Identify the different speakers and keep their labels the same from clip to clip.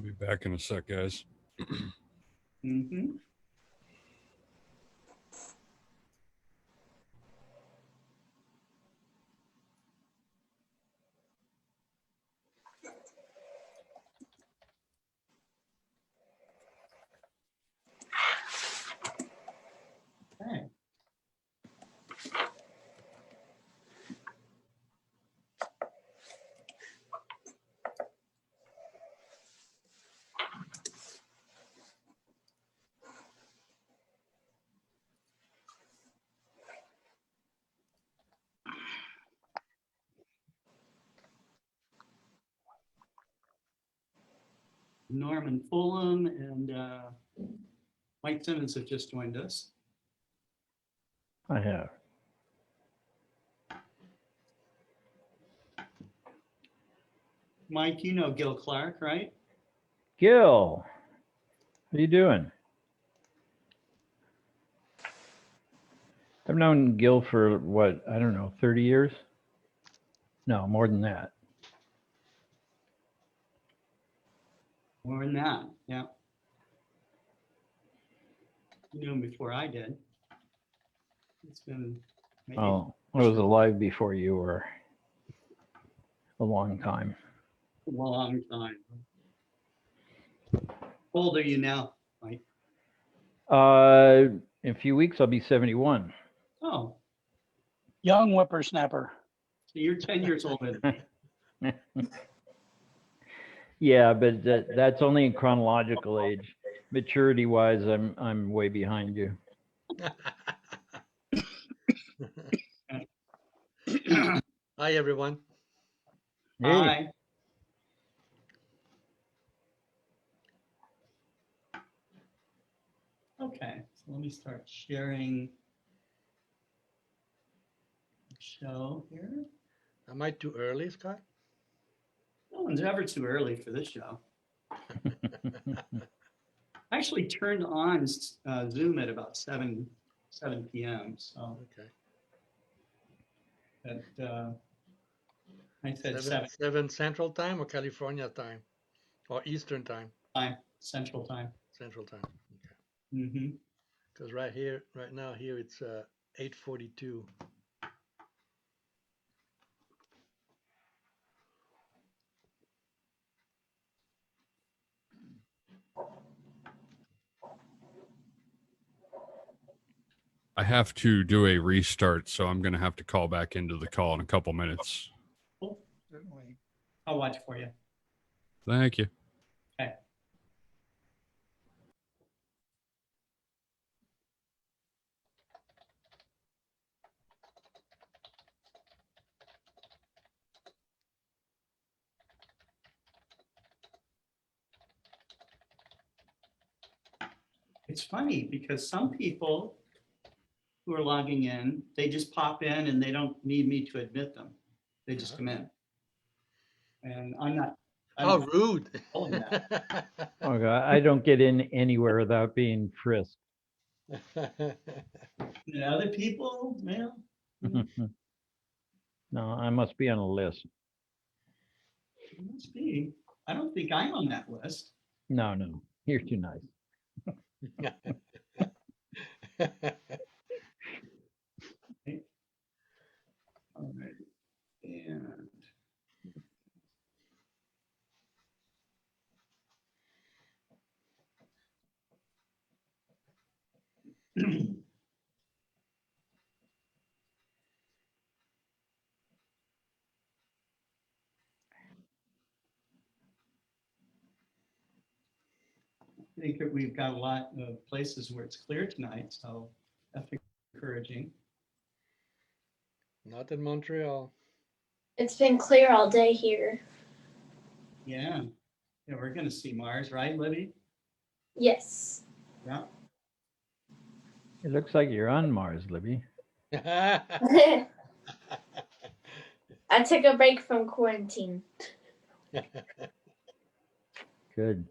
Speaker 1: be back in a sec, guys.
Speaker 2: Mm-hmm. Okay. Norman Fulham and Mike Simmons have just joined us.
Speaker 3: I have.
Speaker 2: Mike, you know Gil Clark, right?
Speaker 3: Gil, how you doing? I've known Gil for what, I don't know, 30 years? No, more than that.
Speaker 2: More than that, yeah. You knew him before I did. It's been maybe
Speaker 3: Oh, I was alive before you were. A long time.
Speaker 2: a long time. How old are you now, Mike?
Speaker 3: In a few weeks, I'll be 71.
Speaker 2: Oh,
Speaker 4: Young whippersnapper.
Speaker 2: so you're 10 years older than me.
Speaker 3: Yeah, but that's only in chronological age. Maturity-wise, I'm way behind you.
Speaker 5: Hi, everyone.
Speaker 3: Hey,
Speaker 2: Hi. Okay, so let me start sharing the show here.
Speaker 5: Am I too early, Scott?
Speaker 2: No one's ever too early for this show. I actually turned on Zoom at about 7 p.m. So
Speaker 5: Okay.
Speaker 2: I said
Speaker 5: 7 Central Time or California time? Or Eastern Time?
Speaker 2: Central Time.
Speaker 5: Central Time. Okay.
Speaker 2: Mm-hmm.
Speaker 5: Because right now here, it's 8:42.
Speaker 1: I have to do a restart, so I'm going to have to call back into the call in a couple minutes.
Speaker 2: Cool. Certainly. I'll watch for you.
Speaker 1: Thank you.
Speaker 2: Okay. It's funny because some people who are logging in, they just pop in and they don't need me to admit them. They just come in. And I'm not.
Speaker 5: How rude.
Speaker 2: following that.
Speaker 3: oh God, I don't get in anywhere without being frisked.
Speaker 2: And other people, well,
Speaker 3: No, I must be on a list.
Speaker 2: it must be. I don't think I'm on that list.
Speaker 3: No, you're too nice.
Speaker 2: All right. And I think that we've got a lot of places where it's clear tonight, so that's encouraging.
Speaker 5: Not in Montreal.
Speaker 6: It's been clear all day here.
Speaker 2: Yeah. Yeah, we're going to see Mars, right, Libby?
Speaker 6: Yes.
Speaker 2: Yeah.
Speaker 3: It looks like you're on Mars, Libby.
Speaker 6: I took a break from quarantine.
Speaker 3: Good.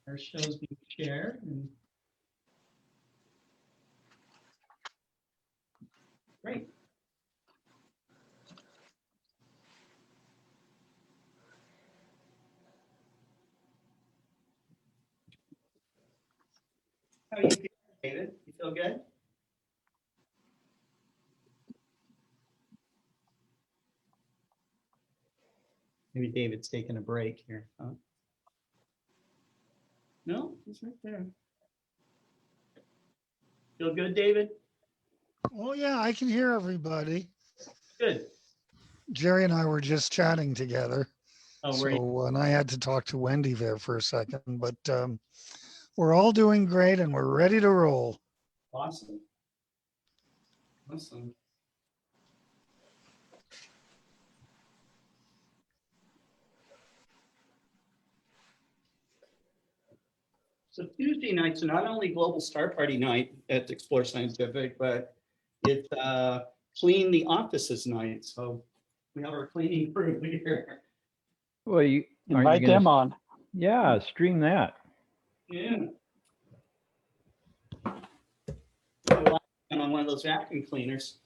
Speaker 2: Our show's being shared. Great. How are you feeling, David? You feel good? Maybe David's taking a break here. Huh? No, he's right there. Feel good, David?
Speaker 7: Oh, yeah, I can hear everybody.
Speaker 2: Good.
Speaker 7: Jerry and I were just chatting together.
Speaker 2: Oh, were you?
Speaker 7: So, and I had to talk to Wendy there for a second, but we're all doing great and we're ready to roll.
Speaker 2: Awesome. Awesome. So Tuesday nights are not only Global Star Party night at Explore Scientific, but it's Clean the Offices night. So we have our cleaning crew here.
Speaker 3: Well, you aren't you
Speaker 4: Invite
Speaker 3: gonna
Speaker 4: them on.
Speaker 3: Yeah, stream that.
Speaker 2: Yeah. I'm on one of those vacuum cleaners.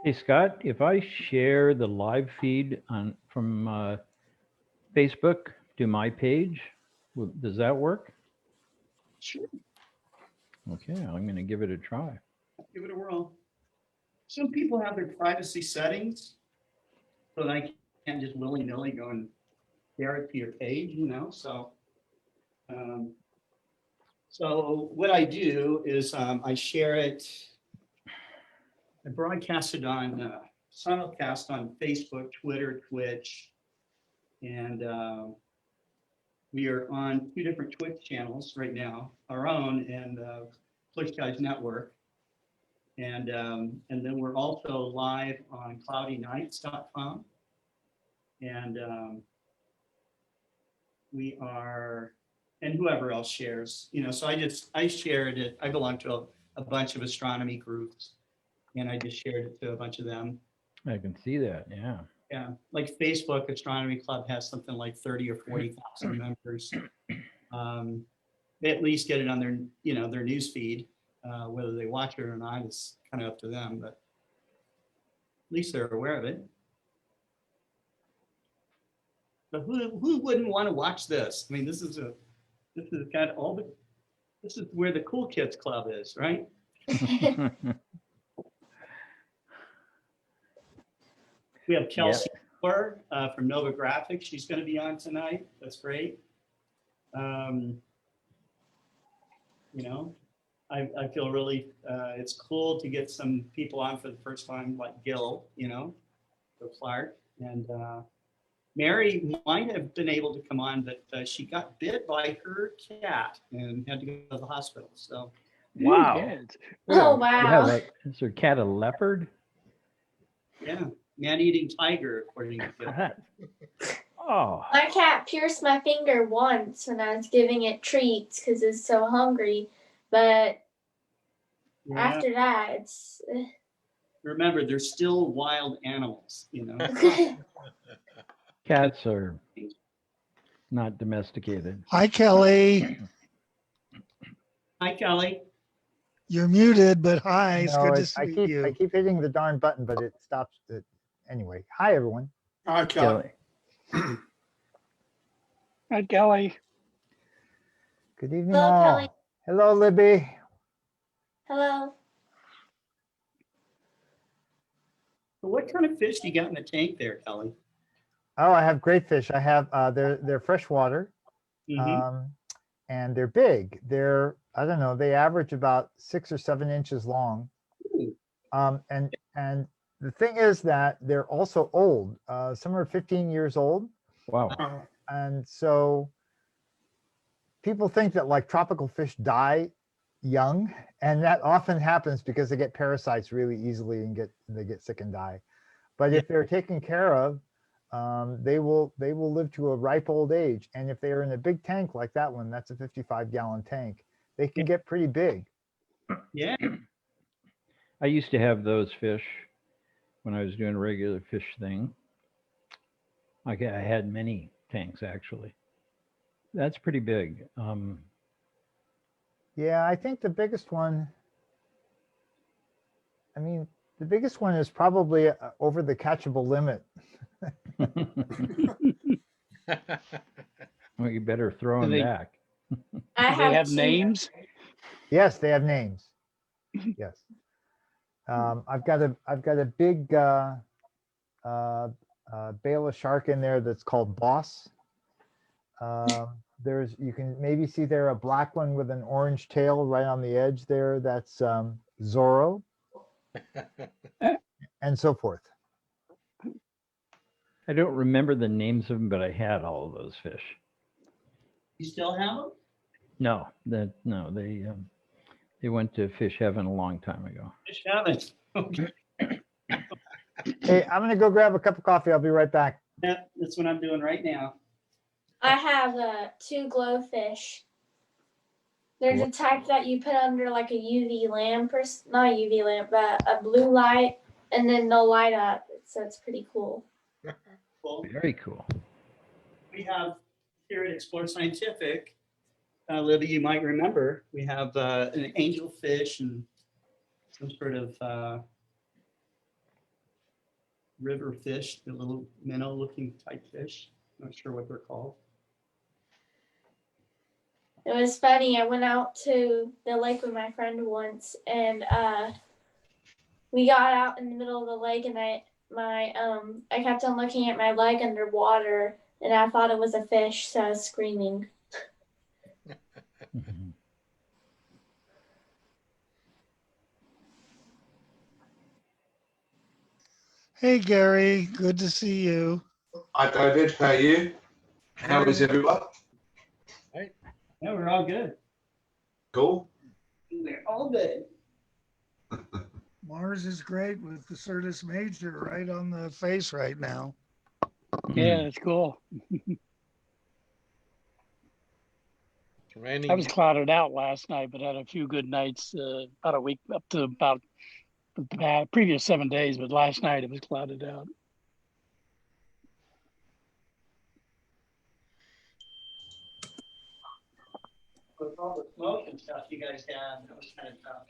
Speaker 3: Hey, Scott, if I share the live feed from Facebook to my page, does that work?
Speaker 2: Sure.
Speaker 3: Okay, I'm going to give it a try.
Speaker 2: Give it a whirl. Some people have their privacy settings, so I can't just willy-nilly go and share it to your page, you know. So what I do is I share it. I broadcast it on simulcast on Facebook, Twitter, Twitch, and we are on 2 different Twitch channels right now, our own and Twitch Guys Network. And then we're also live on cloudynights.com. And we are, and whoever else shares, you know, so I shared it. I belong to a bunch of astronomy groups, and I just shared it to a bunch of them.
Speaker 3: I can see that, yeah.
Speaker 2: Yeah, like Facebook Astronomy Club has something like 30 or 40,000 members. They at least get it on their, you know, their news feed. Whether they watch it or not is kind of up to them, but at least they're aware of it. But who wouldn't want to watch this? I mean, this is kind of all the, this is where the cool kids club is, right? We have Kelsey Moore, from Nova Graphics. She's going to be on tonight. That's great. You know, I feel really, it's cool to get some people on for the first time, like Gil, you know, Gil Clark. And Mary might have been able to come on, but she got bit by her cat and had to go to the hospital. So,
Speaker 3: Wow.
Speaker 4: Kids.
Speaker 6: Oh, wow.
Speaker 3: Is her cat a leopard?
Speaker 2: yeah, man-eating tiger, according to Gil.
Speaker 3: Oh,
Speaker 6: My cat pierced my finger once when I was giving it treats because it's so hungry. But
Speaker 2: Yeah.
Speaker 6: after that, it's.
Speaker 2: Remember, they're still wild animals, you know.
Speaker 3: cats are not domesticated.
Speaker 7: Hi, Kelly.
Speaker 2: Hi, Kelly.
Speaker 7: You're muted, but hi, it's
Speaker 8: No,
Speaker 7: good to
Speaker 8: it's, I
Speaker 7: see you.
Speaker 8: keep hitting the darn button, but it stops it. Anyway, hi, everyone.
Speaker 9: Hi, Kelly.
Speaker 4: Hi, Kelly.
Speaker 8: Good evening,
Speaker 6: Hello,
Speaker 8: all.
Speaker 6: Kelly.
Speaker 8: Hello, Libby.
Speaker 6: Hello.
Speaker 2: So what kind of fish do you got in the tank there, Kelly?
Speaker 8: Oh, I have great fish. I have, they're freshwater,
Speaker 2: Mhm.
Speaker 8: and they're big. They're, I don't know, they average about 6 or 7 inches long.
Speaker 2: Ooh.
Speaker 8: And the thing is that they're also old. Some are 15 years old.
Speaker 3: Wow.
Speaker 8: And so people think that like tropical fish die young, and that often happens because they get parasites really easily and they get sick and die. But if they're taken care of, they will live to a ripe old age. And if they're in a big tank like that one, that's a 55-gallon tank, they can get pretty big.
Speaker 2: Yeah.
Speaker 3: I used to have those fish when I was doing a regular fish thing. I had many tanks actually. That's pretty big.
Speaker 8: Yeah, I think the biggest one, I mean, the biggest one is probably over the catchable limit.
Speaker 3: Well, you better throw
Speaker 4: Do
Speaker 3: them
Speaker 4: they-
Speaker 3: back.
Speaker 6: I
Speaker 4: Do they have
Speaker 6: two.
Speaker 4: names?
Speaker 8: Yes, they have names. Yes. I've got a big bale of shark in there that's called Boss. You can maybe see there a black one with an orange tail right on the edge there. That's Zorro, and so forth.
Speaker 3: I don't remember the names of them, but I had all of those fish.
Speaker 2: You still have them?
Speaker 3: No, they went to fish heaven a long time ago.
Speaker 2: Fish haven't. Okay.
Speaker 8: Hey, I'm gonna go grab a cup of coffee. I'll be right back.
Speaker 2: Yeah, that's what I'm doing right now.
Speaker 6: I have 2 glowfish. They're the type that you put under like a UV lamp or not a UV lamp, but a blue light, and then they'll light up. So it's pretty cool.
Speaker 2: Well,
Speaker 3: Very cool.
Speaker 2: we have here at Explore Scientific, Libby, you might remember, we have an angelfish and some sort of river fish, the little minnow-looking type fish. Not sure what they're called.
Speaker 6: It was funny. I went out to the lake with my friend once, and we got out in the middle of the lake, and I kept on looking at my leg underwater, and I thought it was a fish, so I was screaming.
Speaker 7: Hey, Gary, good to see you.
Speaker 9: Hi, David. How are you? How is everyone?
Speaker 2: Yeah, we're all good.
Speaker 9: Cool.
Speaker 2: We're all good.
Speaker 7: Mars is great with the Certus Major right on the face right now.
Speaker 4: Yeah, it's cool.
Speaker 5: Raining.
Speaker 4: I was clouded out last night, but had a few good nights, about a week up to about the previous 7 days. But last night it was clouded out.
Speaker 2: With all the smoke and stuff you guys had, that was kind of tough.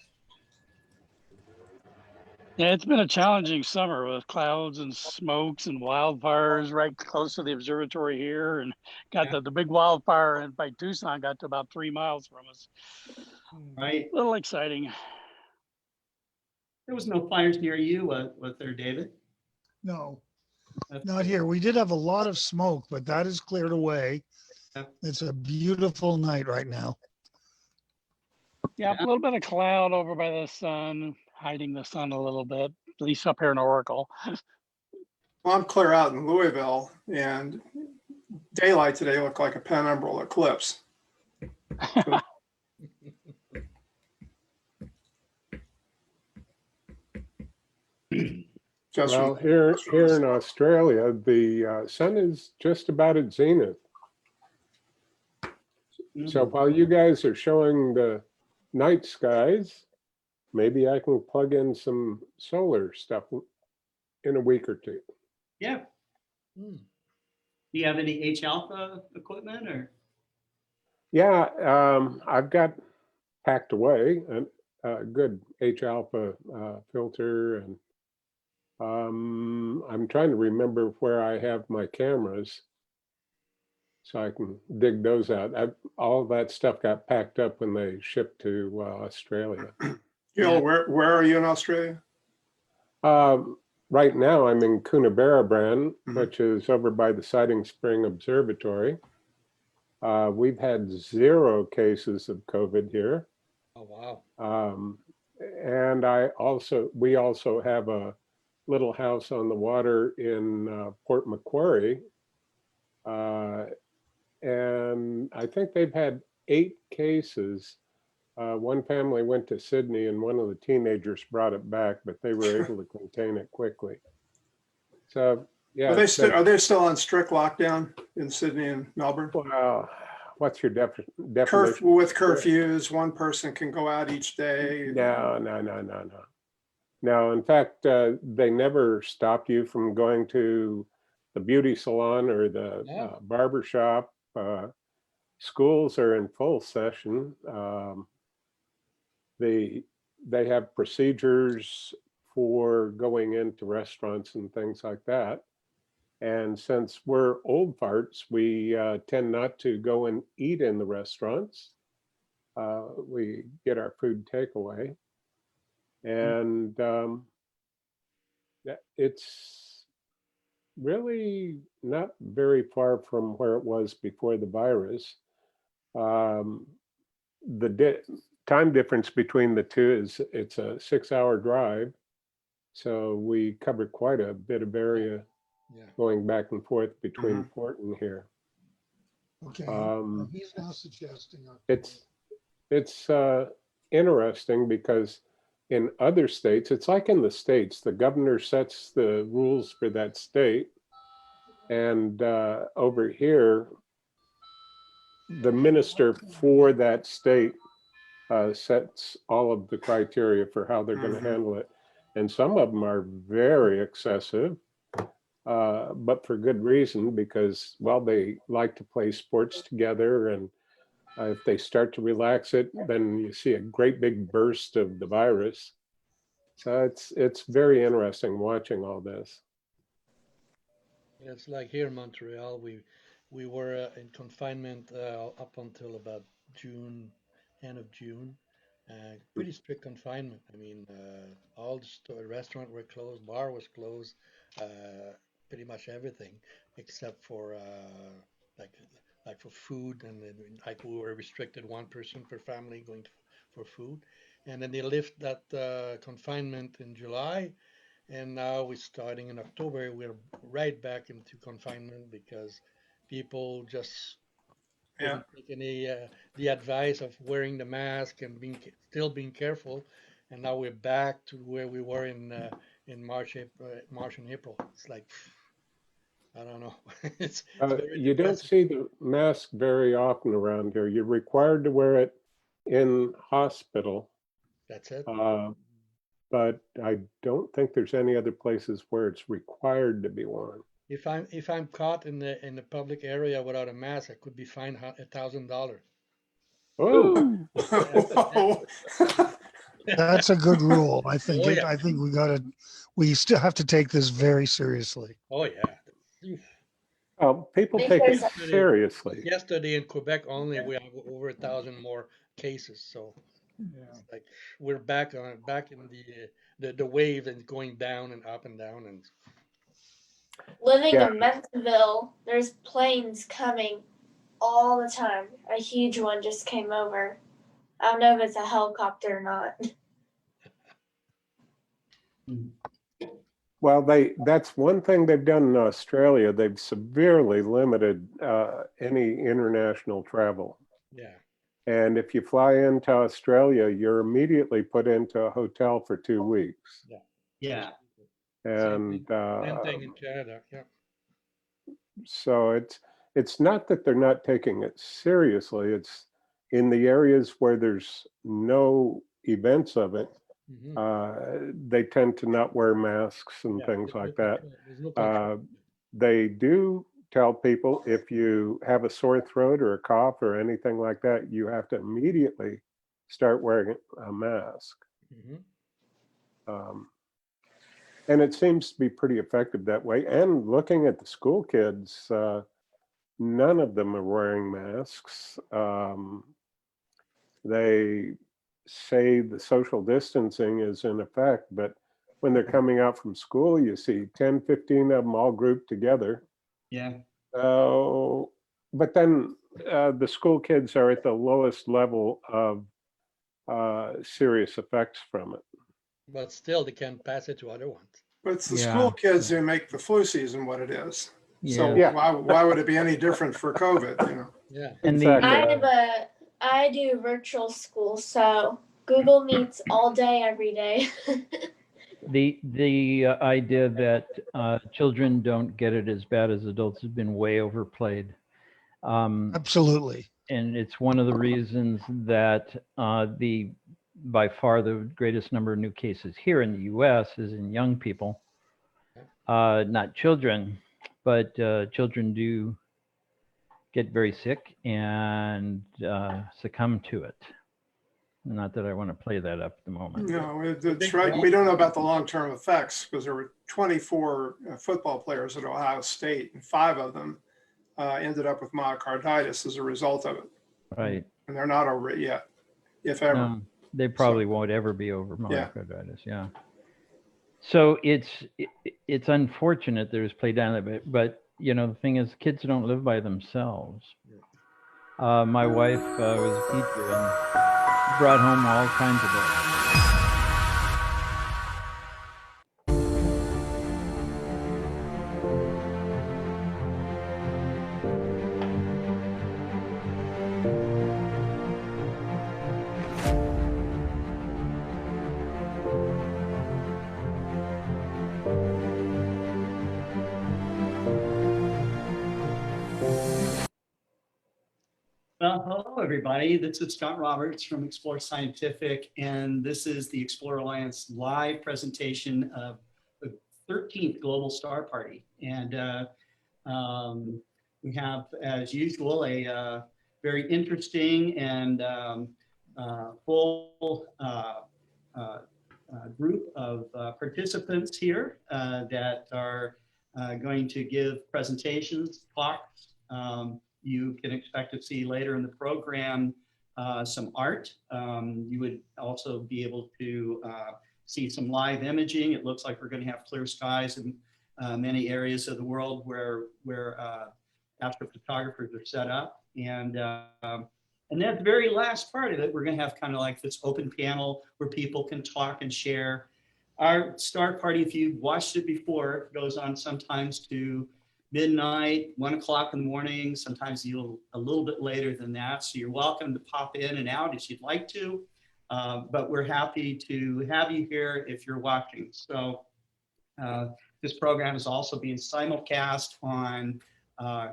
Speaker 4: Yeah, it's been a challenging summer with clouds and smokes and wildfires right close to the observatory here, and got the big wildfire by Tucson got to about 3 miles from us.
Speaker 2: Right.
Speaker 4: A little exciting.
Speaker 2: There was no fires near you, was there, David?
Speaker 7: No,
Speaker 2: That's
Speaker 7: not
Speaker 2: good.
Speaker 7: here. We did have a lot of smoke, but that is cleared away.
Speaker 2: Yeah.
Speaker 7: It's a beautiful night right now.
Speaker 4: Yeah, a little bit of cloud over by the sun, hiding the sun a little bit, at least up here in Oracle.
Speaker 10: Well, I'm clear out in Louisville, and daylight today looked like a penumbral eclipse. Just
Speaker 11: Well, here in Australia, the sun is just about at zenith. So while you guys are showing the night skies, maybe I can plug in some solar stuff in a week or two.
Speaker 2: Yeah. Do you have any H alpha equipment or?
Speaker 11: Yeah, I've got packed away a good H alpha filter, and I'm trying to remember where I have my cameras so I can dig those out. All of that stuff got packed up when they shipped to Australia.
Speaker 10: where are you in Australia?
Speaker 11: Right now I'm in Coonabarabran, which is over by the Siding Spring Observatory. We've had 0 cases of COVID here.
Speaker 5: Oh, wow.
Speaker 11: And we also have a little house on the water in Port Macquarie. And I think they've had 8 cases. One family went to Sydney and one of the teenagers brought it back, but they were able to contain it quickly. So, yeah.
Speaker 10: Are they still on strict lockdown in Sydney and Melbourne?
Speaker 11: Well, what's your definition?
Speaker 10: With curfews, one person can go out each day.
Speaker 11: No. Now, in fact, they never stopped you from going to the beauty salon or the
Speaker 5: Yeah.
Speaker 11: barber shop. Schools are in full session. They have procedures for going into restaurants and things like that. And since we're old farts, we tend not to go and eat in the restaurants. We get our food takeaway. And it's really not very far from where it was before the virus. The time difference between the two is it's a 6-hour drive. So we covered quite a bit of area
Speaker 5: Yeah.
Speaker 11: going back and forth between Fort and here.
Speaker 7: Okay. He's now suggesting.
Speaker 11: It's interesting because in other states, it's like in the States, the governor sets the rules for that state. And over here, the minister for that state sets all of the criteria for how they're going to handle it. And some of them are very excessive, but for good reason, because, well, they like to play sports together. And if they start to relax it, then you see a great big burst of the virus. So it's very interesting watching all this.
Speaker 5: It's like here in Montreal, we were in confinement up until about June, end of June. Pretty strict confinement. I mean, all the restaurant were closed, bar was closed, pretty much everything except for like for food, and then like we were restricted one person per family going for food, and then they lift that confinement in July. And now we're starting in October. We're right back into confinement because people just didn't take any the advice of wearing the mask and still being careful. And now we're back to where we were in March, March and April. It's like I don't know. it's very
Speaker 11: You don't
Speaker 5: depressing.
Speaker 11: see the mask very often around here. You're required to wear it in hospital.
Speaker 5: That's it.
Speaker 11: But I don't think there's any other places where it's required to be worn.
Speaker 5: If I'm caught in the public area without a mask, I could be fined $1,000.
Speaker 11: Oh,
Speaker 7: That's a good rule. I think
Speaker 5: Oh, yeah.
Speaker 7: I think we still have to take this very seriously.
Speaker 5: Oh yeah.
Speaker 11: well, people take it seriously.
Speaker 5: Yesterday in Quebec only, we have over 1,000 more cases. So it's like we're back in the wave and going down and up and down and.
Speaker 6: Living
Speaker 11: Yeah.
Speaker 6: in Mentonville, there's planes coming all the time. A huge one just came over. I don't know if it's a helicopter or not.
Speaker 11: Well, that's one thing they've done in Australia. They've severely limited any international travel.
Speaker 5: Yeah.
Speaker 11: And if you fly into Australia, you're immediately put into a hotel for 2 weeks.
Speaker 2: Yeah.
Speaker 11: And
Speaker 5: Same thing in Canada. Yeah.
Speaker 11: so it's not that they're not taking it seriously. It's in the areas where there's no events of it, they tend to not wear masks and things like that.
Speaker 5: There's no control.
Speaker 11: They do tell people if you have a sore throat or a cough or anything like that, you have to immediately start wearing a mask. And it seems to be pretty effective that way. And looking at the school kids, none of them are wearing masks. They say the social distancing is in effect, but when they're coming out from school, you see 10, 15 of them all grouped together.
Speaker 2: Yeah.
Speaker 11: But then the school kids are at the lowest level of serious effects from it.
Speaker 5: But still, they can pass it to other ones.
Speaker 10: But it's the
Speaker 3: Yeah.
Speaker 10: school kids who make the flu season what it is. So
Speaker 11: Yeah.
Speaker 10: why would it be any different for COVID, you know?
Speaker 5: Yeah.
Speaker 3: And
Speaker 11: Exactly.
Speaker 6: I do virtual school, so Google Meets all day, every day.
Speaker 3: the idea that children don't get it as bad as adults has been way overplayed.
Speaker 7: Absolutely.
Speaker 3: And it's one of the reasons that by far the greatest number of new cases here in the US is in young people, not children, but children do get very sick and succumb to it. Not that I want to play that up at the moment.
Speaker 10: No, it's right. We don't know about the long-term effects because there were 24 football players at Ohio State, and 5 of them ended up with myocarditis as a result of it.
Speaker 3: Right.
Speaker 10: And they're not over it yet, if ever.
Speaker 3: No, they probably won't ever be over myocarditis. Yeah. So it's unfortunate there's play down a bit, but you know, the thing is, kids don't live by themselves. My wife was a teacher and brought home all kinds of it.
Speaker 2: Hello, everybody. This is Scott Roberts from Explore Scientific, and this is the Explore Alliance live presentation of the 13th Global Star Party. And we have, as usual, a very interesting and full group of participants here that are going to give presentations, talks. You can expect to see later in the program some art. You would also be able to see some live imaging. It looks like we're going to have clear skies in many areas of the world where astrophotographers are set up. And then at the very last part of it, we're going to have kind of like this open panel where people can talk and share. Our star party, if you've watched it before, goes on sometimes to midnight, 1 o'clock in the morning, sometimes a little bit later than that. So you're welcome to pop in and out if you'd like to, but we're happy to have you here if you're watching. So this program is also being simulcast on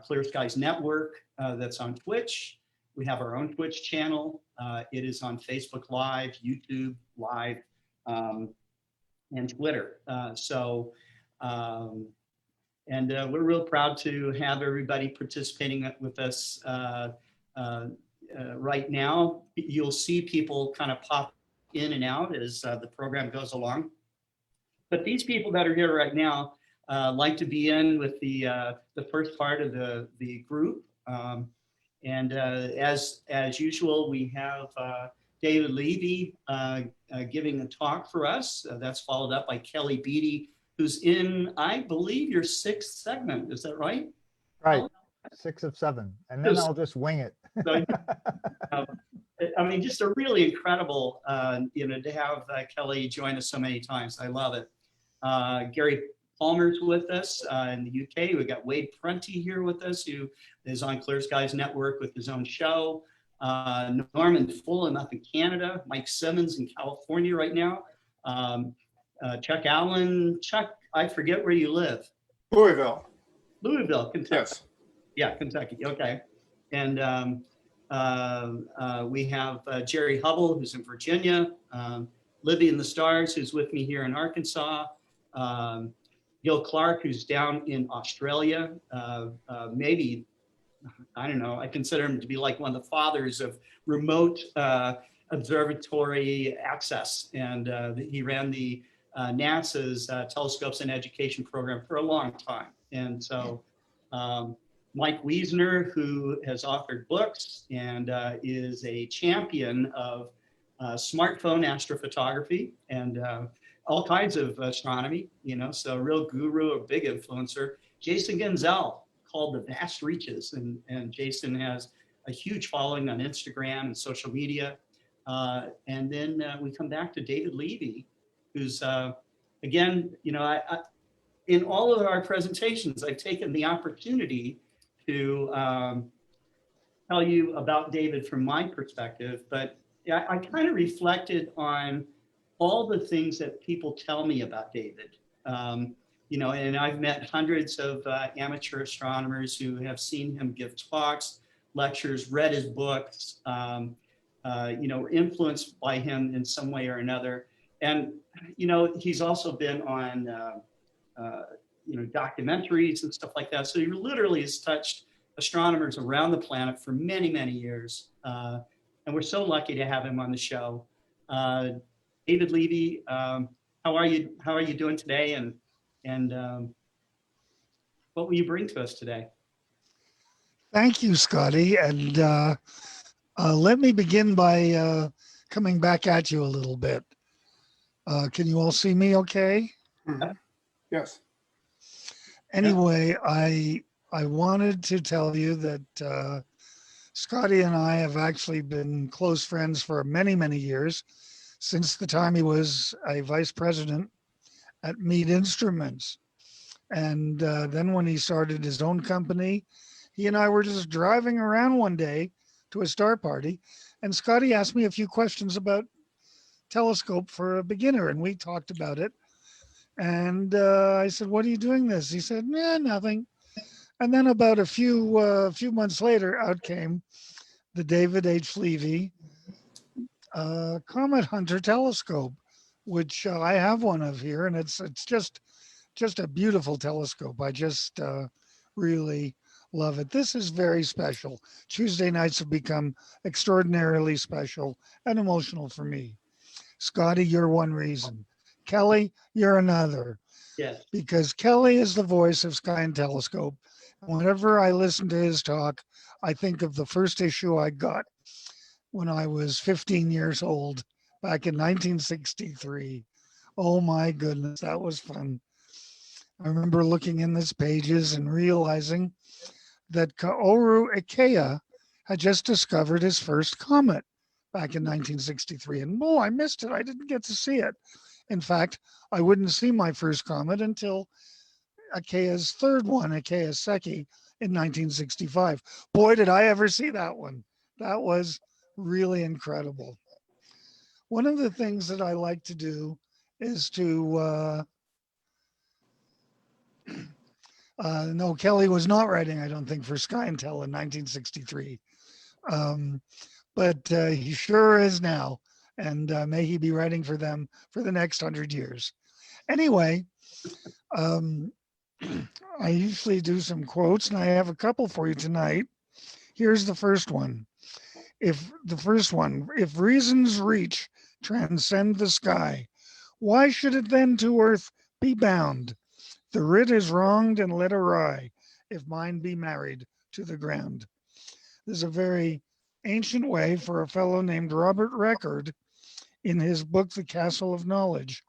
Speaker 2: Clear Skies Network that's on Twitch. We have our own Twitch channel. It is on Facebook Live, YouTube Live, and Twitter. And we're real proud to have everybody participating with us right now. You'll see people kind of pop in and out as the program goes along. But these people that are here right now like to be in with the first part of the group. And as usual, we have David Levy giving a talk for us. That's followed up by Kelly Beatty, who's in, I believe, your 6th segment. Is that right?
Speaker 8: Right, 6 of 7. And then I'll just wing it.
Speaker 2: So, I mean, just a really incredible, to have Kelly join us so many times. I love it. Gary Palmer's with us in the UK. We've got Wade Prunty here with us, who is on Clear Skies Network with his own show. Norman Fulham up in Canada. Mike Simmons in California right now. Chuck Allen. Chuck, I forget where you live.
Speaker 10: Louisville,
Speaker 2: Kentucky.
Speaker 10: yes.
Speaker 2: Yeah, Kentucky. Okay. And we have Jerry Hubble, who's in Virginia. Libby and the Stars, who's with me here in Arkansas. Gil Clark, who's down in Australia. Maybe, I don't know, I consider him to be like one of the fathers of remote observatory access. And he ran the NASA's Telescopes and Education program for a long time. And so Mike Wiesner, who has authored books and is a champion of smartphone astrophotography and all kinds of astronomy, so a real guru, a big influencer. Jason Genzel, called The Vast Reaches. And Jason has a huge following on Instagram and social media. And then we come back to David Levy, who's, again, in all of our presentations, I've taken the opportunity to tell you about David from my perspective, but I kind of reflected on all the things that people tell me about David. And I've met hundreds of amateur astronomers who have seen him give talks, lectures, read his books. influenced by him in some way or another. And, he's also been on, documentaries and stuff like that. So he literally has touched astronomers around the planet for many, many years. And we're so lucky to have him on the show. David Levy, how are you? How are you doing today? And what will you bring to us today?
Speaker 7: Thank you, Scotty. And let me begin by coming back at you a little bit. Can you all see me okay?
Speaker 10: Mhm. Yes.
Speaker 7: Anyway, I wanted to tell you that Scotty and I have actually been close friends for many, many years, since the time he was a vice president at Mead Instruments. And then when he started his own company, he and I were just driving around one day to a star party, and Scotty asked me a few questions about telescope for a beginner, and we talked about it. And I said, "What are you doing this?" He said, "Nah, nothing." And then about a few months later, out came the David H. Levy Comet Hunter telescope, which I have one of here, and it's just a beautiful telescope. I just really love it. This is very special. Tuesday nights have become extraordinarily special and emotional for me. Scotty, you're one reason. Kelly, you're another.
Speaker 2: Yes.
Speaker 7: Because Kelly is the voice of Sky and Telescope. And whenever I listen to his talk, I think of the first issue I got when I was 15 years old back in 1963. Oh my goodness, that was fun. I remember looking in these pages and realizing that Kaoru Ikea had just discovered his first comet back in 1963. And I missed it. I didn't get to see it. In fact, I wouldn't see my first comet until Ikea's third one, Ikea Seki, in 1965. Boy, did I ever see that one. That was really incredible. One of the things that I like to do is to no, Kelly was not writing, I don't think, for Sky and Tel in 1963. But he sure is now. And may he be writing for them for the next 100 years. Anyway, I usually do some quotes, and I have a couple for you tonight. Here's the first one. If reason's reach transcend the sky, why should it then to earth be bound? The writ is wronged and led awry, if mind be married to the ground. There's a very ancient way for a fellow named Robert Record in his book, The Castle of Knowledge,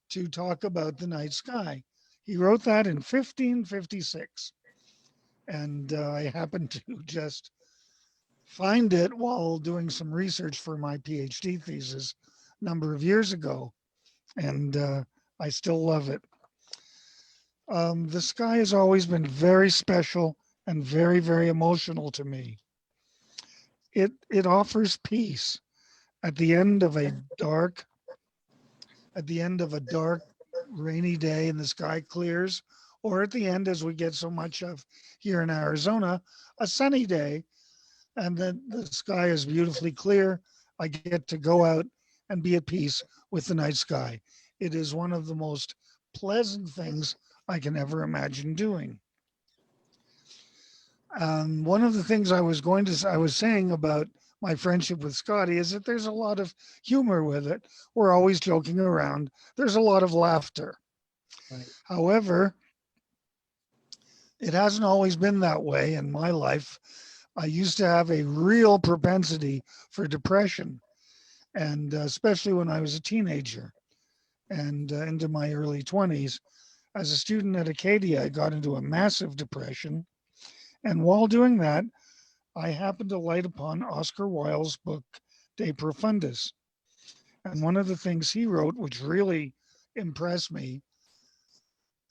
Speaker 7: to talk about the night sky. He wrote that in 1556. And I happened to just find it while doing some research for my PhD thesis a number of years ago. And I still love it. The sky has always been very special and very, very emotional to me. It offers peace at the end of a dark, rainy day and the sky clears, or at the end, as we get so much of here in Arizona, a sunny day, and then the sky is beautifully clear. I get to go out and be at peace with the night sky. It is one of the most pleasant things I can ever imagine doing. One of the things I was saying about my friendship with Scotty is that there's a lot of humor with it. We're always joking around. There's a lot of laughter.
Speaker 2: Right.
Speaker 7: However, it hasn't always been that way in my life. I used to have a real propensity for depression, and especially when I was a teenager and into my early 20s. As a student at Acadia, I got into a massive depression. And while doing that, I happened to light upon Oscar Wilde's book, De Profundis. And one of the things he wrote, which really impressed me,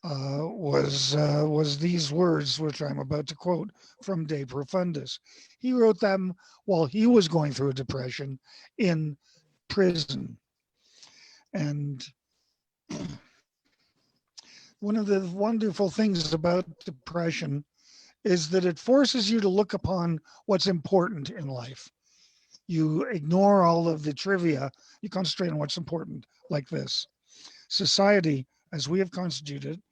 Speaker 7: was these words, which I'm about to quote from De Profundis. He wrote them while he was going through a depression in prison. And one of the wonderful things about depression is that it forces you to look upon what's important in life. You ignore all of the trivia. You concentrate on what's important, like this. Society, as we have constituted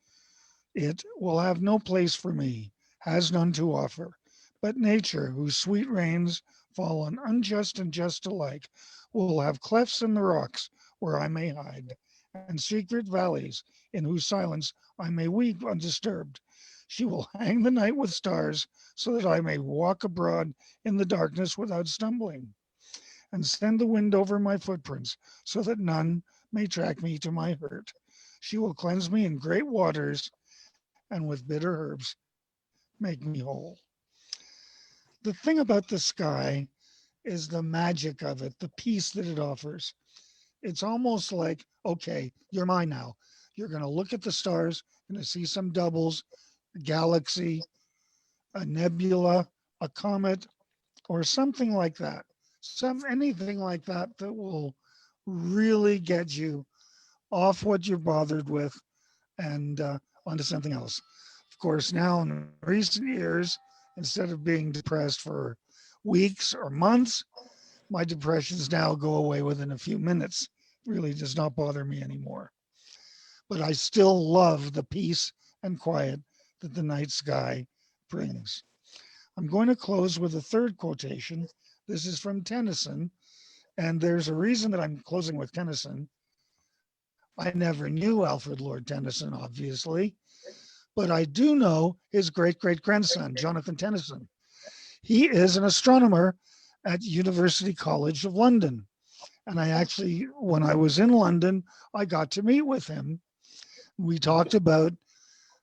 Speaker 7: it, will have no place for me, has none to offer. But nature, whose sweet rains fall on unjust and just alike, will have clefts in the rocks where I may hide, and secret valleys in whose silence I may weep undisturbed. She will hang the night with stars so that I may walk abroad in the darkness without stumbling, and send the wind over my footprints so that none may track me to my hurt. She will cleanse me in great waters and with bitter herbs make me whole. The thing about the sky is the magic of it, the peace that it offers. It's almost like, okay, you're mine now. You're going to look at the stars, going to see some doubles, a galaxy, a nebula, a comet, or something like that. Anything like that that will really get you off what you're bothered with and onto something else. Of course, now in recent years, instead of being depressed for weeks or months, my depressions now go away within a few minutes. Really does not bother me anymore. But I still love the peace and quiet that the night sky brings. I'm going to close with a third quotation. This is from Tennyson, and there's a reason that I'm closing with Tennyson. I never knew Alfred Lord Tennyson, obviously, but I do know his great-great-grandson, Jonathan Tennyson. He is an astronomer at University College of London. And I actually, when I was in London, I got to meet with him. We talked about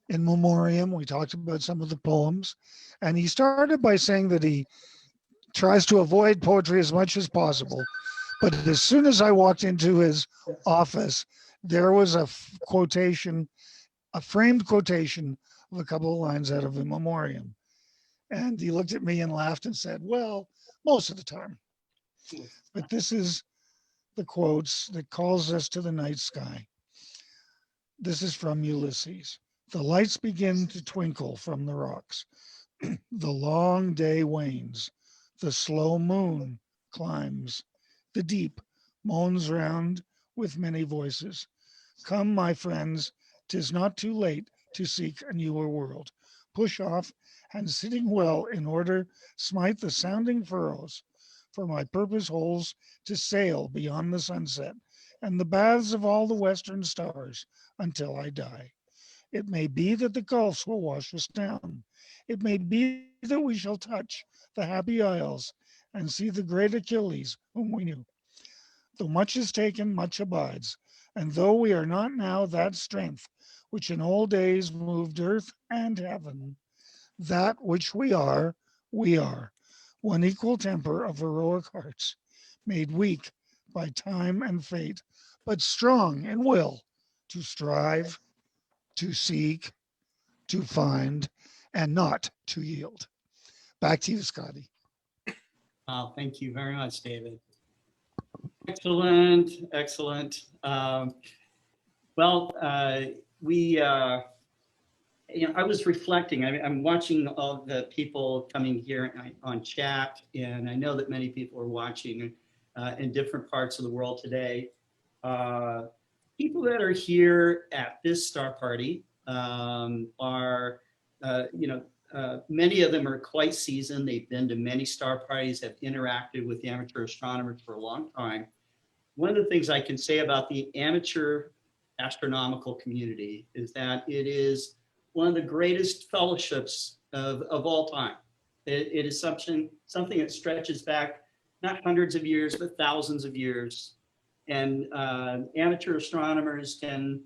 Speaker 7: In Memoriam, we talked about some of the poems. And he started by saying that he tries to avoid poetry as much as possible. But as soon as I walked into his office, there was a quotation, a framed quotation of a couple of lines out of In Memoriam. And he looked at me and laughed and said, well, most of the time. But this is the quotes that calls us to the night sky. This is from Ulysses. The lights begin to twinkle from the rocks. The long day wanes. The slow moon climbs. The deep moans round with many voices. Come, my friends, 'tis not too late to seek a newer world. Push off, and sitting well in order, smite the sounding furrows. For my purpose holds to sail beyond the sunset and the baths of all the western stars until I die. It may be that the gulfs will wash us down. It may be that we shall touch the happy isles and see the great Achilles whom we knew. Though much is taken, much abides. And though we are not now that strength which in old days moved earth and heaven, that which we are, one equal temper of heroic hearts, made weak by time and fate, but strong in will to strive, to seek, to find, and not to yield. Back to you, Scotty.
Speaker 2: Thank you very much, David. Excellent, excellent. I was reflecting. I'm watching all the people coming here on chat, and I know that many people are watching in different parts of the world today. People that are here at this star party are, many of them are quite seasoned. They've been to many star parties, have interacted with the amateur astronomers for a long time. One of the things I can say about the amateur astronomical community is that it is one of the greatest fellowships of all time. It is something that stretches back not hundreds of years, but thousands of years. And amateur astronomers can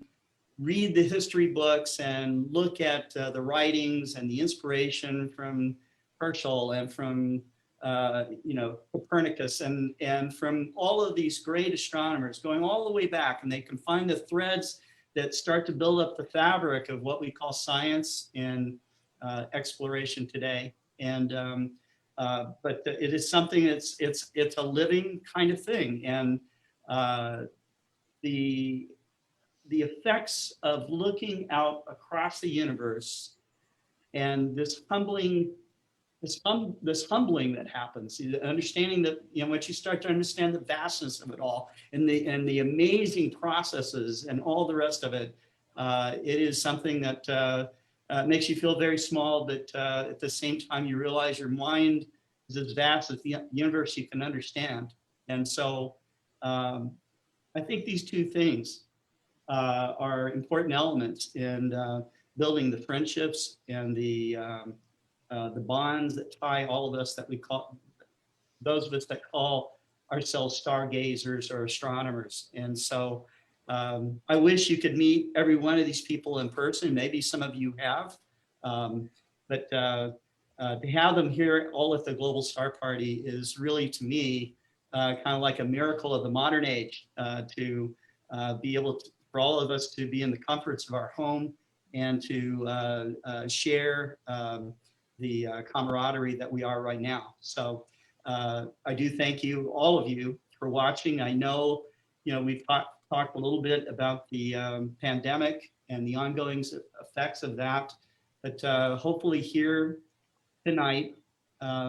Speaker 2: read the history books and look at the writings and the inspiration from Herschel and from Copernicus and from all of these great astronomers going all the way back, and they can find the threads that start to build up the fabric of what we call science and exploration today. And but it is something it's a living kind of thing, and the effects of looking out across the universe and this humbling this humbling that happens, the understanding that, once you start to understand the vastness of it all and the amazing processes and all the rest of it, it is something that makes you feel very small, but at the same time you realize your mind is as vast as the universe you can understand. And so I think these two things are important elements in building the friendships and the bonds that tie all of us, that we call, those of us that call ourselves stargazers or astronomers. And so I wish you could meet every one of these people in person. Maybe some of you have, but to have them here all at the Global Star Party is really, to me, kind of like a miracle of the modern age, to be able to, for all of us to be in the comforts of our home and to share the camaraderie that we are right now. So I do thank you, all of you, for watching. I know, we've talked a little bit about the pandemic and the ongoing effects of that, but hopefully here tonight,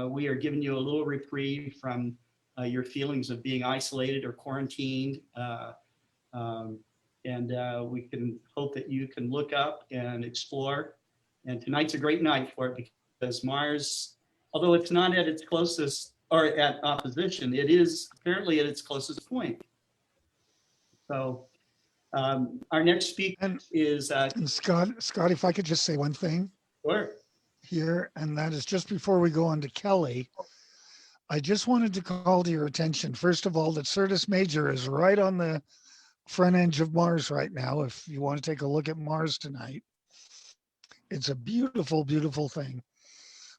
Speaker 2: we are giving you a little reprieve from your feelings of being isolated or quarantined. And we can hope that you can look up and explore. And tonight's a great night for it, because Mars, although it's not at its closest or at opposition, it is apparently at its closest point. So our next speaker is
Speaker 7: And Scott, if I could just say one thing
Speaker 2: sure.
Speaker 7: here, and that is just before we go on to Kelly, I just wanted to call to your attention, first of all, that Syrtis Major is right on the front edge of Mars right now. If you want to take a look at Mars tonight, it's a beautiful, beautiful thing.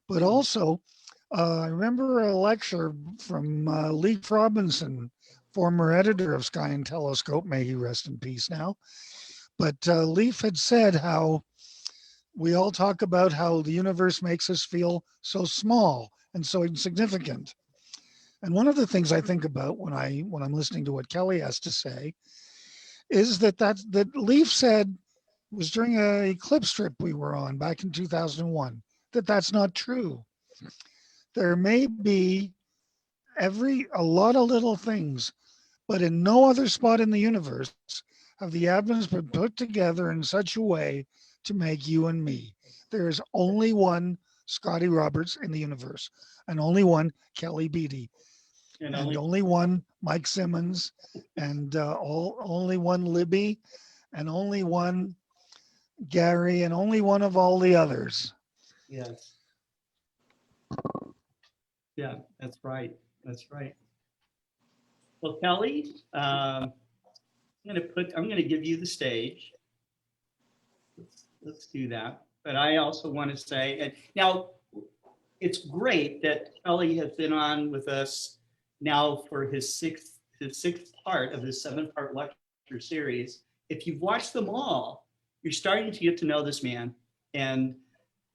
Speaker 7: But also, I remember a lecture from Leif Robinson, former editor of Sky and Telescope, may he rest in peace now. But Leif had said how we all talk about how the universe makes us feel so small and so insignificant. And one of the things I think about when I'm listening to what Kelly has to say is that Leif said was during an eclipse trip we were on back in 2001, that's not true. There may be a lot of little things, but in no other spot in the universe have the atoms been put together in such a way to make you and me. There is only one Scotty Roberts in the universe, and only one Kelly Beatty, and only one Mike Simmons, and only one Libby, and only one Gary, and only one of all the others.
Speaker 2: Yes. Yeah, that's right. That's right. Well, Kelly, I'm going to give you the stage. Let's do that. But I also want to say, and now it's great that Kelly has been on with us now for his sixth part of this 7-part lecture series. If you've watched them all, you're starting to get to know this man. And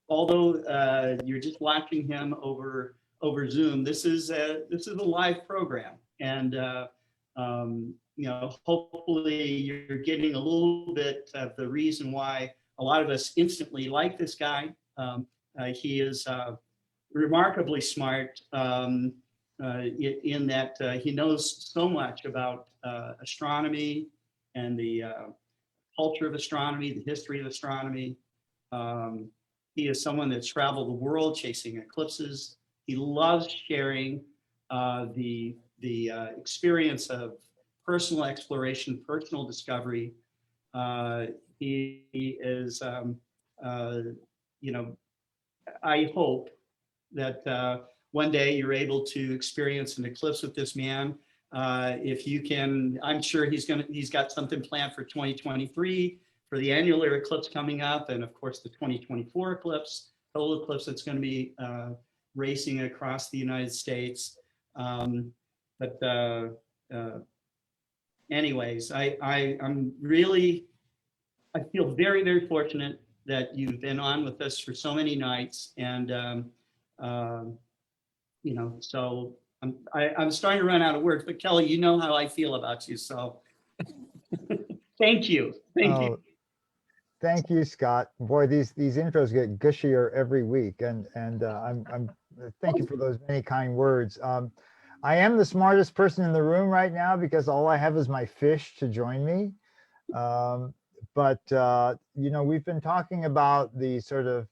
Speaker 2: although you're just watching him over Zoom, this is a live program, and hopefully you're getting a little bit of the reason why a lot of us instantly like this guy. He is remarkably smart in that he knows so much about astronomy and the culture of astronomy, the history of astronomy. He is someone that's traveled the world chasing eclipses. He loves sharing the experience of personal exploration, personal discovery. He is, I hope that one day you're able to experience an eclipse with this man. If you can, I'm sure he's got something planned for 2023 for the annular eclipse coming up, and of course the 2024 eclipse, total eclipse that's going to be racing across the United States. Anyways, I feel very, very fortunate that you've been on with us for so many nights, and so I'm starting to run out of words. But Kelly, you know how I feel about you, so thank you. Thank you.
Speaker 8: Thank you, Scott. Boy, these intros get gushier every week, and I'm Thank you for those many kind words. I am the smartest person in the room right now because all I have is my fish to join me. You know, we've been talking about the sort of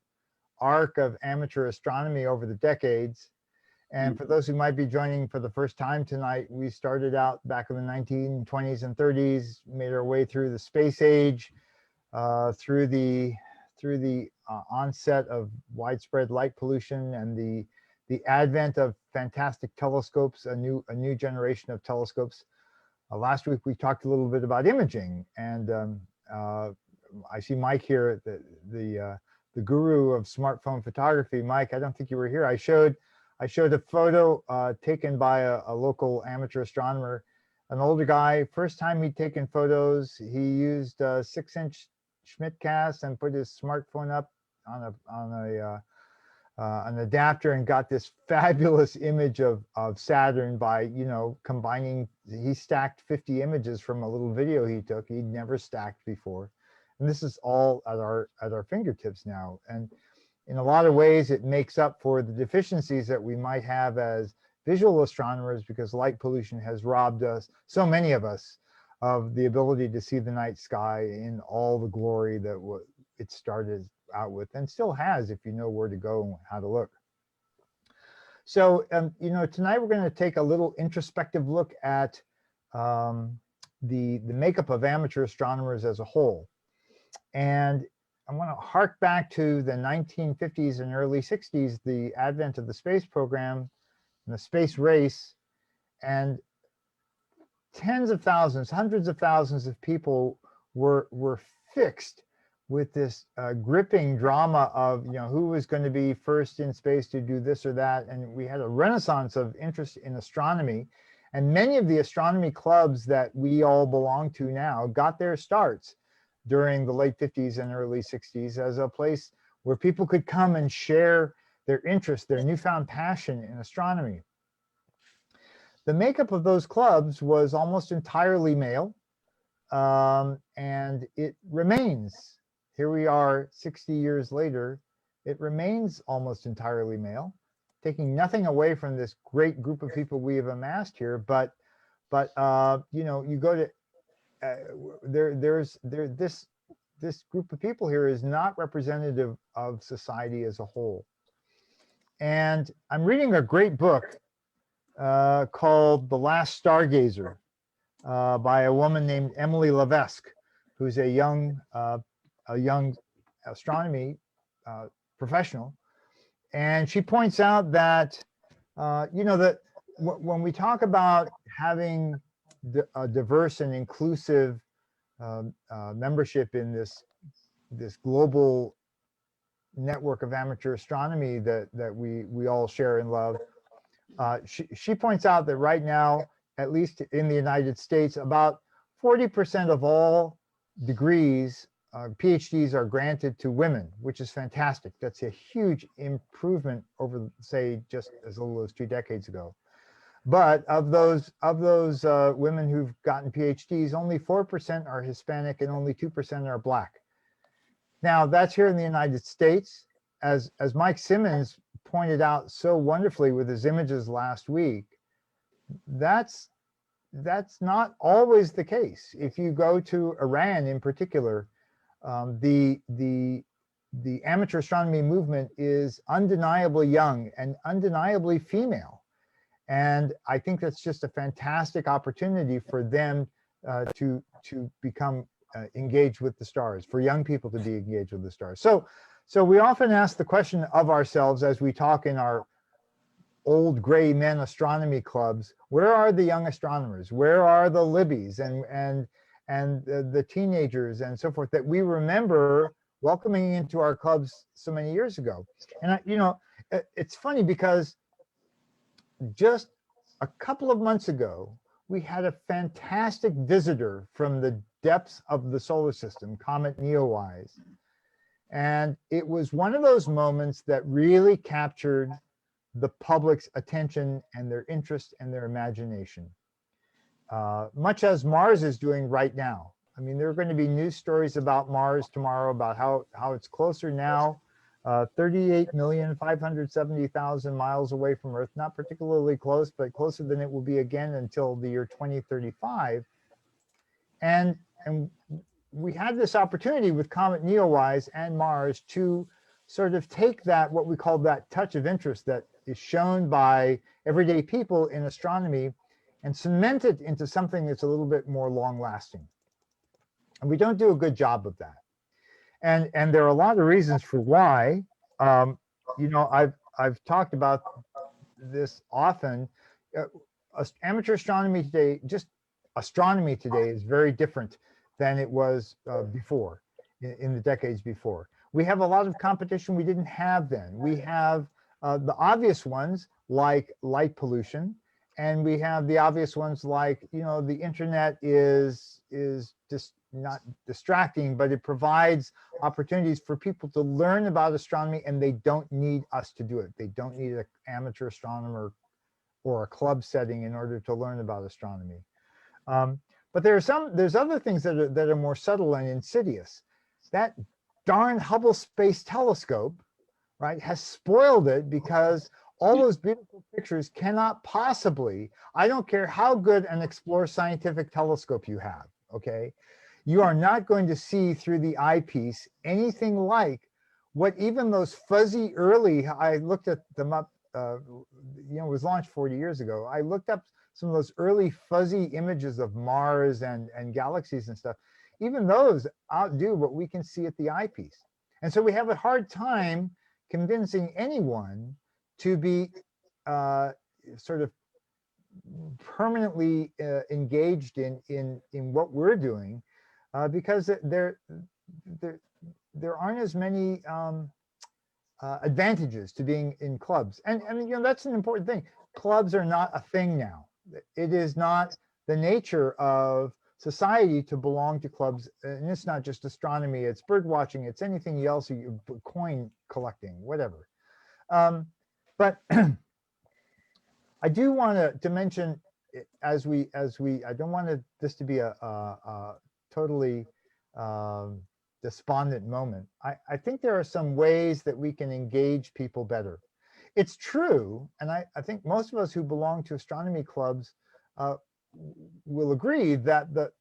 Speaker 8: arc of amateur astronomy over the decades. And for those who might be joining for the first time tonight, we started out back in the 1920s and 30s, made our way through the space age, through the onset of widespread light pollution and the advent of fantastic telescopes, a new generation of telescopes. Last week we talked a little bit about imaging, and I see Mike here, the guru of smartphone photography. Mike, I don't think you were here. I showed a photo taken by a local amateur astronomer, an older guy. First time he'd taken photos, he used a 6-inch Schmidt cast and put his smartphone up on an adapter and got this fabulous image of Saturn by, you know, combining. He stacked 50 images from a little video he took. He'd never stacked before, and this is all at our fingertips now. And in a lot of ways, it makes up for the deficiencies that we might have as visual astronomers, because light pollution has robbed us, so many of us, of the ability to see the night sky in all the glory that it started out with, and still has if you know where to go and how to look. So, you know, tonight we're going to take a little introspective look at the makeup of amateur astronomers as a whole. And I want to hark back to the 1950s and early 60s, the advent of the space program and the space race, and tens of thousands, hundreds of thousands of people were fixed with this gripping drama of, you know, who was going to be first in space to do this or that. And we had a renaissance of interest in astronomy. And many of the astronomy clubs that we all belong to now got their starts during the late 50s and early 60s as a place where people could come and share their interest, their newfound passion in astronomy. The makeup of those clubs was almost entirely male, and it remains. Here we are 60 years later, it remains almost entirely male, taking nothing away from this great group of people we have amassed here, but you know, you go to this group of people here is not representative of society as a whole. And I'm reading a great book called The Last Stargazer by a woman named Emily Levesque, who's a young astronomy professional. And she points out that, you know, that when we talk about having a diverse and inclusive membership in this global network of amateur astronomy that we all share and love, she points out that right now, at least in the United States, about 40% of all degrees, PhDs, are granted to women, which is fantastic. That's a huge improvement over, say, just as little as 2 decades ago. But of those women who've gotten PhDs, only 4% are Hispanic and only 2% are Black. Now, that's here in the United States. As Mike Simmons pointed out so wonderfully with his images last week, that's not always the case. If you go to Iran in particular, the amateur astronomy movement is undeniably young and undeniably female. And I think that's just a fantastic opportunity for them to become engaged with the stars, for young people to be engaged with the stars. So we often ask the question of ourselves as we talk in our old gray men astronomy clubs, where are the young astronomers? Where are the Libbys and the teenagers and so forth that we remember welcoming into our clubs so many years ago? And you know, it's funny because just a couple of months ago, we had a fantastic visitor from the depths of the solar system, Comet Neowise. And it was one of those moments that really captured the public's attention and their interest and their imagination, much as Mars is doing right now. I mean, there are going to be news stories about Mars tomorrow, about how it's closer now 38,570,000 miles away from Earth, not particularly close, but closer than it will be again until the year 2035. And we had this opportunity with Comet Neowise and Mars to sort of take that, what we call that touch of interest that is shown by everyday people in astronomy, and cement it into something that's a little bit more long lasting. And we don't do a good job of that. And there are a lot of reasons for why. You know, I've talked about this often. Amateur astronomy today, just astronomy today, is very different than it was before, in the decades before. We have a lot of competition we didn't have then. We have the obvious ones like light pollution, and we have the obvious ones like, you know, the internet is just not distracting, but it provides opportunities for people to learn about astronomy, and they don't need us to do it. They don't need an amateur astronomer or a club setting in order to learn about astronomy. But there's other things that are more subtle and insidious. That darn Hubble Space Telescope, right, has spoiled it, because all those beautiful pictures cannot possibly, I don't care how good an Explorer scientific telescope you have, okay, you are not going to see through the eyepiece anything like what even those fuzzy early, I looked at them up, you know, it was launched 40 years ago. I looked up some of those early fuzzy images of Mars and galaxies and stuff. Even those outdo what we can see at the eyepiece. And so we have a hard time convincing anyone to be sort of permanently engaged in what we're doing, because there aren't as many advantages to being in clubs. And you know, that's an important thing. Clubs are not a thing now. It is not the nature of society to belong to clubs, and it's not just astronomy, it's bird watching, it's anything else, coin collecting, whatever. But I do want to mention, as we I don't want this to be a totally despondent moment. I think there are some ways that we can engage people better. It's true, and I think most of us who belong to astronomy clubs will agree that the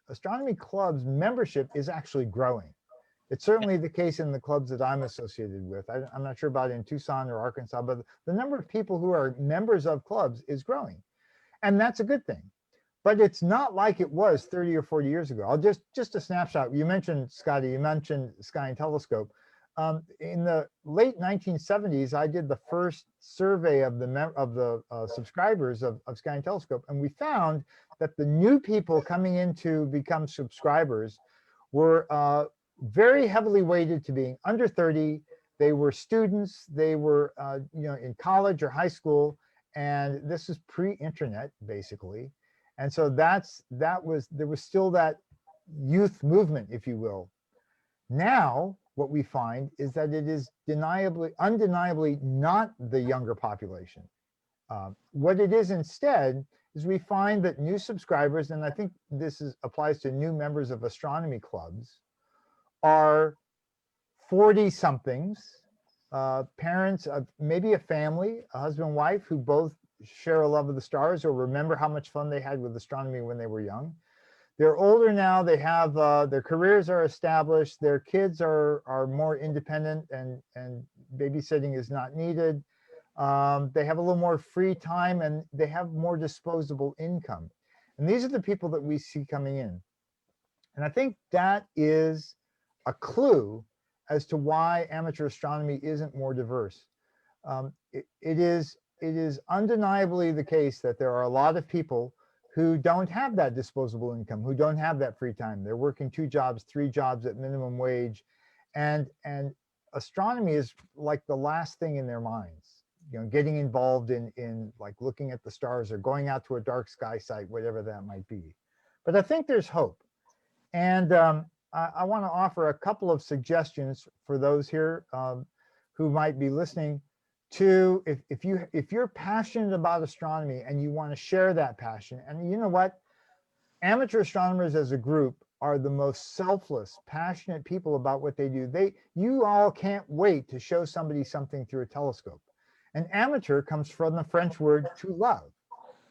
Speaker 8: astronomy club's membership is actually growing. It's certainly the case in the clubs that I'm associated with. I'm not sure about in Tucson or Arkansas, but the number of people who are members of clubs is growing. And that's a good thing. But it's not like it was 30 or 40 years ago. I'll just a snapshot. You mentioned, Scotty, you mentioned Sky and Telescope. In the late 1970s, I did the first survey of the subscribers of Sky and Telescope, and we found that the new people coming in to become subscribers were very heavily weighted to being under 30. They were students. They were you know, in college or high school, and this is pre-internet basically. And so there was still that youth movement, if you will. Now, what we find is that it is undeniably not the younger population. What it is instead is we find that new subscribers, and I think this applies to new members of astronomy clubs, are 40-somethings, parents of maybe a family, a husband and wife who both share a love of the stars or remember how much fun they had with astronomy when they were young. They're older now, they have their careers are established, their kids are more independent, and babysitting is not needed. They have a little more free time, and they have more disposable income. And these are the people that we see coming in. And I think that is a clue as to why amateur astronomy isn't more diverse. It is undeniably the case that there are a lot of people who don't have that disposable income, who don't have that free time. They're working 2 jobs, 3 jobs at minimum wage, and astronomy is like the last thing in their minds. You know, getting involved in like looking at the stars or going out to a dark sky site, whatever that might be. But I think there's hope, and I want to offer a couple of suggestions for those here who might be listening. To if you're passionate about astronomy and you want to share that passion, and you know what, amateur astronomers as a group are the most selfless, passionate people about what they do. You all can't wait to show somebody something through a telescope. An amateur comes from the French word to love.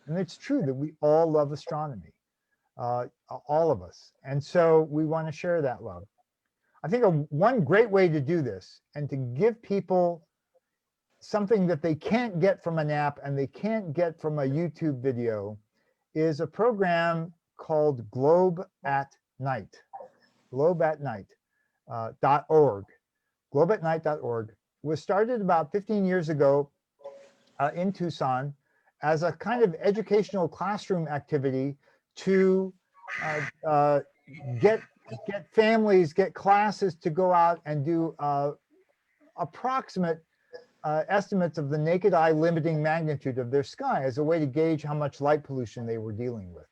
Speaker 8: And it's true that we all love astronomy, all of us. And so we want to share that love. I think one great way to do this and to give people something that they can't get from an app and they can't get from a YouTube video is a program called Globe at Night, globeatnight.org. Globeatnight.org was started about 15 years ago in Tucson as a kind of educational classroom activity to get families, get classes to go out and do approximate estimates of the naked eye limiting magnitude of their sky as a way to gauge how much light pollution they were dealing with.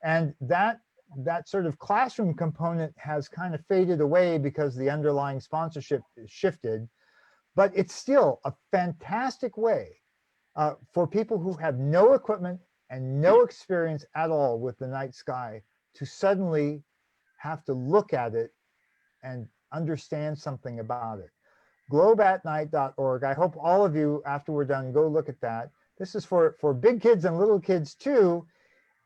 Speaker 8: And that sort of classroom component has kind of faded away because the underlying sponsorship shifted, but it's still a fantastic way for people who have no equipment and no experience at all with the night sky to suddenly have to look at it and understand something about it. Globeatnight.org. I hope all of you, after we're done, go look at that. This is for big kids and little kids too.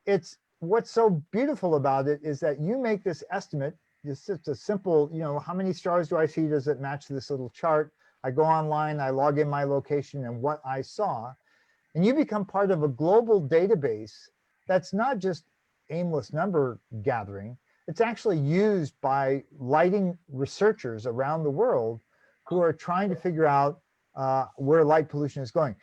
Speaker 8: It's what's so beautiful about it is that you make this estimate. It's just a simple, how many stars do I see? Does it match this little chart? I go online, I log in my location and what I saw, and you become part of a global database that's not just aimless number gathering. It's actually used by lighting researchers around the world who are trying to figure out where light pollution is going.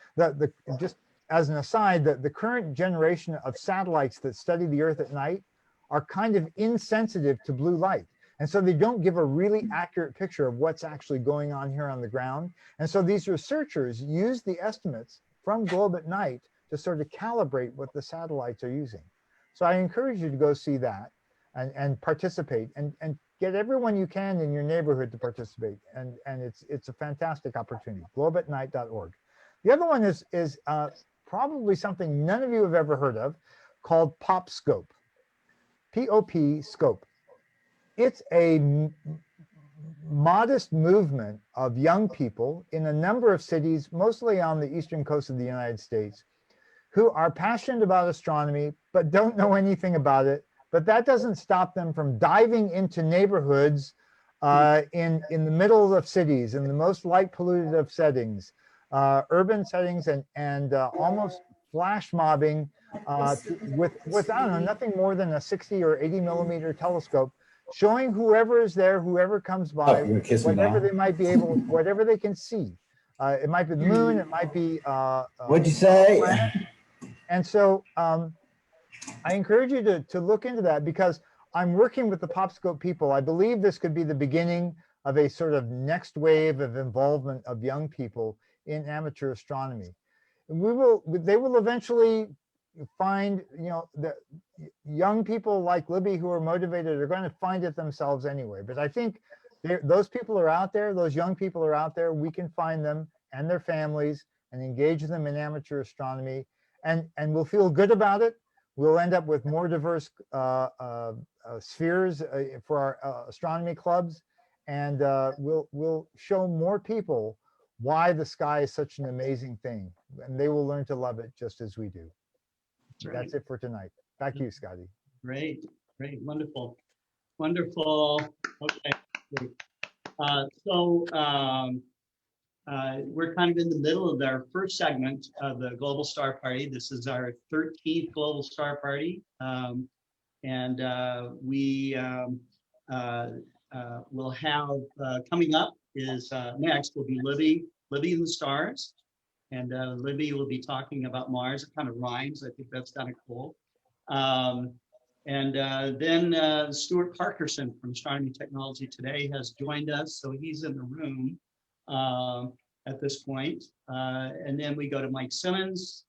Speaker 8: Just as an aside, the current generation of satellites that study the Earth at night are kind of insensitive to blue light. And so they don't give a really accurate picture of what's actually going on here on the ground. And so these researchers use the estimates from Globe at Night to sort of calibrate what the satellites are using. So I encourage you to go see that and participate and get everyone you can in your neighborhood to participate. And it's a fantastic opportunity, globeatnight.org. The other one is probably something none of you have ever heard of, called PopScope, P-O-P scope. It's a modest movement of young people in a number of cities, mostly on the eastern coast of the United States, who are passionate about astronomy, but don't know anything about it. But that doesn't stop them from diving into neighborhoods in the middle of cities, in the most light polluted of settings, urban settings, and almost flash mobbing with I don't know, nothing more than a 60 or 80 millimeter telescope, showing whoever is there, whoever comes by, whatever they might be able, whatever they can see. It might be the moon, it might be
Speaker 12: what'd you say?
Speaker 8: planet. And so I encourage you to look into that, because I'm working with the PopScope people. I believe this could be the beginning of a sort of next wave of involvement of young people in amateur astronomy. And they will eventually find, the young people like Libby who are motivated are going to find it themselves anyway. But I think those people are out there, those young people are out there. We can find them and their families and engage them in amateur astronomy, and we'll feel good about it. We'll end up with more diverse spheres for our astronomy clubs, and we'll show more people why the sky is such an amazing thing, and they will learn to love it just as we do. That's it for tonight. Back to you, Scotty.
Speaker 2: Great, wonderful. Okay, great. We're kind of in the middle of our first segment of the Global Star Party. This is our 13th Global Star Party. We will have coming up is next will be Libby and the Stars. And Libby will be talking about Mars. It kind of rhymes. I think that's kind of cool. Then Stuart Parkerson from Astronomy Technology Today has joined us. So he's in the room at this point. And then we go to Mike Simmons.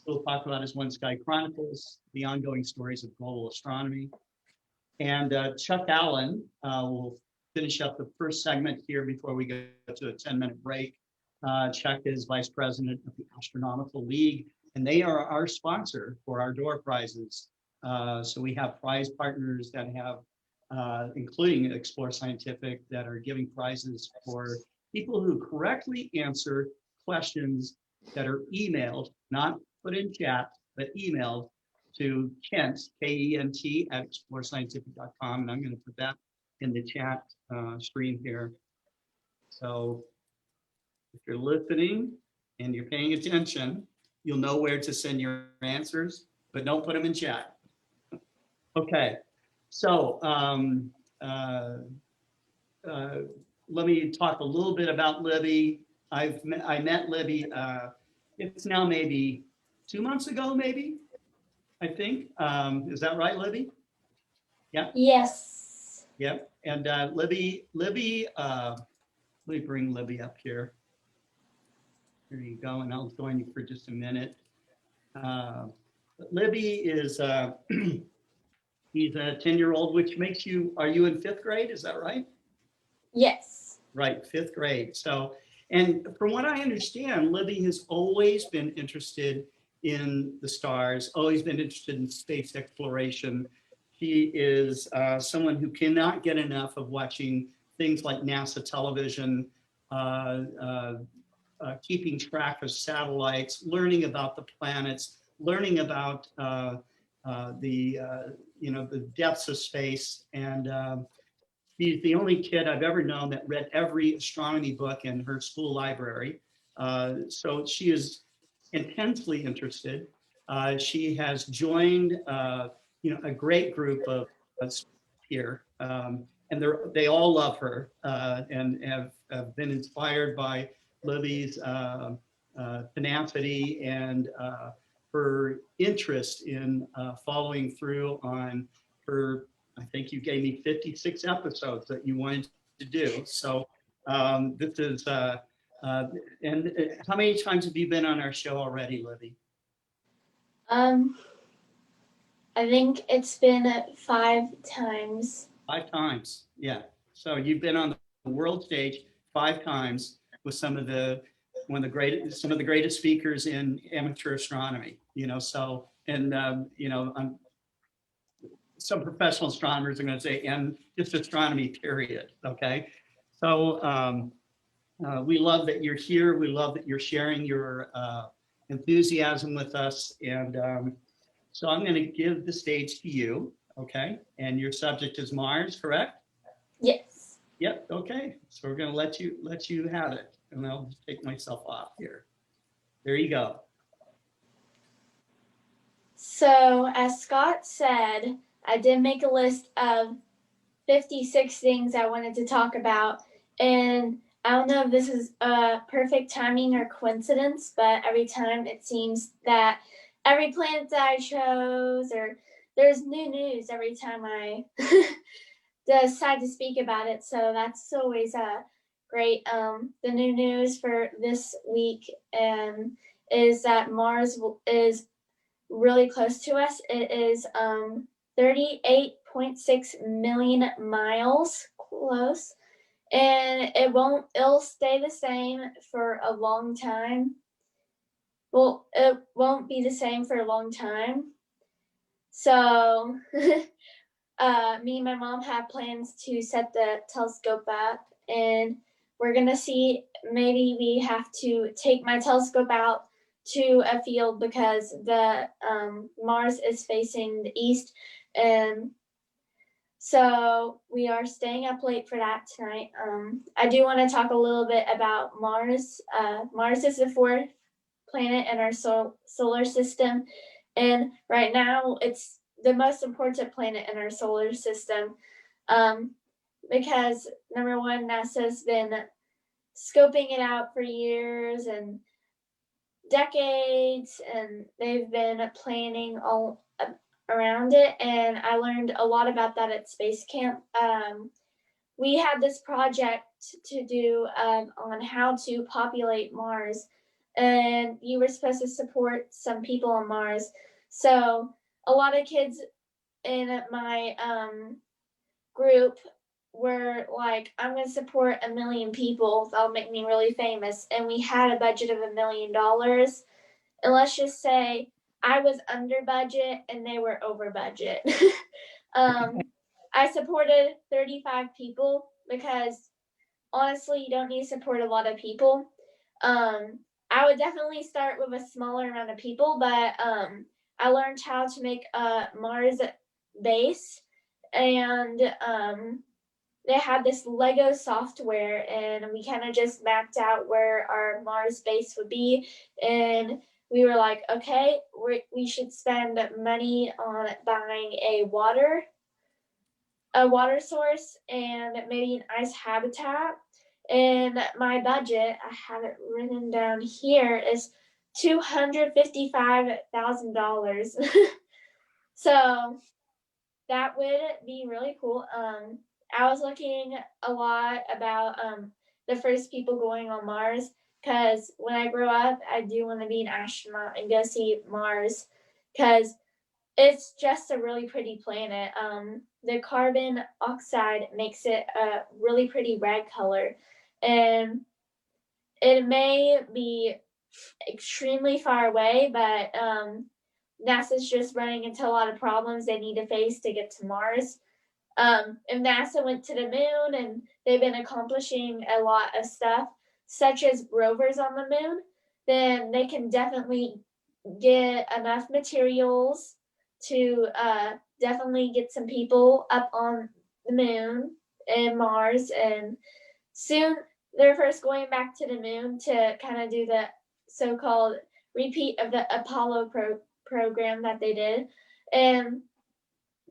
Speaker 2: He'll talk about his One Sky Chronicles, the ongoing stories of global astronomy. And Chuck Allen will finish up the first segment here before we go to a 10-minute break. Chuck is vice president of the Astronomical League, and they are our sponsor for our door prizes. So we have prize partners that have including Explore Scientific, that are giving prizes for people who correctly answer questions that are emailed, not put in chat, but emailed to Kent, K-E-N-T, at explorescientific.com. And I'm going to put that in the chat stream here. So if you're listening and you're paying attention, you'll know where to send your answers, but don't put them in chat. Okay, so let me talk a little bit about Libby. I met Libby, it's now maybe 2 months ago, maybe, I think. Is that right, Libby? Yeah.
Speaker 6: Yes.
Speaker 2: Yep. And Libby, let me bring Libby up here. There you go. And I'll join you for just a minute. Libby is, he's a 10-year-old, which makes you, are you in 5th grade? Is that right?
Speaker 6: Yes.
Speaker 2: Right, 5th grade. So, and from what I understand, Libby has always been interested in the stars, always been interested in space exploration. She is someone who cannot get enough of watching things like NASA television, keeping track of satellites, learning about the planets, learning about the depths of space. And she's the only kid I've ever known that read every astronomy book in her school library. So she is intensely interested. She has joined a great group of us here, and they all love her and have been inspired by Libby's tenacity and her interest in following through on her, I think you gave me 56 episodes that you wanted to do. So this is, and how many times have you been on our show already, Libby?
Speaker 6: I think it's been 5 times.
Speaker 2: 5 times, yeah. So you've been on the world stage 5 times with some of the greatest speakers in amateur astronomy. So and some professional astronomers are going to say, and just astronomy, period. Okay, so we love that you're here. We love that you're sharing your enthusiasm with us, and so I'm going to give the stage to you. Okay, and your subject is Mars, correct?
Speaker 6: Yes.
Speaker 2: Yep. Okay, so we're going to let you have it, and I'll just take myself off here. There you go.
Speaker 6: So as Scott said, I did make a list of 56 things I wanted to talk about. And I don't know if this is perfect timing or coincidence, but every time it seems that every planet that I chose, or there's new news every time I decide to speak about it. So that's always great. The new news for this week is that Mars is really close to us. It is 38.6 million miles close, and it'll stay the same for a long time. Well, it won't be the same for a long time. So me and my mom have plans to set the telescope up, and we're gonna see, maybe we have to take my telescope out to a field because the Mars is facing the east, and so we are staying up late for that tonight. I do want to talk a little bit about Mars. Mars is the 4th planet in our solar system, and right now it's the most important planet in our solar system because number one, NASA's been scoping it out for years and decades, and they've been planning all around it, and I learned a lot about that at Space Camp. We had this project to do on how to populate Mars, and you were supposed to support some people on Mars. So a lot of kids in my group were like, I'm going to support 1 million people. That'll make me really famous. And we had a budget of $1 million. And let's just say I was under budget and they were over budget. I supported 35 people because honestly, you don't need to support a lot of people. I would definitely start with a smaller amount of people, but I learned how to make a Mars base, and they had this Lego software, and we kind of just mapped out where our Mars base would be, and we were like, okay, we should spend money on buying a water source and maybe an ice habitat. And my budget, I have it written down here, is $255,000. So that would be really cool. I was looking a lot about the first people going on Mars, because when I grow up, I do want to be an astronaut and go see Mars, because it's just a really pretty planet. The carbon oxide makes it a really pretty red color, and it may be extremely far away, but NASA's just running into a lot of problems they need to face to get to Mars. If NASA went to the moon and they've been accomplishing a lot of stuff, such as rovers on the moon, then they can definitely get enough materials to definitely get some people up on the moon and Mars. And soon they're first going back to the moon to kind of do the so-called repeat of the Apollo program that they did. And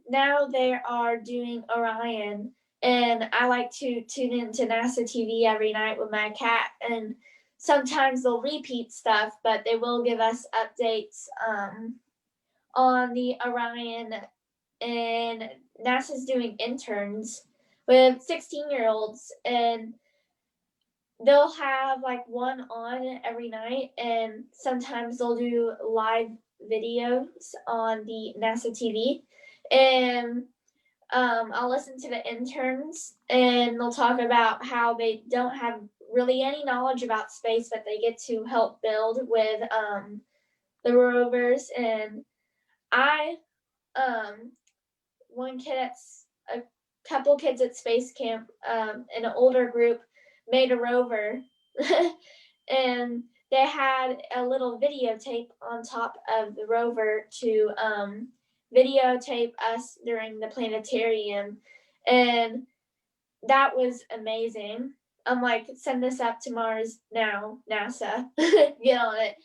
Speaker 6: now they are doing Orion, and I like to tune into NASA TV every night with my cat, and sometimes they'll repeat stuff, but they will give us updates on the Orion. And NASA's doing interns with 16-year-olds, and they'll have like one on every night, and sometimes they'll do live videos on the NASA TV. And I'll listen to the interns, and they'll talk about how they don't have really any knowledge about space, but they get to help build with the rovers. And I, one kid at a couple kids at space camp, in an older group, made a rover, and they had a little videotape on top of the rover to videotape us during the planetarium, and that was amazing. I'm like, send this up to Mars now, NASA, get on it.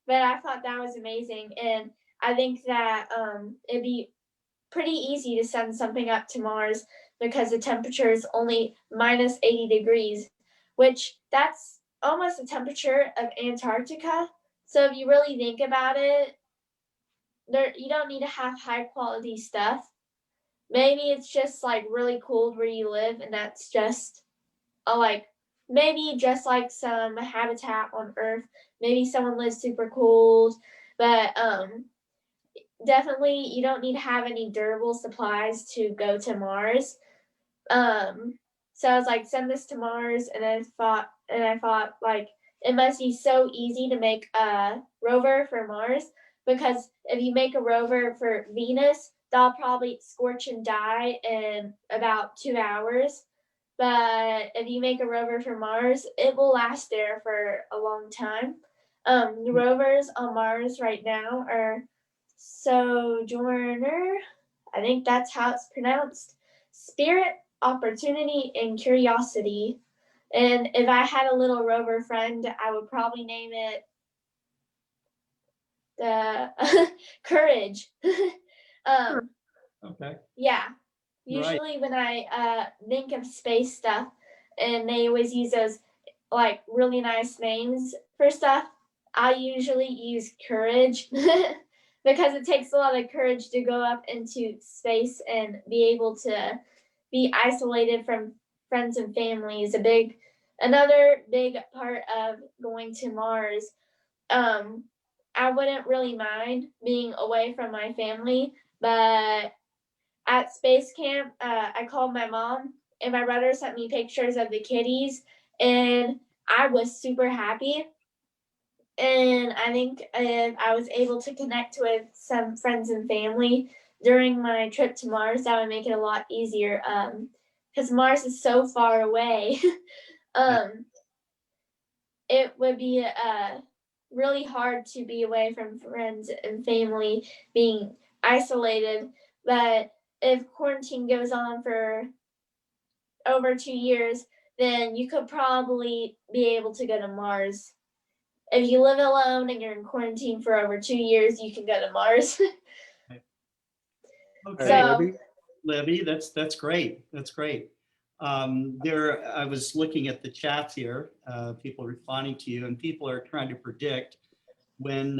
Speaker 6: But I thought that was amazing, and I think that it'd be pretty easy to send something up to Mars because the temperature is only minus 80 degrees, which that's almost the temperature of Antarctica. So if you really think about it, you don't need to have high quality stuff. Maybe it's just like really cold where you live, and that's just like maybe just like some habitat on Earth. Maybe someone lives super cold, but definitely you don't need to have any durable supplies to go to Mars. So I was like, send this to Mars, and I thought like it must be so easy to make a rover for Mars, because if you make a rover for Venus, they'll probably scorch and die in about 2 hours. But if you make a rover for Mars, it will last there for a long time. The rovers on Mars right now are Sojourner, I think that's how it's pronounced, Spirit, Opportunity, and Curiosity. And if I had a little rover friend, I would probably name it the Courage.
Speaker 2: Okay.
Speaker 6: Yeah. Usually when I think of space stuff, and they always use those like really nice names for stuff, I usually use Courage because it takes a lot of courage to go up into space and be able to be isolated from friends and family is another big part of going to Mars. I wouldn't really mind being away from my family, but at space camp, I called my mom, and my brother sent me pictures of the kitties, and I was super happy. And I think if I was able to connect with some friends and family, during my trip to Mars, that would make it a lot easier. Because Mars is so far away. It would be really hard to be away from friends and family, being isolated. But if quarantine goes on for over 2 years, then you could probably be able to go to Mars. If you live alone and you're in quarantine for over 2 years, you can go to Mars.
Speaker 2: Okay,
Speaker 6: So,
Speaker 2: Libby, that's great. That's great. I was looking at the chats here, people responding to you, and people are trying to predict when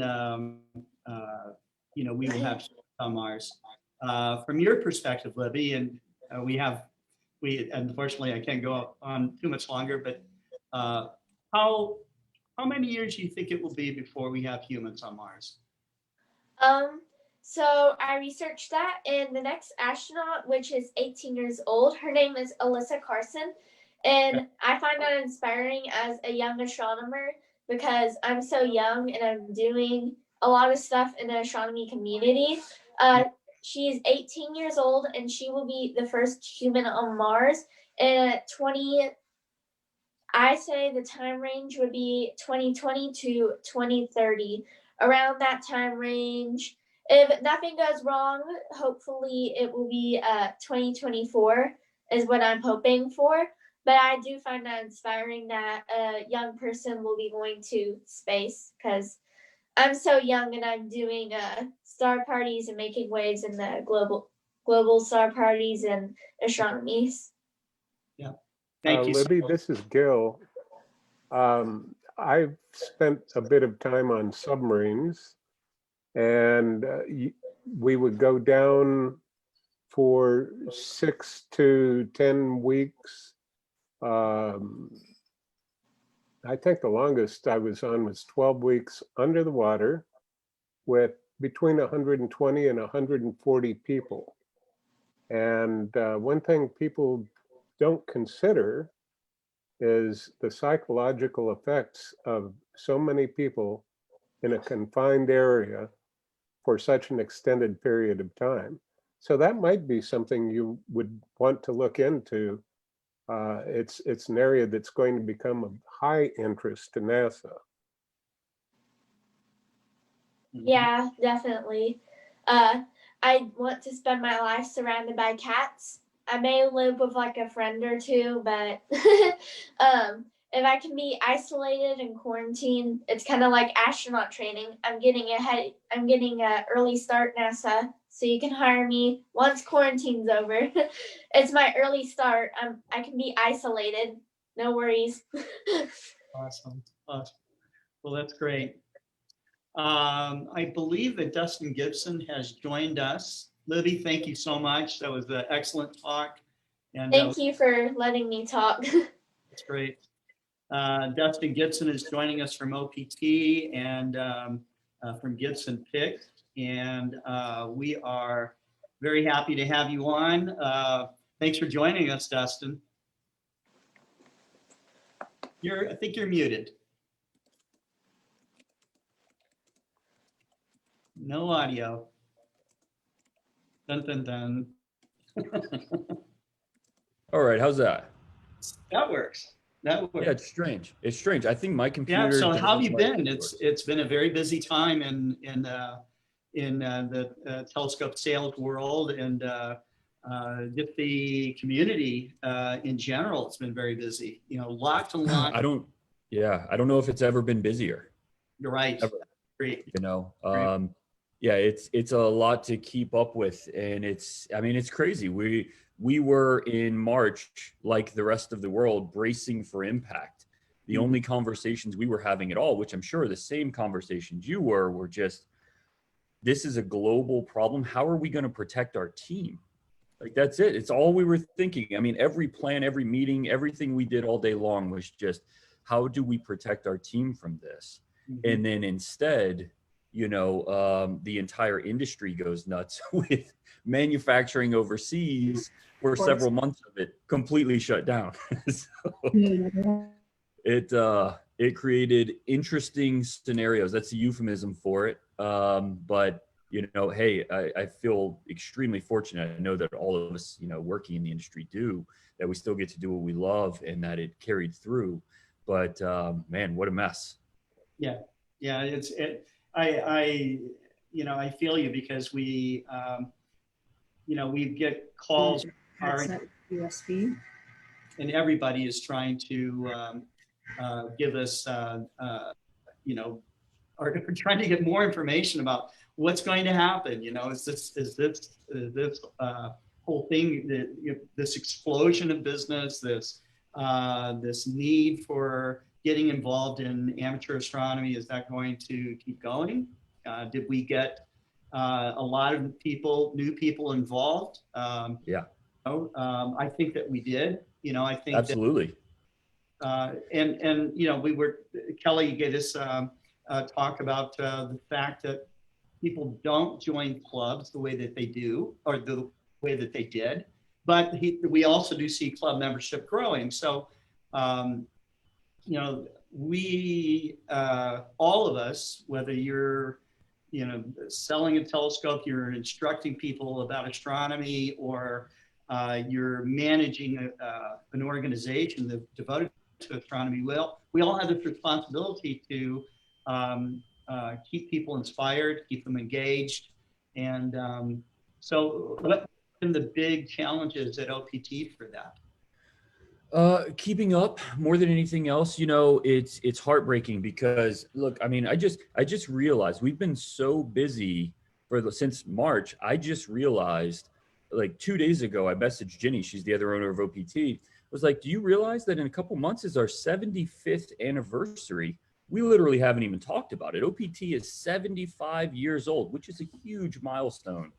Speaker 2: we will have on Mars. From your perspective, Libby, and we unfortunately I can't go on too much longer, but how many years do you think it will be before we have humans on Mars?
Speaker 6: So I researched that, and the next astronaut, which is 18 years old, her name is Alyssa Carson, and I find that inspiring as a young astronomer because I'm so young and I'm doing a lot of stuff in the astronomy community. She's 18 years old, and she will be the first human on Mars. And I say the time range would be 2020 to 2030. Around that time range, if nothing goes wrong, hopefully it will be 2024 is what I'm hoping for. But I do find that inspiring that a young person will be going to space because I'm so young and I'm doing star parties and making waves in the global star parties and astronomies.
Speaker 2: Yeah. Thank you.
Speaker 11: Libby, this is Gil. I've spent a bit of time on submarines, and we would go down for 6 to 10 weeks. I think the longest I was on was 12 weeks under the water with between 120 and 140 people. And one thing people don't consider is the psychological effects of so many people in a confined area for such an extended period of time. So that might be something you would want to look into. It's an area that's going to become of high interest to NASA.
Speaker 6: Yeah, definitely. I want to spend my life surrounded by cats. I may live with like a friend or two, but if I can be isolated and quarantined, it's kind of like astronaut training. I'm getting an early start, NASA, so you can hire me once quarantine's over. It's my early start. I can be isolated. No worries.
Speaker 2: Awesome. Well, that's great. I believe that Dustin Gibson has joined us. Libby, thank you so much. That was an excellent talk. And
Speaker 6: Thank you for letting me talk.
Speaker 2: That's great. Dustin Gibson is joining us from OPT and from Gibson Pick. And we are very happy to have you on. Thanks for joining us, Dustin. I think you're muted. No audio. Dun, dun, dun.
Speaker 12: All right, how's that?
Speaker 2: That works. That works.
Speaker 12: Yeah, it's strange. It's strange. I think my computer.
Speaker 2: Yeah. So how have you been?
Speaker 12: Works.
Speaker 2: It's been a very busy time in the telescope sales world and just the community in general. It's been very busy. Lots and lots.
Speaker 12: I don't know if it's ever been busier.
Speaker 2: You're right.
Speaker 12: Ever.
Speaker 2: Great.
Speaker 12: Yeah, it's a lot to keep up with, and it's crazy. We were in March, like the rest of the world, bracing for impact. The only conversations we were having at all, which I'm sure the same conversations you were just, this is a global problem. How are we going to protect our team? Like, that's it. It's all we were thinking. I mean, every plan, every meeting, everything we did all day long was just, how do we protect our team from this? And then instead, the entire industry goes nuts with manufacturing overseas for several months of it completely shut down. So it created interesting scenarios. That's a euphemism for it. But you know, hey, I feel extremely fortunate. I know that all of us, you know, working in the industry do, that we still get to do what we love and that it carried through. But man, what a mess.
Speaker 2: Yeah, yeah, I you know, I feel you because we, you know, we get calls
Speaker 13: USB.
Speaker 2: and everybody is trying to give us, you know, are trying to get more information about what's going to happen. You know, is this whole thing, this explosion of business, this need for getting involved in amateur astronomy, is that going to keep going? Did we get a lot of new people involved?
Speaker 12: Yeah.
Speaker 2: I think that we did. You know, I think
Speaker 12: absolutely.
Speaker 2: And you know, Kelly gave us talk about the fact that people don't join clubs the way that they do, or the way that they did. But we also do see club membership growing. So, you know, we, all of us, whether you're, you know, selling a telescope, you're instructing people about astronomy, or you're managing an organization that's devoted to astronomy, we all have this responsibility to keep people inspired, keep them engaged. And so what have been the big challenges at OPT for that?
Speaker 12: Keeping up more than anything else. You know, it's heartbreaking because look, I mean, I just realized we've been so busy since March. I just realized like 2 days ago, I messaged Ginny, she's the other owner of OPT, was like, do you realize that in a couple months is our 75th anniversary? We literally haven't even talked about it. OPT is 75 years old, which is a huge milestone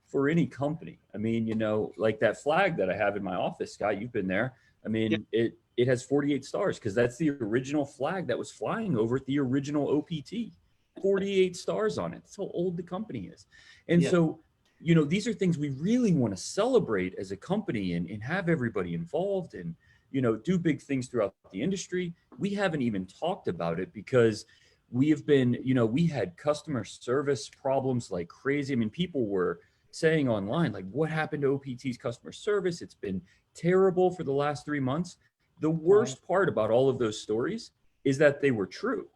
Speaker 12: for any company. I mean, you know, like that flag that I have in my office, Scott, you've been there. I mean, yeah. It has 48 stars because that's the original flag that was flying over at the original OPT. 48 stars on it. That's how old the company is. And yeah. So, you know, these are things we really want to celebrate as a company and have everybody involved and, you know, do big things throughout the industry. We haven't even talked about it because we have been, you know, we had customer service problems like crazy. I mean, people were saying online, like, what happened to OPT's customer service? It's been terrible for the last 3 months. The worst part about all of those stories is that they were true.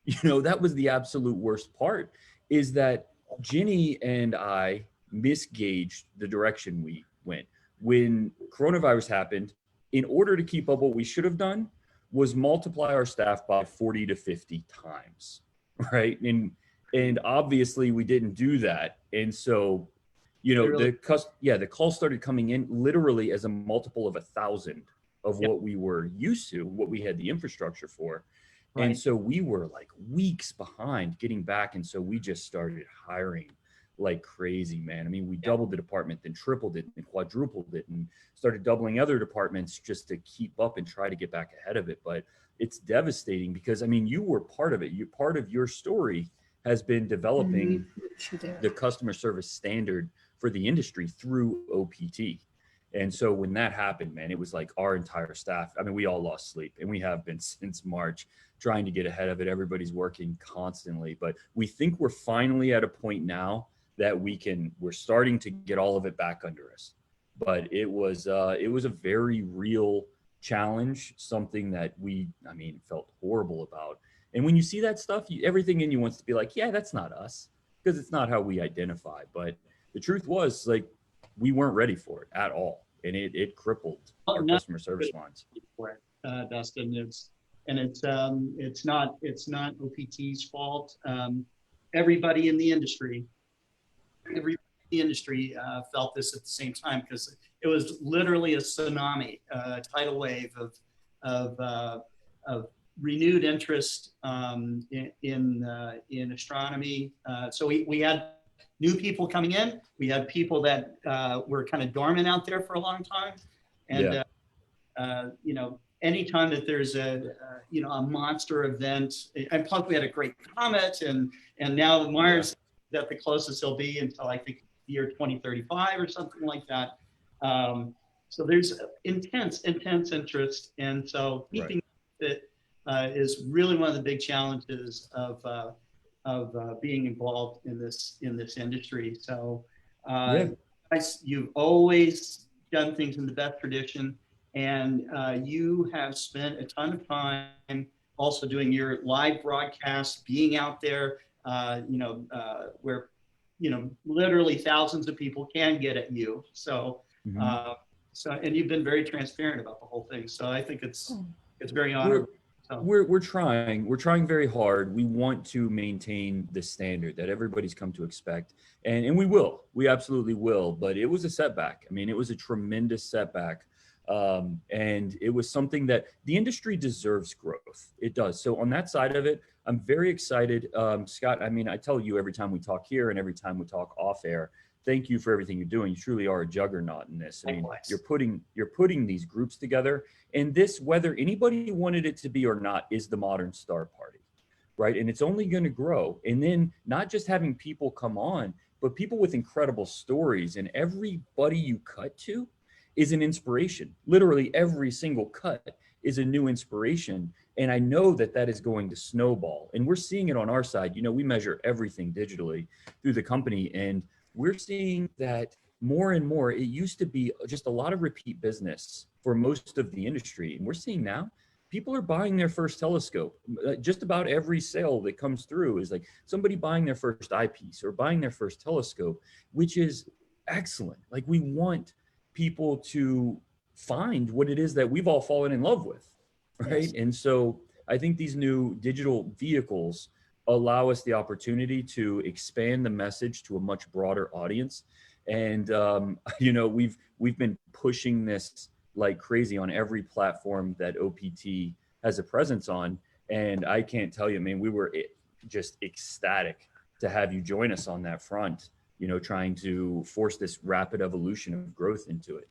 Speaker 12: You know, that was the absolute worst part, is that Ginny and I misgauged the direction we went. When coronavirus happened, in order to keep up, what we should have done was multiply our staff by 40 to 50 times, right? And obviously we didn't do that. And so, you know, the calls started coming in literally as a multiple of 1,000 of what we were used to, what we had the infrastructure for. Right. And so we were like weeks behind getting back. And so we just started hiring like crazy, man. I mean, we doubled the department, then tripled it and quadrupled it and started doubling other departments just to keep up and try to get back ahead of it. But it's devastating because, I mean, you were part of it. You part of your story has been developing the customer service standard for the industry through OPT. And so when that happened, man, it was like our entire staff, I mean, we all lost sleep, and we have been since March trying to get ahead of it. Everybody's working constantly, but we think we're finally at a point now that we're starting to get all of it back under us. But it was a very real challenge, something that felt horrible about. And when you see that stuff, everything in you wants to be like, yeah, that's not us, because it's not how we identify. But the truth was, like, we weren't ready for it at all, and it crippled our customer service lines.
Speaker 2: Dustin, it's not OPT's fault. Everybody in the industry, felt this at the same time, because it was literally a tsunami, tidal wave of renewed interest in astronomy. So we had new people coming in. We had people that were kind of dormant out there for a long time. And, you know, anytime that there's a monster event, and plus we had a great comet, and now Mars is at the closest he'll be until I think the year 2035 or something like that. So there's intense interest. And so keeping it is really one of the big challenges of being involved in this industry. So
Speaker 12: Yeah.
Speaker 2: you've always done things in the best tradition, and you have spent a ton of time also doing your live broadcasts, being out there, where literally thousands of people can get at you. So and you've been very transparent about the whole thing. So I think it's very honorable.
Speaker 12: We're trying very hard. We want to maintain the standard that everybody's come to expect, and we absolutely will. But it was a setback. I mean, it was a tremendous setback, and it was something that the industry deserves growth. It does. So on that side of it, I'm very excited, Scott. I mean, I tell you every time we talk here and every time we talk off air, thank you for everything you're doing. You truly are a juggernaut in this. I mean, you're putting these groups together, and this, whether anybody wanted it to be or not, is the modern star party, right? And it's only going to grow. And then not just having people come on, but people with incredible stories, and everybody you cut to is an inspiration. Literally every single cut is a new inspiration. And I know that that is going to snowball, and we're seeing it on our side. You know, we measure everything digitally through the company, and we're seeing that more and more. It used to be just a lot of repeat business for most of the industry. And we're seeing now people are buying their first telescope. Just about every sale that comes through is like somebody buying their first eyepiece or buying their first telescope, which is excellent. Like, we want people to find what it is that we've all fallen in love with, right? Yes. And so I think these new digital vehicles allow us the opportunity to expand the message to a much broader audience. And we've been pushing this like crazy on every platform that OPT has a presence on. And I can't tell you, I mean, we were just ecstatic to have you join us on that front, trying to force this rapid evolution of growth into it,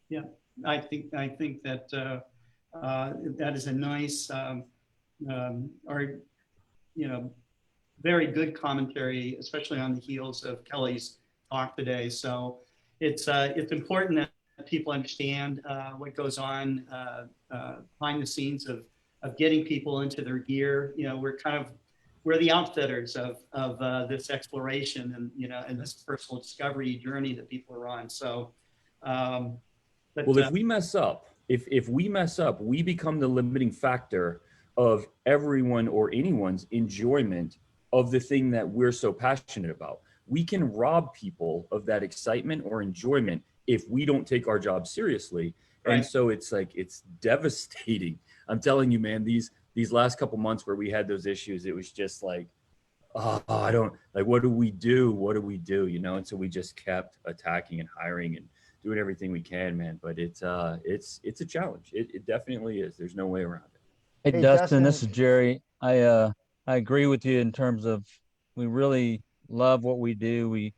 Speaker 2: Yeah, I think that that is a nice, very good commentary, especially on the heels of Kelly's talk today. So it's important that people understand what goes on behind the scenes of getting people into their gear. We're the outfitters of this exploration and this personal discovery journey that people are on. So,
Speaker 12: if we mess up, if we mess up, we become the limiting factor of everyone or anyone's enjoyment of the thing that we're so passionate about. We can rob people of that excitement or enjoyment if we don't take our job seriously. Right. And so it's devastating. I'm telling you, man, these last couple months where we had those issues, it was just like, what do we do? What do we do? And so we just kept attacking and hiring and doing everything we can, man. But it's a challenge. It definitely is. There's no way around it.
Speaker 14: Hey, Dustin, this is Jerry. I agree with you in terms of we really love what we do. We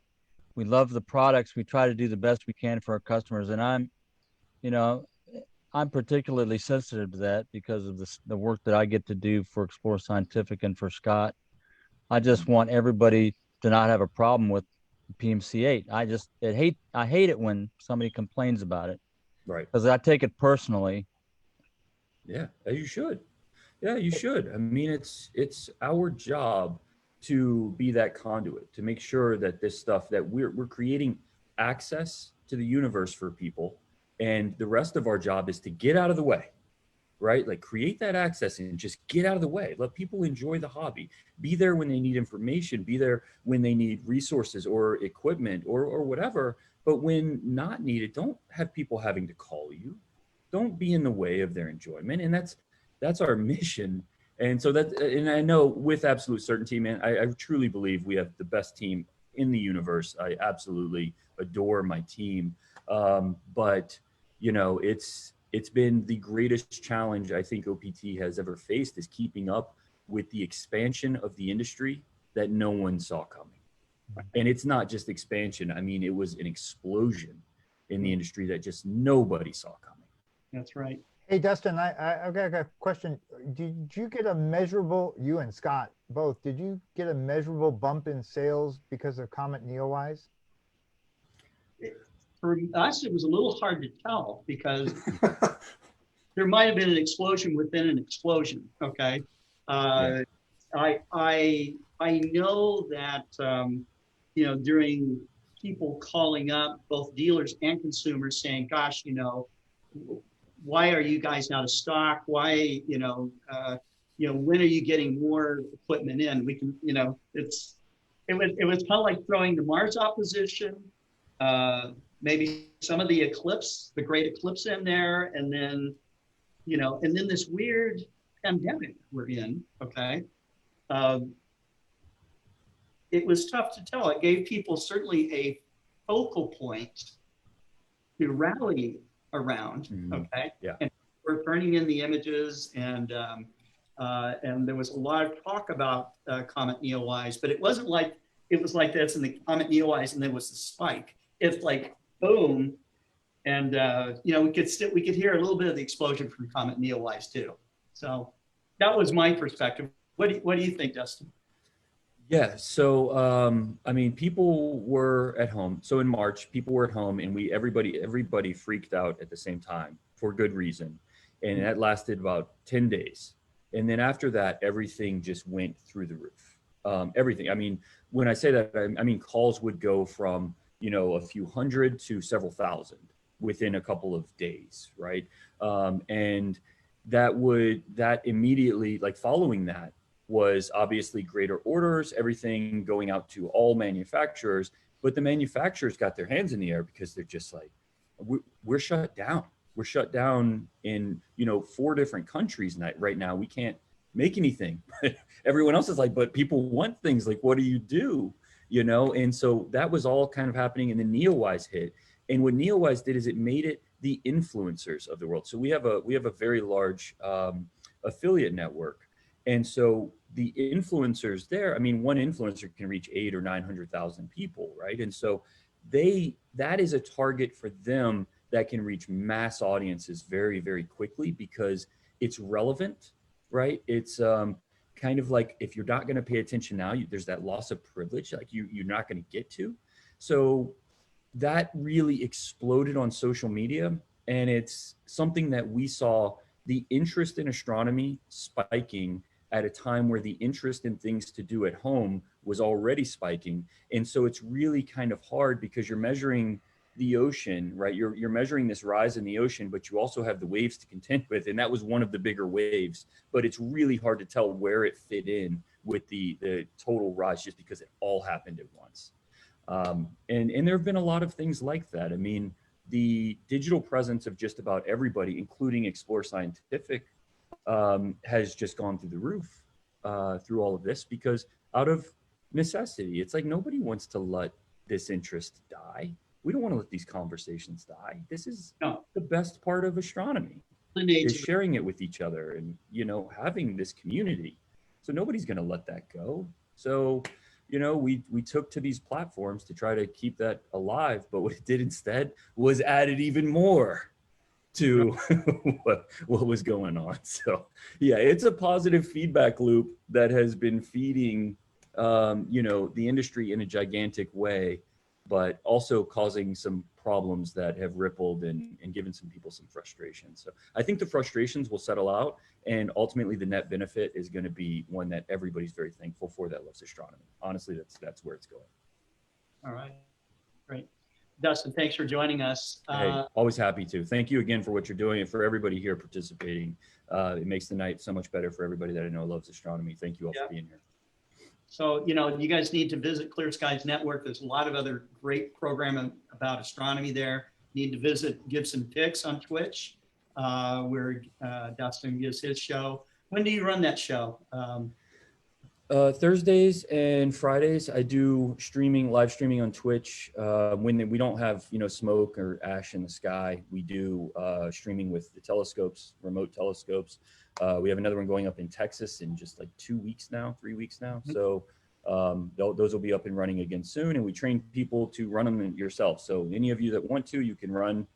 Speaker 14: love the products. We try to do the best we can for our customers. And I'm particularly sensitive to that because of the work that I get to do for Explore Scientific and for Scott. I just want everybody to not have a problem with PMC-8. I hate it when somebody complains about it.
Speaker 12: Right.
Speaker 14: Because I take it personally.
Speaker 12: Yeah, you should. Yeah, you should. I mean, it's our job to be that conduit, to make sure that this stuff that we're creating access to the universe for people, and the rest of our job is to get out of the way, right? Like, create that access and just get out of the way. Let people enjoy the hobby. Be there when they need information. Be there when they need resources or equipment or whatever. But when not needed, don't have people having to call you. Don't be in the way of their enjoyment. And that's our mission. And so and I know with absolute certainty, man, I truly believe we have the best team in the universe. I absolutely adore my team. But it's been the greatest challenge I think OPT has ever faced, is keeping up with the expansion of the industry that no one saw coming. And it's not just expansion. I mean, it was an explosion in the industry that just nobody saw coming.
Speaker 2: That's right.
Speaker 8: Hey, Dustin, I've got a question. Did you get a measurable, you and Scott both, did you get a measurable bump in sales because of Comet Neowise?
Speaker 2: For us, it was a little hard to tell because there might have been an explosion within an explosion. Okay. I know that, you know, during people calling up both dealers and consumers saying, gosh, you know, why are you guys out of stock? Why, you know, when are you getting more equipment in? We can, you know, it was kind of like throwing the Mars opposition, maybe some of the eclipse, the great eclipse in there, and then, you know, and then this weird pandemic we're in, okay? It was tough to tell. It gave people certainly a focal point to rally around, okay?
Speaker 12: Yeah.
Speaker 2: And we're turning in the images, and there was a lot of talk about Comet Neowise, but it wasn't like it was like this in the Comet Neowise and there was the spike. It's like boom, and you know, we could hear a little bit of the explosion from Comet Neowise too. So that was my perspective. What do you think, Dustin?
Speaker 12: Yeah, so I mean, people were at home. So in March, people were at home, and everybody freaked out at the same time for good reason, and that lasted about 10 days. And then after that, everything just went through the roof. Everything. I mean, when I say that, I mean calls would go from, you know, a few hundred to several thousand within a couple of days, right? And that immediately, like following that, was obviously greater orders, everything going out to all manufacturers, but the manufacturers got their hands in the air because they're just like, we're shut down. We're shut down in, you know, 4 different countries right now. We can't make anything. Everyone else is like, but people want things. Like, what do you do? You know? And so that was all kind of happening, and the Neowise hit. And what Neowise did is it made it the influencers of the world. So we have a very large affiliate network. And so the influencers there, I mean, one influencer can reach 800,000 or 900,000 people, right? And so that is a target for them that can reach mass audiences very, very quickly because it's relevant, right? It's kind of like, if you're not going to pay attention now, there's that loss of privilege, like you're not going to get to. So that really exploded on social media, and it's something that we saw the interest in astronomy spiking at a time where the interest in things to do at home was already spiking. And so it's really kind of hard because you're measuring the ocean, right? You're measuring this rise in the ocean, but you also have the waves to contend with. And that was one of the bigger waves, but it's really hard to tell where it fit in with the total rise just because it all happened at once. And there have been a lot of things like that. I mean, the digital presence of just about everybody, including Explore Scientific, has just gone through the roof through all of this because out of necessity. It's like nobody wants to let this interest die. We don't want to let these conversations die. This is the best part of astronomy, is sharing it with each other and, you know, having this community. So nobody's going to let that go. So, you know, we took to these platforms to try to keep that alive, but what it did instead was added even more to what was going on. So yeah, it's a positive feedback loop that has been feeding, you know, the industry in a gigantic way, but also causing some problems that have rippled and given some people some frustration. So I think the frustrations will settle out, and ultimately the net benefit is going to be one that everybody's very thankful for that loves astronomy. Honestly, that's where it's going.
Speaker 2: All right, great. Dustin, thanks for joining us.
Speaker 12: Hey, always happy to. Thank you again for what you're doing and for everybody here participating. It makes the night so much better for everybody that I know loves astronomy. Thank you all for being here.
Speaker 2: So, you know, you guys need to visit Clear Skies Network. There's a lot of other great programming about astronomy there. You need to visit Gibson Picks on Twitch, where Dustin gives his show. When do you run that show?
Speaker 12: Thursdays and Fridays, I do live streaming on Twitch. When we don't have, you know, smoke or ash in the sky, we do streaming with the telescopes, remote telescopes. We have another one going up in Texas in just like 3 weeks now. So those will be up and running again soon. And we train people to run them yourself. So any of you that want to, you can run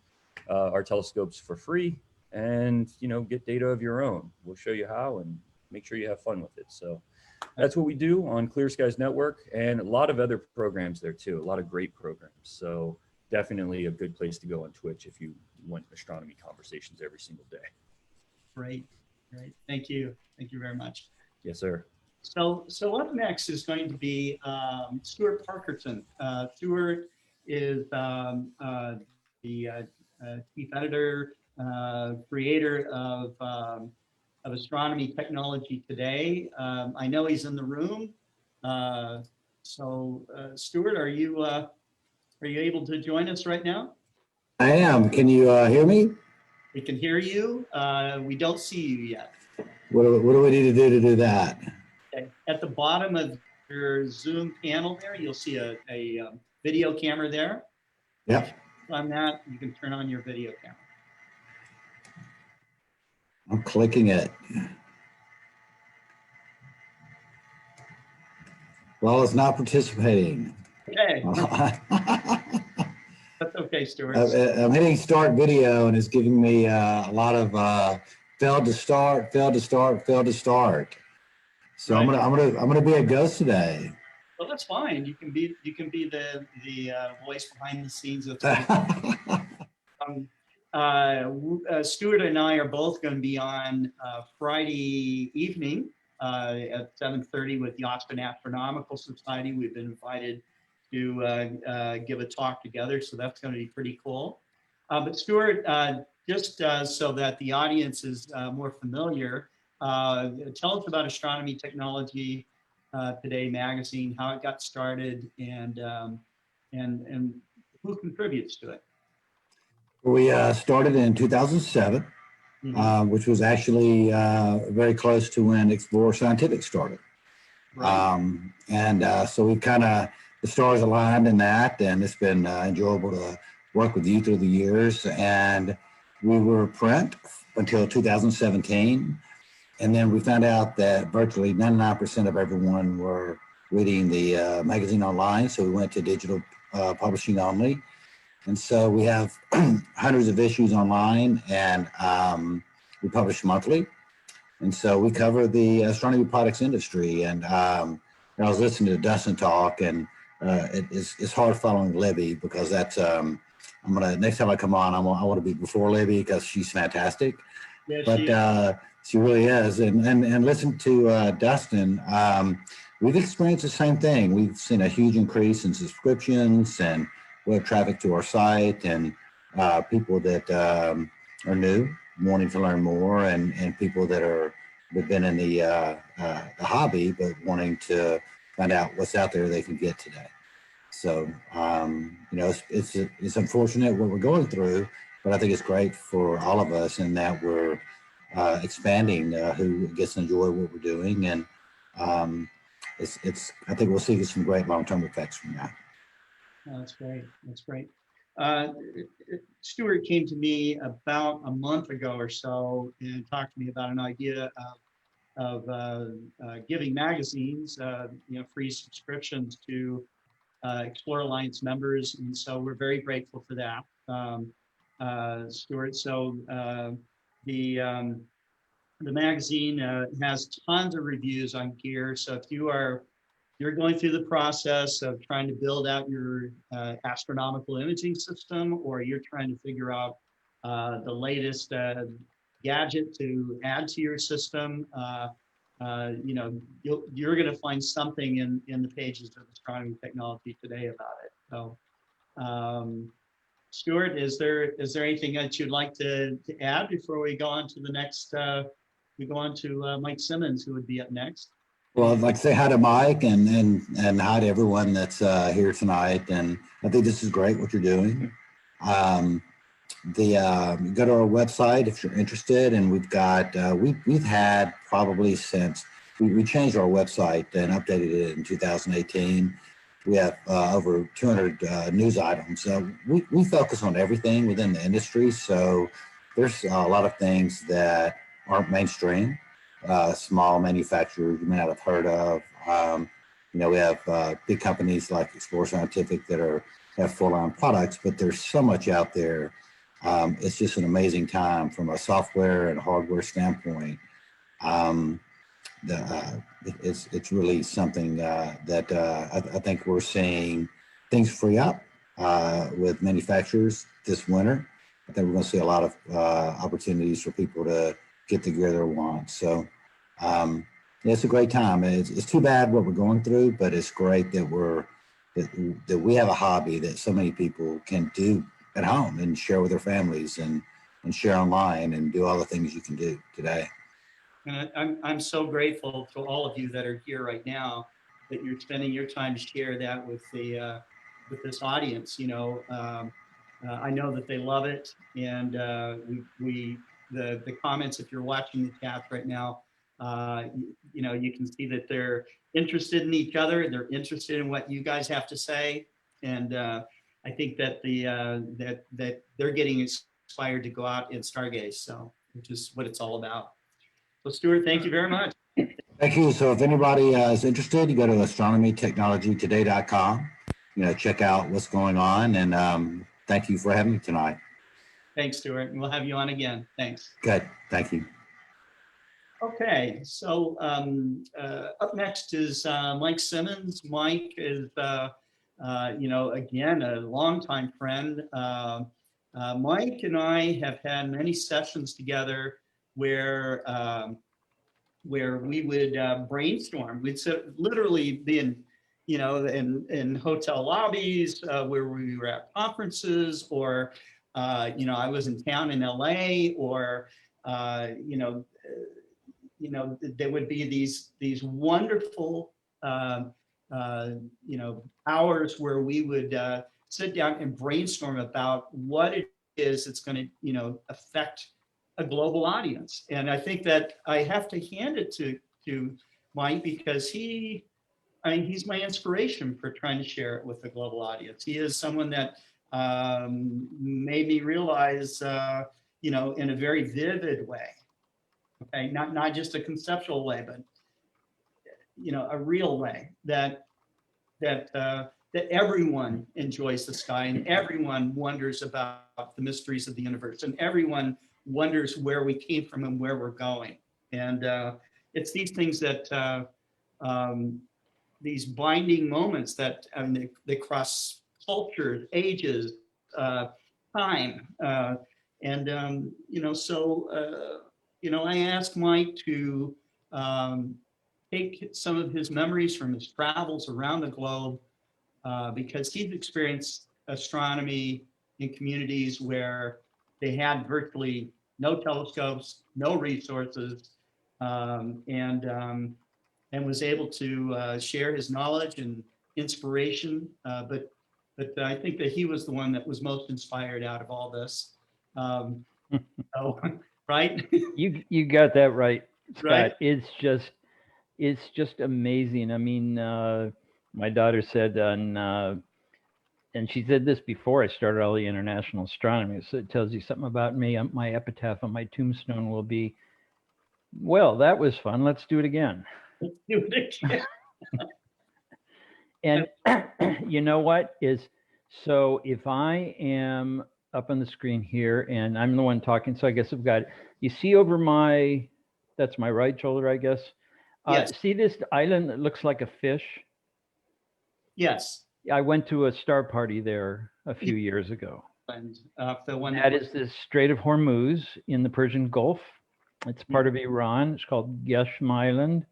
Speaker 12: our telescopes for free and, you know, get data of your own. We'll show you how and make sure you have fun with it. So that's what we do on Clear Skies Network, and a lot of other programs there too, a lot of great programs. So definitely a good place to go on Twitch if you want astronomy conversations every single day.
Speaker 2: Great. Thank you. Thank you very much.
Speaker 12: Yes, sir.
Speaker 2: So up next is going to be Stuart Parkerson. Stuart is the chief editor, creator of Astronomy Technology Today. I know he's in the room. Stuart, are you able to join us right now?
Speaker 15: I am. Can you hear me?
Speaker 2: We can hear you. We don't see you yet.
Speaker 15: What do we need to do that?
Speaker 2: Okay. At the bottom of your Zoom panel there, you'll see a video camera there.
Speaker 15: Yep.
Speaker 2: On that, you can turn on your video camera.
Speaker 15: I'm clicking it. Well, it's not participating.
Speaker 2: Okay. That's okay, Stuart.
Speaker 15: I'm hitting start video and it's giving me a lot of failed to start, failed to start, failed to start. So right. I'm gonna be a ghost today.
Speaker 2: Well, that's fine. You can be the voice behind the scenes of Stuart and I are both going to be on Friday evening at 7:30 with the Austin Astronomical Society. We've been invited to give a talk together, so that's going to be pretty cool. But Stuart, just so that the audience is more familiar, tell us about Astronomy Technology Today magazine, how it got started, and who contributes to it.
Speaker 15: We started in 2007, which was actually very close to when XIII Scientific started. Right. So we kind of, the stars aligned in that, and it's been enjoyable to work with you through the years. And we were print until 2017. And then we found out that virtually 99% of everyone were reading the magazine online. So we went to digital publishing only. And so we have hundreds of issues online, and we publish monthly. And so we cover the astronomy products industry. And I was listening to Dustin talk, and it's hard following Libby because that's, next time I come on, I want to be before Libby because she's fantastic. Yeah, but she really is. And listen to Dustin. We've experienced the same thing. We've seen a huge increase in subscriptions and web traffic to our site, and people that are new, wanting to learn more, and people that have been in the hobby but wanting to find out what's out there they can get today. So it's unfortunate what we're going through, but I think it's great for all of us in that we're expanding who gets to enjoy what we're doing, and I think we'll see some great long-term effects from that.
Speaker 2: Oh, that's great. That's great. Stuart came to me about a month ago or so and talked to me about an idea of giving magazines, free subscriptions to Explore Alliance members, and so we're very grateful for that, Stuart. So the magazine has tons of reviews on gear. So if you're going through the process of trying to build out your astronomical imaging system, or you're trying to figure out the latest gadget to add to your system, you're going to find something in the pages of Astronomy Technology Today about it. So, Stuart, is there anything that you'd like to add before we go on to the next? We go on to Mike Simmons, who would be up next.
Speaker 15: Well, I'd like to say hi to Mike and hi to everyone that's here tonight. And I think this is great what you're doing. Go to our website if you're interested, and we've got we've had probably since we changed our website and updated it in 2018. We have over 200 news items. We focus on everything within the industry, so there's a lot of things that aren't mainstream. Small manufacturers you may not have heard of. We have big companies like XIII Scientific that have full-on products, but there's so much out there. It's just an amazing time from a software and hardware standpoint. It's really something that I think we're seeing things free up with manufacturers this winter. I think we're going to see a lot of opportunities for people to get the gear they want. So it's a great time. It's too bad what we're going through, but it's great that that we have a hobby that so many people can do at home and share with their families and share online and do all the things you can do today.
Speaker 2: And I'm so grateful to all of you that are here right now, that you're spending your time to share that with with this audience. You know, I know that they love it, and the comments, if you're watching the chat right now, you know, you can see that they're interested in each other. They're interested in what you guys have to say, and I think that that they're getting inspired to go out and stargaze. So, which is what it's all about. So, Stuart, thank you very much.
Speaker 15: Thank you. So if anybody is interested, you go to astronomytechnologytoday.com. You know, check out what's going on, and thank you for having me tonight.
Speaker 2: Thanks, Stuart. We'll have you on again. Thanks.
Speaker 15: Good. Thank you.
Speaker 2: Okay, so up next is Mike Simmons. Mike is, you know, again, a longtime friend. Mike and I have had many sessions together where we would brainstorm. We'd literally be in, you know, in hotel lobbies where we were at conferences, or you know, I was in town in LA, or you know, there would be these wonderful you know, hours where we would sit down and brainstorm about what it is that's going to, you know, affect a global audience. And I think that I have to hand it to Mike, because I mean, he's my inspiration for trying to share it with the global audience. He is someone that made me realize, you know, in a very vivid way, okay, not just a conceptual way, but, you know, a real way, that everyone enjoys the sky, and everyone wonders about the mysteries of the universe, and everyone wonders where we came from and where we're going. And it's these things that these binding moments that, I mean, they cross cultures, ages, time, and you know, so you know, I asked Mike to take some of his memories from his travels around the globe, because he's experienced astronomy in communities where they had virtually no telescopes, no resources, and was able to share his knowledge and inspiration. But I think that he was the one that was most inspired out of all this. So, right?
Speaker 3: You got that right, Scott.
Speaker 2: Right?
Speaker 3: It's just amazing. I mean, my daughter said and she said this before I started all the international astronomy. So it tells you something about me. My epitaph on my tombstone will be, well, that was fun. Let's do it again.
Speaker 2: Let's do it again.
Speaker 3: And you know what is, so if I am up on the screen here and I'm the one talking, so I guess I've got, you see over that's my right shoulder, I guess.
Speaker 2: Yes.
Speaker 3: See this island that looks like a fish?
Speaker 2: Yes.
Speaker 3: I went to a star party there a few years ago.
Speaker 2: And the one
Speaker 3: that is the Strait of Hormuz in the Persian Gulf. It's part of Iran. It's called Geshm Island.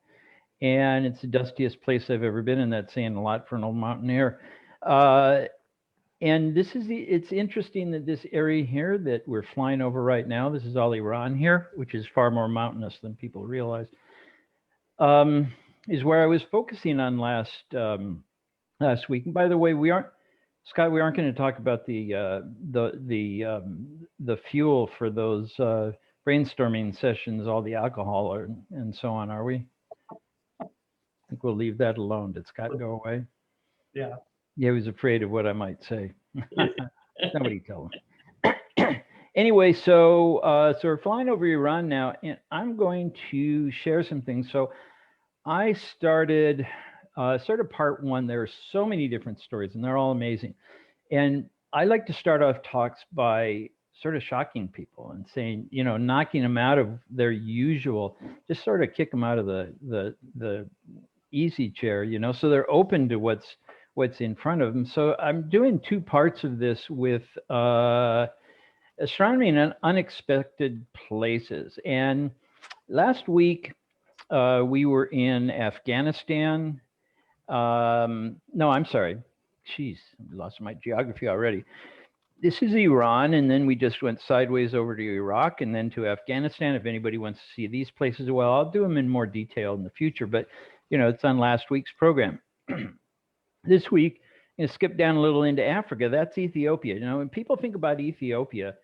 Speaker 3: And it's the dustiest place I've ever been in. That's saying a lot for an old mountaineer. And this is it's interesting that this area here that we're flying over right now, this is all Iran here, which is far more mountainous than people realize, is where I was focusing on last week. And by the way, Scott, we aren't going to talk about the fuel for those brainstorming sessions, all the alcohol and so on, are we? I think we'll leave that alone. Did Scott go away?
Speaker 2: Yeah.
Speaker 3: Yeah, he was afraid of what I might say. Somebody tell him. Anyway, so we're flying over Iran now, and I'm going to share some things. So I started part one. There are so many different stories, and they're all amazing. And I like to start off talks by sort of shocking people and saying, you know, knocking them out of their usual, just sort of kick them out of the easy chair, you know, so they're open to what's in front of them. So I'm doing two parts of this with astronomy in unexpected places. And last week We were in Afghanistan. No, I'm sorry. Jeez, I lost my geography already. This is Iran, and then we just went sideways over to Iraq and then to Afghanistan. If anybody wants to see these places, well, I'll do them in more detail in the future, but you know, it's on last week's program. This week, you know, skip down a little into Africa. That's Ethiopia. You know, when people think about Ethiopia,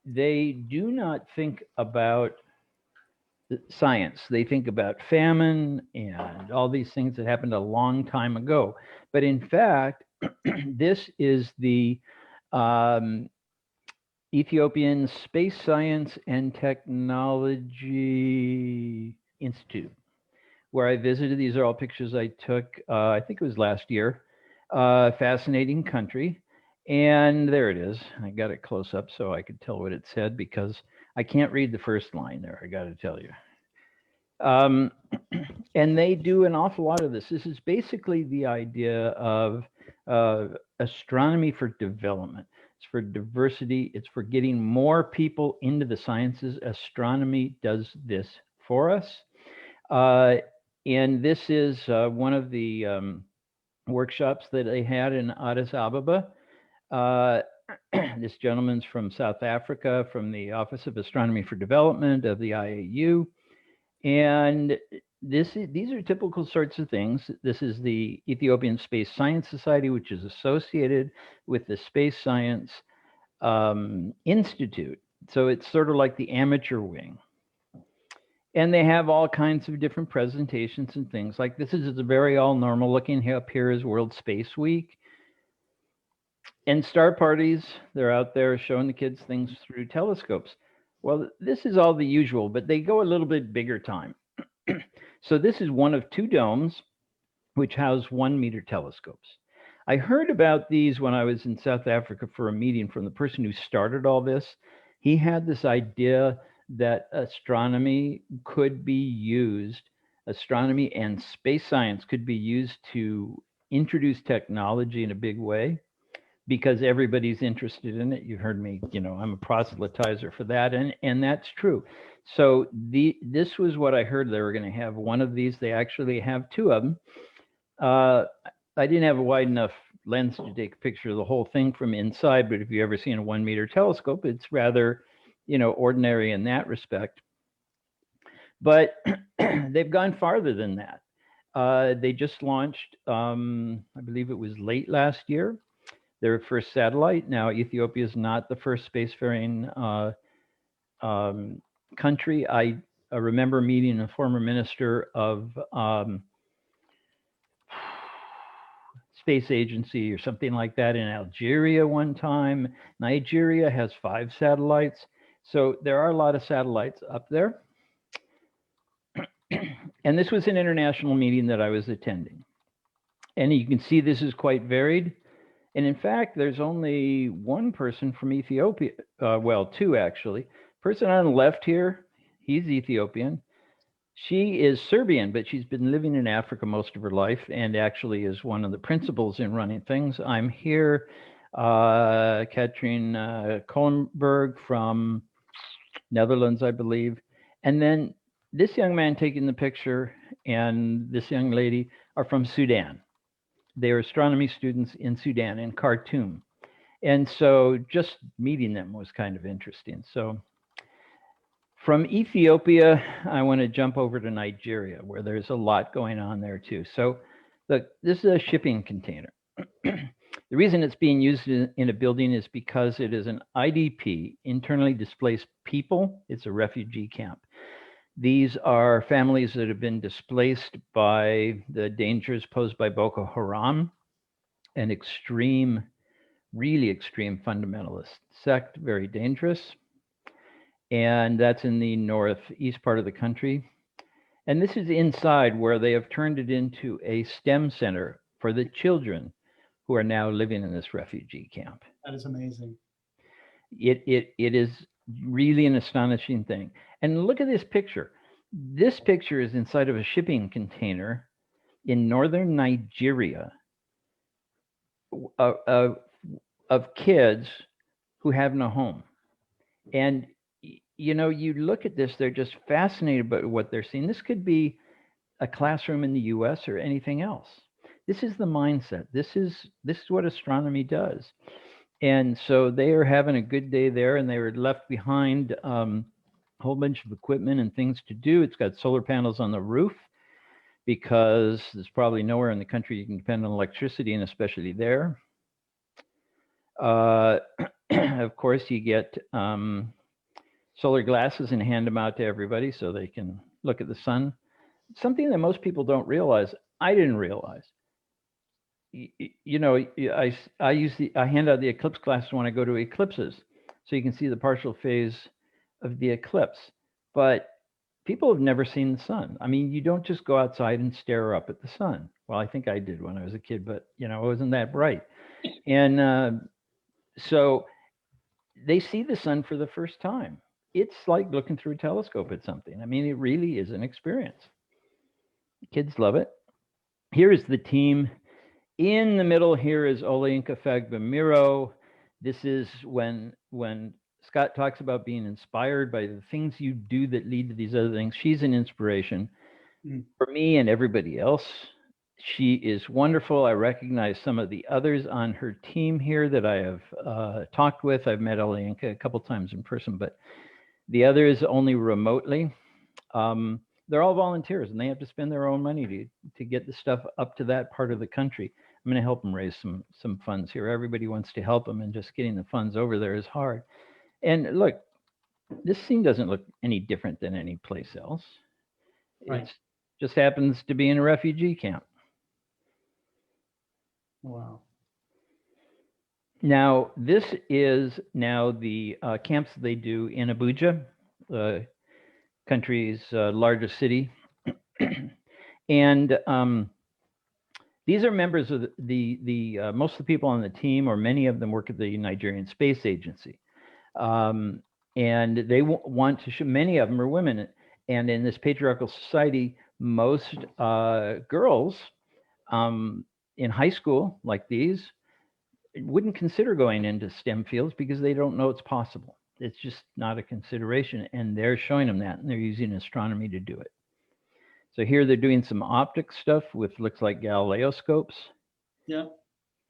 Speaker 3: they do not think about science. They think about famine and all these things that happened a long time ago. But in fact, this is the Ethiopian Space Science and Technology Institute, where I visited. These are all pictures I took, I think it was last year. Fascinating country. And there it is. I got it close up so I could tell what it said, because I can't read the first line there, I got to tell you. And they do an awful lot of this. This is basically the idea of astronomy for development. It's for diversity. It's for getting more people into the sciences. Astronomy does this for us. And this is one of the workshops that they had in Addis Ababa. This gentleman's from South Africa, from the Office of Astronomy for Development of the IAU. And these are typical sorts of things. This is the Ethiopian Space Science Society, which is associated with the Space Science Institute. So it's sort of like the amateur wing. And they have all kinds of different presentations and things. Like this is a very all normal looking. Up here is World Space Week. And star parties, they're out there showing the kids things through telescopes. Well, this is all the usual, but they go a little bit bigger time. So this is one of two domes, which house 1 meter telescopes. I heard about these when I was in South Africa for a meeting from the person who started all this. He had this idea that astronomy could be used, astronomy and space science could be used to introduce technology in a big way, because everybody's interested in it. You heard me, you know, I'm a proselytizer for that, and that's true. So this was what I heard. They were going to have one of these. They actually have two of them. I didn't have a wide enough lens to take a picture of the whole thing from inside, but if you've ever seen a 1 meter telescope, it's rather, you know, ordinary in that respect. But they've gone farther than that. They just launched, I believe it was late last year, their first satellite. Now, Ethiopia is not the first spacefaring country. I remember meeting a former minister of space agency or something like that in Algeria one time. Nigeria has 5 satellites. So there are a lot of satellites up there. And this was an international meeting that I was attending. And you can see this is quite varied. And in fact, there's only one person from Ethiopia, well, 2 actually. Person on the left here, he's Ethiopian. She is Serbian, but she's been living in Africa most of her life and actually is one of the principals in running things. I'm here, Katrin Kohlenberg from Netherlands, I believe. And then this young man taking the picture and this young lady are from Sudan. They are astronomy students in Sudan, in Khartoum. And so just meeting them was kind of interesting. So from Ethiopia, I want to jump over to Nigeria, where there's a lot going on there too. So look, this is a shipping container. The reason it's being used in a building is because it is an IDP, internally displaced people. It's a refugee camp. These are families that have been displaced by the dangers posed by Boko Haram, an extreme, really extreme fundamentalist sect, very dangerous. And that's in the northeast part of the country. And this is inside where they have turned it into a STEM center for the children who are now living in this refugee camp.
Speaker 2: That is amazing.
Speaker 3: It is really an astonishing thing. And look at this picture. This picture is inside of a shipping container in northern Nigeria of kids who have no home. And you know, you look at this, they're just fascinated by what they're seeing. This could be a classroom in the US or anything else. This is the mindset. This is what astronomy does. And so they are having a good day there, and they were left behind a whole bunch of equipment and things to do. It's got solar panels on the roof because there's probably nowhere in the country you can depend on electricity, and especially there. Of course, you get solar glasses and hand them out to everybody so they can look at the sun. Something that most people don't realize, I didn't realize. You know, I hand out the eclipse glasses when I go to eclipses, so you can see the partial phase of the eclipse. But people have never seen the sun. I mean, you don't just go outside and stare up at the sun. Well, I think I did when I was a kid, but you know, it wasn't that bright. And so they see the sun for the first time. It's like looking through a telescope at something. I mean, it really is an experience. Kids love it. Here is the team. In the middle here is Olayinka Fagbamiro. This is when Scott talks about being inspired by the things you do that lead to these other things. She's an inspiration for me and everybody else. She is wonderful. I recognize some of the others on her team here that I have talked with. I've met Olayinka a couple times in person, but the others only remotely. They're all volunteers, and they have to spend their own money to get the stuff up to that part of the country. I'm going to help them raise some funds here. Everybody wants to help them, and just getting the funds over there is hard. And look, this scene doesn't look any different than any place else.
Speaker 2: Right.
Speaker 3: It just happens to be in a refugee camp.
Speaker 2: Wow.
Speaker 3: Now, this is now the camps they do in Abuja, the country's largest city. And these are members of the most of the people on the team, or many of them, work at the Nigerian Space Agency. And they want to show, many of them are women. And in this patriarchal society, most girls in high school like these wouldn't consider going into STEM fields because they don't know it's possible. It's just not a consideration. And they're showing them that, and they're using astronomy to do it. So here they're doing some optic stuff with, looks like Galileo scopes.
Speaker 2: Yeah.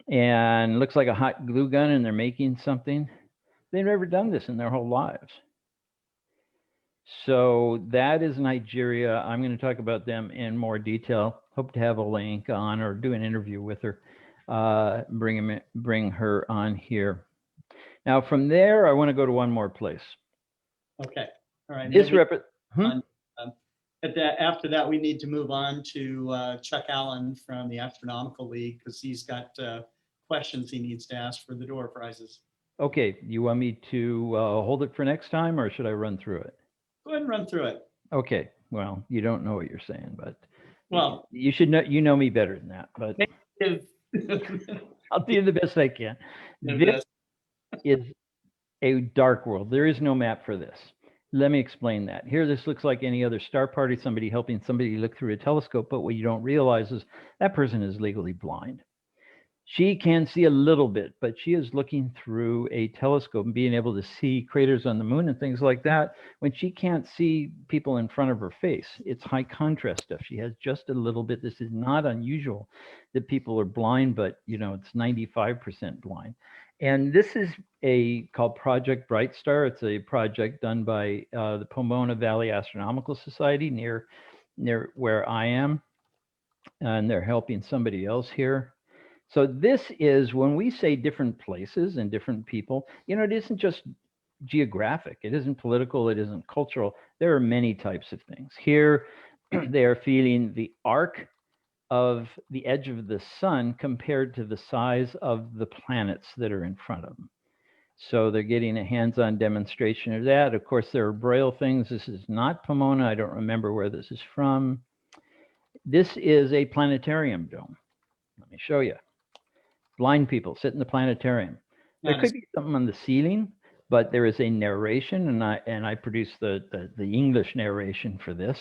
Speaker 3: And looks like a hot glue gun, and they're making something. They've never done this in their whole lives. So that is Nigeria. I'm going to talk about them in more detail. Hope to have Olayinka on, or do an interview with her. Bring her on here. Now from there, I want to go to one more place.
Speaker 2: Okay. All right.
Speaker 3: This
Speaker 2: after that, we need to move on to Chuck Allen from the Astronomical League, because he's got questions he needs to ask for the door prizes.
Speaker 3: Okay. You want me to hold it for next time, or should I run through it?
Speaker 2: Go ahead and run through it.
Speaker 3: Okay. Well, you don't know what you're saying, but
Speaker 2: well,
Speaker 3: you should know. You know me better than that, but I'll do the best I can. This is a dark world. There is no map for this. Let me explain that. Here, this looks like any other star party, somebody helping somebody look through a telescope, but what you don't realize is that person is legally blind. She can see a little bit, but she is looking through a telescope and being able to see craters on the moon and things like that when she can't see people in front of her face. It's high contrast stuff. She has just a little bit. This is not unusual that people are blind, but you know, it's 95% blind. And this is called Project Bright Star. It's a project done by the Pomona Valley Astronomical Society near where I am, and they're helping somebody else here. So this is, when we say different places and different people, you know, it isn't just geographic. It isn't political. It isn't cultural. There are many types of things. Here, they are feeling the arc of the edge of the sun compared to the size of the planets that are in front of them. So they're getting a hands-on demonstration of that. Of course, there are Braille things. This is not Pomona. I don't remember where this is from. This is a planetarium dome. Let me show you. Blind people sit in the planetarium. There could be something on the ceiling, but there is a narration, and I produce the English narration for this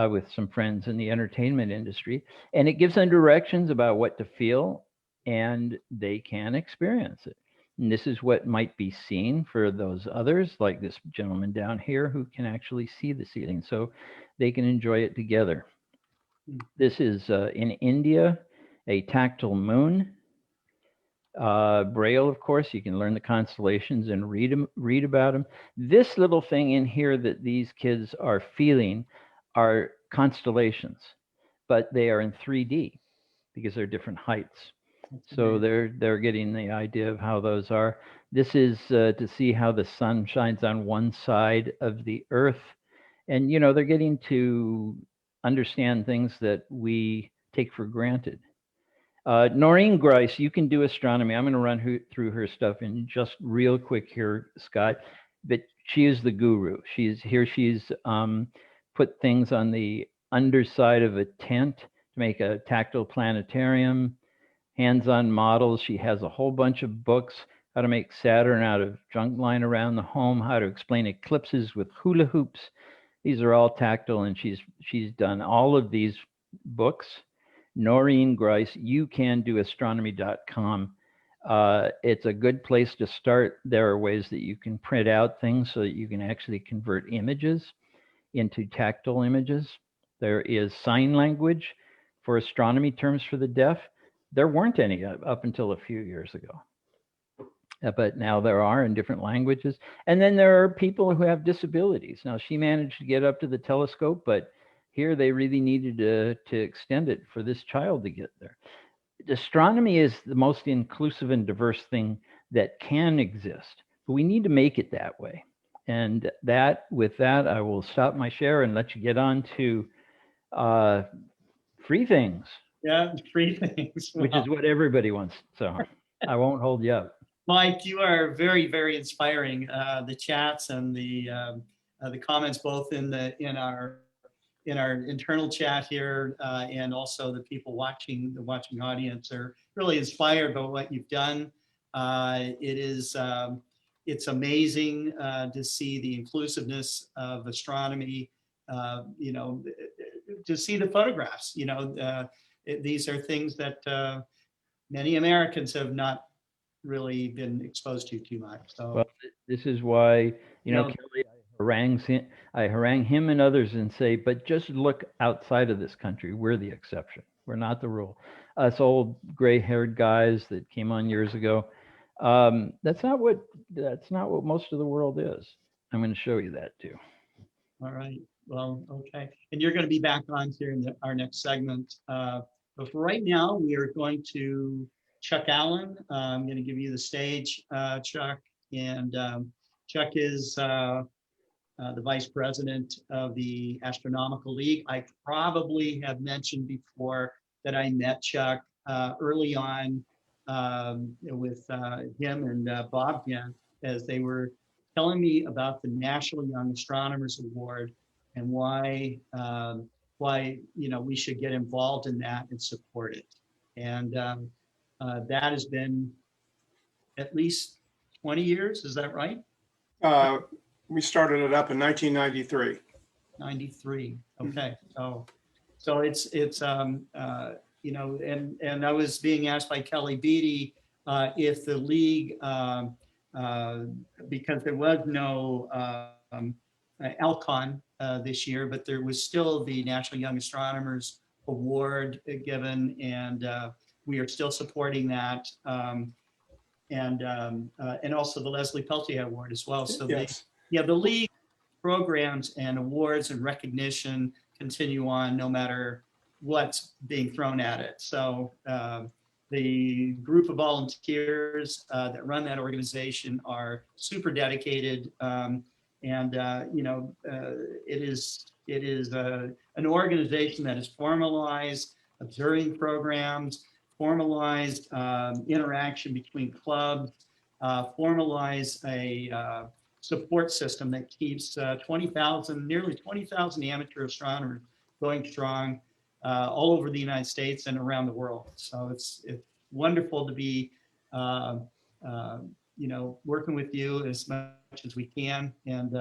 Speaker 3: with some friends in the entertainment industry, and it gives them directions about what to feel, and they can experience it. And this is what might be seen for those others, like this gentleman down here who can actually see the ceiling. So they can enjoy it together. This is in India, a tactile moon. Braille, of course, you can learn the constellations and read about them. This little thing in here that these kids are feeling are constellations, but they are in 3D because they're different heights. So they're getting the idea of how those are. This is to see how the sun shines on one side of the earth. And, you know, they're getting to understand things that we take for granted. Noreen Grice, you can do astronomy. I'm going to run through her stuff in just real quick here, Scott. But she is the guru. She's put things on the underside of a tent to make a tactile planetarium, hands-on models. She has a whole bunch of books, how to make Saturn out of junk lying around the home, how to explain eclipses with hula hoops. These are all tactile, and she's done all of these books. Noreen Grice, youcandoastronomy.com. It's a good place to start. There are ways that you can print out things so that you can actually convert images into tactile images. There is sign language for astronomy terms for the deaf. There weren't any up until a few years ago. But now there are in different languages. And then there are people who have disabilities. Now, she managed to get up to the telescope, but here they really needed to extend it for this child to get there. Astronomy is the most inclusive and diverse thing that can exist, but we need to make it that way. And with that, I will stop my share and let you get on to free things.
Speaker 2: Yeah, free things.
Speaker 3: Which is what everybody wants. So I won't hold you up.
Speaker 2: Mike, you are very, very inspiring. The chats and the comments, both in our internal chat here and also the people watching, the watching audience, are really inspired by what you've done. It's amazing to see the inclusiveness of astronomy. You know, to see the photographs. You know, these are things that many Americans have not really been exposed to too much. So
Speaker 3: well, this is why, you know, Kelly, I harangue him and others and say, but just look outside of this country. We're the exception. We're not the rule. Us old gray-haired guys that came on years ago, that's not what most of the world is. I'm going to show you that too.
Speaker 2: All right. Well, okay. And you're going to be back on here in our next segment. But for right now, we are going to Chuck Allen. I'm going to give you the stage, Chuck. And Chuck is the vice president of the Astronomical League. I probably have mentioned before that I met Chuck early on with him and Bob Gent, as they were telling me about the National Young Astronomers Award and why you know we should get involved in that and support it. And that has been at least 20 years. Is that right?
Speaker 10: We started it up in 1993.
Speaker 2: 93. Okay. So it's you know, and I was being asked by Kelly Beatty if the league, because there was no Alcon this year, but there was still the National Young Astronomers Award given, and we are still supporting that, and also the Leslie Peltier Award as well. So
Speaker 10: yes.
Speaker 2: The league programs and awards and recognition continue on no matter what's being thrown at it. So the group of volunteers that run that organization are super dedicated, and you know, it is an organization that is formalized, observing programs, formalized interaction between clubs, formalize a support system that keeps nearly 20,000 amateur astronomers going strong all over the United States and around the world. So it's wonderful to be, you know, working with you as much as we can. And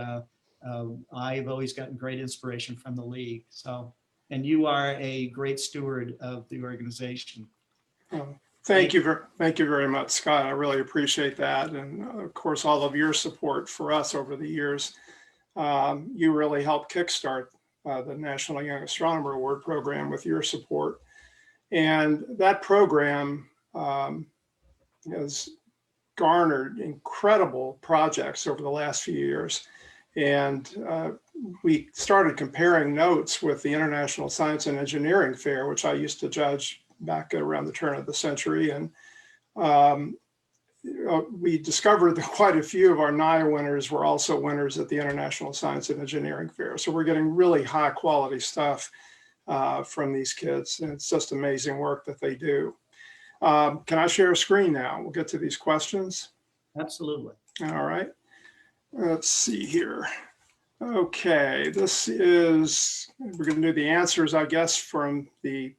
Speaker 2: I've always gotten great inspiration from the league. So, and you are a great steward of the organization.
Speaker 10: Thank you very much, Scott. I really appreciate that. And of course, all of your support for us over the years. You really helped kickstart the National Young Astronomer Award program with your support. And that program has garnered incredible projects over the last few years. And we started comparing notes with the International Science and Engineering Fair, which I used to judge back around the turn of the century. And we discovered that quite a few of our NIA winners were also winners at the International Science and Engineering Fair. So we're getting really high quality stuff from these kids. And it's just amazing work that they do. Can I share a screen now? We'll get to these questions.
Speaker 2: Absolutely.
Speaker 10: All right. Let's see here. Okay, this is, we're going to do the answers, I guess, from the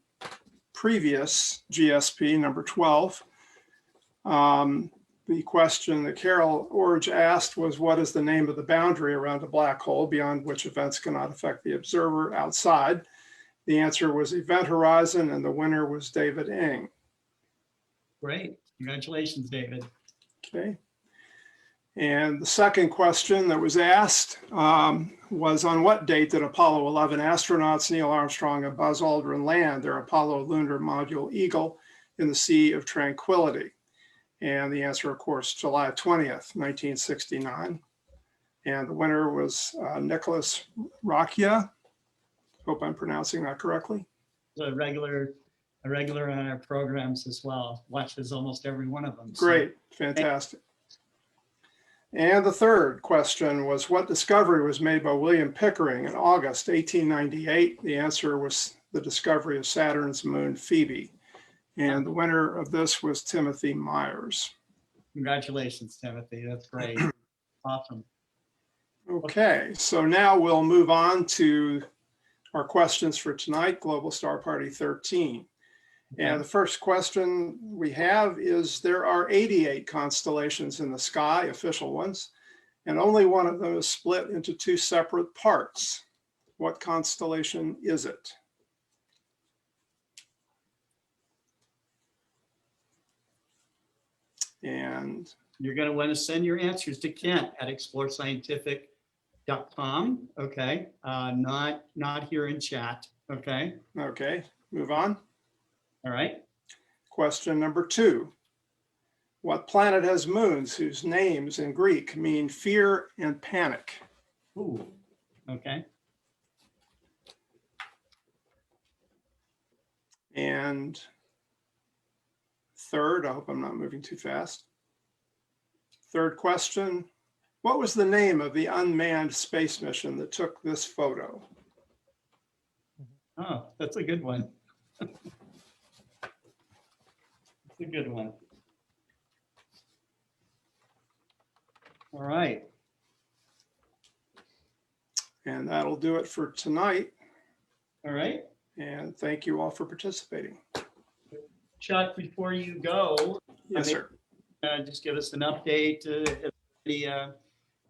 Speaker 10: previous GSP, number 12. The question that Carol Orge asked was, what is the name of the boundary around a black hole beyond which events cannot affect the observer outside? The answer was event horizon, and the winner was David Ng.
Speaker 2: Great. Congratulations, David.
Speaker 10: Okay. And the second question that was asked was, on what date did Apollo 11 astronauts Neil Armstrong and Buzz Aldrin land their Apollo lunar module Eagle in the Sea of Tranquility? And the answer, of course, July 20th, 1969. And the winner was Nicholas Rakia. Hope I'm pronouncing that correctly.
Speaker 2: A regular on our programs as well. Watches almost every one of them.
Speaker 10: Great, fantastic. And the third question was, what discovery was made by William Pickering in August 1898? The answer was the discovery of Saturn's moon Phoebe. And the winner of this was Timothy Myers.
Speaker 2: Congratulations, Timothy. That's great. Awesome.
Speaker 10: Okay, so now we'll move on to our questions for tonight, Global Star Party 13. And the first question we have is, there are 88 constellations in the sky, official ones, and only one of them is split into two separate parts. What constellation is it? And
Speaker 2: you're going to want to send your answers to Kent at explorescientific.com. Okay. Not here in chat. Okay.
Speaker 10: Okay. Move on.
Speaker 2: All right.
Speaker 10: Question number 2. What planet has moons whose names in Greek mean fear and panic?
Speaker 2: Ooh. Okay.
Speaker 10: And third, I hope I'm not moving too fast. Third question, what was the name of the unmanned space mission that took this photo?
Speaker 2: Oh, that's a good one. That's a good one. All right.
Speaker 10: And that'll do it for tonight.
Speaker 2: All right.
Speaker 10: And thank you all for participating.
Speaker 2: Chuck, before you go,
Speaker 10: yes, sir.
Speaker 2: Just give us an update.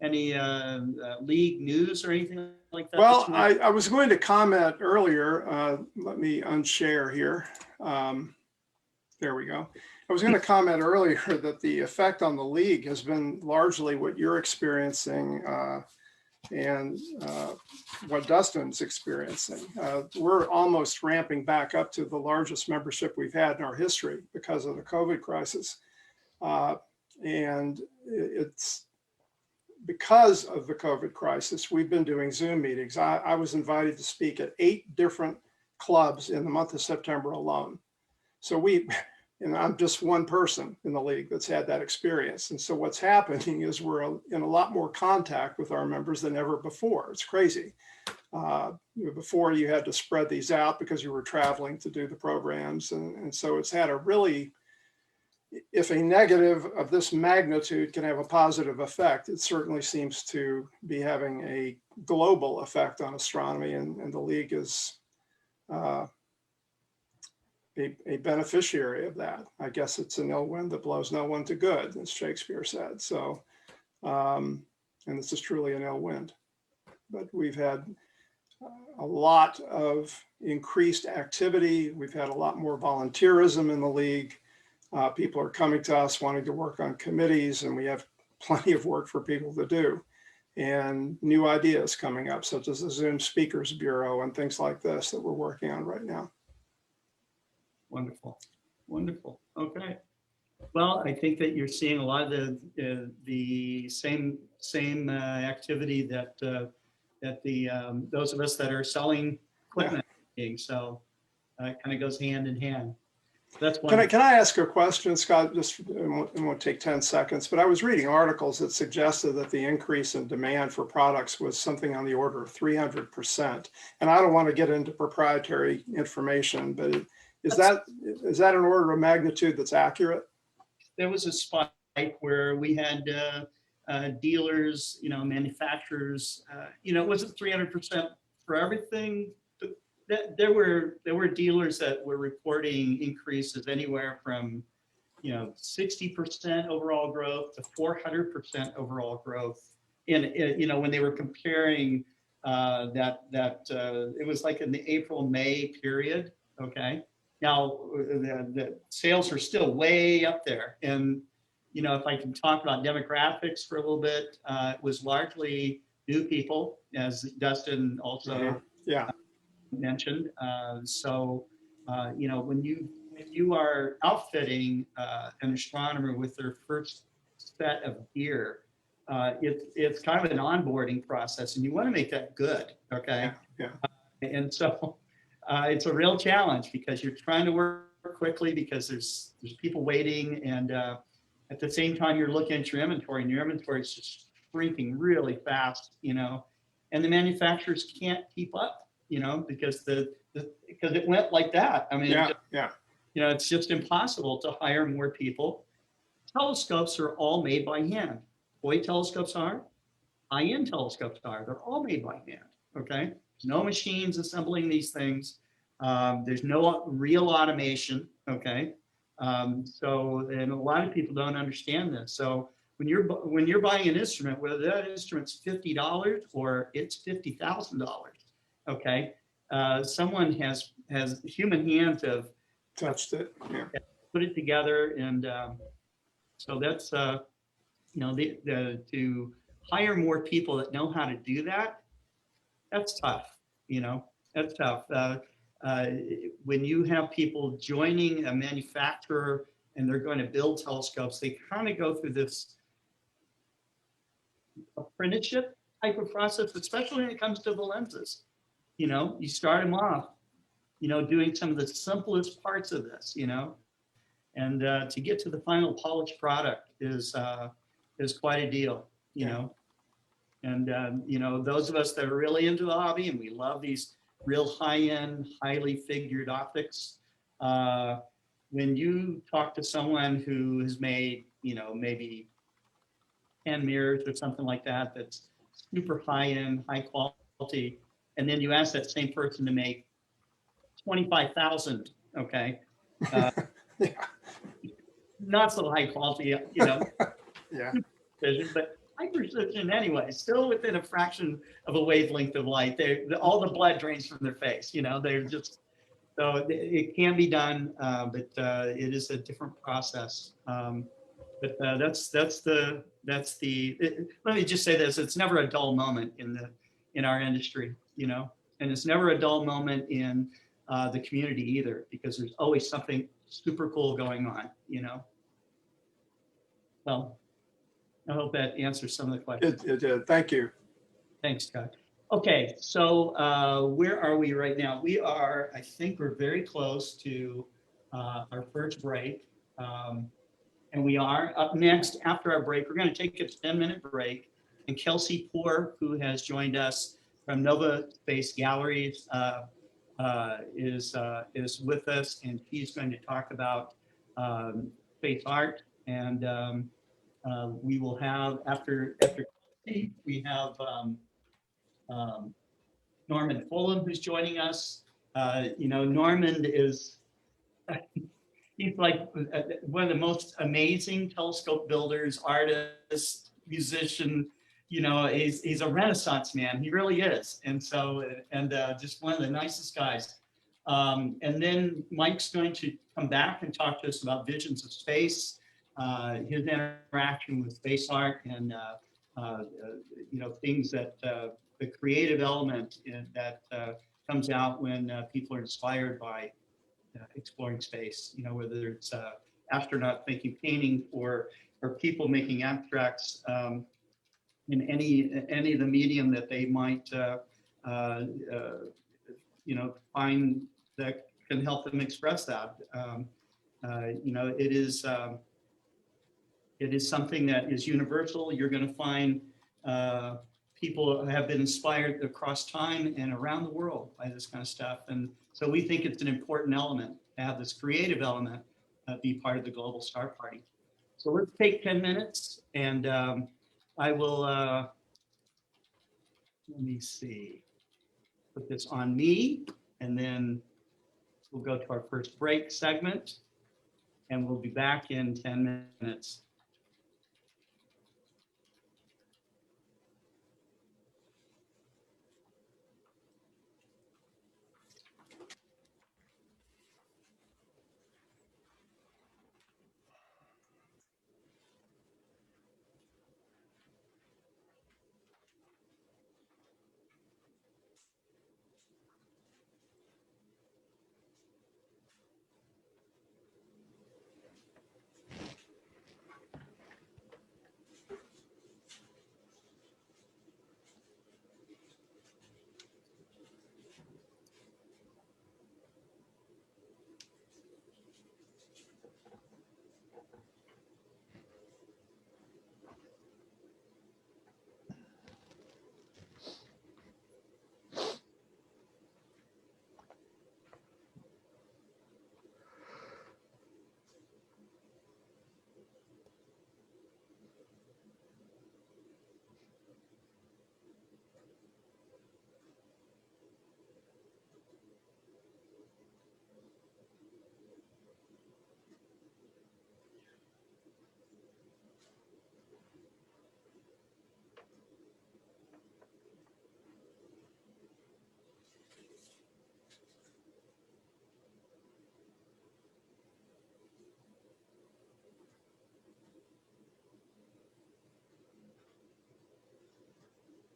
Speaker 2: Any league news or anything like that?
Speaker 10: Well, I was going to comment earlier. Let me unshare here. There we go. I was going to comment earlier that the effect on the league has been largely what you're experiencing and what Dustin's experiencing. We're almost ramping back up to the largest membership we've had in our history because of the COVID crisis. And it's because of the COVID crisis, we've been doing Zoom meetings. I was invited to speak at 8 different clubs in the month of September alone. So and I'm just one person in the league that's had that experience. And so what's happening is we're in a lot more contact with our members than ever before. It's crazy. Before you had to spread these out because you were traveling to do the programs. And so it's had a really, if a negative of this magnitude can have a positive effect, it certainly seems to be having a global effect on astronomy, and the league is a beneficiary of that. I guess it's an ill wind that blows no one to good, as Shakespeare said. So, and this is truly an ill wind. But we've had a lot of increased activity. We've had a lot more volunteerism in the league. People are coming to us wanting to work on committees, and we have plenty of work for people to do. And new ideas coming up, such as the Zoom Speakers Bureau and things like this that we're working on right now.
Speaker 2: Wonderful, wonderful. Okay. Well, I think that you're seeing a lot of the same activity that those of us that are selling equipment. So it kind of goes hand in hand. That's one.
Speaker 10: Can I ask a question, Scott? Just it won't take 10 seconds, but I was reading articles that suggested that the increase in demand for products was something on the order of 300%. And I don't want to get into proprietary information, but is that an order of magnitude that's accurate?
Speaker 2: There was a spike where we had dealers, manufacturers, it wasn't 300% for everything. There were dealers that were reporting increases anywhere from 60% overall growth to 400% overall growth. And when they were comparing it was like in the April-May period. Okay, now the sales are still way up there. And if I can talk about demographics for a little bit, it was largely new people, as Dustin also mentioned. When you are outfitting an astronomer with their first set of gear, it's kind of an onboarding process, and you want to make that good. Okay. And so it's a real challenge because you're trying to work quickly because there's people waiting, and at the same time you're looking at your inventory, and your inventory is just shrinking really fast, and the manufacturers can't keep up. Because because it went like that. I mean, it's just impossible to hire more people. Telescopes are all made by hand. Toy telescopes are, high-end telescopes are. They're all made by hand. Okay, there's no machines assembling these things. There's no real automation. Okay, and a lot of people don't understand this. So when you're buying an instrument, whether that instrument's $50 or it's $50,000. Okay, someone has human hands have
Speaker 10: touched it,
Speaker 2: put it together, and so that's to hire more people that know how to do that. That's tough. That's tough. When you have people joining a manufacturer and they're going to build telescopes, they kind of go through this apprenticeship type of process, especially when it comes to the lenses. You start them off, doing some of the simplest parts of this, and to get to the final polished product is quite a deal, and those of us that are really into the hobby and we love these real high-end, highly figured optics, when you talk to someone who has made, maybe 10 mirrors or something like that, that's super high-end, high quality, and then you ask that same person to make 25,000, okay? Not so high quality, precision, but high precision anyway, still within a fraction of a wavelength of light. All the blood drains from their face, they're just, so it can be done, but it is a different process. But let me just say this, it's never a dull moment in our industry, and it's never a dull moment in the community either, because there's always something super cool going on, Well, I hope that answers some of the questions.
Speaker 10: It did. Thank you.
Speaker 2: Thanks, Scott. Okay, so where are we right now? I think we're very close to our first break. And we are up next after our break. We're going to take a 10-minute break. And Kelsey Poor, who has joined us from Nova Space Galleries, is with us, and she's going to talk about space art. And we will have after Kelsey, we have Norman Fulham, who's joining us. Norman is. He's like one of the most amazing telescope builders, artist, musician. He's a Renaissance man. He really is, and just one of the nicest guys. And then Mike's going to come back and talk to us about visions of space, his interaction with space art, and things that the creative element that comes out when people are inspired by exploring space. Whether it's astronaut making painting or people making abstracts in any of the medium that they might find that can help them express that. It is something that is universal. You're going to find people have been inspired across time and around the world by this kind of stuff. And so we think it's an important element to have this creative element be part of the Global Star Party. So let's take 10 minutes and I will, let me see, put this on me, and then we'll go to our first break segment, and we'll be back in 10 minutes.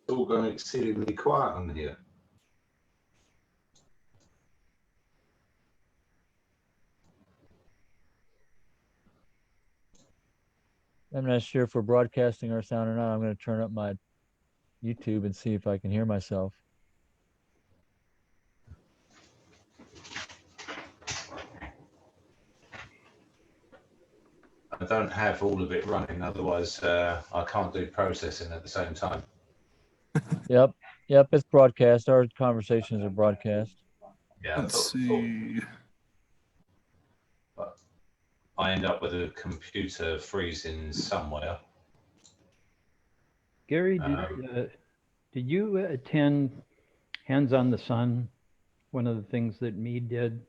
Speaker 9: It's all gone exceedingly quiet on here.
Speaker 14: I'm not sure if we're broadcasting our sound or not. I'm going to turn up my YouTube and see if I can hear myself.
Speaker 9: I don't have all of it running, otherwise I can't do processing at the same time.
Speaker 14: Yep, it's broadcast. Our conversations are broadcast.
Speaker 9: Yeah,
Speaker 16: Let's see.
Speaker 9: But I end up with a computer freezing somewhere.
Speaker 3: Gary, did you attend Hands on the Sun? One of the things that Meade did?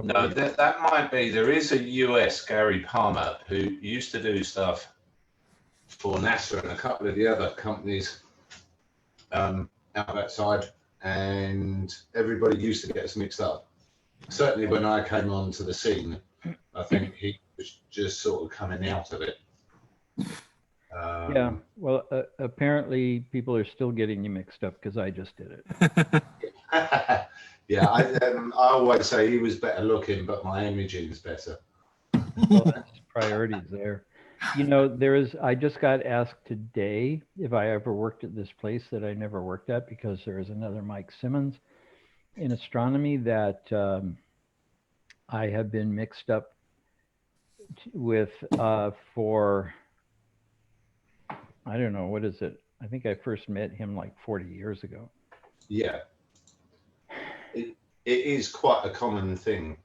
Speaker 9: No, that might be. There is a US, Gary Palmer, who used to do stuff for NASA and a couple of the other companies out outside, and everybody used to get us mixed up. Certainly when I came onto the scene, I think he was just sort of coming out of it.
Speaker 3: Yeah, well, apparently people are still getting you mixed up because I just did it.
Speaker 9: Yeah, I always say he was better looking, but my imaging is better.
Speaker 3: Well, that's priorities there. I just got asked today if I ever worked at this place that I never worked at, because there is another Mike Simmons in astronomy that I have been mixed up with for, I don't know, what is it? I think I first met him like 40 years ago.
Speaker 9: Yeah. It is quite a common thing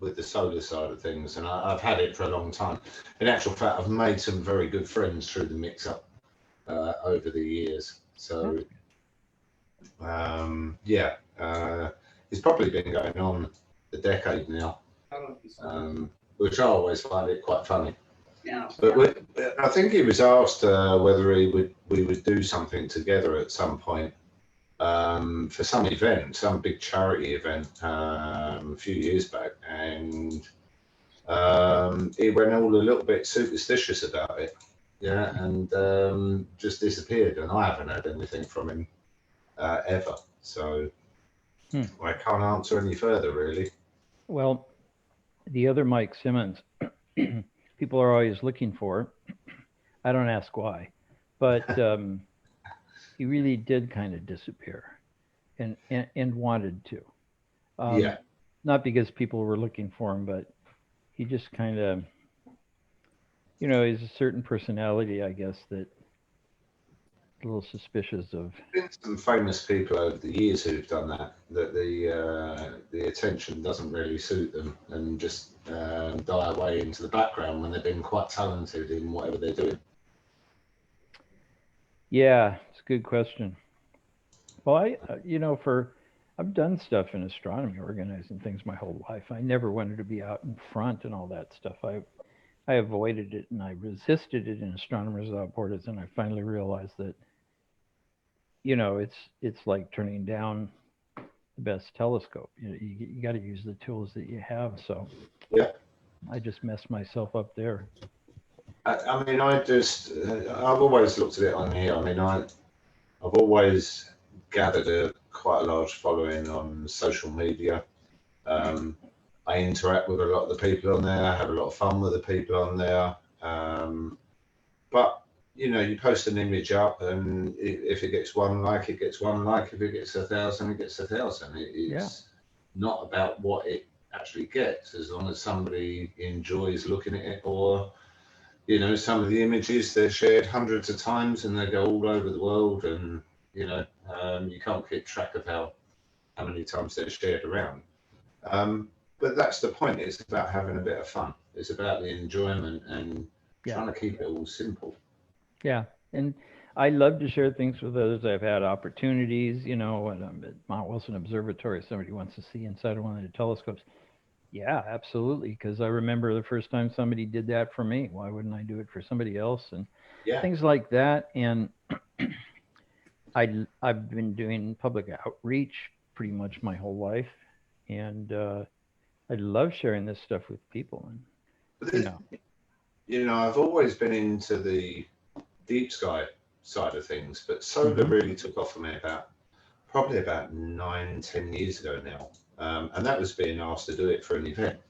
Speaker 9: with the solar side of things, and I've had it for a long time. In actual fact, I've made some very good friends through the mix-up over the years. So, yeah, it's probably been going on a decade now, which I always find it quite funny.
Speaker 2: Yeah.
Speaker 9: But I think he was asked whether we would do something together at some point. for some event, some big charity event a few years back, and he went all a little bit superstitious about it, yeah, and just disappeared, and I haven't heard anything from him ever. So I can't answer any further, really.
Speaker 3: Well, the other Mike Simmons, people are always looking for. I don't ask why, but he really did kind of disappear, and wanted to.
Speaker 9: Yeah.
Speaker 3: Not because people were looking for him, but he just kind of, you know, he's a certain personality, I guess, that a little suspicious of.
Speaker 9: There's been some famous people over the years who've done that. That the attention doesn't really suit them, and just die away into the background when they've been quite talented in whatever they're doing.
Speaker 3: Yeah, it's a good question. Well, I've done stuff in astronomy, organizing things my whole life. I never wanted to be out in front and all that stuff. I avoided it and I resisted it in Astronomers Without Borders, and I finally realized that, you know, it's like turning down the best telescope. You got to use the tools that you have. So
Speaker 9: yeah,
Speaker 3: I just messed myself up there.
Speaker 9: I mean, I've always looked at it on here. I mean, I've always gathered quite a large following on social media. I interact with a lot of the people on there. I have a lot of fun with the people on there. But, you know, you post an image up, and if it gets one like, it gets one like. If it gets 1,000, it gets 1,000. It's not about what it actually gets, as long as somebody enjoys looking at it. Or, you know, some of the images, they're shared hundreds of times and they go all over the world, and, you know, you can't keep track of how many times they're shared around. But that's the point. It's about having a bit of fun. It's about the enjoyment and trying to keep it all simple.
Speaker 3: Yeah. And I love to share things with others. I've had opportunities, you know, when I'm at Mount Wilson Observatory, somebody wants to see inside of one of the telescopes. Yeah, absolutely. Because I remember the first time somebody did that for me. Why wouldn't I do it for somebody else? And things like that. And I've been doing public outreach pretty much my whole life. And I love sharing this stuff with people. And,
Speaker 9: you know, I've always been into the deep sky side of things, but solar really took off for me probably about 9-10 years ago now. And that was being asked to do it for an event.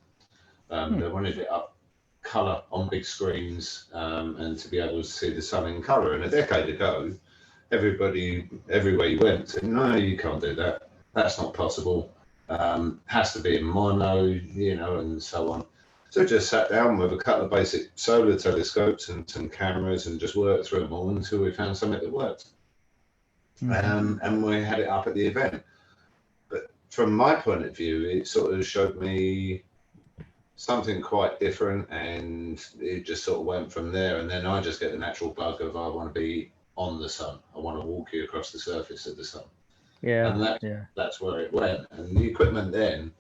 Speaker 9: They wanted it up color on big screens, and to be able to see the sun in color. And a decade ago, everybody, everywhere you went, said, no, you can't do that. That's not possible. Has to be in mono, you know, and so on. So just sat down with a couple of basic solar telescopes and some cameras and just worked through them all until we found something that worked. And we had it up at the event. But from my point of view, it sort of showed me something quite different, and it just sort of went from there. And then I just get the natural bug of I want to be on the sun. I want to walk you across the surface of the sun.
Speaker 3: Yeah,
Speaker 9: and that's where it went. And the equipment then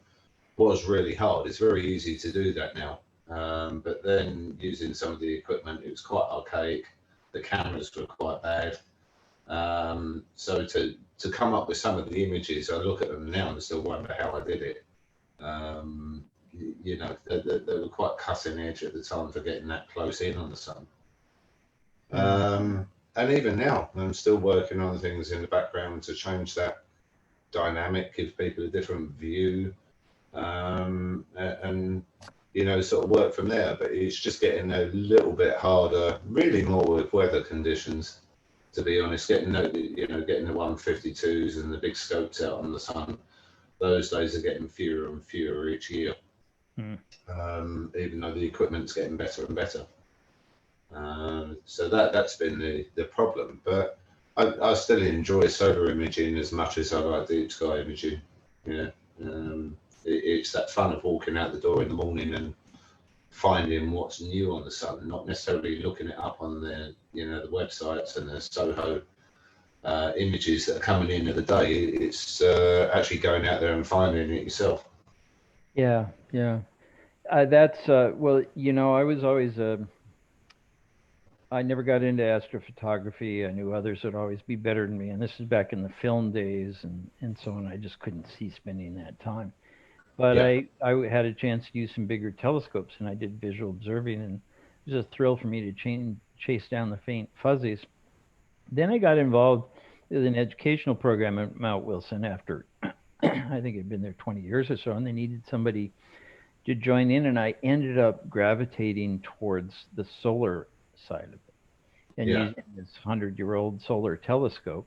Speaker 9: was really hard. It's very easy to do that now. But then using some of the equipment, it was quite archaic. The cameras were quite bad. So to come up with some of the images, I look at them now and still wonder how I did it. You know, they were quite cutting edge at the time for getting that close in on the sun. And even now, I'm still working on things in the background to change that dynamic, give people a different view, and you know, sort of work from there. But it's just getting a little bit harder, really more with weather conditions, to be honest. Getting the 152s and the big scopes out on the sun, those days are getting fewer and fewer each year. Even though the equipment's getting better and better. So that's been the problem, but I still enjoy solar imaging as much as I like deep sky imaging. You know, it's that fun of walking out the door in the morning and finding what's new on the sun, not necessarily looking it up on the the websites and the Soho images that are coming in of the day. It's actually going out there and finding it yourself.
Speaker 3: Yeah. That's well, you know, I was always I never got into astrophotography. I knew others would always be better than me. And this is back in the film days and so on. I just couldn't see spending that time. But
Speaker 9: Yeah.
Speaker 3: I had a chance to use some bigger telescopes, and I did visual observing, and it was a thrill for me to chase down the faint fuzzies. Then I got involved with an educational program at Mount Wilson after I think I'd been there 20 years or so, and they needed somebody to join in, and I ended up gravitating towards the solar side of it and
Speaker 9: Yeah.
Speaker 3: using this 100-year-old solar telescope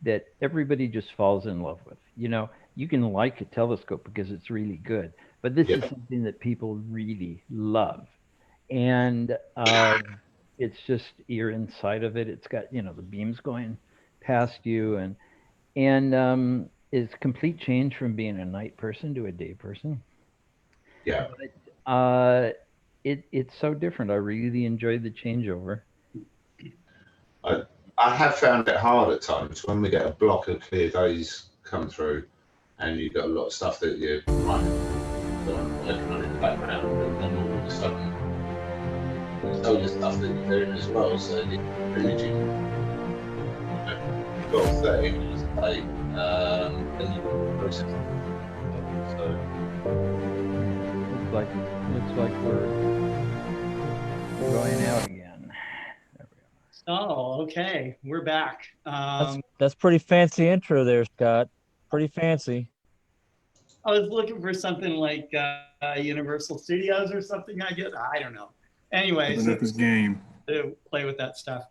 Speaker 3: that everybody just falls in love with. You know, you can like a telescope because it's really good, but this is something that people really love. And it's just, you're inside of it. It's got, you know, the beams going past you, and it's complete change from being a night person to a day person.
Speaker 9: Yeah.
Speaker 3: But it's so different. I really enjoyed the changeover.
Speaker 9: I have found it hard at times when we get a block of clear days come through, and you've got a lot of stuff that you're working on in the background, and then all of a sudden there's all the stuff that you're doing as well. So the imaging, you've got 30 minutes a day, then you can process it. So
Speaker 3: looks like we're going out again.
Speaker 2: Oh, okay, we're back.
Speaker 14: That's pretty fancy intro there, Scott. Pretty fancy.
Speaker 2: I was looking for something like Universal Studios or something. I don't know. Anyways,
Speaker 16: Up his game.
Speaker 2: To play with that stuff.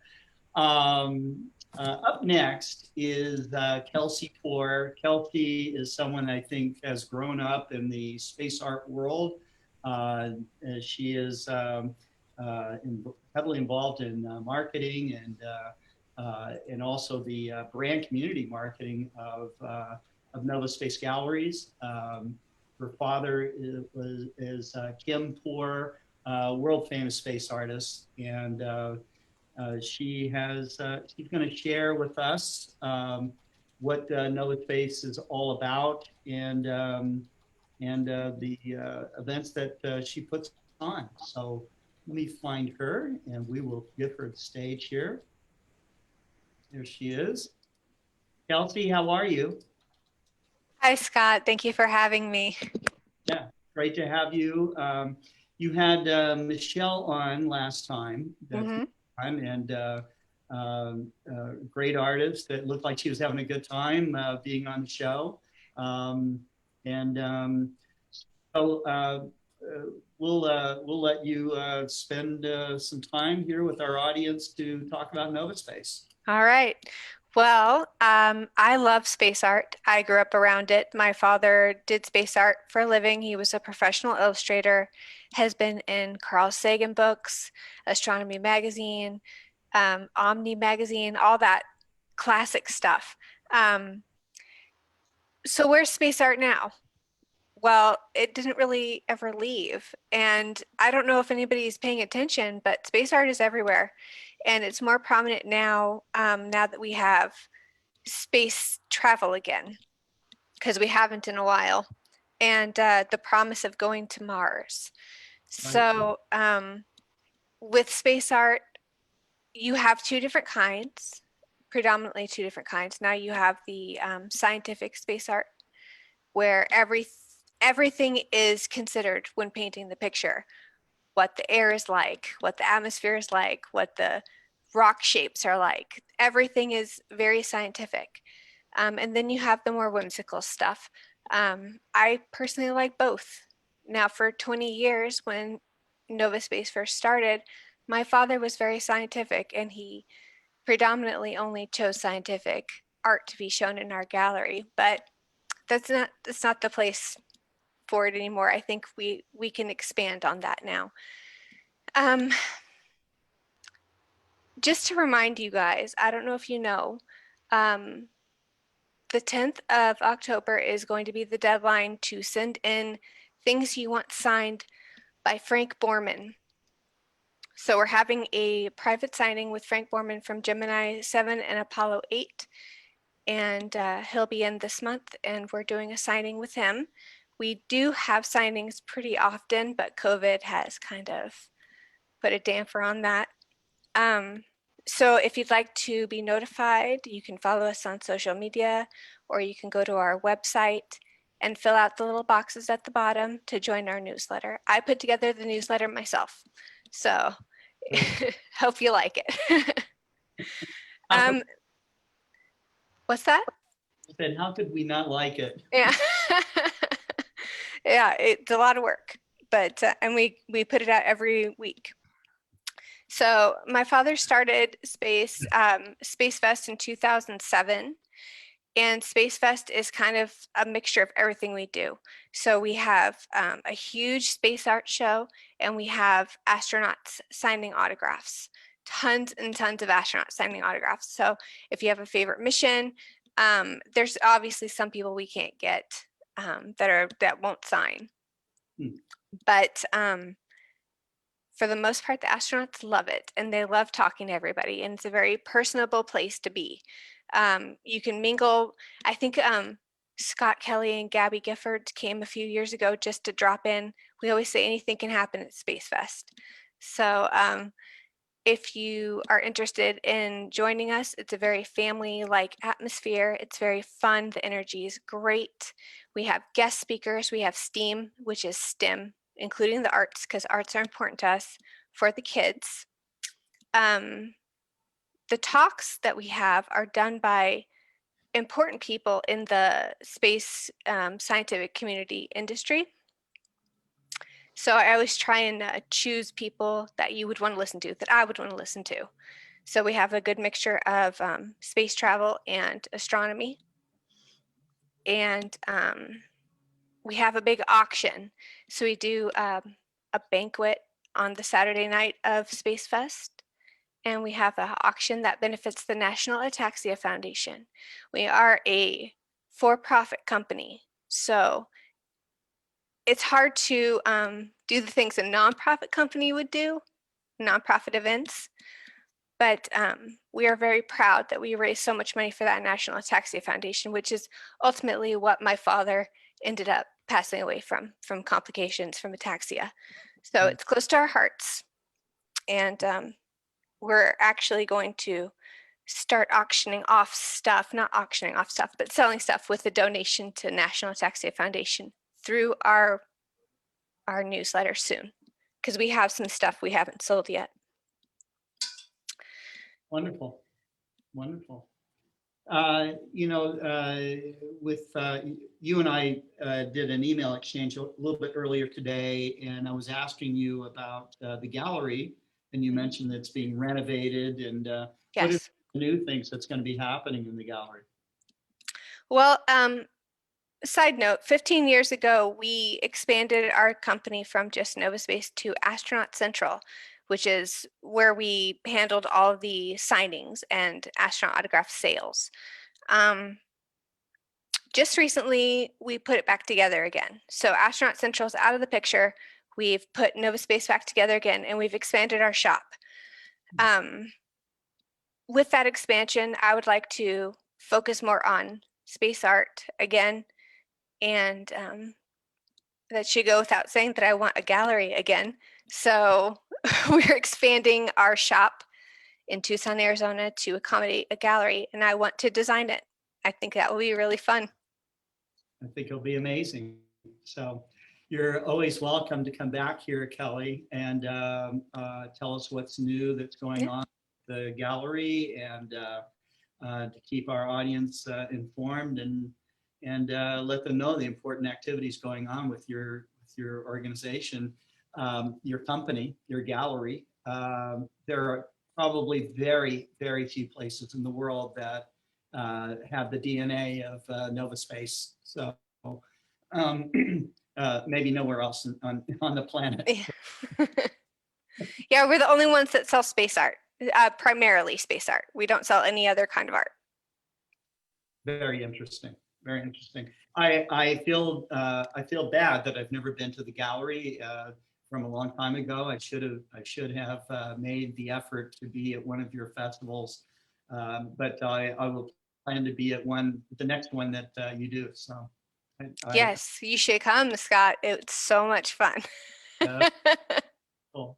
Speaker 2: Up next is Kelsey Poor. Kelsey is someone I think has grown up in the space art world. She is heavily involved in marketing and also the brand community marketing of Nova Space Galleries. Her father is Kim Poor, world famous space artist, and she's going to share with us what Nova Space is all about and the events that she puts on. So let me find her, and we will give her the stage here. There she is. Kelsey, how are you?
Speaker 17: Hi, Scott. Thank you for having me.
Speaker 2: Yeah, great to have you. You had Michelle on last time, and great artist that looked like she was having a good time being on the show. We'll let you spend some time here with our audience to talk about Nova Space.
Speaker 17: All right. Well, I love space art. I grew up around it. My father did space art for a living. He was a professional illustrator, has been in Carl Sagan books, Astronomy Magazine, Omni Magazine, all that classic stuff. So where's space art now? Well, it didn't really ever leave. And I don't know if anybody's paying attention, but space art is everywhere. And it's more prominent now, now that we have space travel again, because we haven't in a while, and the promise of going to Mars. So with space art, you have two different kinds, predominantly two different kinds. Now you have the scientific space art, where everything is considered when painting the picture. What the air is like, what the atmosphere is like, what the rock shapes are like. Everything is very scientific. And then you have the more whimsical stuff. I personally like both. Now, for 20 years, when Nova Space first started, my father was very scientific, and he predominantly only chose scientific art to be shown in our gallery. But that's not the place for it anymore. I think we can expand on that now. Just to remind you guys, I don't know if you know, the 10th of October is going to be the deadline to send in things you want signed by Frank Borman. So we're having a private signing with Frank Borman from Gemini 7 and Apollo 8. And he'll be in this month, and we're doing a signing with him. We do have signings pretty often, but COVID has kind of put a damper on that. So if you'd like to be notified, you can follow us on social media, or you can go to our website and fill out the little boxes at the bottom to join our newsletter. I put together the newsletter myself, so hope you like it. What's that?
Speaker 2: I said, how could we not like it?
Speaker 17: Yeah. Yeah, it's a lot of work, but and we put it out every week. So my father started Space Fest in 2007, and Space Fest is kind of a mixture of everything we do. So we have a huge space art show, and we have astronauts signing autographs, tons and tons of astronauts signing autographs. So if you have a favorite mission, there's obviously some people we can't get that won't sign, but for the most part, the astronauts love it, and they love talking to everybody, and it's a very personable place to be. You can mingle. I think Scott Kelly and Gabby Gifford came a few years ago just to drop in. We always say anything can happen at Space Fest. So if you are interested in joining us, it's a very family-like atmosphere. It's very fun. The energy is great. We have guest speakers. We have STEAM, which is STEM, including the arts, because arts are important to us, for the kids. The talks that we have are done by important people in the space scientific community industry. So I always try and choose people that you would want to listen to, that I would want to listen to. So we have a good mixture of space travel and astronomy. And we have a big auction. So we do a banquet on the Saturday night of Space Fest. And we have an auction that benefits the National Ataxia Foundation. We are a for-profit company, so it's hard to do the things a nonprofit company would do, nonprofit events, but we are very proud that we raised so much money for that National Ataxia Foundation, which is ultimately what my father ended up passing away from complications from ataxia. So it's close to our hearts, and we're actually going to start auctioning off stuff, not auctioning off stuff, but selling stuff with a donation to National Ataxia Foundation through our newsletter soon, because we have some stuff we haven't sold yet.
Speaker 2: Wonderful, wonderful. With you and I did an email exchange a little bit earlier today, and I was asking you about the gallery, and you mentioned that it's being renovated, and what are the new things that's going to be happening in the gallery?
Speaker 17: Well, side note, 15 years ago, we expanded our company from just NovaSpace to Astronaut Central, which is where we handled all of the signings and astronaut autograph sales. Just recently, we put it back together again. So Astronaut Central is out of the picture. We've put NovaSpace back together again, and we've expanded our shop. With that expansion, I would like to focus more on space art again, and that should go without saying that I want a gallery again. So we're expanding our shop in Tucson, Arizona to accommodate a gallery, and I want to design it. I think that will be really fun.
Speaker 2: I think it'll be amazing. So you're always welcome to come back here, Kelly, and tell us what's new that's going on at the gallery, and to keep our audience informed, and let them know the important activities going on with your organization, your company, your gallery. There are probably very, very few places in the world that have the DNA of NovaSpace. So maybe nowhere else on the planet.
Speaker 17: Yeah, we're the only ones that sell space art, primarily space art. We don't sell any other kind of art.
Speaker 2: Very interesting. Very interesting. I feel bad that I've never been to the gallery from a long time ago. I should have made the effort to be at one of your festivals, but I will plan to be at the next one that you do. So
Speaker 17: yes, you should come, Scott. It's so much fun.
Speaker 2: Cool.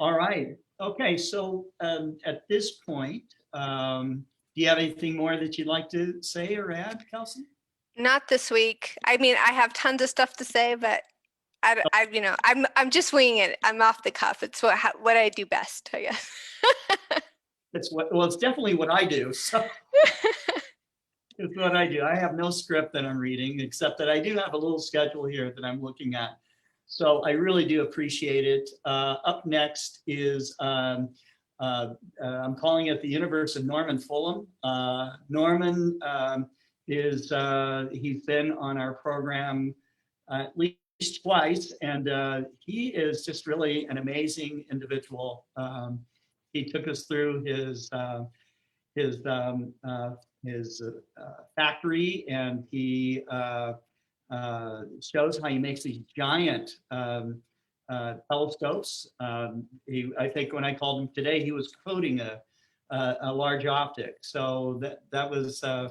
Speaker 2: All right. Okay. So at this point, do you have anything more that you'd like to say or add, Kelsey?
Speaker 17: Not this week. I mean, I have tons of stuff to say, but I'm just winging it. I'm off the cuff. It's what I do best, I guess.
Speaker 2: It's definitely what I do. So it's what I do. I have no script that I'm reading, except that I do have a little schedule here that I'm looking at. So I really do appreciate it. Up next is I'm calling it the universe of Norman Fulham. Norman he's been on our program at least twice, and he is just really an amazing individual. He took us through his factory, and he shows how he makes these giant telescopes. I think when I called him today, he was coating a large optic. So that was, I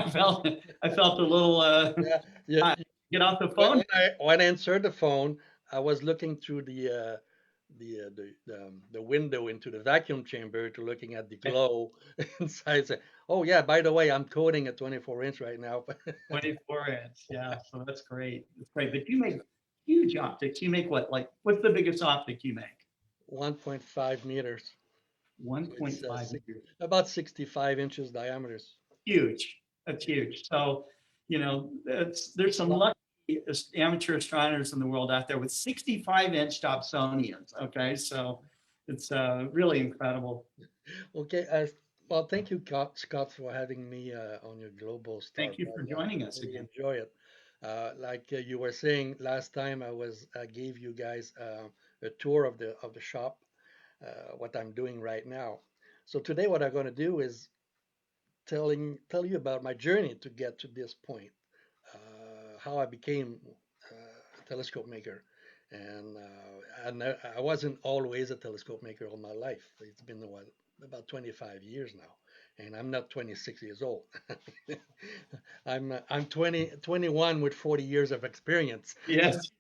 Speaker 2: felt a little get off the phone.
Speaker 5: When I answered the phone, I was looking through the window into the vacuum chamber to looking at the glow inside. Say, oh yeah, by the way, I'm coding a 24-inch right now.
Speaker 2: 24-inch, yeah. So that's great. That's great. But you make huge optics. You make what? Like, what's the biggest optic you make?
Speaker 5: 1.5 meters.
Speaker 2: 1.5 meters.
Speaker 5: About 65 inches diameters.
Speaker 2: Huge. That's huge. So, there's some lucky amateur astronomers in the world out there with 65-inch Dobsonians. Okay, so it's really incredible.
Speaker 5: Okay, well, thank you, Scott, for having me on your Global Star.
Speaker 2: Thank you for joining us
Speaker 5: really
Speaker 2: again.
Speaker 5: Enjoy it. Like you were saying last time, I gave you guys a tour of the shop, what I'm doing right now. So today, what I'm going to do is tell you about my journey to get to this point, how I became a telescope maker, and I wasn't always a telescope maker all my life. It's been about 25 years now, and I'm not 26 years old. I'm 21 with 40 years of experience.
Speaker 2: Yes.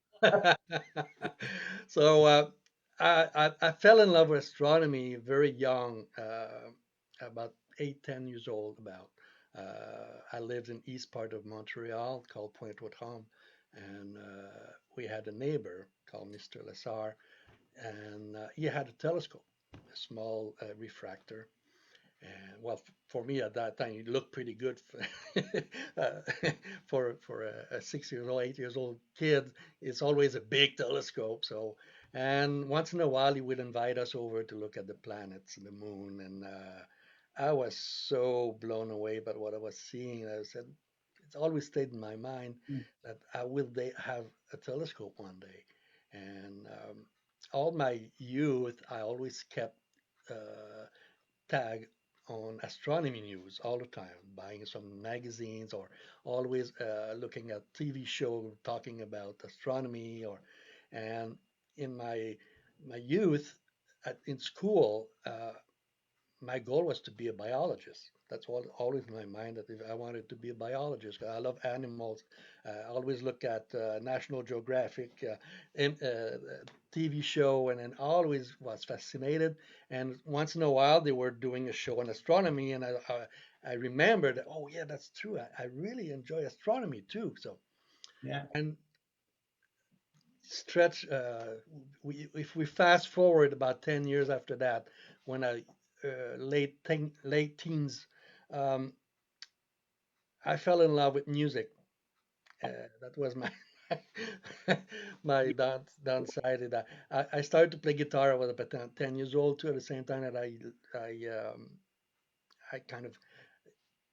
Speaker 5: So I fell in love with astronomy very young, about 8-10 years old. I lived in east part of Montreal called Pointe-aux-Trembles, and we had a neighbor called Mr. Lessard, and he had a telescope, a small refractor. And well, for me at that time, it looked pretty good for a 6-year-old, 8-year-old kid. It's always a big telescope. So, and once in a while, he would invite us over to look at the planets and the moon. And I was so blown away by what I was seeing. I said, it's always stayed in my mind that I will have a telescope one day. And all my youth, I always kept tag on astronomy news all the time, buying some magazines or always looking at TV show talking about astronomy. And in my youth in school, my goal was to be a biologist. That's always in my mind, that if I wanted to be a biologist. I love animals. I always look at National Geographic TV show, and then always was fascinated. And once in a while, they were doing a show on astronomy, and I remembered, oh yeah, that's true. I really enjoy astronomy too. So
Speaker 2: yeah. And
Speaker 5: stretch. If we fast forward about 10 years after that, when I late teens, I fell in love with music. That was my my downside. I started to play guitar. I was about 10 years old too. At the same time that I kind of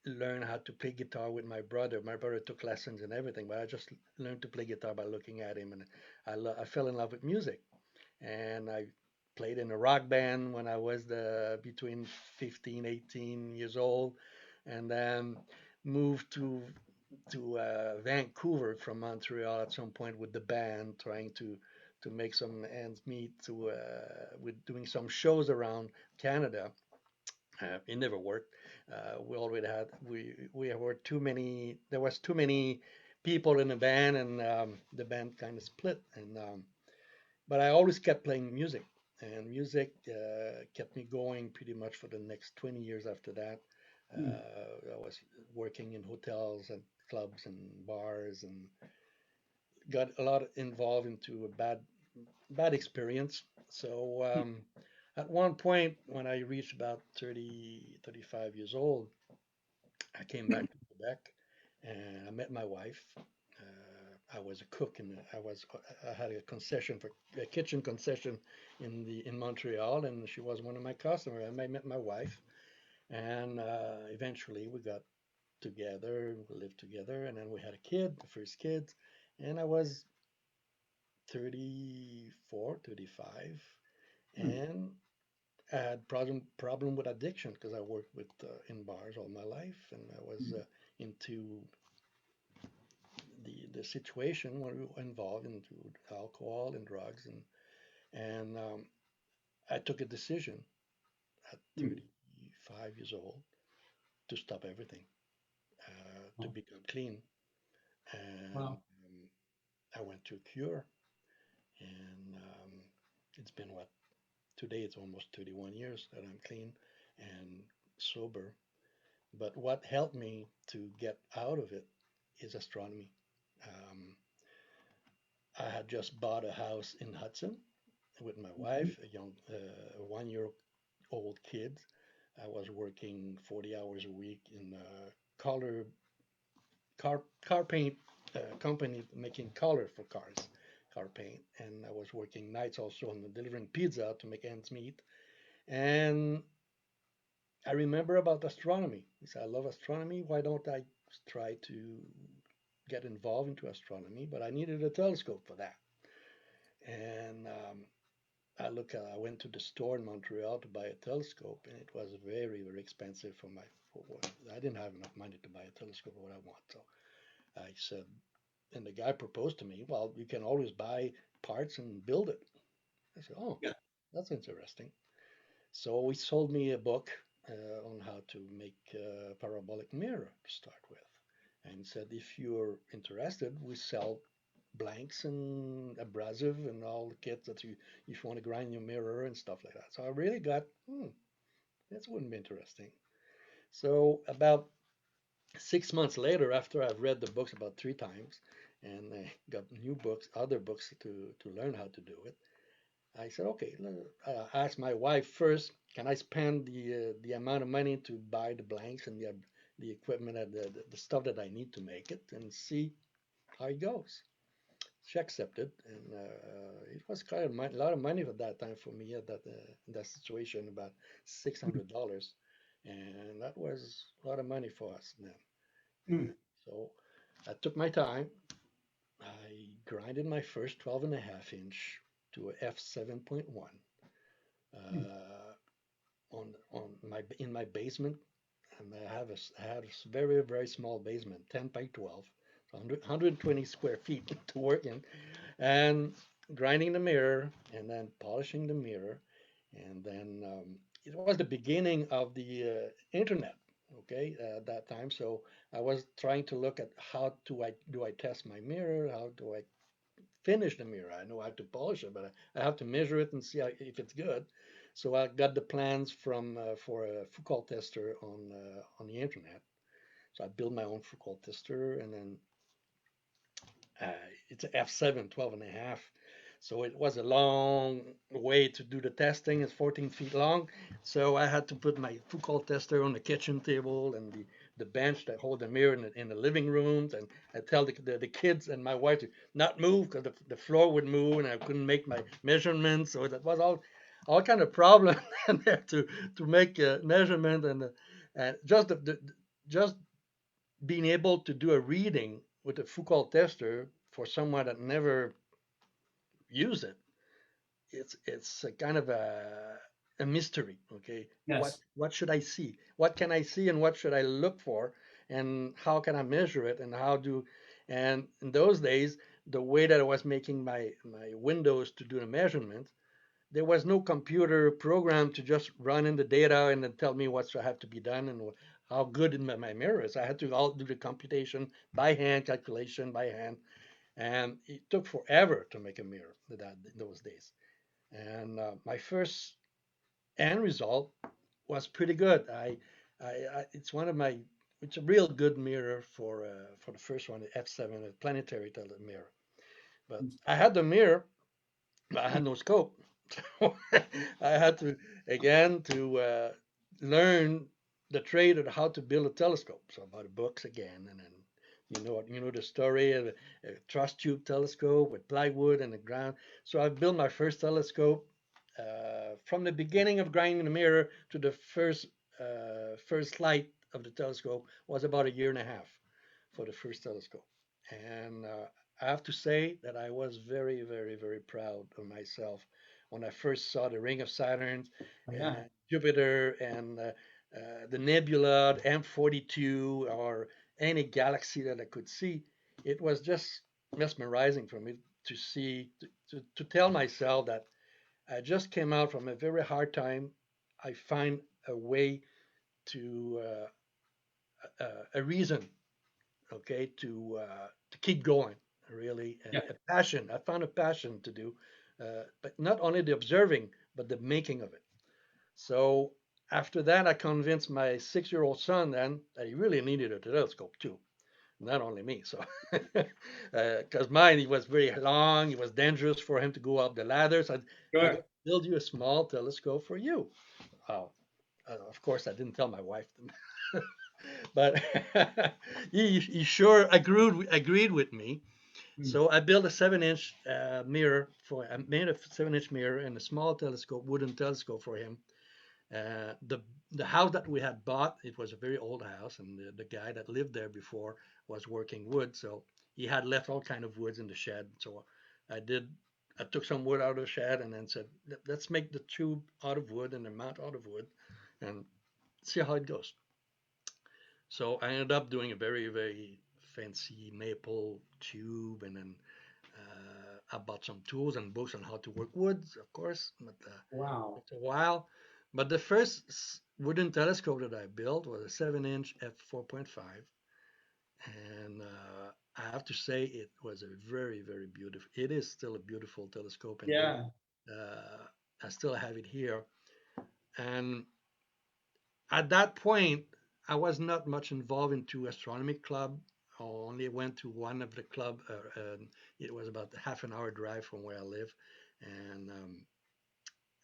Speaker 5: learned how to play guitar with my brother. My brother took lessons and everything, but I just learned to play guitar by looking at him, and I fell in love with music. And I played in a rock band when I was between 15, 18 years old, and then moved to Vancouver from Montreal at some point with the band, trying to make some ends meet with doing some shows around Canada. It never worked. We already had we were too many. There was too many people in the band, and the band kind of split. And but I always kept playing music. And music kept me going pretty much for the next 20 years after that. I was working in hotels and clubs and bars and got a lot involved into a bad experience. So at one point when I reached about 30, 35 years old, I came back to Quebec and I met my wife. I was a cook and I had a concession for a kitchen concession in Montreal, and she was one of my customers. And I met my wife, and eventually we got together, we lived together, and then we had a kid, the first kid, and I was 34, 35, and I had problem with addiction because I worked with in bars all my life, and I was into the situation where we were involved into alcohol and drugs, and I took a decision at 35 years old to stop everything, to become clean, and I went to a cure, and it's been what today it's almost 31 years that I'm clean and sober. But what helped me to get out of it is astronomy. Um, I had just bought a house in Hudson with my wife, a young 1 year old kid. I was working 40 hours a week in a car paint company making color for cars, car paint. And I was working nights also on delivering pizza to make ends meet. And I remember about astronomy. I said, I love astronomy. Why don't I try to get involved into astronomy? But I needed a telescope for that. And I went to the store in Montreal to buy a telescope, and it was very, very expensive for what I didn't have enough money to buy a telescope for what I want. So I said, and the guy proposed to me, well, you can always buy parts and build it. I said, oh, yeah, that's interesting. So he sold me a book on how to make a parabolic mirror to start with, and said, if you're interested, we sell blanks and abrasive and all the kits that you if you want to grind your mirror and stuff like that. So I really got, this wouldn't be interesting. So about 6 months later, after I've read the books about 3 times and I got new books, other books to learn how to do it, I said, okay, I asked my wife first, can I spend the amount of money to buy the blanks and the equipment and the stuff that I need to make it and see how it goes. She accepted, and it was kind of a lot of money at that time for me at that situation, about $600, and that was a lot of money for us then. So I took my time. I grinded my first 12.5 inch to a f7.1 in my basement, and I had a very very small basement, 10 by 12, 120 square feet to work in, and grinding the mirror and then polishing the mirror, and then it was the beginning of the internet. Okay, at that time, so I was trying to look at how do I test my mirror, how do I finish the mirror. I know how to polish it, but I have to measure it and see if it's good. So I got the plans from for a Foucault tester on the internet. So I built my own Foucault tester, and then it's an F7, 12.5. So it was a long way to do the testing. It's 14 feet long. So I had to put my Foucault tester on the kitchen table and the bench that hold the mirror in the living rooms. And I tell the kids and my wife to not move because the floor would move and I couldn't make my measurements. So that was all kind of problem there to make a measurement and just being able to do a reading with a Foucault tester for someone that never used it. It's a kind of a mystery. Okay,
Speaker 2: Yes.
Speaker 5: what should I see? What can I see, and what should I look for, and how can I measure it, and and in those days, the way that I was making my windows to do the measurements, there was no computer program to just run in the data and then tell me what have to be done and how good my mirror is. I had to all do the computation by hand, calculation by hand, and it took forever to make a mirror in those days. And my first end result was pretty good. It's one of my, it's a real good mirror for the first one, the F7, a planetary mirror. But I had the mirror, but I had no scope. So I had to again to learn the trade of how to build a telescope. So I bought books again, and then you know the story of a truss tube telescope with plywood and the ground. So I built my first telescope from the beginning of grinding the mirror to the first light of the telescope was about a year and a half for the first telescope. And I have to say that I was very, very, very proud of myself when I first saw the ring of Saturn,
Speaker 2: Yeah.
Speaker 5: Jupiter, and the nebula, M42, or any galaxy that I could see. It was just mesmerizing for me to see, to tell myself that I just came out from a very hard time. I find a way to, a reason, okay, to keep going, really, and
Speaker 2: Yeah.
Speaker 5: a passion. I found a passion to do, but not only the observing, but the making of it. So after that, I convinced my 6-year-old son then that he really needed a telescope too, not only me. So because mine, he was very long, it was dangerous for him to go up the ladders. I'm
Speaker 2: Sure.
Speaker 5: going to build you a small telescope for you. Oh, of course, I didn't tell my wife. But he sure agreed with me. So I built a 7-inch mirror for. I made a 7-inch mirror and a small telescope, wooden telescope for him. The house that we had bought, it was a very old house, and the guy that lived there before was working wood, so he had left all kind of woods in the shed. So I did. I took some wood out of the shed and then said, let's make the tube out of wood and the mount out of wood, and see how it goes. So I ended up doing a very, very fancy maple tube, and then I bought some tools and books on how to work woods, of course. But
Speaker 2: Wow.
Speaker 5: it's a while. But the first wooden telescope that I built was a 7-inch f4.5, and I have to say it was a very, very beautiful. It is still a beautiful telescope, and
Speaker 2: Yeah.
Speaker 5: I still have it here. And at that point, I was not much involved into astronomy club. I only went to one of the club. It was about a half an hour drive from where I live, and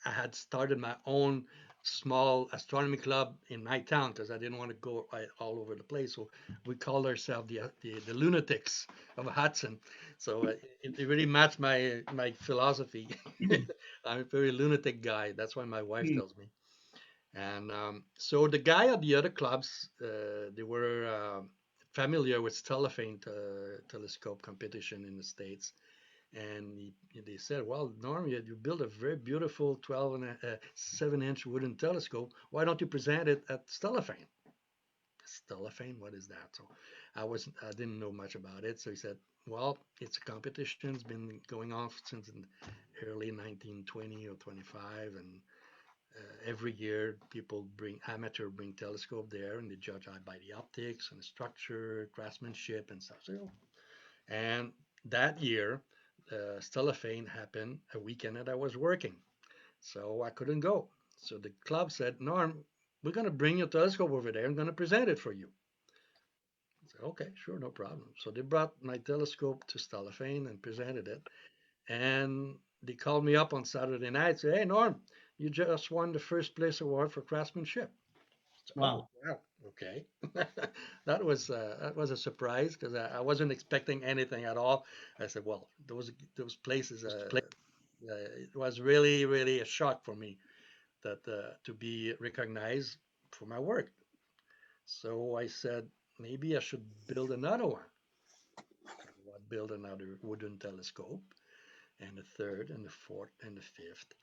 Speaker 5: I had started my own small astronomy club in my town because I didn't want to go all over the place. So we called ourselves the lunatics of Hudson. So it really matched my philosophy. I'm a very lunatic guy. That's why my wife tells me. And so the guy at the other clubs, they were familiar with Stellafane telescope competition in the States. And they said, well, Norm, you built a very beautiful 7-inch wooden telescope. Why don't you present it at Stellafane? Stellafane, what is that? So I didn't know much about it. So he said, well, it's a competition. It's been going on since in early 1920 or 25, and every year people bring telescope there, and they judge by the optics and the structure, craftsmanship, and stuff. So, and that year, Stellafane happened a weekend that I was working, so I couldn't go. So the club said, Norm, we're going to bring your telescope over there. I'm going to present it for you. I said, okay, sure, no problem. So they brought my telescope to Stellafane and presented it. And they called me up on Saturday night and said, hey, Norm, you just won the first place award for craftsmanship. So,
Speaker 2: Wow.
Speaker 5: oh, wow, okay. That was a surprise because I wasn't expecting anything at all. I said, well, those places, it was really, really a shock for me that to be recognized for my work. So I said, maybe I should build another one. So I built another wooden telescope, and the third, and the fourth, and the fifth.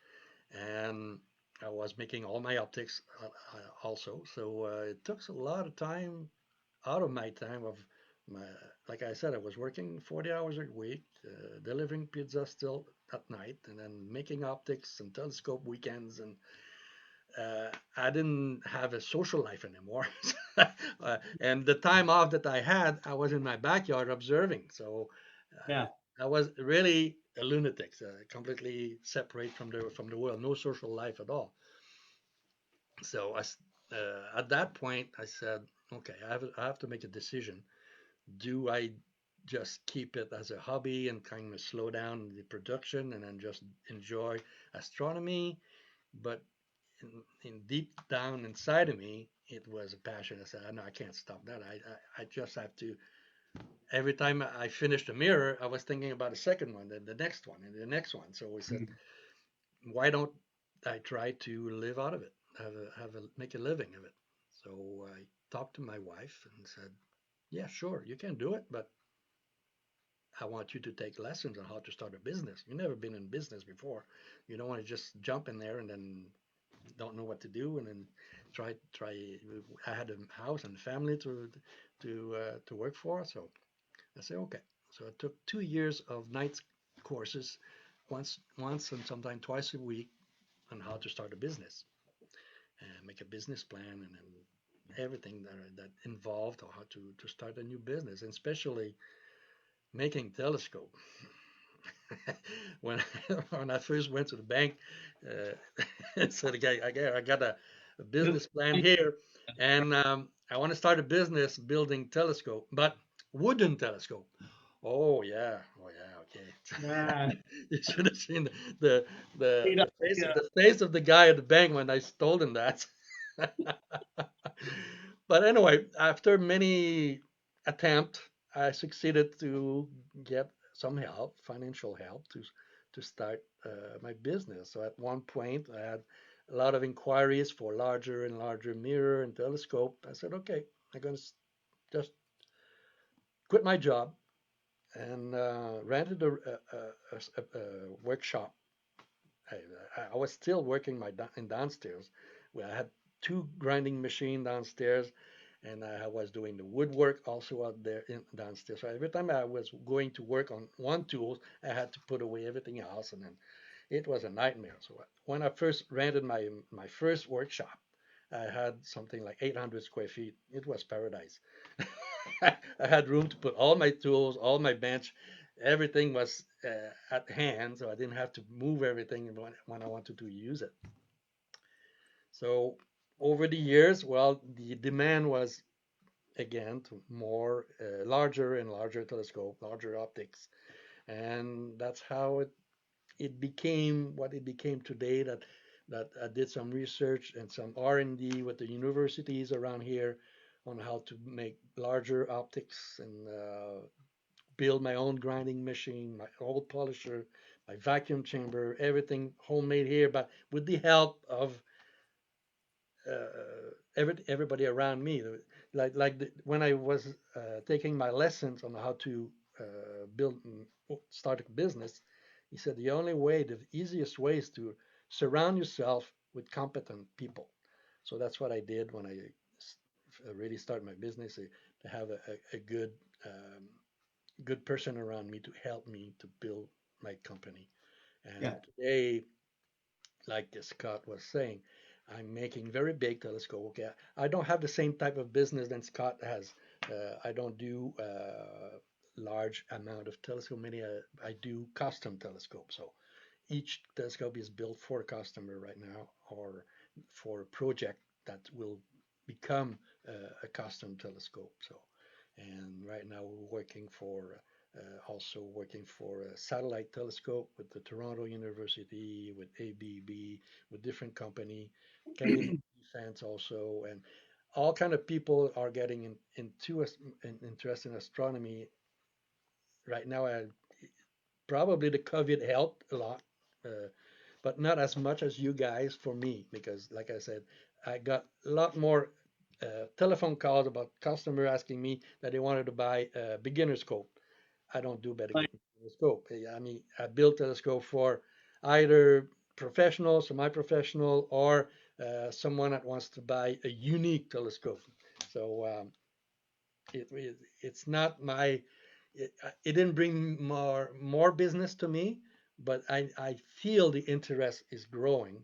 Speaker 5: And I was making all my optics also. So it took a lot of time out of my time of my, like I said, I was working 40 hours a week, delivering pizza still at night, and then making optics and telescope weekends. And I didn't have a social life anymore. And the time off that I had, I was in my backyard observing. So
Speaker 2: Yeah.
Speaker 5: I was really a lunatic, completely separate from the world, no social life at all. So at that point, I said, okay, I have to make a decision. Do I just keep it as a hobby and kind of slow down the production and then just enjoy astronomy? But in deep down inside of me, it was a passion. I said, no, I can't stop that. I just have to. Every time I finished a mirror, I was thinking about a second one, then the next one, and the next one. So we said, why don't I try to live out of it, make a living of it? So I talked to my wife and said, yeah, sure, you can do it, but I want you to take lessons on how to start a business. You've never been in business before. You don't want to just jump in there and then don't know what to do and then try. I had a house and family to work for, so I said okay. So I took 2 years of night courses, once and sometimes twice a week, on how to start a business and make a business plan and then everything that involved or how to start a new business, and especially making telescope. when when I first went to the bank, said, "Okay, I got a business plan here, and I want to start a business building telescope, but wooden telescope." Oh yeah, okay.
Speaker 2: Yeah.
Speaker 5: You should have seen the,
Speaker 2: Yeah.
Speaker 5: the face of the guy at the bank when I told him that. But anyway, after many attempts, I succeeded to get some help, financial help, to start my business. So at one point, I had a lot of inquiries for larger and larger mirror and telescope. I said, okay, I'm going to just quit my job and rented a workshop. I, I was still working in downstairs, where I had two grinding machine downstairs, and I was doing the woodwork also out there downstairs. So every time I was going to work on one tool, I had to put away everything else, and then it was a nightmare. So when I first rented my first workshop, I had something like 800 square feet. It was paradise. I had room to put all my tools, all my bench, everything was at hand, so I didn't have to move everything when I wanted to use it. So over the years, well, the demand was again to more larger and larger telescope, larger optics, and that's how it became what it became today. That I did some research and some R&D with the universities around here on how to make larger optics and build my own grinding machine, my old polisher, my vacuum chamber, everything homemade here, but with the help of everybody around me. When I was taking my lessons on how to start a business, he said the only way, the easiest way is to surround yourself with competent people. So that's what I did when I really started my business, to have a good person around me to help me to build my company. And
Speaker 2: Yeah.
Speaker 5: today, like Scott was saying, I'm making very big telescope. Okay, I don't have the same type of business that Scott has. I don't do large amount of telescope. I do custom telescope. So each telescope is built for a customer right now, or for a project that will become a custom telescope. So, and right now we're also working for a satellite telescope with the Toronto University, with ABB, with different company, Canadian Defense also, and all kind of people are getting into interest in astronomy right now. Probably the COVID helped a lot, uh, but not as much as you guys for me, because like I said, I got a lot more telephone calls about customer asking me that they wanted to buy a beginner scope. I don't do better scope. I mean, I build telescope for either professional, semi-professional, or someone that wants to buy a unique telescope. So it's not my it didn't bring more business to me, but I feel the interest is growing,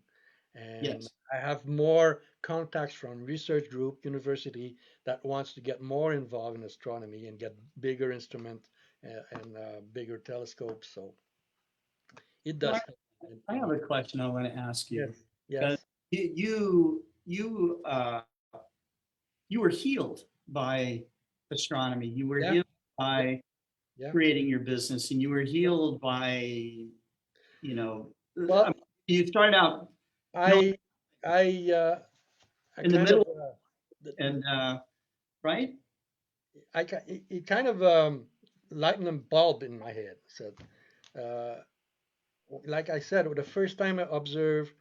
Speaker 5: and
Speaker 2: Yes.
Speaker 5: I have more contacts from research group, university that wants to get more involved in astronomy and get bigger instrument and bigger telescopes. So it does.
Speaker 2: I have a question I want to ask you.
Speaker 5: Yes.
Speaker 2: You were healed by astronomy. You were healed by
Speaker 5: Yeah.
Speaker 2: creating your business, and you were healed by, you know,
Speaker 5: Well,
Speaker 2: you started out
Speaker 5: I
Speaker 2: in the
Speaker 5: kind
Speaker 2: middle,
Speaker 5: of,
Speaker 2: and right?
Speaker 5: it kind of lightened a bulb in my head. So, like I said, the first time I observed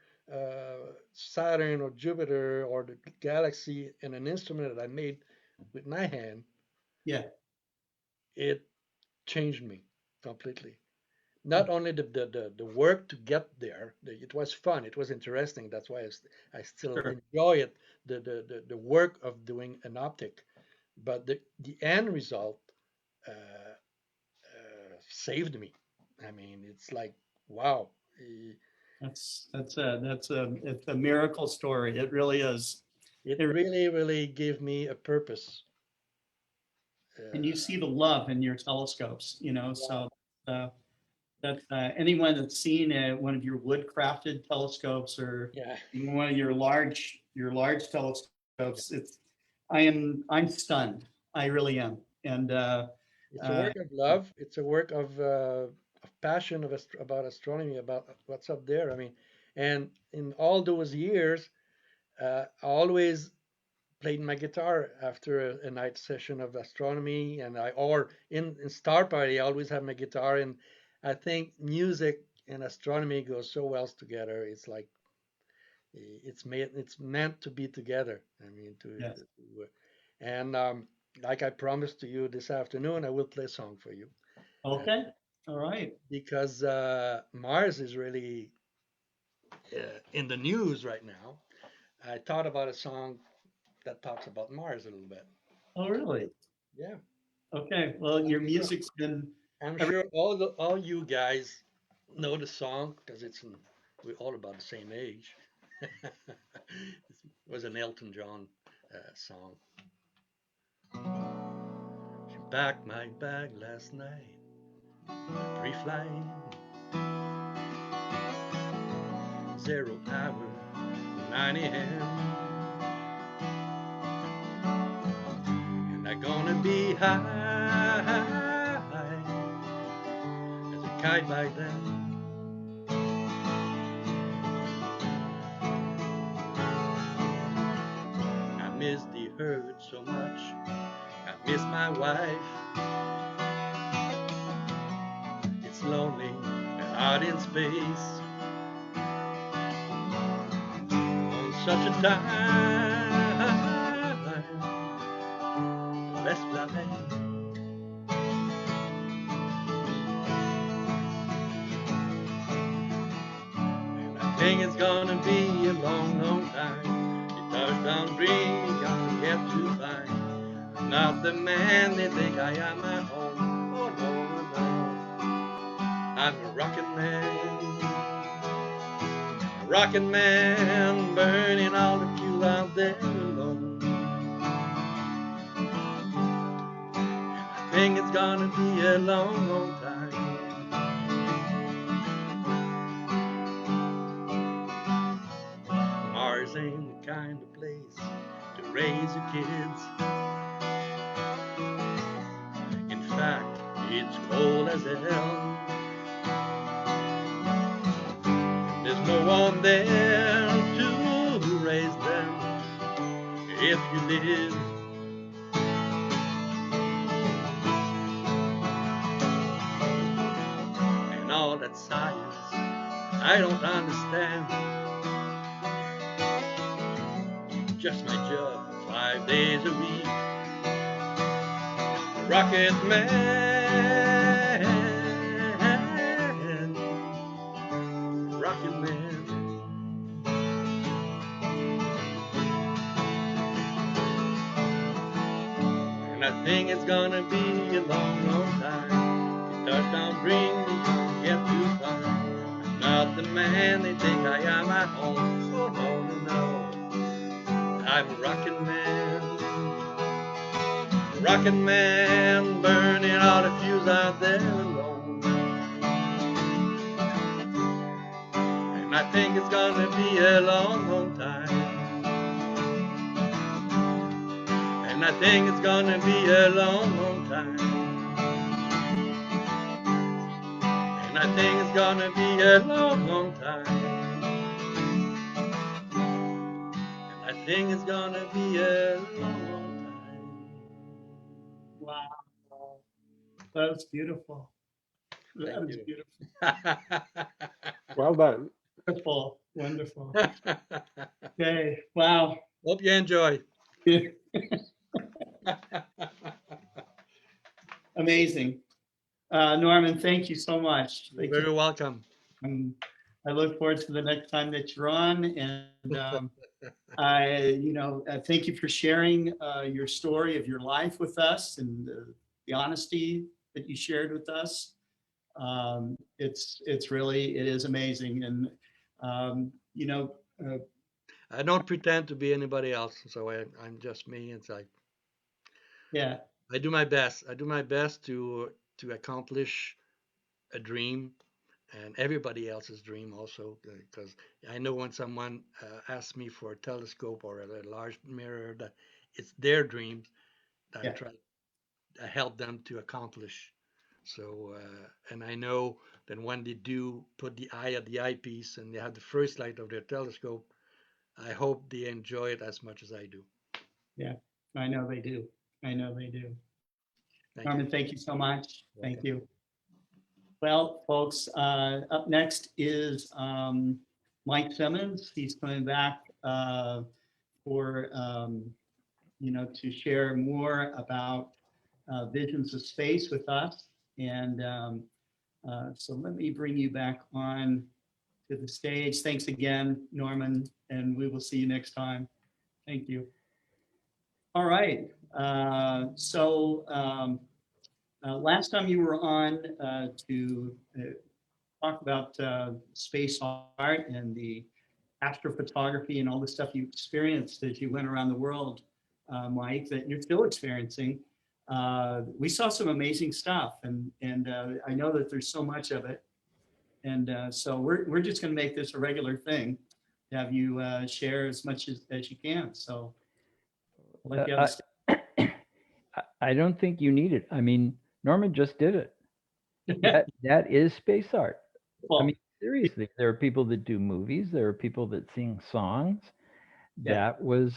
Speaker 5: Saturn or Jupiter or the galaxy in an instrument that I made with my hand,
Speaker 2: Yeah.
Speaker 5: it changed me completely. Not only the work to get there, it was fun, it was interesting. That's why I still enjoy it. The work of doing an optic, but the end result saved me. I mean, it's like wow.
Speaker 2: It's a miracle story. It really is.
Speaker 5: It really gave me a purpose.
Speaker 2: And you see the love in your telescopes, you know. So that's anyone that's seen one of your wood crafted telescopes or even one of your large telescopes, I'm stunned. I really am. And
Speaker 5: it's a work of love. It's a work of passion about astronomy, about what's up there. I mean, and in all those years, I always played my guitar after a night session of astronomy, and or in Star Party, I always have my guitar. And I think music and astronomy go so well together. It's like it's meant to be together. I mean, and like I promised to you this afternoon, I will play a song for you.
Speaker 2: Okay. All right.
Speaker 5: Because Mars is really in the news right now. I thought about a song that talks about Mars a little bit.
Speaker 2: Oh, really?
Speaker 5: Yeah.
Speaker 2: Okay. Well, your music's been.
Speaker 5: I'm sure all you guys know the song because we're all about the same age. It was an Elton John song. She packed my bag last night, pre-flight, 0 hour, 9 a.m. And I'm gonna be high as a kite by then. I miss the herd so much. I miss my wife. It's lonely and out in space on such a time. Let's fly. And I think it's gonna be a long, long time. The touchdown dream gonna get too fine. I'm not the man they think I am at home. Oh no, no. I'm a rocket man, burning all the fuel out there alone. I think it's gonna be a long, long time. Mars ain't the kind of place to raise your kids. In fact, it's cold as hell. There's no one there to raise them if you live. And all that science I don't understand. Just my job 5 days a week. Rocket man, rocket man. And I think it's gonna be a long, long time. The touchdown bring me gonna get too far. I'm not the man they think I am at home. Oh no, no, no. I'm a rocket man. rocket man burning out a fuse out there alone. And I think it's gonna be a long, long time. And I think it's gonna be a long, long time. And I think it's gonna be a long, long time. And I think it's gonna be a long, long time.
Speaker 2: Wow. That's beautiful. That
Speaker 5: Thank
Speaker 2: is
Speaker 5: you.
Speaker 2: beautiful.
Speaker 11: Well done.
Speaker 2: Wonderful. Wonderful. Okay. Wow.
Speaker 5: Hope you enjoy.
Speaker 2: Amazing. Norman, thank you so much.
Speaker 5: You're very welcome.
Speaker 2: I look forward to the next time that you're on, and thank you for sharing your story of your life with us and the honesty that you shared with us. It is amazing, and
Speaker 5: I don't pretend to be anybody else, so I'm just me. It's like,
Speaker 2: yeah,
Speaker 5: I do my best. I do my best to accomplish a dream and everybody else's dream also, because I know when someone asks me for a telescope or a large mirror, that it's their dreams that I help them to accomplish. So, and I know that when they do put the eye at the eyepiece and they have the first light of their telescope, I hope they enjoy it as much as I do.
Speaker 2: yeah, I know they do. I know they do.
Speaker 5: Thank
Speaker 2: Norman,
Speaker 5: you.
Speaker 2: thank you so much. Thank you. Well, folks, up next is Mike Simmons. He's coming back for to share more about visions of space with us. And so let me bring you back on to the stage. Thanks again, Norman, and we will see you next time. Thank you. All right. Last time you were on to talk about space art and the astrophotography and all the stuff you experienced as you went around the world, Mike, that you're still experiencing. We saw some amazing stuff, and I know that there's so much of it. And so we're just going to make this a regular thing, to have you share as much as you can. So I'll let you have
Speaker 3: I don't think you need it. I mean, Norman just did it. That is space art. I mean, seriously, there are people that do movies. There are people that sing songs. That was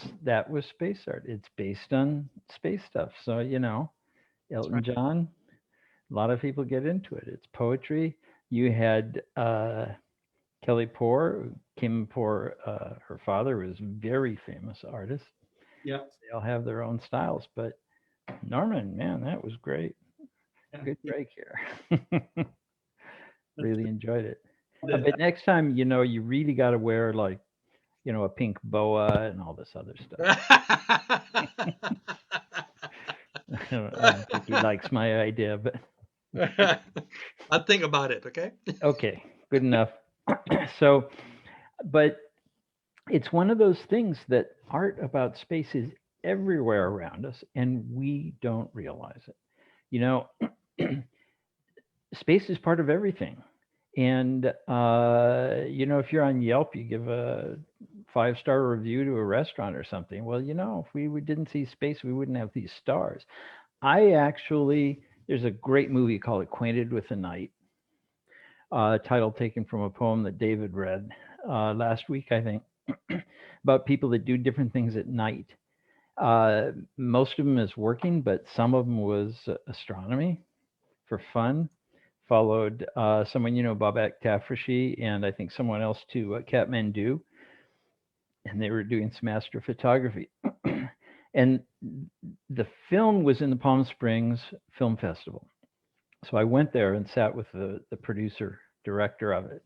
Speaker 3: space art. It's based on space stuff. So, Elton John, a lot of people get into it. It's poetry. You had Kelly Poor, Kim Poor, her father was a very famous artist.
Speaker 2: Yeah.
Speaker 3: They all have their own styles, but Norman, man, that was great. Good break here. Really enjoyed it. But next time, you really got to wear like, a pink boa and all this other stuff. I don't think he likes my idea, but
Speaker 5: I'll think about it. Okay.
Speaker 3: Okay, good enough. So, but it's one of those things that art about space is everywhere around us, and we don't realize it. Space is part of everything. And, if you're on Yelp, you give a 5-star review to a restaurant or something. Well, if we didn't see space, we wouldn't have these stars. There's a great movie called Acquainted with the Night, title taken from a poem that David read last week, I think, about people that do different things at night. Most of them is working, but some of them was astronomy for fun. Followed someone, Babak Tafrishi, and I think someone else too, Kathmandu, and they were doing some astrophotography. And the film was in the Palm Springs Film Festival. So I went there and sat with the producer, director of it.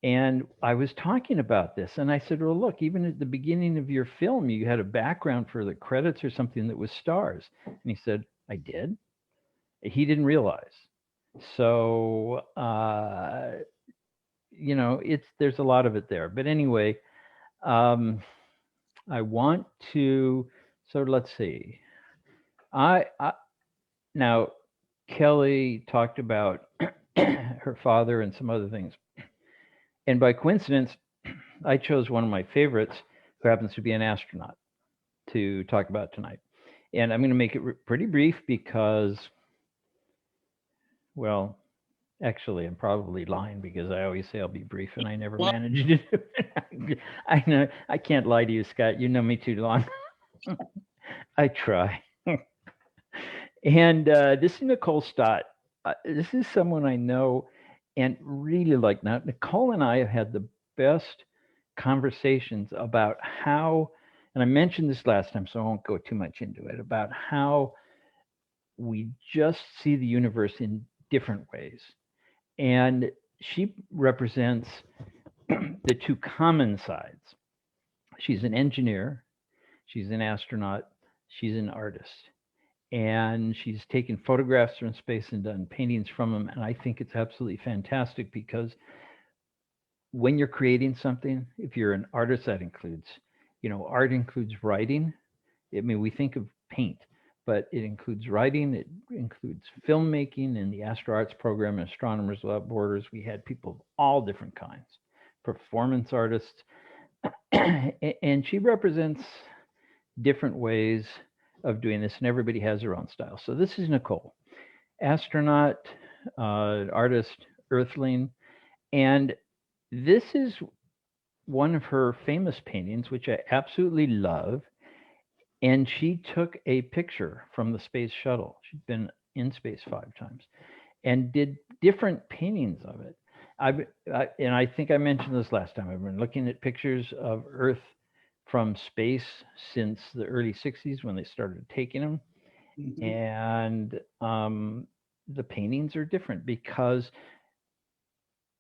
Speaker 3: And I was talking about this, and I said, well, look, even at the beginning of your film, you had a background for the credits or something that was stars. And he said, I did. He didn't realize. So, there's a lot of it there. But anyway, I want to, so let's see. I now Kelly talked about her father and some other things, and by coincidence, I chose one of my favorites, who happens to be an astronaut, to talk about tonight. And I'm going to make it pretty brief because, well, actually, I'm probably lying because I always say I'll be brief and I never manage to do it. I know I can't lie to you, Scott. You know me too long. I try. And this is Nicole Stott. This is someone I know and really like. Now, Nicole and I have had the best conversations about how, and I mentioned this last time, so I won't go too much into it, about how we just see the universe in different ways. And she represents the two common sides. She's an engineer, she's an astronaut, she's an artist. And she's taken photographs from space and done paintings from them. And I think it's absolutely fantastic because when you're creating something, if you're an artist, that includes, art includes writing. I mean, we think of paint, but it includes writing, it includes filmmaking. In the Astro Arts program, Astronomers Without Borders, we had people of all different kinds, performance artists, and she represents different ways of doing this, and everybody has their own style. So this is Nicole, astronaut, artist, earthling, and this is one of her famous paintings, which I absolutely love. And she took a picture from the space shuttle. She'd been in space 5 times and did different paintings of it. And I think I mentioned this last time. I've been looking at pictures of Earth from space since the early 60s when they started taking them. Mm-hmm. And the paintings are different because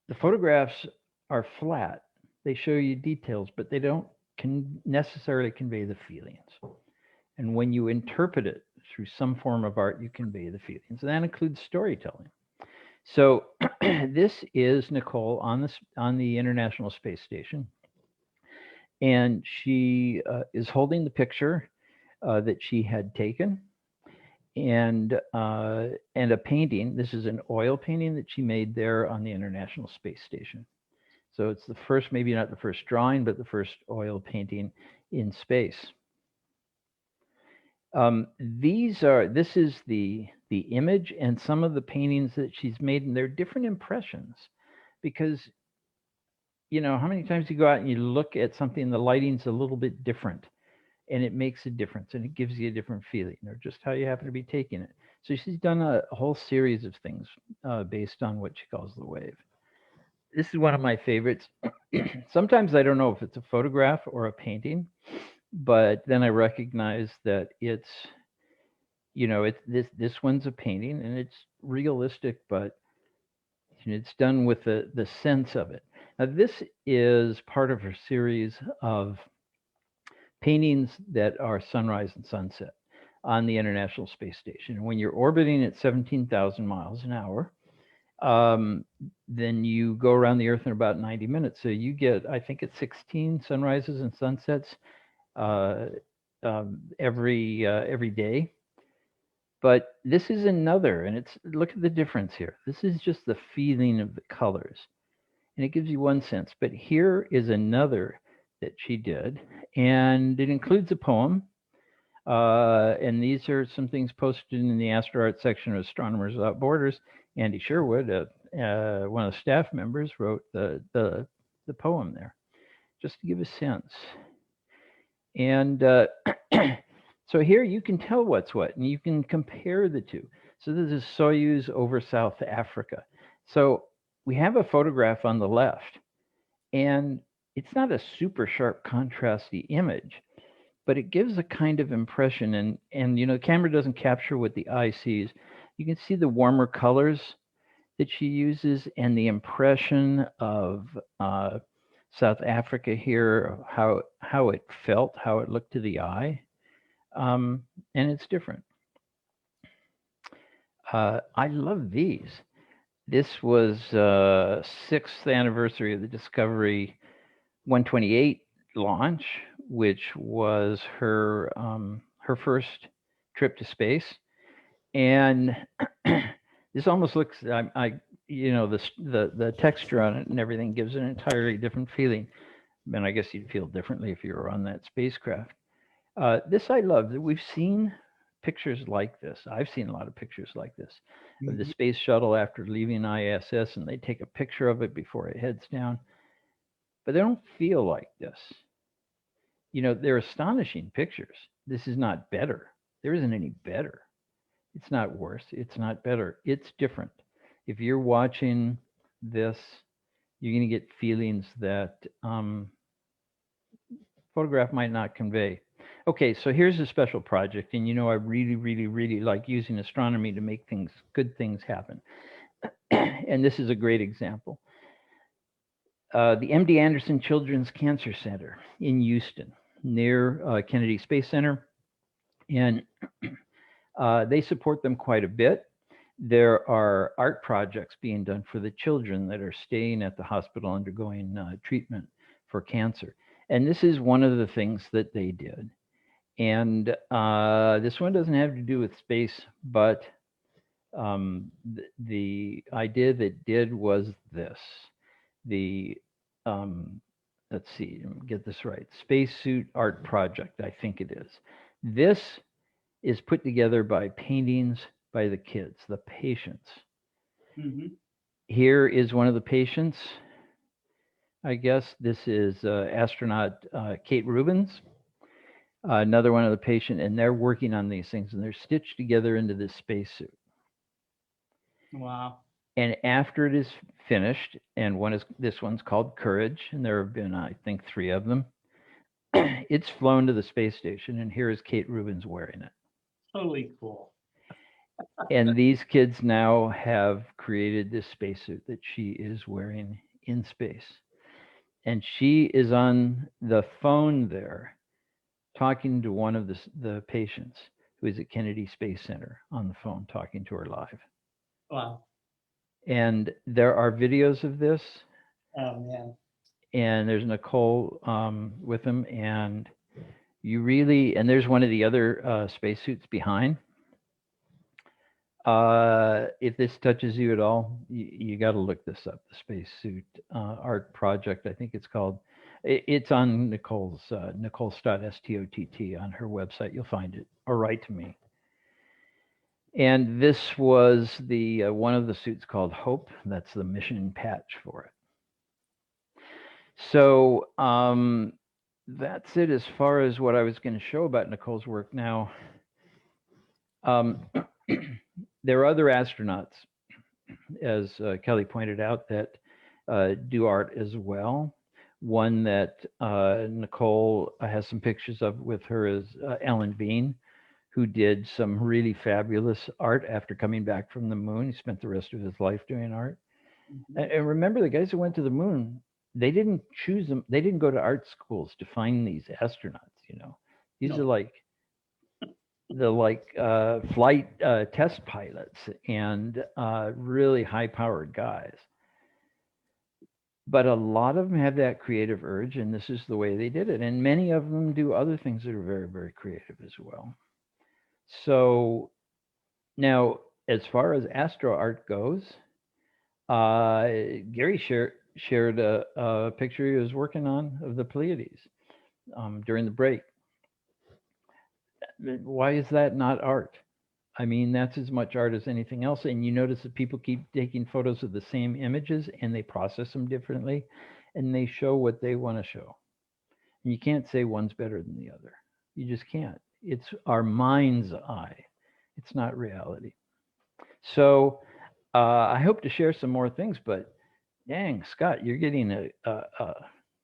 Speaker 3: the photographs are flat. They show you details, but they don't necessarily convey the feelings. And when you interpret it through some form of art, you convey the feelings. And that includes storytelling. So this is Nicole on the International Space Station. And she is holding the picture that she had taken, and a painting. This is an oil painting that she made there on the International Space Station. So it's the first, maybe not the first drawing, but the first oil painting in space. This is the image and some of the paintings that she's made, and they're different impressions because, how many times you go out and you look at something, the lighting's a little bit different and it makes a difference and it gives you a different feeling, or just how you happen to be taking it. So she's done a whole series of things based on what she calls the wave. This is one of my favorites. Sometimes I don't know if it's a photograph or a painting, but then I recognize that it's, this one's a painting and it's realistic, but it's done with the sense of it. Now, this is part of her series of paintings that are sunrise and sunset on the International Space Station. When you're orbiting at 17,000 miles an hour, then you go around the Earth in about 90 minutes. So you get, I think it's 16 sunrises and sunsets every day. But this is another, and look at the difference here. This is just the feeling of the colors, and it gives you one sense. But here is another that she did, and it includes a poem. And these are some things posted in the Astro Art section of Astronomers Without Borders. Andy Sherwood, one of the staff members, wrote the poem there, just to give a sense. And so here you can tell what's what, and you can compare the two. So this is Soyuz over South Africa. So we have a photograph on the left, and it's not a super sharp contrasty image, but it gives a kind of impression. And the camera doesn't capture what the eye sees. You can see the warmer colors that she uses and the impression of South Africa here, how it felt, how it looked to the eye. And it's different. I love these. This was 6th anniversary of the Discovery 128 launch, which was her first trip to space, and this almost looks. You know, the texture on it and everything gives an entirely different feeling. And I guess you'd feel differently if you were on that spacecraft. This I love. We've seen pictures like this. I've seen a lot of pictures like this of the space shuttle after leaving ISS, and they take a picture of it before it heads down. But they don't feel like this. You know, they're astonishing pictures. This is not better. There isn't any better. It's not worse. It's not better. It's different. If you're watching this, you're going to get feelings that photograph might not convey. Okay, so here's a special project, and you know I really, really, really like using astronomy to make good things happen. And this is a great example. The MD Anderson Children's Cancer Center in Houston, near Kennedy Space Center, and they support them quite a bit. There are art projects being done for the children that are staying at the hospital undergoing treatment for cancer. And this is one of the things that they did. And this one doesn't have to do with space, but the idea that did was this. The, let's see, get this right, spacesuit art project, I think it is. This is put together by paintings by the kids, the patients. Here is one of the patients. I guess this is astronaut Kate Rubins, another one of the patient, and they're working on these things, and they're stitched together into this spacesuit.
Speaker 2: Wow.
Speaker 3: And after it is finished, and this one's called Courage, and there have been, I think, 3 of them. It's flown to the space station, and here is Kate Rubins wearing it.
Speaker 2: Totally cool.
Speaker 3: And these kids now have created this spacesuit that she is wearing in space. And she is on the phone there talking to one of the patients who is at Kennedy Space Center on the phone, talking to her live.
Speaker 2: Wow.
Speaker 3: And there are videos of this.
Speaker 2: Oh, man.
Speaker 3: And there's Nicole with them. And you really, and there's one of the other spacesuits behind. If this touches you at all, you got to look this up, the spacesuit art project. I think it's called, it's on Nicole's, Nicole.stott on her website. You'll find it, or write to me. And this was the one of the suits called Hope. That's the mission patch for it. So that's it as far as what I was going to show about Nicole's work. Now, there are other astronauts, as Kelly pointed out, that do art as well. One that Nicole has some pictures of with her is Alan Bean, who did some really fabulous art after coming back from the moon. He spent the rest of his life doing art. And remember, the guys who went to the moon, they didn't choose them. They didn't go to art schools to find these astronauts, you know. These are like flight test pilots and really high-powered guys. But a lot of them have that creative urge, and this is the way they did it. And many of them do other things that are very, very creative as well. So now, as far as astro art goes, Gary shared a picture he was working on of the Pleiades during the break. Why is that not art? I mean, that's as much art as anything else. And you notice that people keep taking photos of the same images and they process them differently and they show what they want to show. And you can't say one's better than the other. You just can't. It's our mind's eye. It's not reality. So I hope to share some more things, but dang, Scott, you're getting a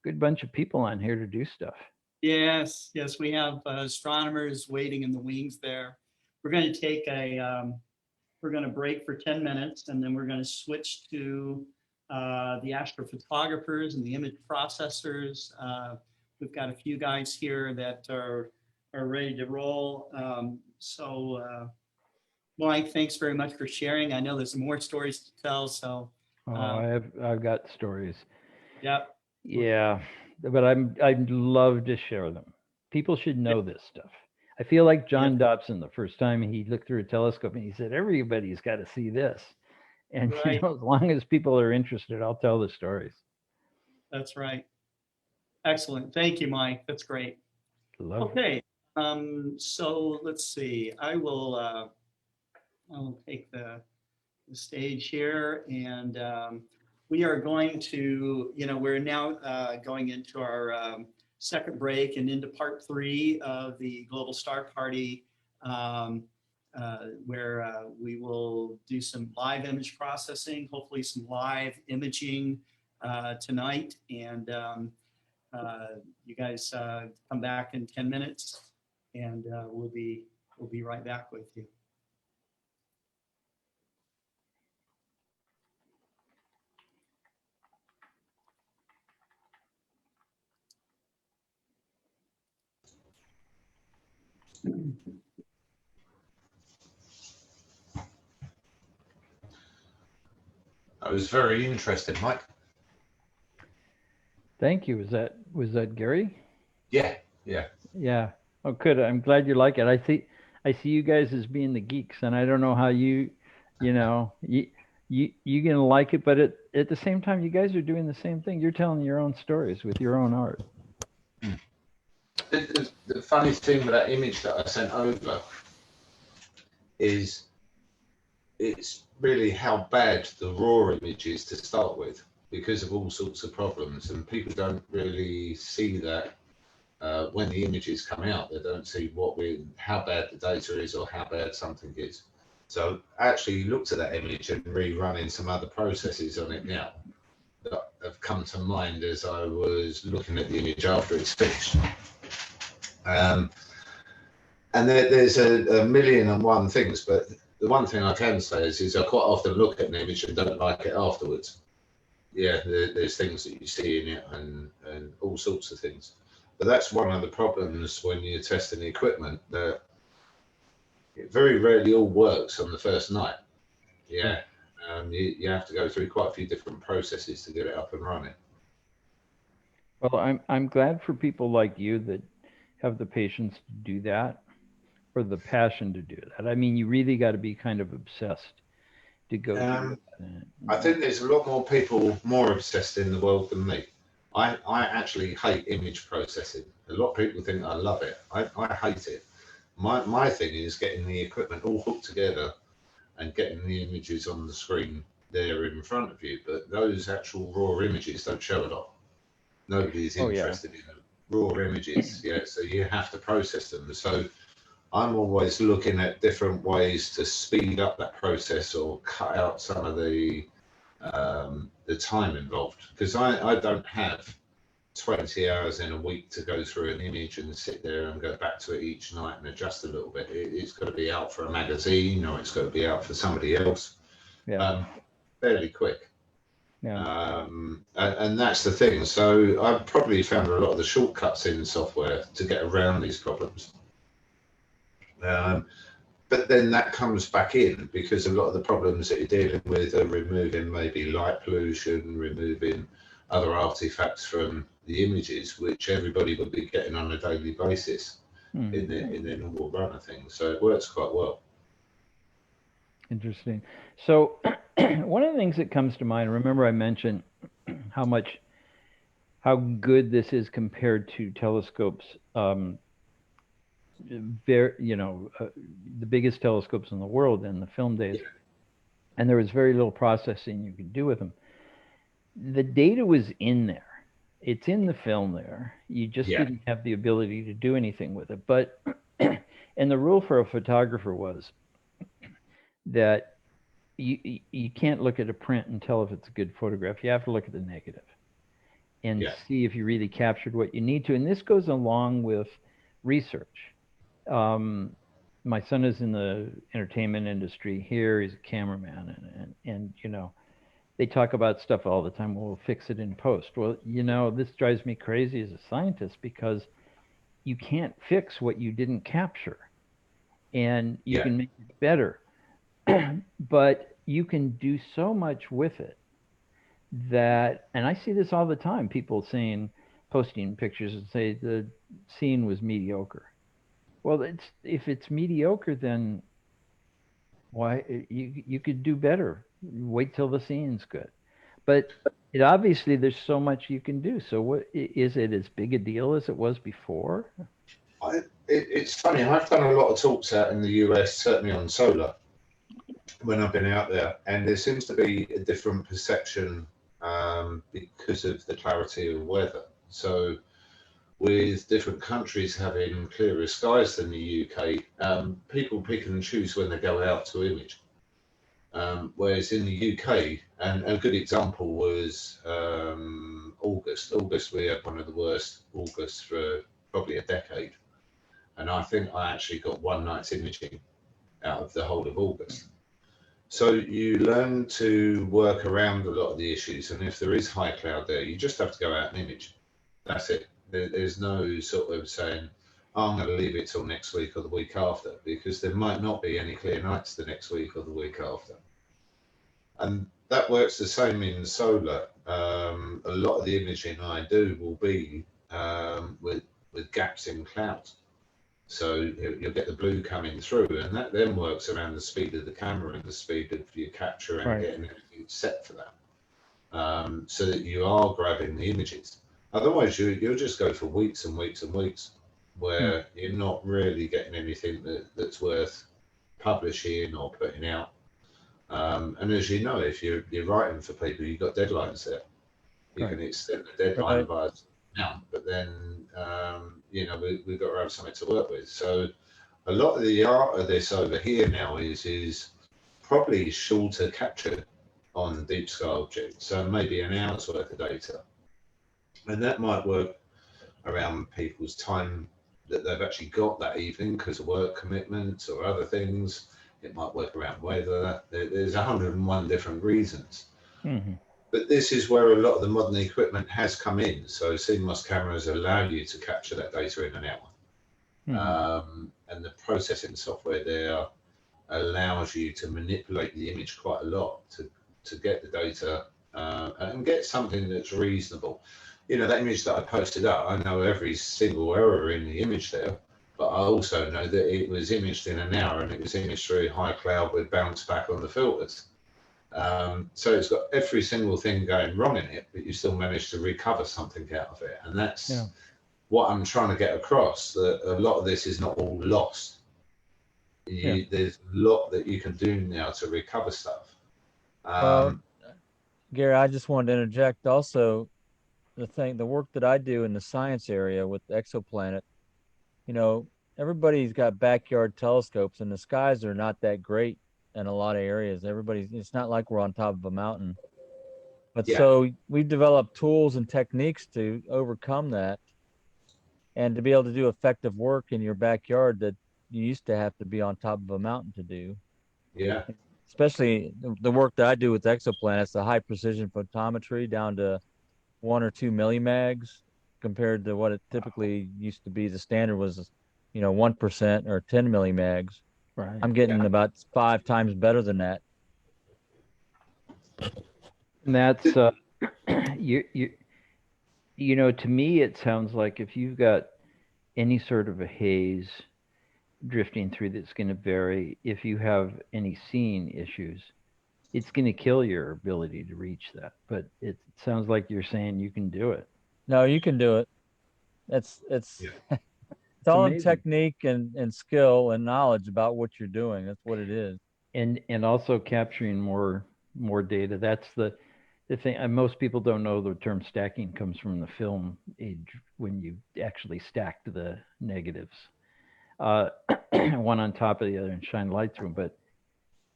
Speaker 3: good bunch of people on here to do stuff.
Speaker 2: Yes, we have astronomers waiting in the wings there. We're going to take we're going to break for 10 minutes, and then we're going to switch to the astrophotographers and the image processors. We've got a few guys here that are ready to roll. Mike, thanks very much for sharing. I know there's more stories to tell, so.
Speaker 3: I've got stories.
Speaker 2: Yep.
Speaker 3: Yeah, but I'd love to share them. People should know this stuff. I feel like John Dobson the first time he looked through a telescope and he said, everybody's got to see this. And
Speaker 2: Right.
Speaker 3: you know, as long as people are interested, I'll tell the stories.
Speaker 2: That's right. Excellent. Thank you, Mike. That's great.
Speaker 3: Love it.
Speaker 2: Okay. So let's see. I'll take the stage here, and we are going to, we're now going into our second break and into part 3 of the Global Star Party, where we will do some live image processing, hopefully some live imaging tonight. And you guys come back in 10 minutes, and we'll be right back with you.
Speaker 9: That was very interesting, Mike.
Speaker 3: Thank you. Was that Gary?
Speaker 9: Yeah.
Speaker 3: Yeah. Oh, good. I'm glad you like it. I see you guys as being the geeks, and I don't know how you're gonna like it, but at the same time, you guys are doing the same thing. You're telling your own stories with your own art.
Speaker 9: The funny thing with that image that I sent over is it's really how bad the raw image is to start with, because of all sorts of problems, and people don't really see that when the images come out. They don't see how bad the data is or how bad something is. So I actually looked at that image and rerunning some other processes on it now that have come to mind as I was looking at the image after it's finished. And there's a million and one things, but the one thing I can say is I quite often look at an image and don't like it afterwards. Yeah, there's things that you see in it and all sorts of things. But that's one of the problems when you're testing the equipment, that it very rarely all works on the first night. Yeah, you have to go through quite a few different processes to get it up and running.
Speaker 3: Well, I'm glad for people like you that have the patience to do that, or the passion to do that. I mean, you really got to be kind of obsessed to go through that.
Speaker 9: I think there's a lot more people more obsessed in the world than me. I actually hate image processing. A lot of people think I love it. I hate it. My thing is getting the equipment all hooked together and getting the images on the screen there in front of you. But those actual raw images don't show a lot. Nobody's interested in the raw images. Yeah, so you have to process them. So I'm always looking at different ways to speed up that process or cut out some of the time involved, because I don't have 20 hours in a week to go through an image and sit there and go back to it each night and adjust a little bit. It's got to be out for a magazine, or it's got to be out for somebody else. Fairly quick. And that's the thing. So I've probably found a lot of the shortcuts in software to get around these problems. But then that comes back in, because a lot of the problems that you're dealing with are removing maybe light pollution, removing other artifacts from the images, which everybody would be getting on a daily basis in their normal run of things. So it works quite well.
Speaker 3: Interesting. So one of the things that comes to mind, remember I mentioned how good this is compared to telescopes. The biggest telescopes in the world in the film days, and there was very little processing you could do with them. The data was in there. It's in the film there. You just didn't have the ability to do anything with it. But, and the rule for a photographer was that you can't look at a print and tell if it's a good photograph. You have to look at the negative and see if you really captured what you need to. And this goes along with research. My son is in the entertainment industry here. He's a cameraman, and they talk about stuff all the time. Well, we'll fix it in post. Well, this drives me crazy as a scientist, because you can't fix what you didn't capture, and you can make it better, but you can do so much with it that, and I see this all the time, people posting pictures and say the scene was mediocre. Well, if it's mediocre, then why you could do better. Wait till the scene's good. But it obviously there's so much you can do. So what is it as big a deal as it was before?
Speaker 9: It's funny. I've done a lot of talks out in the US, certainly on solar, when I've been out there, and there seems to be a different perception because of the clarity of weather. So with different countries having clearer skies than the UK, people pick and choose when they go out to image. Whereas in the UK, and a good example was August. August, we had one of the worst Augusts for probably a decade. And I think I actually got one night's imaging out of the whole of August. So you learn to work around a lot of the issues. And if there is high cloud there, you just have to go out and image. That's it. There's no sort of saying, oh, I'm going to leave it till next week or the week after, because there might not be any clear nights the next week or the week after. And that works the same in solar. A lot of the imaging I do will be with gaps in clouds. So you'll get the blue coming through, and that then works around the speed of the camera and the speed of your capture and getting everything set for that, so that you are grabbing the images. Otherwise, you'll just go for weeks and weeks and weeks where you're not really getting anything that's worth publishing or putting out. And as you know, if you're writing for people, you've got deadlines there. You can extend the deadline by now, but then we've got to have something to work with. So a lot of the art of this over here now is probably shorter capture on deep sky objects, so maybe an hour's worth of data, and that might work around people's time that they've actually got that evening because of work commitments or other things. It might work around weather. There's 101 different reasons.
Speaker 3: Mm-hmm.
Speaker 9: But this is where a lot of the modern equipment has come in. So CMOS cameras allow you to capture that data in an hour. Mm-hmm. And the processing software there allows you to manipulate the image quite a lot to get the data and get something that's reasonable. You know, that image that I posted up, I know every single error in the image there, but I also know that it was imaged in an hour and it was imaged through high cloud with bounce back on the filters. So it's got every single thing going wrong in it, but you still manage to recover something out of it. And that's what I'm trying to get across, that a lot of this is not all lost. There's a lot that you can do now to recover stuff.
Speaker 14: Gary, I just wanted to interject also the work that I do in the science area with exoplanet, everybody's got backyard telescopes and the skies are not that great in a lot of areas. It's not like we're on top of a mountain. But so we've developed tools and techniques to overcome that and to be able to do effective work in your backyard that you used to have to be on top of a mountain to do.
Speaker 9: Yeah.
Speaker 14: Especially the work that I do with exoplanets, the high precision photometry down to 1 or 2 millimags compared to what it typically used to be. The standard was, 1% or 10 millimags.
Speaker 3: Right.
Speaker 14: I'm getting about 5 times better than that.
Speaker 3: And that's to me, it sounds like if you've got any sort of a haze drifting through that's going to vary, if you have any seeing issues, it's going to kill your ability to reach that. But it sounds like you're saying you can do it.
Speaker 14: No, you can do it. It's it's all in technique and skill and knowledge about what you're doing. That's what it is.
Speaker 3: And also capturing more data. That's the thing. And most people don't know the term stacking comes from the film age when you actually stacked the negatives, one on top of the other and shine light through them. But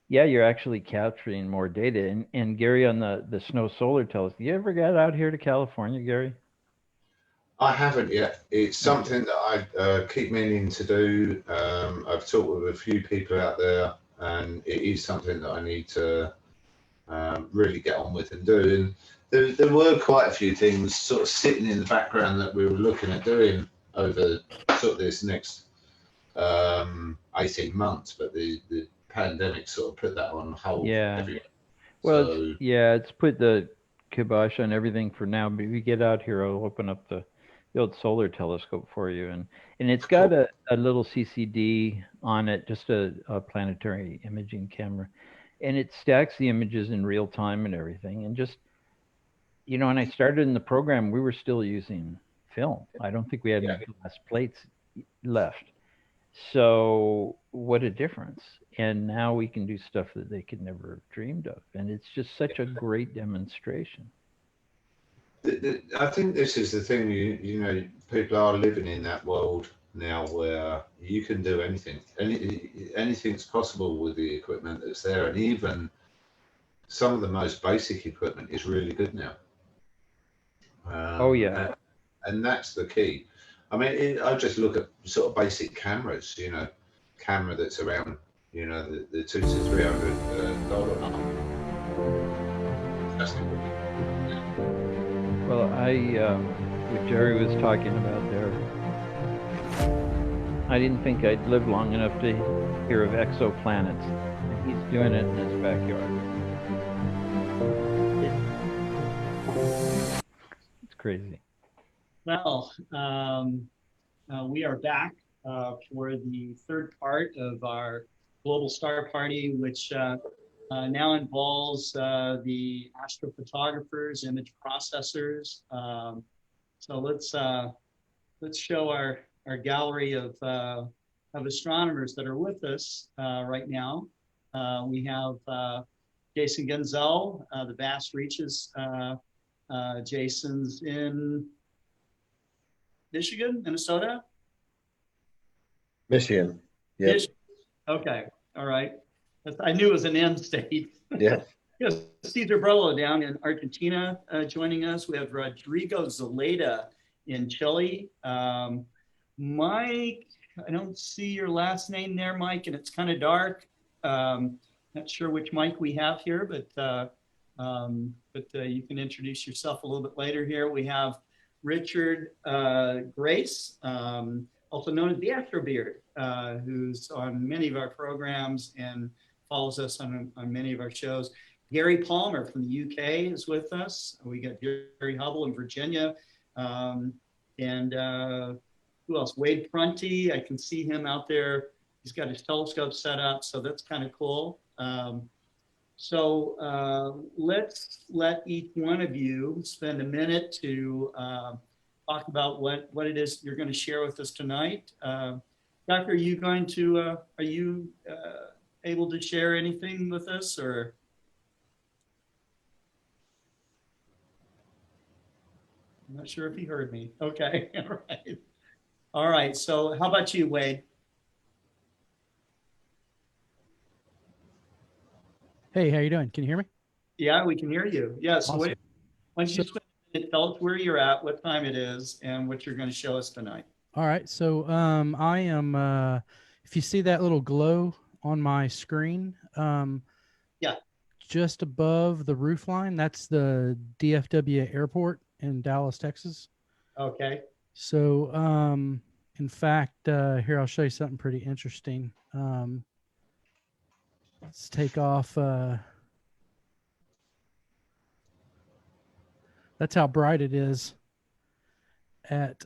Speaker 3: yeah, you're actually capturing more data. And Gary, on the snow solar telescope, you ever got out here to California, Gary?
Speaker 9: I haven't yet. It's something that I keep meaning to do. I've talked with a few people out there, and it is something that I need to really get on with and do. And there were quite a few things sort of sitting in the background that we were looking at doing over sort of this next 18 months, but the pandemic sort of put that on hold.
Speaker 3: Yeah. Well, it's put the kibosh on everything for now. But if we get out here, I'll open up the build solar telescope for you, and it's got a little CCD on it, just a planetary imaging camera, and it stacks the images in real time and everything. And just, you know, when I started in the program, we were still using film. I don't think we had any glass plates left. So what a difference. And now we can do stuff that they could never have dreamed of. And it's just such a great demonstration.
Speaker 9: I think this is the thing, you know, people are living in that world now where you can do anything. Anything's possible with the equipment that's there. And even some of the most basic equipment is really good now.
Speaker 3: Oh, yeah.
Speaker 9: And that's the key. I mean, I just look at sort of basic cameras, you know, camera that's around, you know, the $200 to $300 mark. That's the
Speaker 3: Well, what Jerry was talking about there, I didn't think I'd live long enough to hear of exoplanets. And he's doing it in his backyard. It's crazy.
Speaker 2: Well, we are back for the third part of our Global Star Party, which now involves the astrophotographers, image processors. So let's show our gallery of astronomers that are with us right now. We have Jason Gunzel, the Vast Reaches. Jason's in Michigan, Minnesota?
Speaker 16: Michigan. Yeah.
Speaker 2: Okay. All right. I knew it was an end state.
Speaker 16: Yeah.
Speaker 2: Yes, Cesar Brello down in Argentina joining us. We have Rodrigo Zeleda in Chile. Mike, I don't see your last name there, Mike, and it's kind of dark. Not sure which Mike we have here, but you can introduce yourself a little bit later here. We have Richard Grace, also known as the Astro Beard, who's on many of our programs and follows us on many of our shows. Gary Palmer from the UK is with us. We got Gary Hubble in Virginia. And who else? Wade Prunty, I can see him out there. He's got his telescope set up, so that's kind of cool. So let's let each one of you spend a minute to talk about what it is you're going to share with us tonight. Doctor, are you going to, are you able to share anything with us, or? I'm not sure if he heard me. Okay, all right. All right, so how about you, Wade?
Speaker 18: Hey, how you doing? Can you hear me?
Speaker 2: Yeah, we can hear you. Yeah, so
Speaker 18: Awesome.
Speaker 2: why don't you tell us where you're at, what time it is, and what you're going to show us tonight.
Speaker 18: All right, so I am, if you see that little glow on my screen,
Speaker 2: yeah,
Speaker 18: just above the roof line, that's the DFW airport in Dallas, Texas.
Speaker 2: Okay.
Speaker 18: So, in fact, here, I'll show you something pretty interesting. Let's take off. That's how bright it is at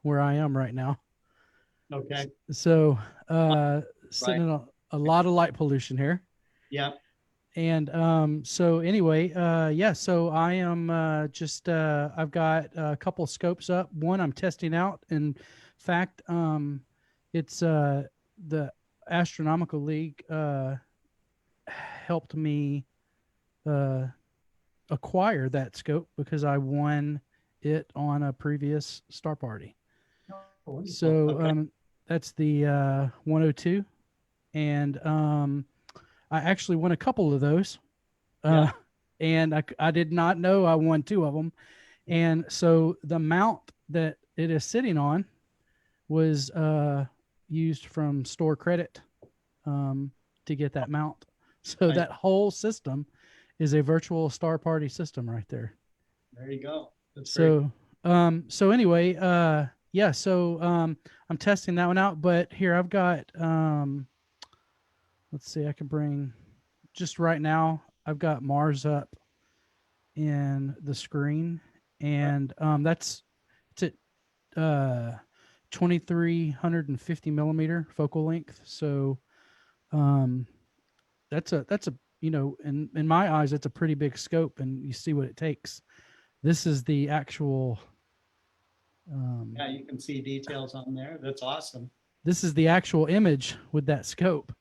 Speaker 18: where I am right now.
Speaker 2: Okay.
Speaker 18: So sitting in a lot of light pollution here.
Speaker 2: Yeah.
Speaker 18: And so anyway, yeah, so I am just, I've got a couple scopes up. One I'm testing out. In fact, it's the Astronomical League helped me acquire that scope because I won it on a previous Star Party.
Speaker 2: Oh,
Speaker 18: so
Speaker 2: okay.
Speaker 18: That's the 102, and I actually won a couple of those, and I did not know I won two of them. And so the mount that it is sitting on was used from store credit to get that mount. So
Speaker 2: Right.
Speaker 18: that whole system is a virtual Star Party system right there.
Speaker 2: There you go. That's great.
Speaker 18: So so anyway, yeah, so I'm testing that one out, but here I've got let's see, I can bring just right now, I've got Mars up in the screen, and that's 2350 millimeter focal length. So that's a in my eyes, that's a pretty big scope, and you see what it takes. This is the actual
Speaker 2: Yeah, you can see details on there. That's awesome.
Speaker 18: this is the actual image with that scope.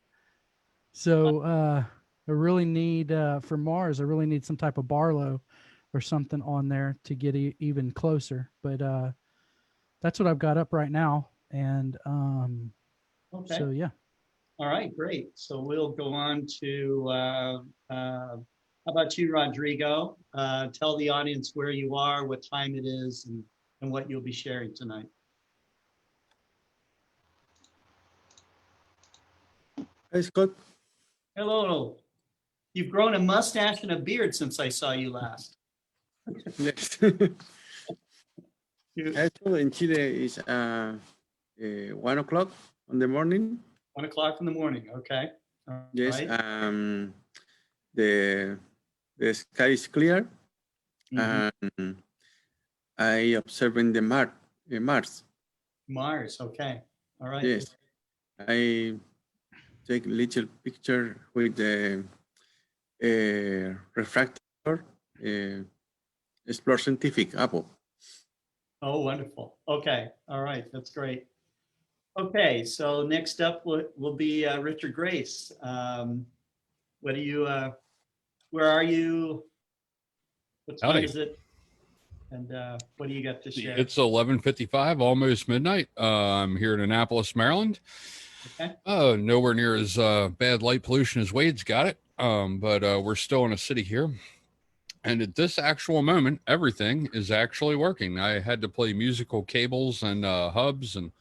Speaker 18: So I really need for Mars, I really need some type of Barlow or something on there to get even closer. But that's what I've got up right now. And
Speaker 2: Okay.
Speaker 18: so yeah.
Speaker 2: All right, great. So we'll go on to, how about you, Rodrigo? Tell the audience where you are, what time it is, and what you'll be sharing tonight.
Speaker 16: Hey, Scott.
Speaker 2: Hello. You've grown a mustache and a beard since I saw you last.
Speaker 16: Yes. Actually, in Chile is 1 o'clock in the morning.
Speaker 2: 1 o'clock in the morning. Okay. All
Speaker 16: Yes.
Speaker 2: right.
Speaker 16: The sky is clear, and I observing the Mars.
Speaker 2: Mars. Okay. All right.
Speaker 16: Yes. I take little picture with the refractor, Explore Scientific Apple.
Speaker 2: Oh, wonderful. Okay. All right. That's great. Okay. So next up will be Richard Grace. What do you, where are you? What time
Speaker 1: Howdy.
Speaker 2: is it? And what do you got to share?
Speaker 1: It's 11:55, almost midnight. I'm here in Annapolis, Maryland.
Speaker 2: Okay.
Speaker 1: Nowhere near as bad light pollution as Wade's got it, but we're still in a city here. And at this actual moment, everything is actually working. I had to play musical cables and hubs and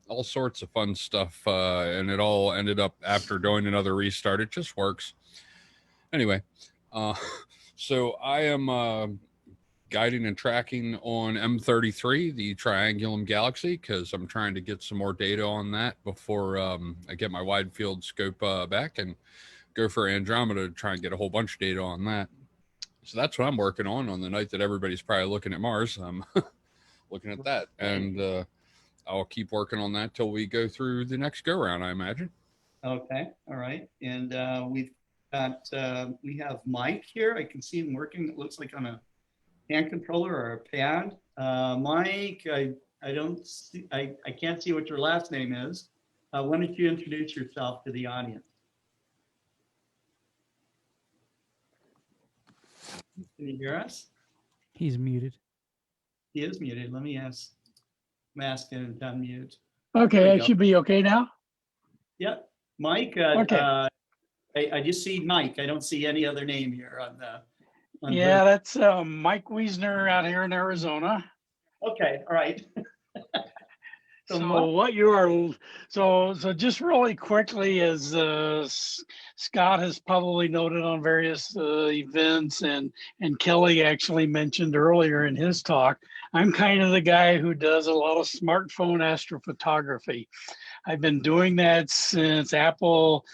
Speaker 1: all sorts of fun stuff, and it all ended up after doing another restart. It just works. Anyway, so I am guiding and tracking on M33, the Triangulum Galaxy, because I'm trying to get some more data on that before I get my wide field scope back and go for Andromeda to try and get a whole bunch of data on that. So that's what I'm working on the night that everybody's probably looking at Mars. I'm looking at that, and I'll keep working on that till we go through the next go round, I imagine.
Speaker 2: Okay. All right. And we have Mike here. I can see him working. It looks like on a hand controller or a pad. Mike, I don't see, I can't see what your last name is. Why don't you introduce yourself to the audience? Can you hear us?
Speaker 18: He's muted.
Speaker 2: He is muted. Let me ask. I'm asking him to unmute.
Speaker 4: Okay, I should be okay now.
Speaker 2: Yep. Mike,
Speaker 4: Okay.
Speaker 2: I just see Mike. I don't see any other name here on the.
Speaker 4: Yeah, that's Mike Wiesner out here in Arizona.
Speaker 2: Okay, all right.
Speaker 4: So what you are, so just really quickly, as Scott has probably noted on various events, and Kelly actually mentioned earlier in his talk, I'm kind of the guy who does a lot of smartphone astrophotography. I've been doing that since Apple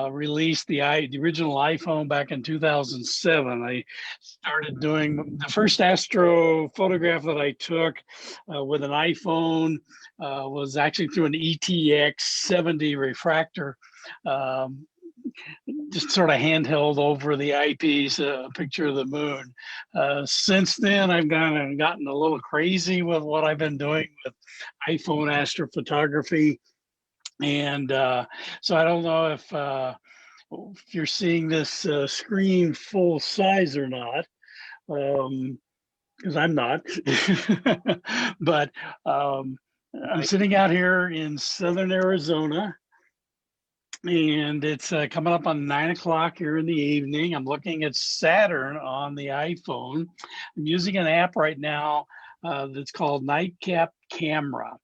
Speaker 4: released the original iPhone back in 2007. I started doing the first astro photograph that I took with an iPhone was actually through an ETX 70 refractor, just sort of handheld over the eyepiece, a picture of the moon. Since then, I've gotten a little crazy with what I've been doing with iPhone astrophotography. And so I don't know if you're seeing this screen full size or not, because I'm not. But I'm sitting out here in southern Arizona, and it's coming up on 9 o'clock here in the evening. I'm looking at Saturn on the iPhone. I'm using an app right now that's called Nightcap Camera.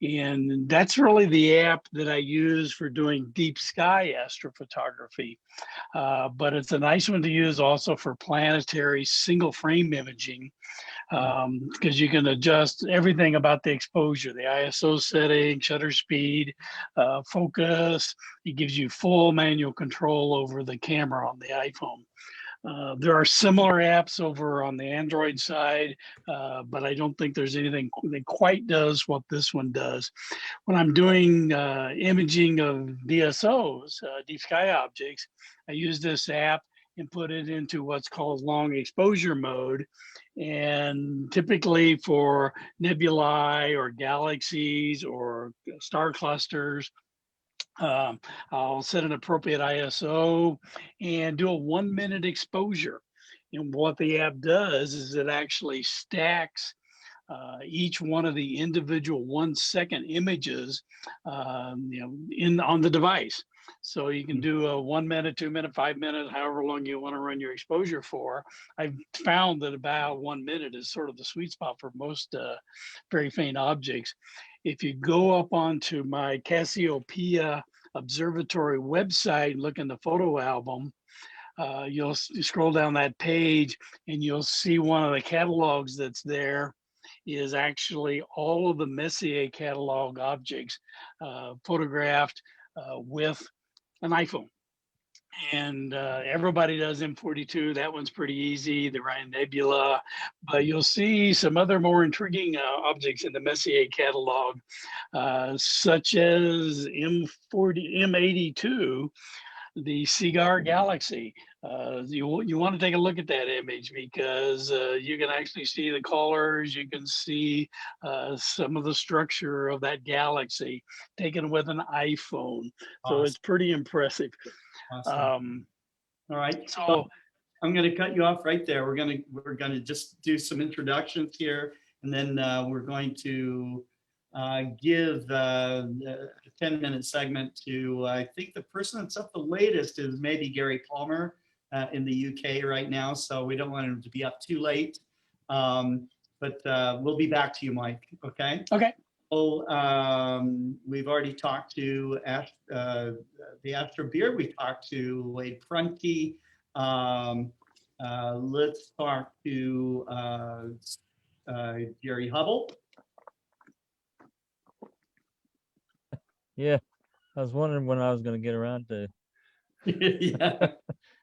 Speaker 4: And that's really the app that I use for doing deep sky astrophotography. But it's a nice one to use also for planetary single frame imaging, because you can adjust everything about the exposure, the ISO setting, shutter speed, focus. It gives you full manual control over the camera on the iPhone. There are similar apps over on the Android side, but I don't think there's anything that quite does what this one does. When I'm doing imaging of DSOs, deep sky objects, I use this app and put it into what's called long exposure mode. And typically for nebulae or galaxies or star clusters, I'll set an appropriate ISO and do a 1 minute exposure. And what the app does is it actually stacks each one of the individual 1 second images, on the device. So you can do a 1 minute, 2 minute, 5 minutes, however long you want to run your exposure for. I've found that about 1 minute is sort of the sweet spot for most very faint objects. If you go up onto my Cassiopeia Observatory website and look in the photo album, you'll scroll down that page and you'll see one of the catalogs that's there is actually all of the Messier catalog objects photographed with an iPhone. And everybody does M42. That one's pretty easy, the Ryan Nebula. But you'll see some other more intriguing objects in the Messier catalog, such as M82, the Cigar Galaxy. You want to take a look at that image because you can actually see the colors, you can see some of the structure of that galaxy taken with an iPhone. So
Speaker 2: Awesome.
Speaker 4: it's pretty impressive.
Speaker 2: Awesome. All right.
Speaker 4: So
Speaker 2: I'm going to cut you off right there. We're going to just do some introductions here, and then we're going to give a 10-minute segment to, I think the person that's up the latest is maybe Gary Palmer in the UK right now. So we don't want him to be up too late. But we'll be back to you, Mike. Okay.
Speaker 4: Okay.
Speaker 2: So we've already talked to the Astro Beard. We talked to Wade Prunke. Let's talk to Jerry Hubble.
Speaker 14: Yeah, I was wondering when I was going to get around to.
Speaker 2: Yeah.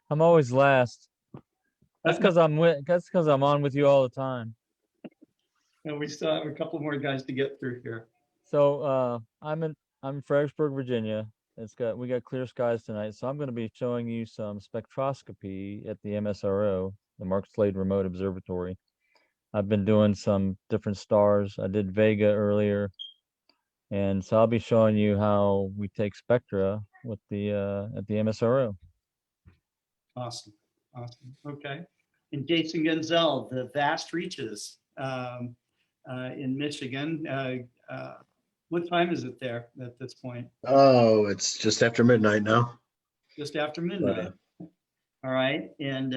Speaker 14: I'm always last. That's because I'm on with you all the time.
Speaker 2: And we still have a couple more guys to get through here.
Speaker 14: So I'm in Fredericksburg, Virginia. We got clear skies tonight, so I'm going to be showing you some spectroscopy at the MSRO, the Mark Slade Remote Observatory. I've been doing some different stars. I did Vega earlier, and so I'll be showing you how we take spectra with the at the MSRO.
Speaker 2: Awesome. Okay. And Jason Gunzel, the vast reaches in Michigan. What time is it there at this point?
Speaker 19: Oh, it's just after midnight now.
Speaker 2: Just after midnight. All right. And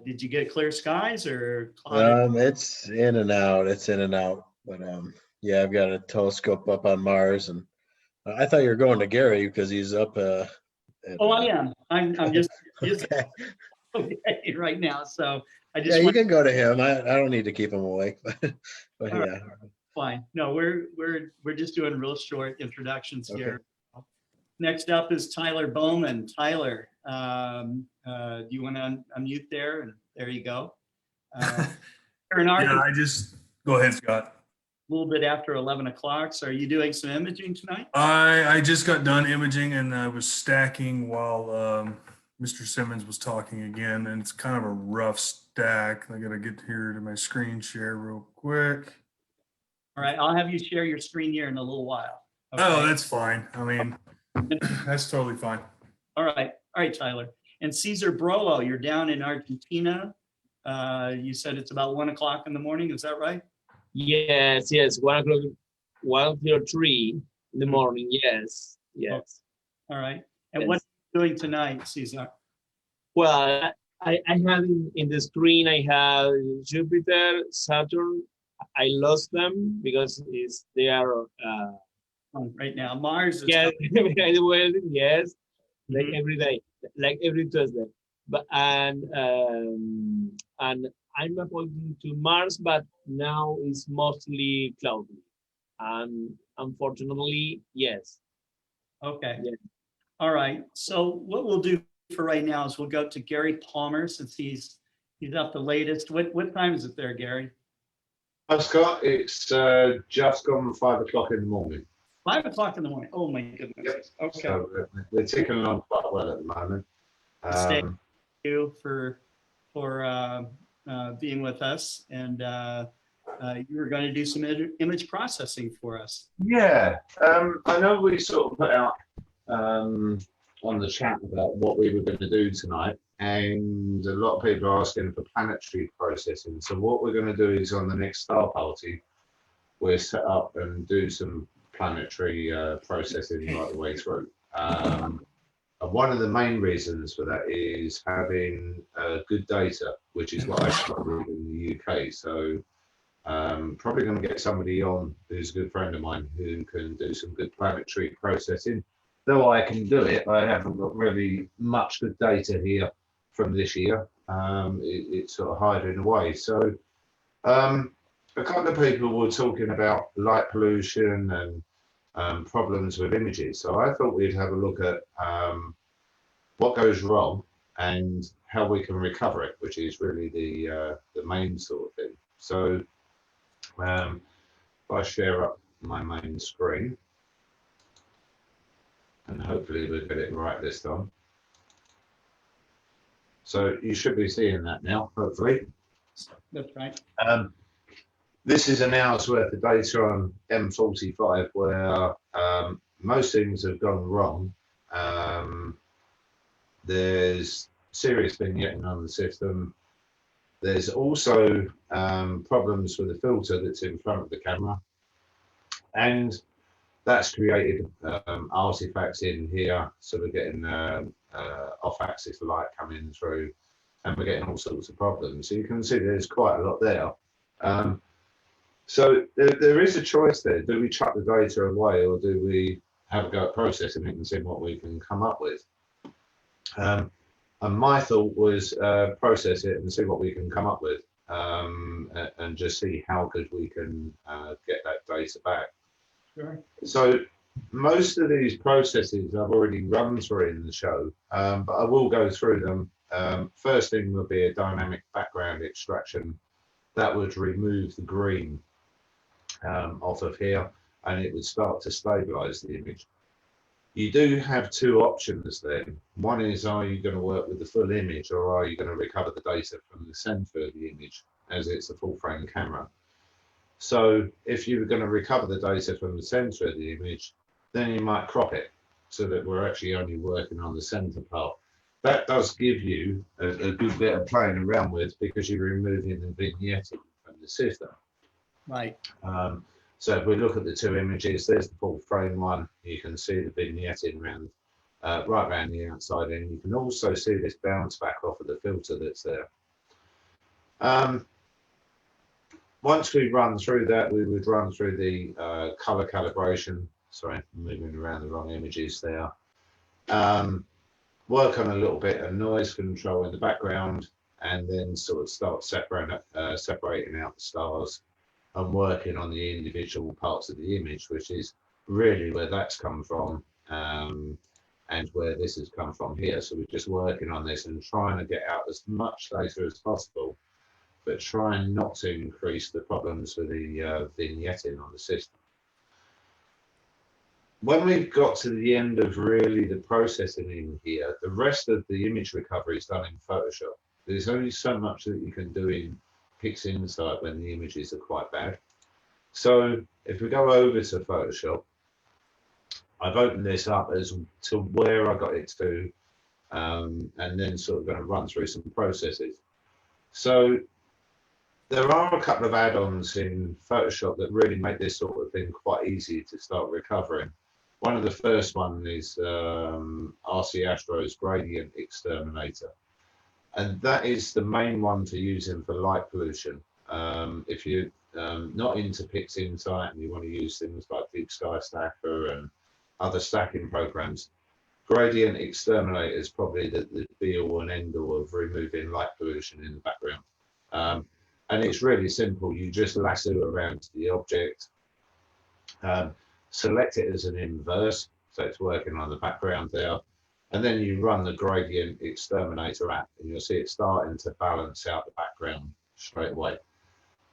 Speaker 2: did you get clear skies or cloudy?
Speaker 19: It's in and out. But yeah, I've got a telescope up on Mars, and I thought you were going to Gary because he's up.
Speaker 2: I am. I'm just okay right now. So I just
Speaker 19: you can go to him. I don't need to keep him awake. But yeah.
Speaker 2: Right. Fine. No, we're just doing real short introductions here. Next up is Tyler Bowman. Tyler, do you want to unmute there? And there you go.
Speaker 20: I just go ahead, Scott.
Speaker 2: A little bit after 11 o'clock. So are you doing some imaging tonight?
Speaker 20: I just got done imaging and I was stacking while Mr. Simmons was talking again, and it's kind of a rough stack. I got to get here to my screen share real quick.
Speaker 2: All right, I'll have you share your screen here in a little while.
Speaker 20: Okay? Oh, that's fine. I mean, that's totally fine.
Speaker 2: All right, Tyler. And Cesar Brolo, you're down in Argentina. You said it's about 1 o'clock in the morning. Is that right?
Speaker 21: Yes. 1:03 in the morning. Yes.
Speaker 2: All right. And what are you doing tonight, Cesar?
Speaker 21: Well, I have in the screen, I have Jupiter, Saturn. I lost them because they are
Speaker 2: right now. Mars is
Speaker 21: yes, yes, like every day, like every Tuesday. But and I'm pointing to Mars, but now it's mostly cloudy. And unfortunately, yes.
Speaker 2: Okay. Yes. All right. So what we'll do for right now is we'll go to Gary Palmer since he's up the latest. What time is it there, Gary?
Speaker 9: Scott, it's just gone 5 o'clock in the morning.
Speaker 2: 5 o'clock in the morning. Oh my goodness.
Speaker 9: Yep.
Speaker 2: Okay.
Speaker 9: So we're ticking along quite well at the moment.
Speaker 2: Thank you for being with us, and you were going to do some image processing for us.
Speaker 9: Yeah, I know we sort of put out on the chat about what we were going to do tonight, and a lot of people are asking for planetary processing. So what we're going to do is on the next Star Party, we'll set up and do some planetary processing right the way through. And one of the main reasons for that is having good data, which is what I struggle with in the UK. So probably going to get somebody on who's a good friend of mine who can do some good planetary processing. Though I can do it, I haven't got really much good data here from this year. It's sort of hiding away. So a couple of people were talking about light pollution and problems with images. So I thought we'd have a look at what goes wrong and how we can recover it, which is really the main sort of thing. So if I share up my main screen, and hopefully we'll get it right this time. So you should be seeing that now, hopefully.
Speaker 2: That's right.
Speaker 9: This is an hour's worth of data on M45 where most things have gone wrong. There's serious vignetting on the system. There's also problems with the filter that's in front of the camera. And that's created artifacts in here. So we're getting off-axis light coming through and we're getting all sorts of problems. So you can see there's quite a lot there. So there is a choice there. Do we chuck the data away or do we have a go at processing it and see what we can come up with? And my thought was process it and see what we can come up with and just see how good we can get that data back.
Speaker 2: Sure.
Speaker 9: So most of these processes I've already run through in the show, but I will go through them. First thing will be a dynamic background extraction. That would remove the green off of here and it would start to stabilize the image. You do have two options then. One is, are you going to work with the full image or are you going to recover the data from the center of the image as it's a full frame camera? So if you were going to recover the data from the center of the image, then you might crop it so that we're actually only working on the center part. That does give you a good bit of playing around with because you're removing the vignetting from the system.
Speaker 2: Right.
Speaker 9: So if we look at the two images, there's the full frame one. You can see the vignetting around, right around the outside, and you can also see this bounce back off of the filter that's there. Once we run through that, we would run through the color calibration. Sorry, I'm moving around the wrong images there. Work on a little bit of noise control in the background, and then sort of start separating out the stars and working on the individual parts of the image, which is really where that's come from and where this has come from here. So we're just working on this and trying to get out as much data as possible, but trying not to increase the problems with the vignetting on the system. When we've got to the end of really the processing in here, the rest of the image recovery is done in Photoshop. There's only so much that you can do in PixInsight when the images are quite bad. So if we go over to Photoshop, I've opened this up as to where I got it to, and then sort of going to run through some processes. So there are a couple of add-ons in Photoshop that really make this sort of thing quite easy to start recovering. One of the first one is RC Astro's Gradient Exterminator. And that is the main one for using for light pollution. If you're not into PixInsight and you want to use things like Deep Sky Stacker and other stacking programs, Gradient Exterminator is probably the be-all and end-all of removing light pollution in the background. And it's really simple. You just lasso around to the object, select it as an inverse, so it's working on the background there, And then you run the gradient exterminator app, and you'll see it starting to balance out the background straight away.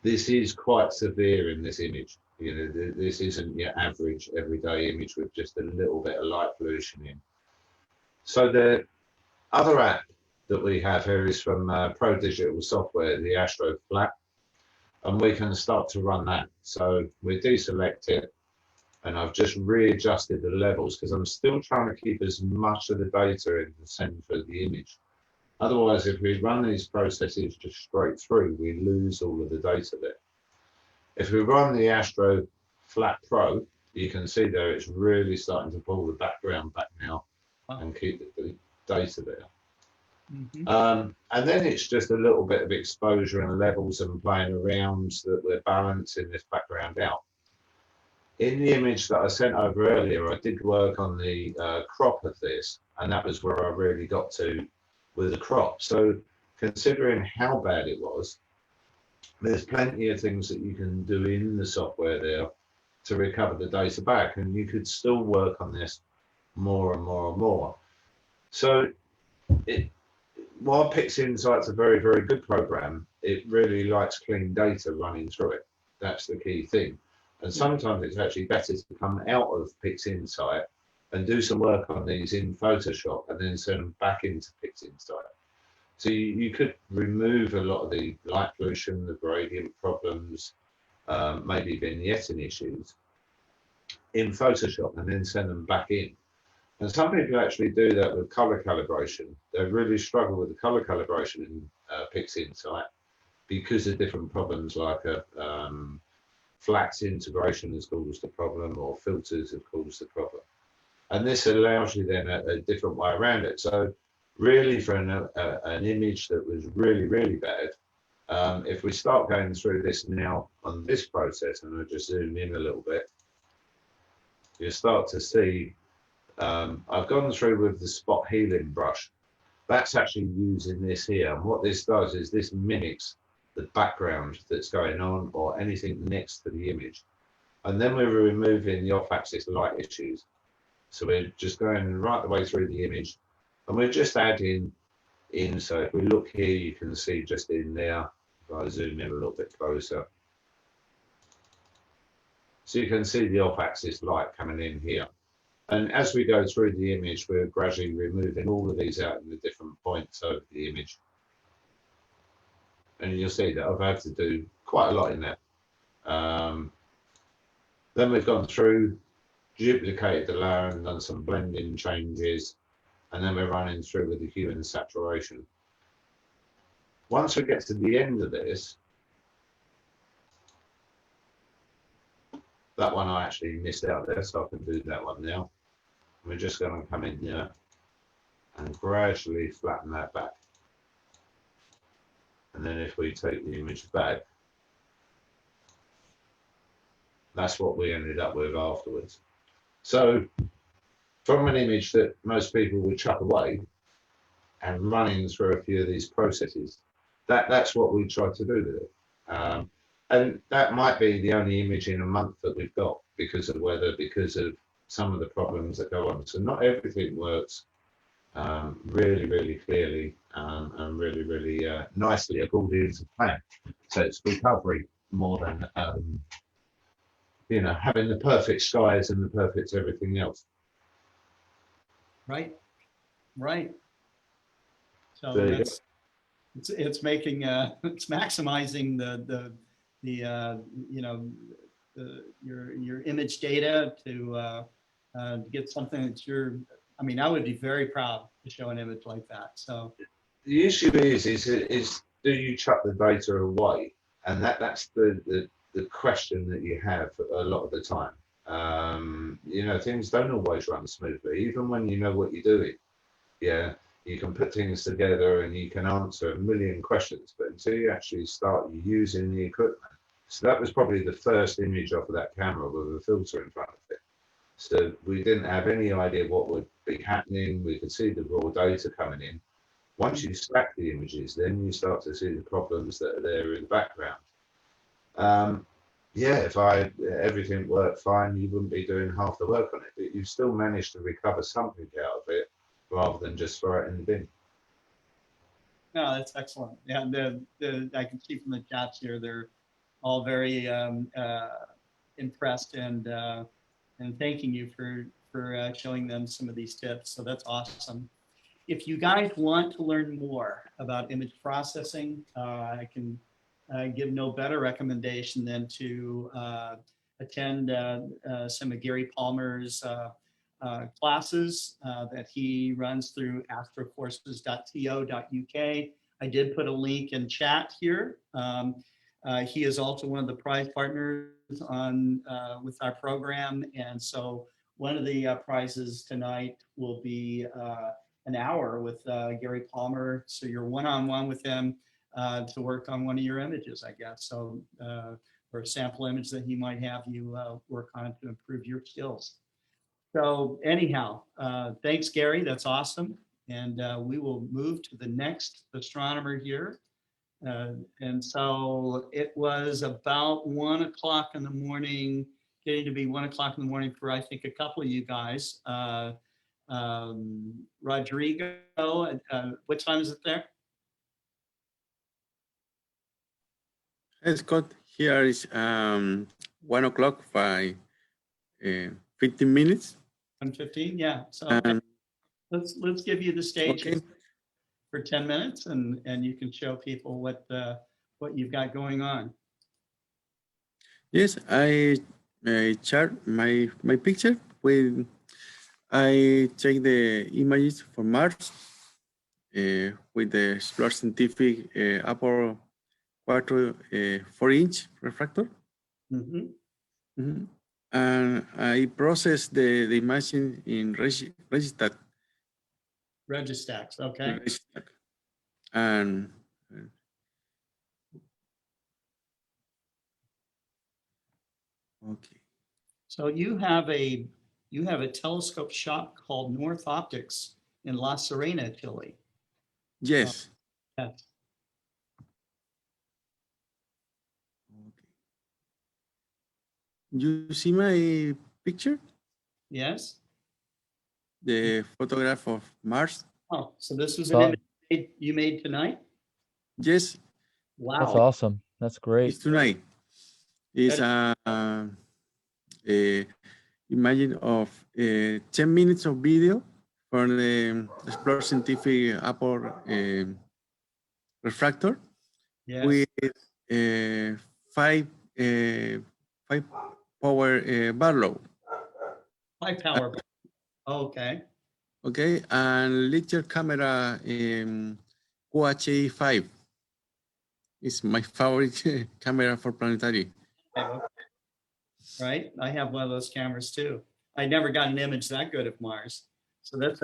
Speaker 9: This is quite severe in this image. You know, this isn't your average everyday image with just a little bit of light pollution in. So the other app that we have here is from Pro Digital Software, the Astro Flat, and we can start to run that. So we deselect it, and I've just readjusted the levels because I'm still trying to keep as much of the data in the center of the image. Otherwise, if we run these processes just straight through, we lose all of the data there. If we run the Astro Flat Pro, you can see there it's really starting to pull the background back now and keep the data there. And then it's just a little bit of exposure and levels and playing around so that we're balancing this background out. In the image that I sent over earlier, I did work on the crop of this, and that was where I really got to with the crop. So considering how bad it was, there's plenty of things that you can do in the software there to recover the data back, and you could still work on this more and more and more. So while PixInsight's a very, very good program, it really likes clean data running through it. That's the key thing. And sometimes it's actually better to come out of PixInsight and do some work on these in Photoshop and then send them back into PixInsight. So you could remove a lot of the light pollution, the gradient problems, maybe vignetting issues in Photoshop and then send them back in. And some people actually do that with color calibration. They really struggle with the color calibration in PixInsight because of different problems like flat integration has caused a problem or filters have caused a problem. And this allows you then a different way around it. So really for an image that was really, really bad, if we start going through this now on this process, and I'll just zoom in a little bit, you start to see, I've gone through with the spot healing brush. That's actually using this here. And what this does is this mimics the background that's going on or anything next to the image. And then we're removing the off-axis light issues. So we're just going right the way through the image and we're just adding in. So if we look here, you can see just in there, if I zoom in a little bit closer. So you can see the off-axis light coming in here. And as we go through the image, we're gradually removing all of these out in the different points of the image. And you'll see that I've had to do quite a lot in that. Then we've gone through, duplicated the layer and done some blending changes. And then we're running through with the hue and saturation. Once we get to the end of this, that one I actually missed out there, so I can do that one now. We're just going to come in here and gradually flatten that back. And then if we take the image back, that's what we ended up with afterwards. So from an image that most people would chuck away and running through a few of these processes, that's what we tried to do with it. And that might be the only image in a month that we've got because of the weather, because of some of the problems that go on. So not everything works really, really clearly and really, really nicely according to plan. So it's recovery more than, you know, having the perfect skies and the perfect everything else.
Speaker 2: Right, right. So
Speaker 9: There you
Speaker 2: that's, it's making it's maximizing the you know, your image data to get something that you're, I mean, I would be very proud to show an image like that. So
Speaker 9: the issue is do you chuck the data away? And that's the question that you have a lot of the time. You know, things don't always run smoothly, even when you know what you're doing. Yeah, you can put things together and you can answer a million questions, but until you actually start using the equipment. So that was probably the first image off of that camera with a filter in front of it. So we didn't have any idea what would be happening. We could see the raw data coming in. Once you stack the images, then you start to see the problems that are there in the background. Yeah, if everything worked fine, you wouldn't be doing half the work on it, but you've still managed to recover something out of it rather than just throw it in the bin.
Speaker 2: No, that's excellent. Yeah, I can see from the chats here, they're all very impressed and thanking you for showing them some of these tips. So that's awesome. If you guys want to learn more about image processing, I can give no better recommendation than to attend some of Gary Palmer's classes that he runs through astrocourses.to.uk. I did put a link in chat here. He is also one of the prize partners on with our program, and so one of the prizes tonight will be an hour with Gary Palmer. So you're one-on-one with him to work on one of your images, I guess. So or a sample image that he might have you work on to improve your skills. So anyhow, thanks, Gary. That's awesome. And we will move to the next astronomer here. And so it was about 1 o'clock in the morning, getting to be 1 o'clock in the morning for, I think, a couple of you guys. Rodrigo, what time is it there?
Speaker 16: Hey, Scott, here is 1 o'clock by 15 minutes.
Speaker 2: 1:15, yeah. So okay. let's give you the stage for 10 minutes, and you can show people what you've got going on.
Speaker 16: Yes, I chart my picture with. I take the images from Mars with the Explore Scientific upper 4-inch refractor. And I process the image in Registack.
Speaker 2: Registax, okay.
Speaker 16: Registack. And okay.
Speaker 2: So you have a telescope shop called North Optics in La Serena, Chile.
Speaker 16: Yes.
Speaker 2: Yes.
Speaker 16: You see my picture?
Speaker 2: Yes.
Speaker 16: The photograph of Mars.
Speaker 2: Oh, so this was an image you made tonight?
Speaker 16: Yes.
Speaker 2: Wow.
Speaker 14: That's awesome. That's great.
Speaker 16: It's tonight. It's imagine of 10 minutes of video from the Explore Scientific upper refractor with 5 power Barlow.
Speaker 2: 5 power. Okay.
Speaker 16: Okay, and little camera QH5 is my favorite camera for planetary.
Speaker 2: Right, I have one of those cameras too. I never got an image that good of Mars, so that's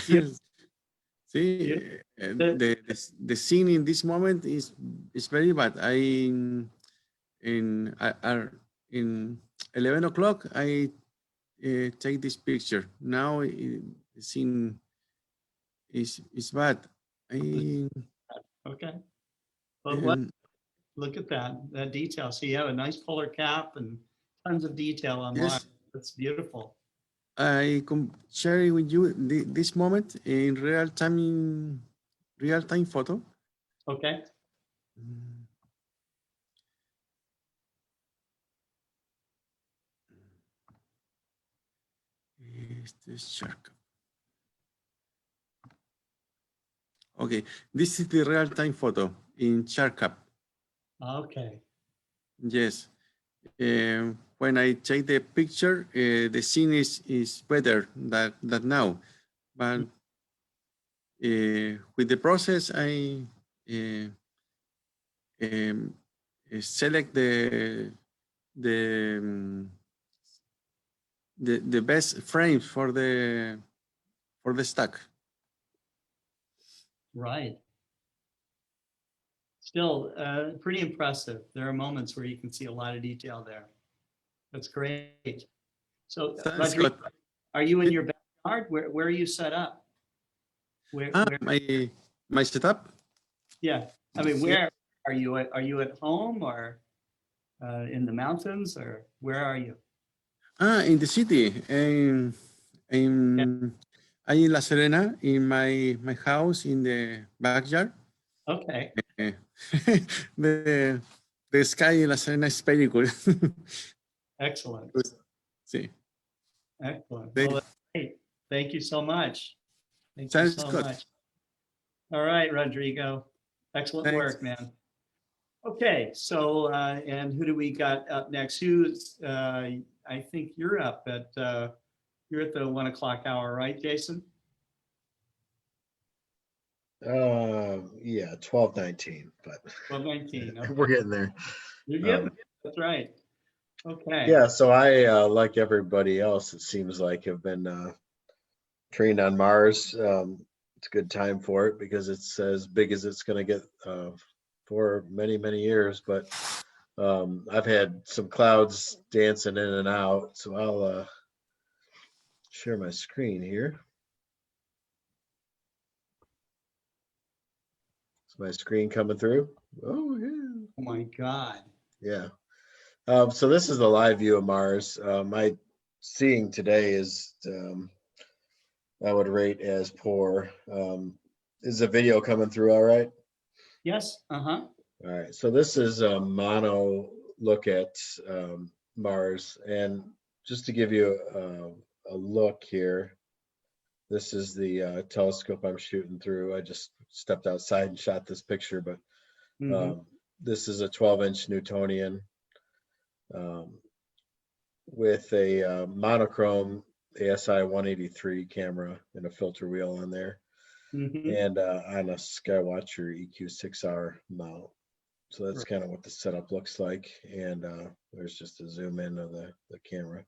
Speaker 16: yes. See, the scene in this moment is very bad. In 11 o'clock I take this picture. Now the scene is bad.
Speaker 2: Okay. But look at that detail. So you have a nice polar cap and tons of detail on Mars. That's beautiful.
Speaker 16: I can share with you this moment in real time photo.
Speaker 2: Okay.
Speaker 16: Okay, this is the real time photo in ChartCap.
Speaker 2: Okay.
Speaker 16: Yes. When I take the picture, the scene is better than now. But with the process, I select the best frames for the stack.
Speaker 2: Right. Still pretty impressive. There are moments where you can see a lot of detail there. That's great. So, Rodrigo, are you in your backyard? Where are you set up? Where
Speaker 16: my setup?
Speaker 2: Yeah, I mean, where are you? Are you at home or in the mountains, or where are you?
Speaker 16: In the city, I'm in La Serena, in my house in the backyard.
Speaker 2: Okay.
Speaker 16: the sky in La Serena is very good.
Speaker 2: Excellent.
Speaker 16: Sí.
Speaker 2: Excellent. Well, that's great. Thank you so much. Thank you
Speaker 16: Sounds
Speaker 2: so
Speaker 16: good.
Speaker 2: much. All right, Rodrigo. Excellent
Speaker 16: Thanks.
Speaker 2: work, man. Okay, so and who do we got up next? Who's I think you're up at you're at the 1 o'clock hour, right, Jason?
Speaker 19: Yeah, 12:19, but
Speaker 2: 12:19. Okay.
Speaker 19: we're getting there.
Speaker 2: You're getting that's right. Okay.
Speaker 19: Yeah, so I, like everybody else, it seems like, have been trained on Mars. It's a good time for it because it's as big as it's going to get for many, many years. But I've had some clouds dancing in and out, so I'll share my screen here. Is my screen coming through? Oh, yeah.
Speaker 2: Oh my God.
Speaker 19: Yeah. So this is the live view of Mars. My seeing today is I would rate as poor. Is the video coming through all right?
Speaker 2: Yes. Uh-huh.
Speaker 19: All right. So this is a mono look at Mars. And just to give you a look here, this is the telescope I'm shooting through. I just stepped outside and shot this picture, but this is a 12-inch Newtonian with a monochrome ASI 183 camera and a filter wheel on there, and on a Skywatcher EQ6R mount. So that's kind of what the setup looks like. And there's just a zoom in of the camera.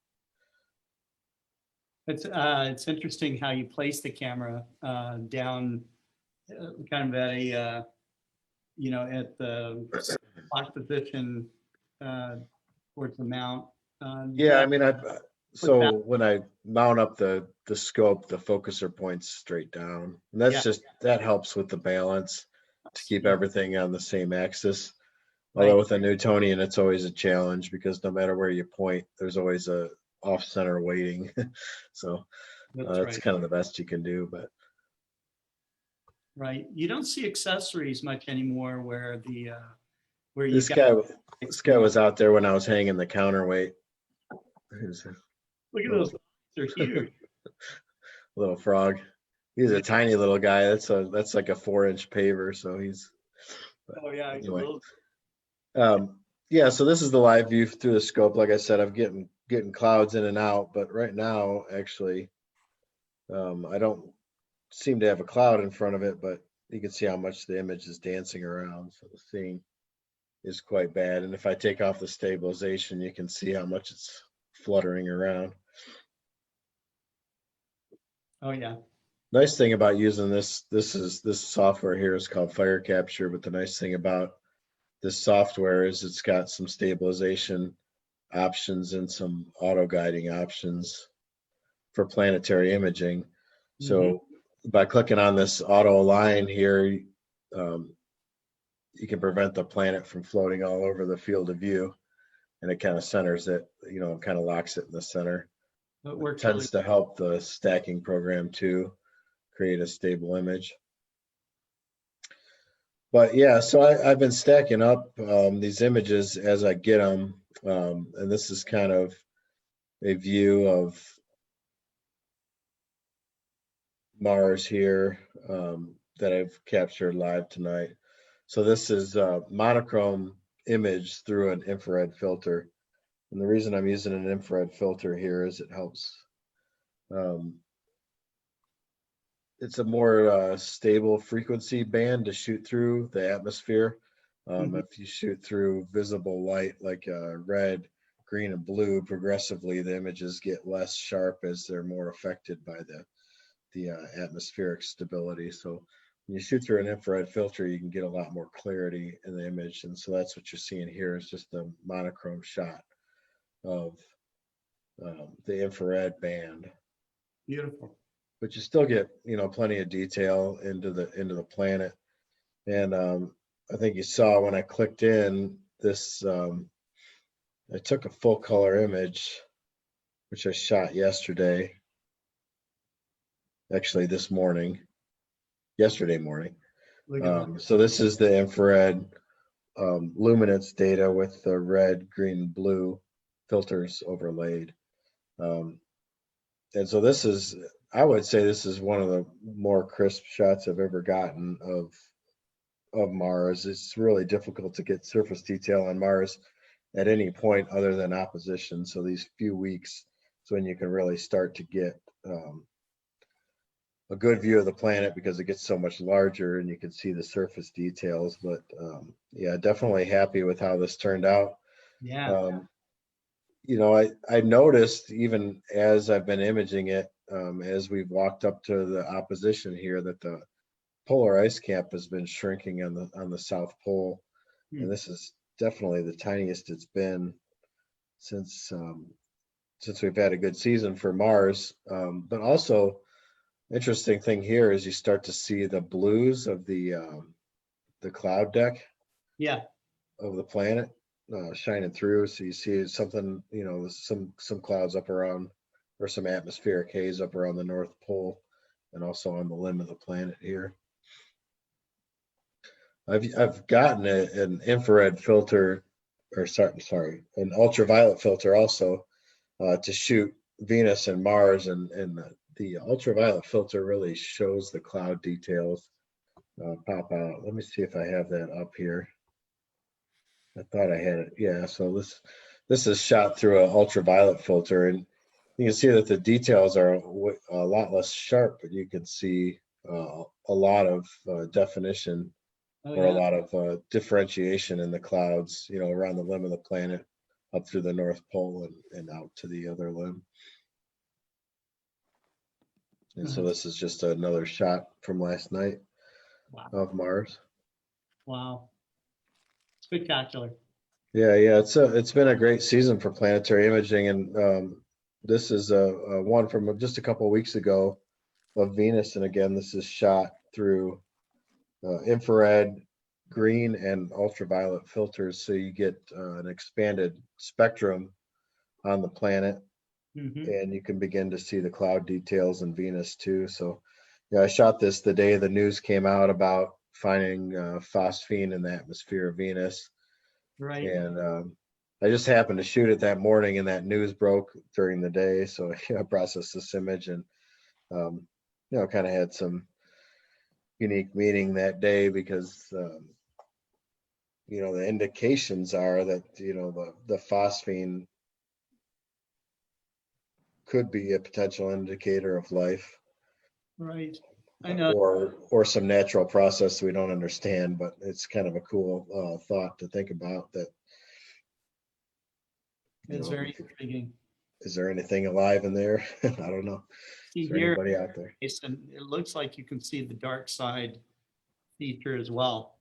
Speaker 2: It's interesting how you place the camera down kind of at a you know, at the lock position towards the mount.
Speaker 19: Yeah, I mean, so when I mount up the scope, the focuser points straight down, and that's just that helps with the balance to keep everything on the same axis. Although with a Newtonian, it's always a challenge because no matter where you point, there's always a off-center weighting. So that's kind of the best you can do. But
Speaker 2: right, you don't see accessories much anymore where the where
Speaker 19: this guy was out there when I was hanging the counterweight.
Speaker 2: Look at those; they're huge.
Speaker 19: Little frog. He's a tiny little guy. That's like a 4-inch paver. So he's.
Speaker 2: Oh yeah.
Speaker 19: Anyway. Yeah. So this is the live view through the scope. Like I said, I'm getting clouds in and out, but right now, actually, I don't seem to have a cloud in front of it, but you can see how much the image is dancing around. So the scene is quite bad. And if I take off the stabilization, you can see how much it's fluttering around.
Speaker 2: Oh yeah.
Speaker 19: Nice thing about using this software here is called Fire Capture, but the nice thing about this software is it's got some stabilization options and some auto guiding options for planetary imaging. So by clicking on this auto align here, you can prevent the planet from floating all over the field of view, and it kind of centers it, you know, kind of locks it in the center. It tends to help the stacking program too, create a stable image. But yeah, so I've been stacking up these images as I get them, and this is kind of a view of Mars here that I've captured live tonight. So this is a monochrome image through an infrared filter. And the reason I'm using an infrared filter here is it helps. It's a more stable frequency band to shoot through the atmosphere. If you shoot through visible light like red, green, and blue, progressively the images get less sharp as they're more affected by the atmospheric stability. So when you shoot through an infrared filter, you can get a lot more clarity in the image. And so that's what you're seeing here is just a monochrome shot of the infrared band.
Speaker 2: Beautiful.
Speaker 19: But you still get, you know, plenty of detail into the planet. And I think you saw when I clicked in this, I took a full color image, which I shot yesterday. actually this morning, yesterday morning.
Speaker 2: Look at that.
Speaker 19: So this is the infrared luminance data with the red, green, blue filters overlaid. And so this is, I would say this is one of the more crisp shots I've ever gotten of Mars. It's really difficult to get surface detail on Mars at any point other than opposition. So these few weeks is when you can really start to get a good view of the planet, because it gets so much larger and you can see the surface details. But yeah, definitely happy with how this turned out.
Speaker 2: Yeah.
Speaker 19: You know, I noticed even as I've been imaging it, as we've walked up to the opposition here, that the polar ice cap has been shrinking on the South Pole, and this is definitely the tiniest it's been since we've had a good season for Mars. But also, interesting thing here is you start to see the blues of the cloud deck.
Speaker 2: Yeah.
Speaker 19: Of the planet shining through. So you see something, you know, some clouds up around, or some atmospheric haze up around the North Pole, and also on the limb of the planet here. I've gotten an infrared filter, or sorry, an ultraviolet filter also to shoot Venus and Mars, and the ultraviolet filter really shows the cloud details pop out. Let me see if I have that up here. I thought I had it. Yeah, so this is shot through an ultraviolet filter, and you can see that the details are a lot less sharp, but you can see a lot of definition, or a lot of differentiation in the clouds, you know, around the limb of the planet, up through the North Pole and out to the other limb. And so this is just another shot from last night of Mars.
Speaker 2: Wow. Spectacular.
Speaker 19: Yeah, it's been a great season for planetary imaging, and this is a one from just a couple of weeks ago of Venus, and again, this is shot through infrared, green, and ultraviolet filters, so you get an expanded spectrum on the planet, and you can begin to see the cloud details in Venus too. So, yeah, I shot this the day the news came out about finding phosphine in the atmosphere of Venus.
Speaker 2: Right.
Speaker 19: And I just happened to shoot it that morning, and that news broke during the day. So I processed this image, and you know, kind of had some unique meaning that day, because you know, the indications are that, you know, the phosphine could be a potential indicator of life.
Speaker 2: Right. I know.
Speaker 19: Or some natural process we don't understand, but it's kind of a cool thought to think about. That
Speaker 2: it's very intriguing.
Speaker 19: Is there anything alive in there? I don't know. Is there anybody out there?
Speaker 2: It looks like you can see the dark side feature as well.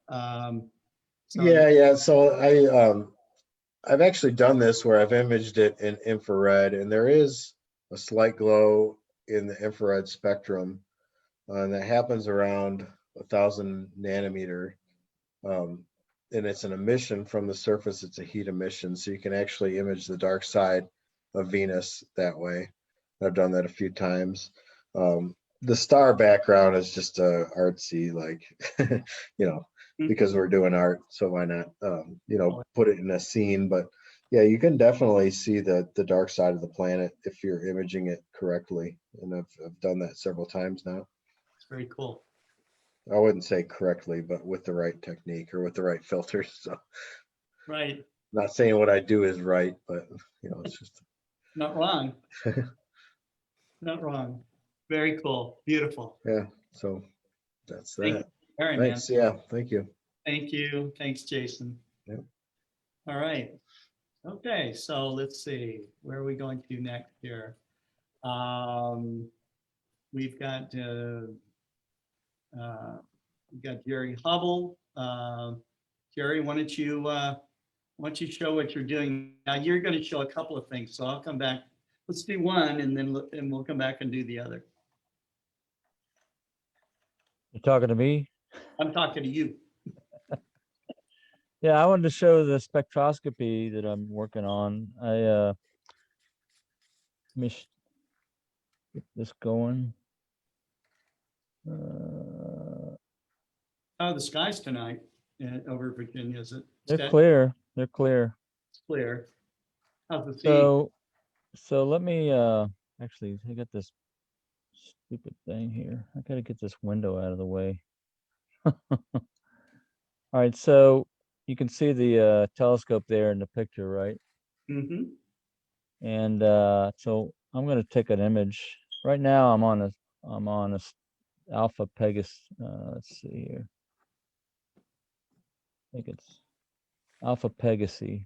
Speaker 19: Yeah. So I've actually done this where I've imaged it in infrared, and there is a slight glow in the infrared spectrum, and that happens around 1,000 nanometer. And it's an emission from the surface. It's a heat emission, so you can actually image the dark side of Venus that way. I've done that a few times. The star background is just artsy, like, you know, because we're doing art, so why not, you know, put it in a scene. But yeah, you can definitely see the dark side of the planet if you're imaging it correctly, and I've done that several times now.
Speaker 2: It's very cool.
Speaker 19: I wouldn't say correctly, but with the right technique or with the right filters. So,
Speaker 2: right.
Speaker 19: Not saying what I do is right, but you know, it's just
Speaker 2: not wrong. Not wrong. Very cool. Beautiful.
Speaker 19: Yeah. So that's that.
Speaker 2: Thank you. Very
Speaker 19: Thanks.
Speaker 2: man.
Speaker 19: Yeah. Thank you.
Speaker 2: Thank you. Thanks, Jason.
Speaker 19: Yep.
Speaker 2: All right. Okay. So let's see. Where are we going to next here? We've got Jerry Hubble. Jerry, why don't you show what you're doing now? You're going to show a couple of things, so I'll come back. Let's do one, and then we'll come back and do the other.
Speaker 14: You're talking to me?
Speaker 2: I'm talking to you.
Speaker 14: Yeah, I wanted to show the spectroscopy that I'm working on. Let me get this going.
Speaker 2: Oh, the skies tonight over Virginia, is it?
Speaker 14: They're
Speaker 2: steady?
Speaker 14: clear. They're clear.
Speaker 2: It's clear. How's the sea?
Speaker 14: So let me actually I got this stupid thing here. I gotta get this window out of the way. All right, so you can see the telescope there in the picture, right?
Speaker 2: Mm-hmm.
Speaker 14: And so I'm going to take an image. Right now I'm on a Alpha Pegasus. Let's see here. I think it's Alpha Pegasus.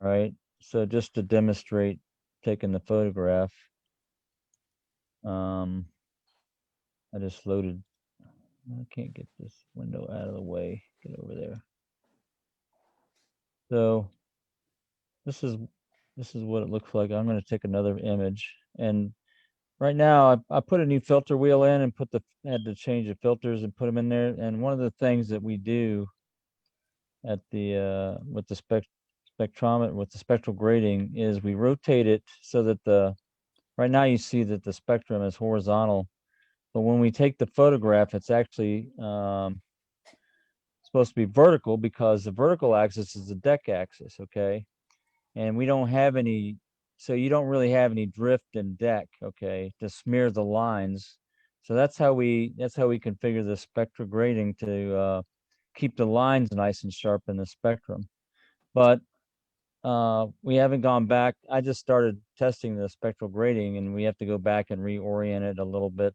Speaker 14: All right. So just to demonstrate taking the photograph, I just loaded. I can't get this window out of the way. Get over there. So this is what it looks like. I'm going to take another image, and right now I put a new filter wheel in and had to change the filters and put them in there. And one of the things that we do at the with the spectrometer with the spectral grading is we rotate it so that right now you see that the spectrum is horizontal, but when we take the photograph, it's actually supposed to be vertical because the vertical axis is the deck axis, okay? And we don't have any, so you don't really have any drift in deck, okay, to smear the lines. So that's how we configure the spectral grading to keep the lines nice and sharp in the spectrum. But we haven't gone back. I just started testing the spectral grading, and we have to go back and reorient it a little bit.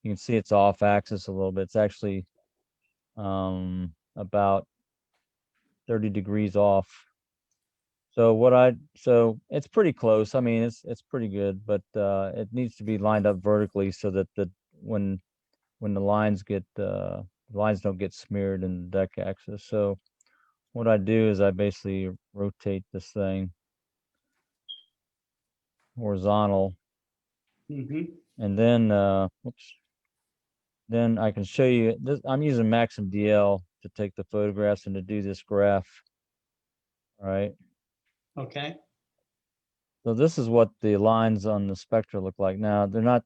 Speaker 14: You can see it's off axis a little bit. It's actually about 30 degrees off. So it's pretty close. I mean, it's pretty good, but it needs to be lined up vertically so that when the lines don't get smeared in the deck axis. So what I do is I basically rotate this thing horizontal, and then then I can show you this. I'm using Maxim DL to take the photographs and to do this graph. All right.
Speaker 2: Okay.
Speaker 14: So this is what the lines on the spectra look like. Now they're not,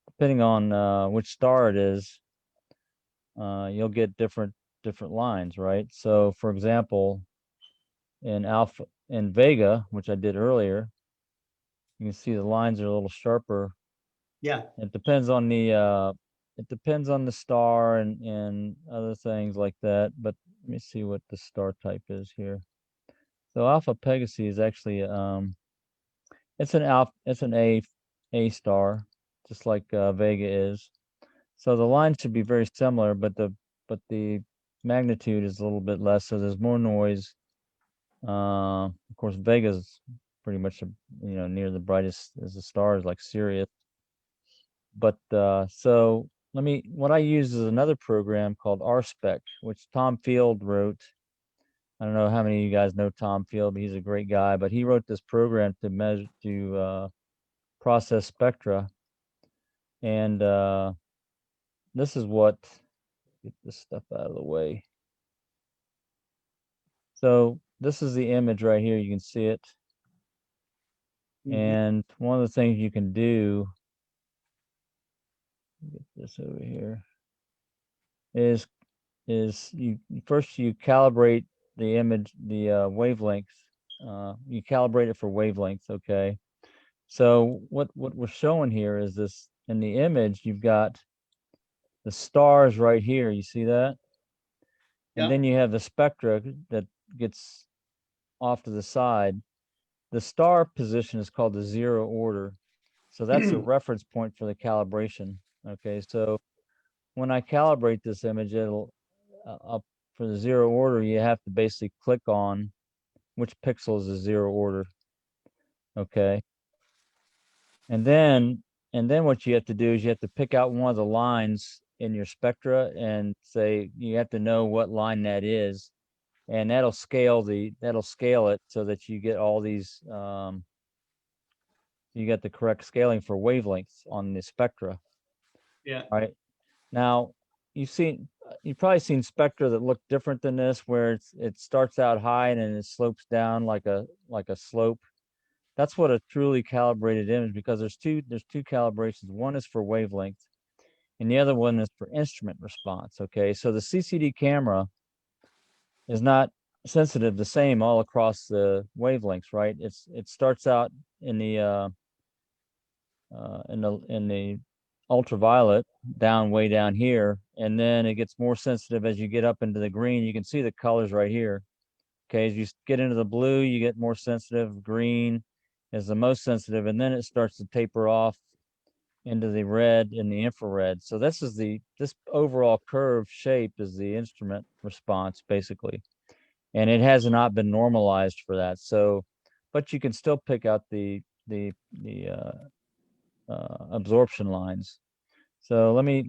Speaker 14: depending on which star it is, you'll get different lines, right? So for example, in Vega, which I did earlier, you can see the lines are a little sharper.
Speaker 2: Yeah.
Speaker 14: It depends on the star and other things like that. But let me see what the star type is here. So Alpha Pegasus is actually it's an A star, just like Vega is. So the lines should be very similar, but the magnitude is a little bit less, so there's more noise. Of course, Vega's pretty much near the brightest as the stars, like Sirius. But so what I use is another program called RSpec, which Tom Field wrote. I don't know how many of you guys know Tom Field, but he's a great guy. But he wrote this program to process spectra, and this is what, get this stuff out of the way. So this is the image right here. You can see it. And one of the things you can do, get this over here, is you calibrate the image, the wavelengths. You calibrate it for wavelengths, okay? So what we're showing here is this, in the image, you've got the stars right here. You see that? And then you have the spectra that gets off to the side. The star position is called the zero order. So that's a reference point for the calibration. Okay, so when I calibrate this image, it'll up for the zero order, you have to basically click on which pixel is the zero order. Okay. And then what you have to do is you have to pick out one of the lines in your spectra and say you have to know what line that is, and that'll scale it so that you get all these you get the correct scaling for wavelengths on the spectra.
Speaker 2: Yeah.
Speaker 14: All right. Now you've probably seen spectra that look different than this, where it starts out high and then it slopes down like a slope. That's what a truly calibrated image, because there's two calibrations. One is for wavelength and the other one is for instrument response. Okay, so the CCD camera is not sensitive the same all across the wavelengths, right? It starts out in the ultraviolet way down here, and then it gets more sensitive as you get up into the green. You can see the colors right here. Okay, as you get into the blue, you get more sensitive. Green is the most sensitive, and then it starts to taper off into the red and the infrared. So this overall curve shape is the instrument response, basically, and it has not been normalized for that. So, but you can still pick out the absorption lines. So let me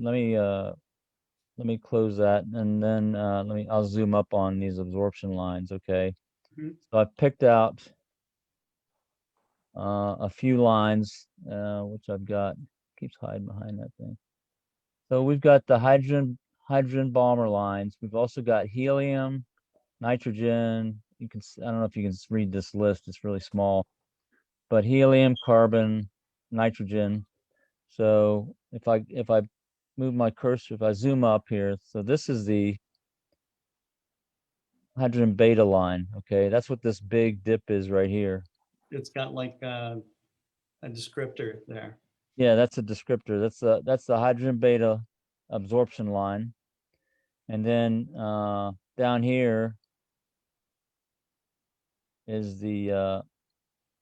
Speaker 14: close that, and then I'll zoom up on these absorption lines. Okay. So I've picked out a few lines, which I've got, keeps hiding behind that thing. So we've got the hydrogen Balmer lines. We've also got helium, nitrogen. I don't know if you can read this list, it's really small, but helium, carbon, nitrogen. So if I move my cursor, if I zoom up here, so this is the hydrogen beta line. Okay, that's what this big dip is right here.
Speaker 2: It's got like a descriptor there.
Speaker 14: Yeah, that's a descriptor. That's the hydrogen beta absorption line. And then down here is the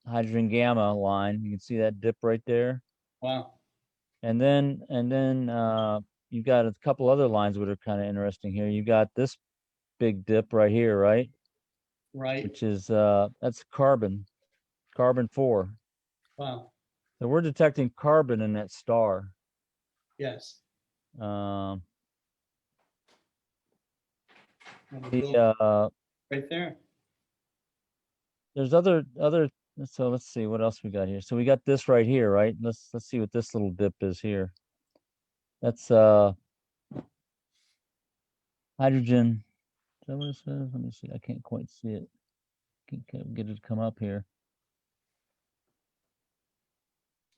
Speaker 14: hydrogen gamma line. You can see that dip right there.
Speaker 2: Wow.
Speaker 14: And then you've got a couple other lines that are kind of interesting here. You got this big dip right here, right?
Speaker 2: Right.
Speaker 14: Which is that's carbon 4.
Speaker 2: Wow.
Speaker 14: So we're detecting carbon in that star.
Speaker 2: Yes.
Speaker 14: The
Speaker 2: right there.
Speaker 14: There's other. So let's see what else we got here. So we got this right here, right? Let's see what this little dip is here. That's hydrogen. Is that what it says? Let me see. I can't quite see it. Can't get it to come up here.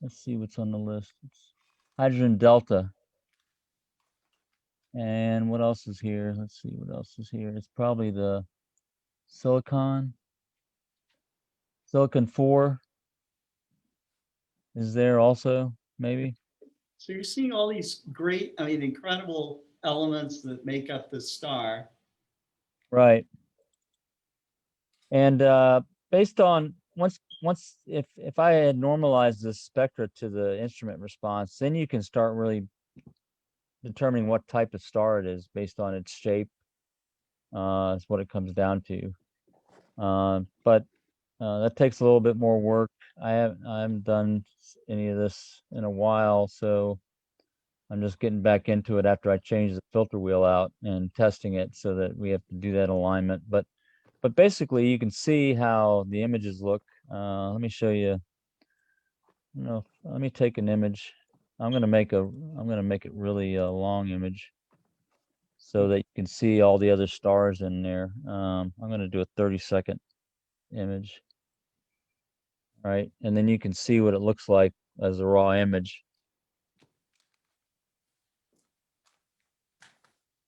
Speaker 14: Let's see what's on the list. It's hydrogen delta. And what else is here? Let's see what else is here. It's probably the silicon 4 is there also, maybe.
Speaker 2: So you're seeing all these great, incredible elements that make up the star.
Speaker 14: Right. And based on if I had normalized this spectra to the instrument response, then you can start really determining what type of star it is based on its shape. Is what it comes down to. But that takes a little bit more work. I haven't done any of this in a while, so I'm just getting back into it after I change the filter wheel out and testing it, so that we have to do that alignment. But basically, you can see how the images look. Let me show you. Let me take an image. I'm gonna make it really a long image, so that you can see all the other stars in there. I'm gonna do a 30-second image. Right, and then you can see what it looks like as a raw image.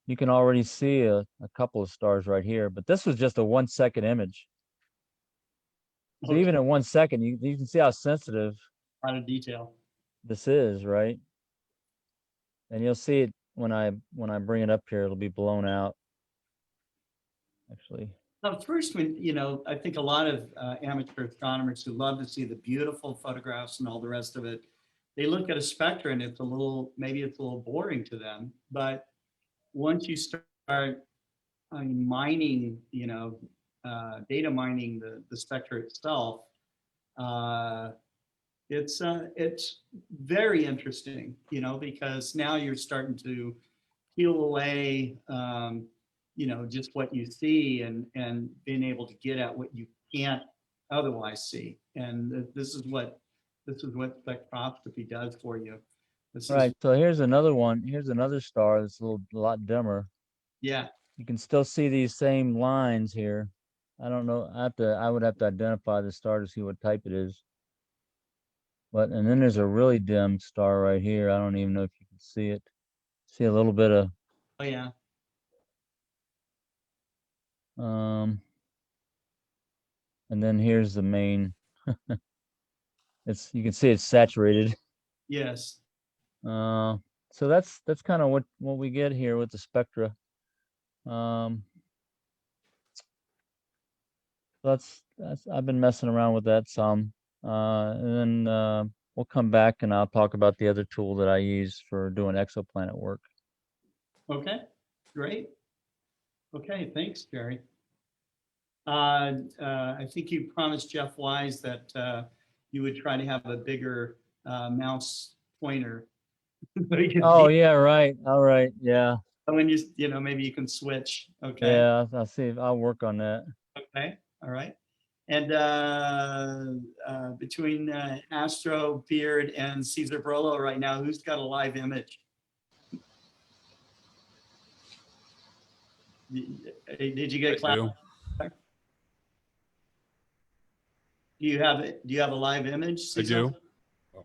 Speaker 14: You can already see a couple of stars right here, but this was just a 1-second image. So even at 1 second, you can see how sensitive
Speaker 2: a lot of detail
Speaker 14: this is, right? And you'll see it when I bring it up here, it'll be blown out. Actually.
Speaker 2: Now, first, I think a lot of amateur astronomers who love to see the beautiful photographs and all the rest of it, they look at a spectra and maybe it's a little boring to them. But once you start mining, data mining the spectra itself, it's very interesting, because now you're starting to peel away, just what you see and being able to get at what you can't otherwise see. And this is what spectroscopy does for you.
Speaker 14: Right. So here's another one. Here's another star that's a lot dimmer.
Speaker 2: Yeah.
Speaker 14: You can still see these same lines here. I don't know. I would have to identify the star to see what type it is. But, and then there's a really dim star right here. I don't even know if you can see it. See a little bit of,
Speaker 2: Oh, yeah.
Speaker 14: and then here's the main, you can see it's saturated.
Speaker 2: Yes.
Speaker 14: So that's kind of what we get here with the spectra. That's I've been messing around with that some, and then we'll come back and I'll talk about the other tool that I use for doing exoplanet work.
Speaker 2: Okay, great. Okay, thanks, Gary. I think you promised Jeff Wise that you would try to have a bigger mouse pointer.
Speaker 14: Oh yeah, right. All right, yeah.
Speaker 2: When you know, maybe you can switch. Okay.
Speaker 14: Yeah, I'll see. I'll work on that.
Speaker 2: Okay. All right. And between Astro, Beard, and Caesar Brolo right now, who's got a live image? Did you get class? Do you have it? Do you have a live image, Caesar?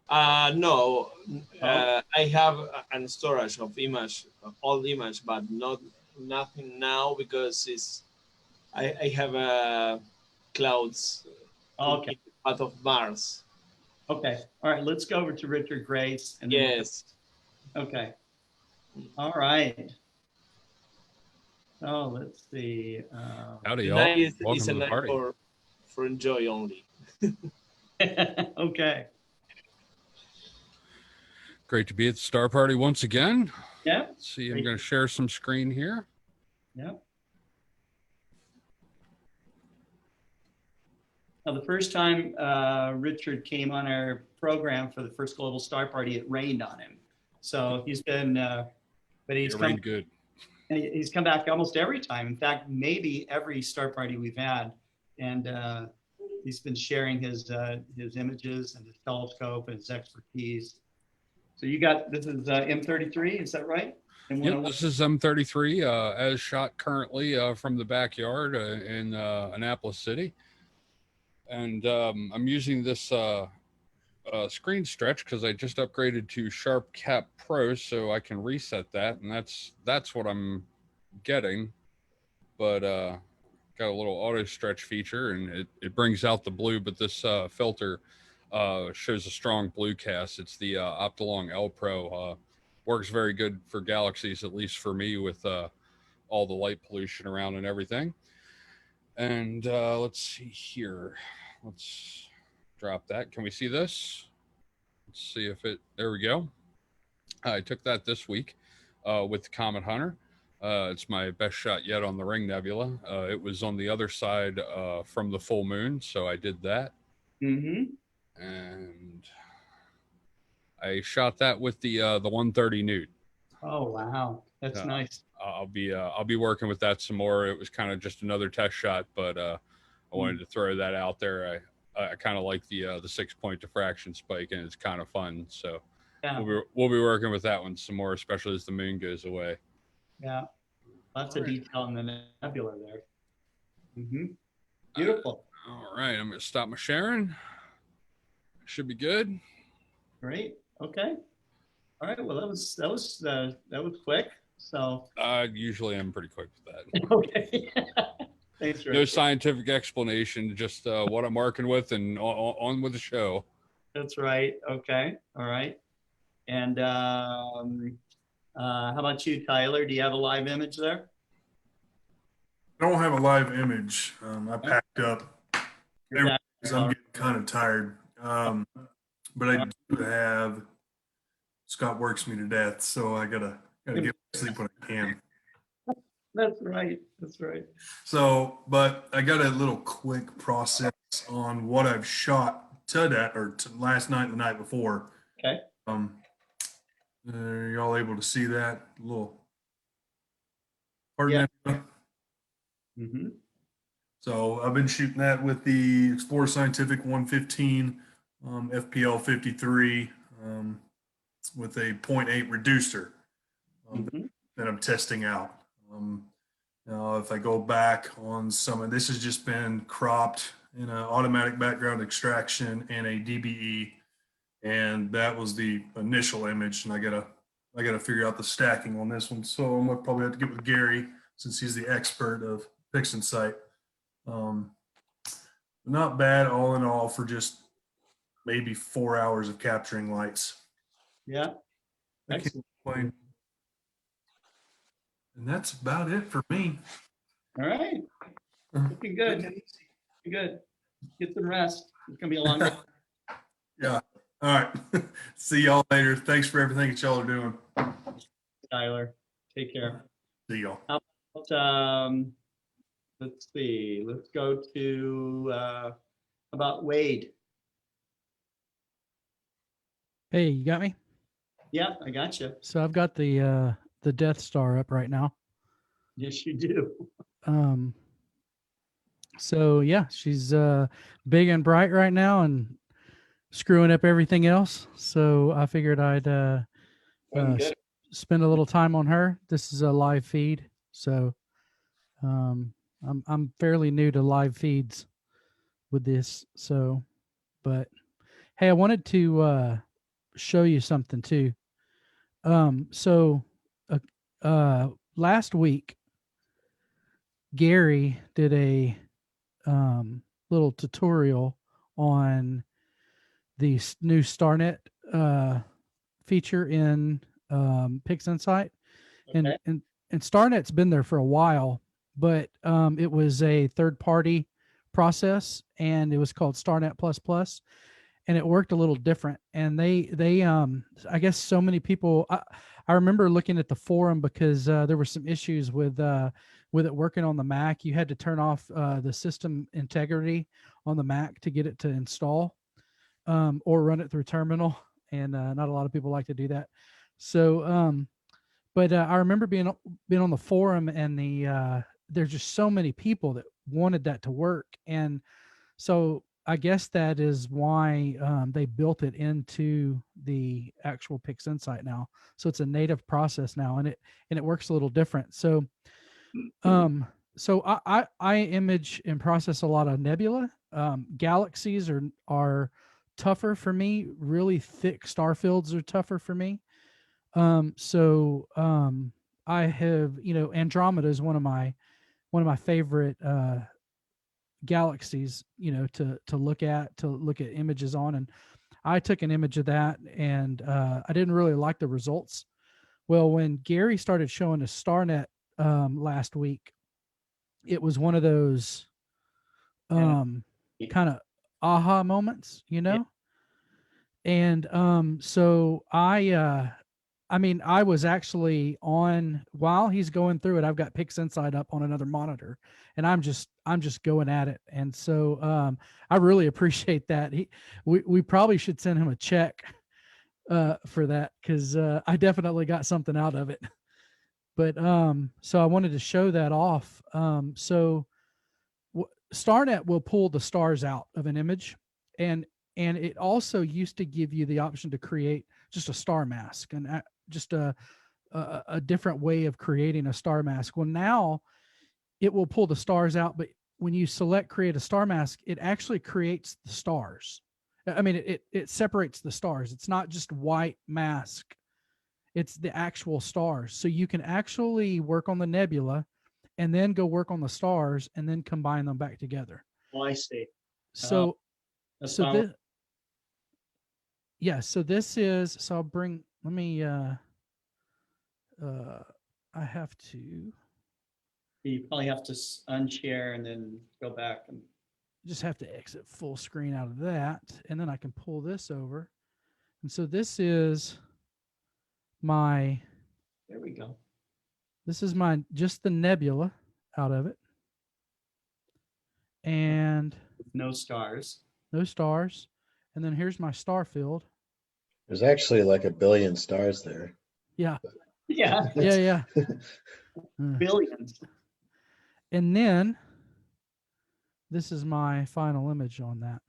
Speaker 21: I do. No, I have an storage of old image, but nothing now because I have clouds.
Speaker 2: Okay.
Speaker 21: Out of Mars.
Speaker 2: Okay. All right. Let's go over to Richard Grace. And
Speaker 21: yes.
Speaker 2: Okay. All right. Oh, let's see.
Speaker 1: Howdy, y'all.
Speaker 21: Tonight is
Speaker 1: Welcome
Speaker 21: a
Speaker 1: to the
Speaker 21: night
Speaker 1: party.
Speaker 21: for enjoy only.
Speaker 2: Okay.
Speaker 1: Great to be at the Star Party once again.
Speaker 2: Yeah.
Speaker 1: Let's see, I'm going to share some screen here.
Speaker 2: Yeah. Now, the first time Richard came on our program for the first Global Star Party, it rained on him. So he's been, but he's come
Speaker 1: good.
Speaker 2: He's come back almost every time. In fact, maybe every Star Party we've had, and he's been sharing his images and his telescope and his expertise. So you got, this is M33, is that right?
Speaker 1: Yep, this is M33 as shot currently from the backyard in Annapolis City. And I'm using this screen stretch because I just upgraded to Sharp Cap Pro, so I can reset that, and that's what I'm getting. But got a little auto stretch feature, and it brings out the blue, but this filter shows a strong blue cast. It's the Optilong L Pro. Works very good for galaxies, at least for me, with all the light pollution around and everything. And let's see here. Let's drop that. Can we see this? Let's see if there we go. I took that this week with the Comet Hunter. It's my best shot yet on the Ring Nebula. It was on the other side from the full moon, so I did that.
Speaker 2: Mm-hmm.
Speaker 1: And I shot that with the 130 Newt.
Speaker 2: Oh wow, that's nice.
Speaker 1: I'll be working with that some more. It was kind of just another test shot, but I wanted to throw that out there. I kind of like the 6-point diffraction spike, and it's kind of fun. So
Speaker 2: yeah.
Speaker 1: we'll be working with that one some more, especially as the moon goes away.
Speaker 2: Yeah, lots of detail in the nebula there. Mm-hmm. Beautiful.
Speaker 1: All right, I'm going to stop my sharing. Should be good.
Speaker 2: Great. Okay. All right. Well, that was quick. So
Speaker 1: usually I'm pretty quick with that.
Speaker 2: Okay. Thanks, Rick.
Speaker 1: No scientific explanation, just what I'm working with and on with the show.
Speaker 2: That's right. Okay. All right. And how about you, Tyler? Do you have a live image there?
Speaker 20: I don't have a live image. I packed up. I'm getting kind of tired. But I do have, Scott works me to death, so I gotta get sleep when I can.
Speaker 2: That's right. That's right.
Speaker 20: So, but I got a little quick process on what I've shot to last night and the night before.
Speaker 2: Okay.
Speaker 20: Are y'all able to see that little part?
Speaker 2: Yeah. Mm-hmm.
Speaker 20: So I've been shooting that with the Explorer Scientific 115 FPL 53 with a 0.8 reducer that I'm testing out. Now, if I go back on some of this, has just been cropped in an automatic background extraction and a DBE, and that was the initial image. And I gotta figure out the stacking on this one. So I'm gonna probably have to get with Gary since he's the expert of PixInsight. Not bad all in all for just maybe 4 hours of capturing lights.
Speaker 2: Yeah.
Speaker 20: I can't complain. And that's about it for me.
Speaker 2: All right. Looking good. Looking good. Get some rest. It's gonna be a long day.
Speaker 20: Yeah. All right. See y'all later. Thanks for everything that y'all are doing.
Speaker 2: Tyler, take care.
Speaker 20: See y'all.
Speaker 2: How about, let's see. Let's go to about Wade.
Speaker 18: Hey, you got me?
Speaker 2: Yeah, I got you.
Speaker 18: So I've got the Death Star up right now.
Speaker 2: Yes, you do.
Speaker 18: So yeah, she's big and bright right now and screwing up everything else. So I figured I'd spend a little time on her. This is a live feed, so I'm fairly new to live feeds with this. So, but hey, I wanted to show you something too. So last week, Gary did a little tutorial on the new StarNet feature in PixInsight.
Speaker 2: Okay.
Speaker 18: And StarNet's been there for a while, but it was a third-party process, and it was called StarNet Plus, and it worked a little different. And they I guess so many people. I remember looking at the forum because there were some issues with it working on the Mac. You had to turn off the system integrity on the Mac to get it to install, or run it through terminal. And not a lot of people like to do that. So, but I remember being on the forum, and there's just so many people that wanted that to work. And so I guess that is why they built it into the actual PixInsight now. So it's a native process now, and it works a little different. So, so I image and process a lot of nebula. Galaxies are tougher for me. Really thick star fields are tougher for me. So I have, Andromeda is one of my favorite galaxies, to look at images on. And I took an image of that, and I didn't really like the results. Well, when Gary started showing us StarNet last week, it was one of those kind of aha moments, And so I was actually on while he's going through it. I've got PixInsight up on another monitor, and I'm just going at it. And so I really appreciate that. We probably should send him a check for that, because I definitely got something out of it. But so I wanted to show that off. So StarNet will pull the stars out of an image, and it also used to give you the option to create just a star mask, and just a different way of creating a star mask. Well, now it will pull the stars out, but when you select create a star mask, it actually creates the stars. I mean, it separates the stars. It's not just white mask. It's the actual stars. So you can actually work on the nebula and then go work on the stars and then combine them back together.
Speaker 2: Oh, I see.
Speaker 18: So,
Speaker 2: That's
Speaker 18: so
Speaker 2: not-
Speaker 18: this, yeah, so this is, so I'll bring, let me, I have to
Speaker 2: You probably have to unshare and then go back and
Speaker 18: just have to exit full screen out of that. And then I can pull this over. And so this is my,
Speaker 2: there we go.
Speaker 18: this is my, just the nebula out of it. And
Speaker 2: no stars.
Speaker 18: No stars. And then here's my star field.
Speaker 19: There's actually like 1 billion stars there.
Speaker 18: Yeah.
Speaker 2: Yeah.
Speaker 18: Yeah.
Speaker 2: Billions.
Speaker 18: And then this is my final image on that.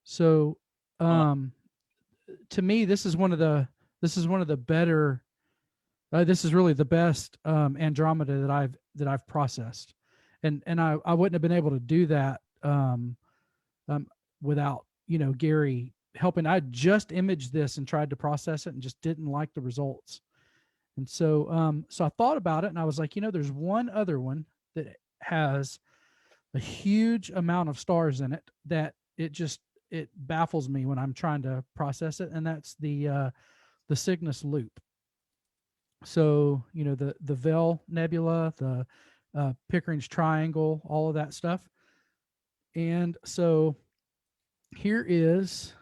Speaker 18: So to me, this is one of the better This is really the best Andromeda that I've processed, and I wouldn't have been able to do that without Gary helping. I just imaged this and tried to process it and just didn't like the results, and so so I thought about it and I was like, there's one other one that has a huge amount of stars in it that it baffles me when I'm trying to process it, and that's the Cygnus loop. So the Vell Nebula, the Pickering's Triangle, all of that stuff. And so here is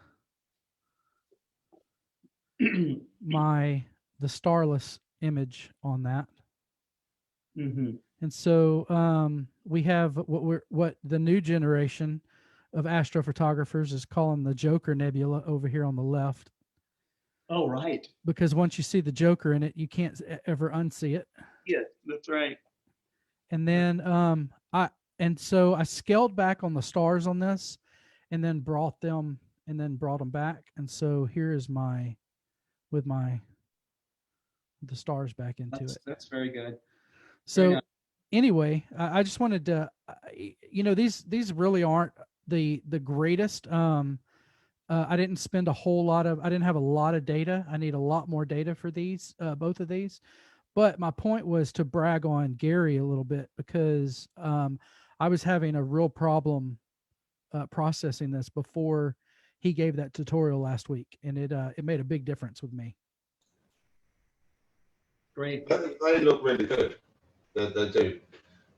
Speaker 18: the starless image on that.
Speaker 2: Mm-hmm.
Speaker 18: And so we have what the new generation of astrophotographers is calling the Joker Nebula over here on the left.
Speaker 2: Oh, right.
Speaker 18: Because once you see the Joker in it, you can't ever unsee it.
Speaker 2: Yeah, that's right.
Speaker 18: And then so I scaled back on the stars on this, and then brought them back. And so here is the stars back into it.
Speaker 2: That's very good.
Speaker 18: So anyway, I just wanted to, these really aren't the greatest. I didn't spend I didn't have a lot of data. I need a lot more data for these, both of these. But my point was to brag on Gary a little bit, because I was having a real problem processing this before he gave that tutorial last week, and it made a big difference with me.
Speaker 2: Great.
Speaker 9: They look really good. They do.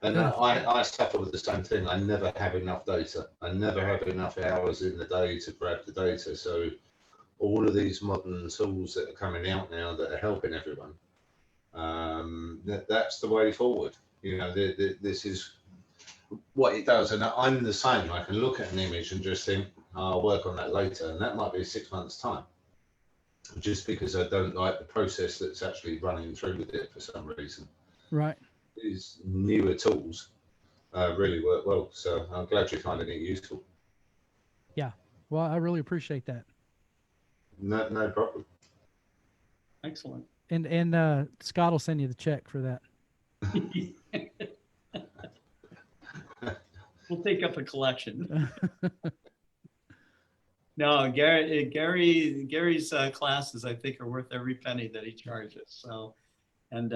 Speaker 9: And I suffer with the same thing. I never have enough data. I never have enough hours in the day to grab the data. So all of these modern tools that are coming out now that are helping everyone, that's the way forward. This is what it does. And I'm the same. I can look at an image and just think, I'll work on that later. And that might be 6 months' time, just because I don't like the process that's actually running through with it for some reason.
Speaker 18: Right.
Speaker 9: These newer tools really work well. So I'm glad you're finding it useful.
Speaker 18: Yeah. Well, I really appreciate that.
Speaker 9: No problem.
Speaker 2: Excellent.
Speaker 18: And Scott will send you the check for that.
Speaker 2: We'll take up a collection. No, Gary's classes, I think, are worth every penny that he charges. So, and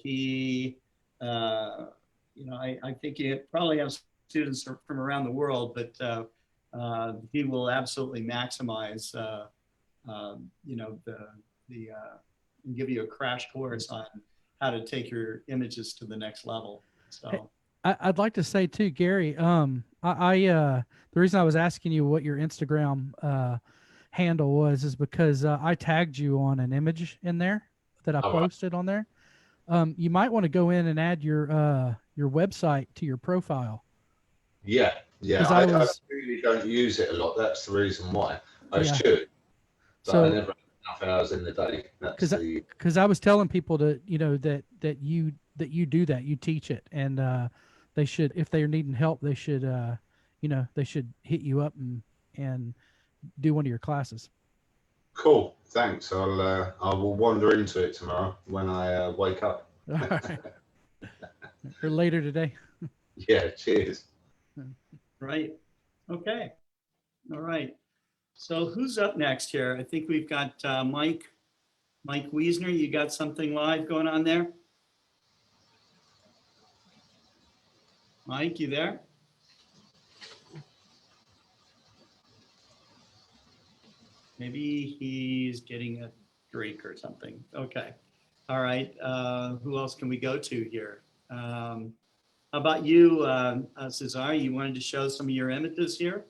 Speaker 2: he, I think he probably has students from around the world, but he will absolutely maximize, and give you a crash course on how to take your images to the next level. So.
Speaker 18: Hey, I'd like to say too, Gary, the reason I was asking you what your Instagram handle was is because I tagged you on an image in there that I posted on there. You might want to go in and add your website to your profile.
Speaker 9: Yeah. I really don't use it a lot. That's the reason why. I should, but I never have enough hours in the day.
Speaker 18: Because I was telling people that you do that, you teach it, and they should, if they're needing help, they should they should hit you up and do one of your classes.
Speaker 9: Cool, thanks. I will wander into it tomorrow when I wake up.
Speaker 18: All right. Or later today.
Speaker 9: Yeah, cheers.
Speaker 2: Right. Okay. All right. So who's up next here? I think we've got Mike Wiesner. You got something live going on there? Mike, you there? Maybe he's getting a drink or something. Okay. All right. Who else can we go to here? How about you, Cesar? You wanted to show some of your images here?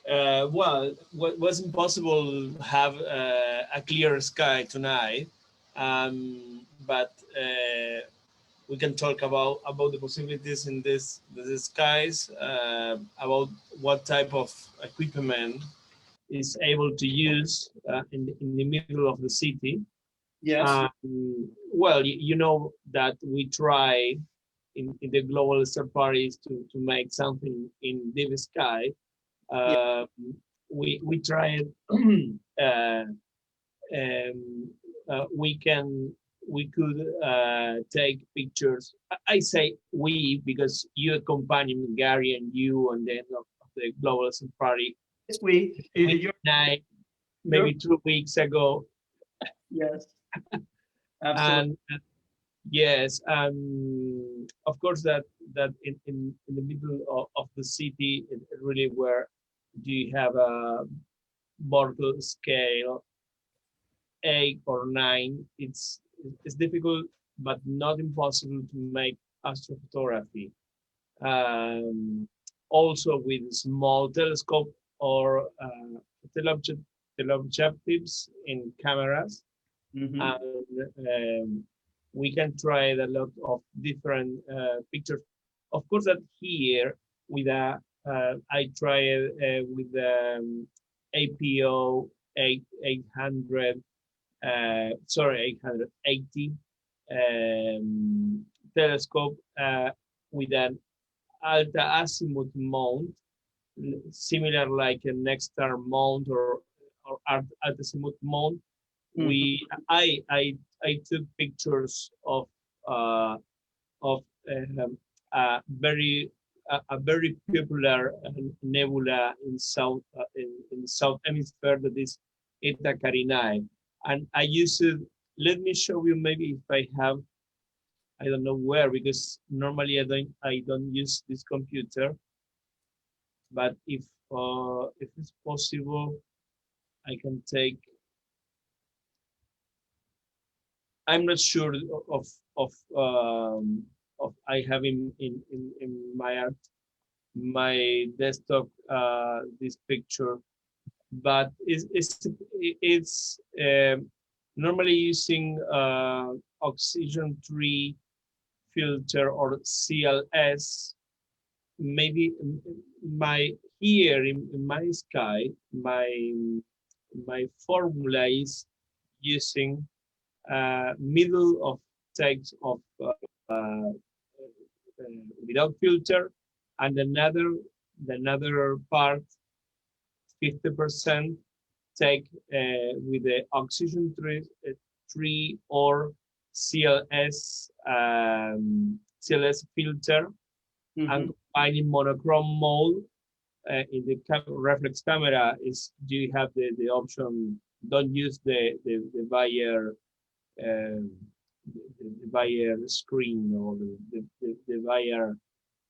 Speaker 21: Well, what wasn't possible to have a clear sky tonight, but we can talk about the possibilities in the skies, about what type of equipment is able to use in the middle of the city.
Speaker 2: Yes.
Speaker 21: Well, you know that we try in the global star parties to make something in deep sky. We tried we could take pictures. I say we because you accompany me, Gary, and you, and then of the Global Safari.
Speaker 2: Yes, we.
Speaker 21: Night, maybe 2 weeks ago.
Speaker 2: Yes. Absolutely.
Speaker 21: And yes, of course that in the middle of the city, really where you have a Bortle scale 8 or 9, it's difficult but not impossible to make astrophotography. Also with small telescope or teleobjectives in cameras. And we can try a lot of different pictures. Of course, that here with I tried with the APO 800, 880 telescope with an alta azimuth mount, similar like a Nexstar mount or alta azimuth mount. I took pictures of a very popular nebula in the south hemisphere, that is Eta Carinae, and I used it. Let me show you maybe if I have. I don't know where, because normally I don't use this computer, but if it's possible, I can take. I'm not sure of I have in my desktop this picture, but it's normally using oxygen 3 filter or CLS. Maybe here in my sky, my formula is using middle of text of without filter, and another part 50% take with the oxygen 3 or CLS filter, and combining monochrome mode. In the reflex camera is you have the option, don't use the Bayer screen or the Bayer,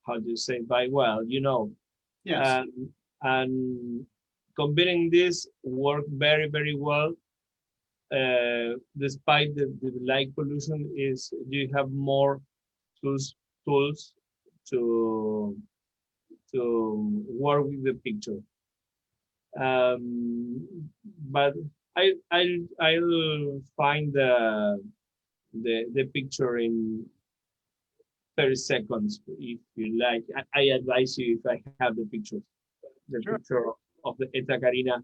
Speaker 21: how do you say, well, you know.
Speaker 2: Yes.
Speaker 21: And combining this worked very, very well. Despite the light pollution, you have more tools to work with the picture. But I'll find the picture in 30 seconds if you like. I advise you, if I have the picture of the Eta Carina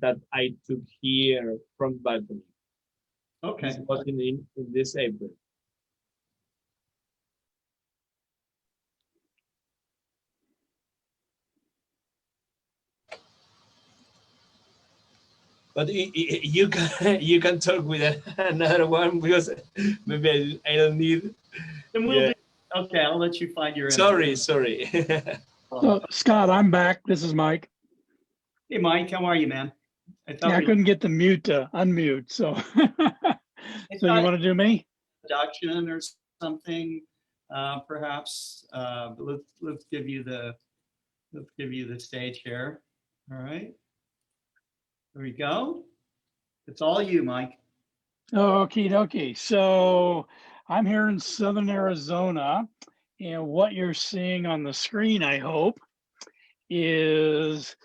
Speaker 21: that I took here from balcony.
Speaker 2: Okay.
Speaker 21: This was in this April. But you can talk with another one, because maybe I don't need.
Speaker 2: And we'll okay, I'll let you find your.
Speaker 21: Sorry.
Speaker 4: So, Scott, I'm back. This is Mike.
Speaker 2: Hey, Mike, how are you, man?
Speaker 4: I couldn't get the mute to unmute, so. So you want to do me?
Speaker 2: Production or something, perhaps. But let's give you the stage here. All right. There we go. It's all you, Mike.
Speaker 4: Okie dokie. So I'm here in Southern Arizona, and what you're seeing on the screen, I hope, is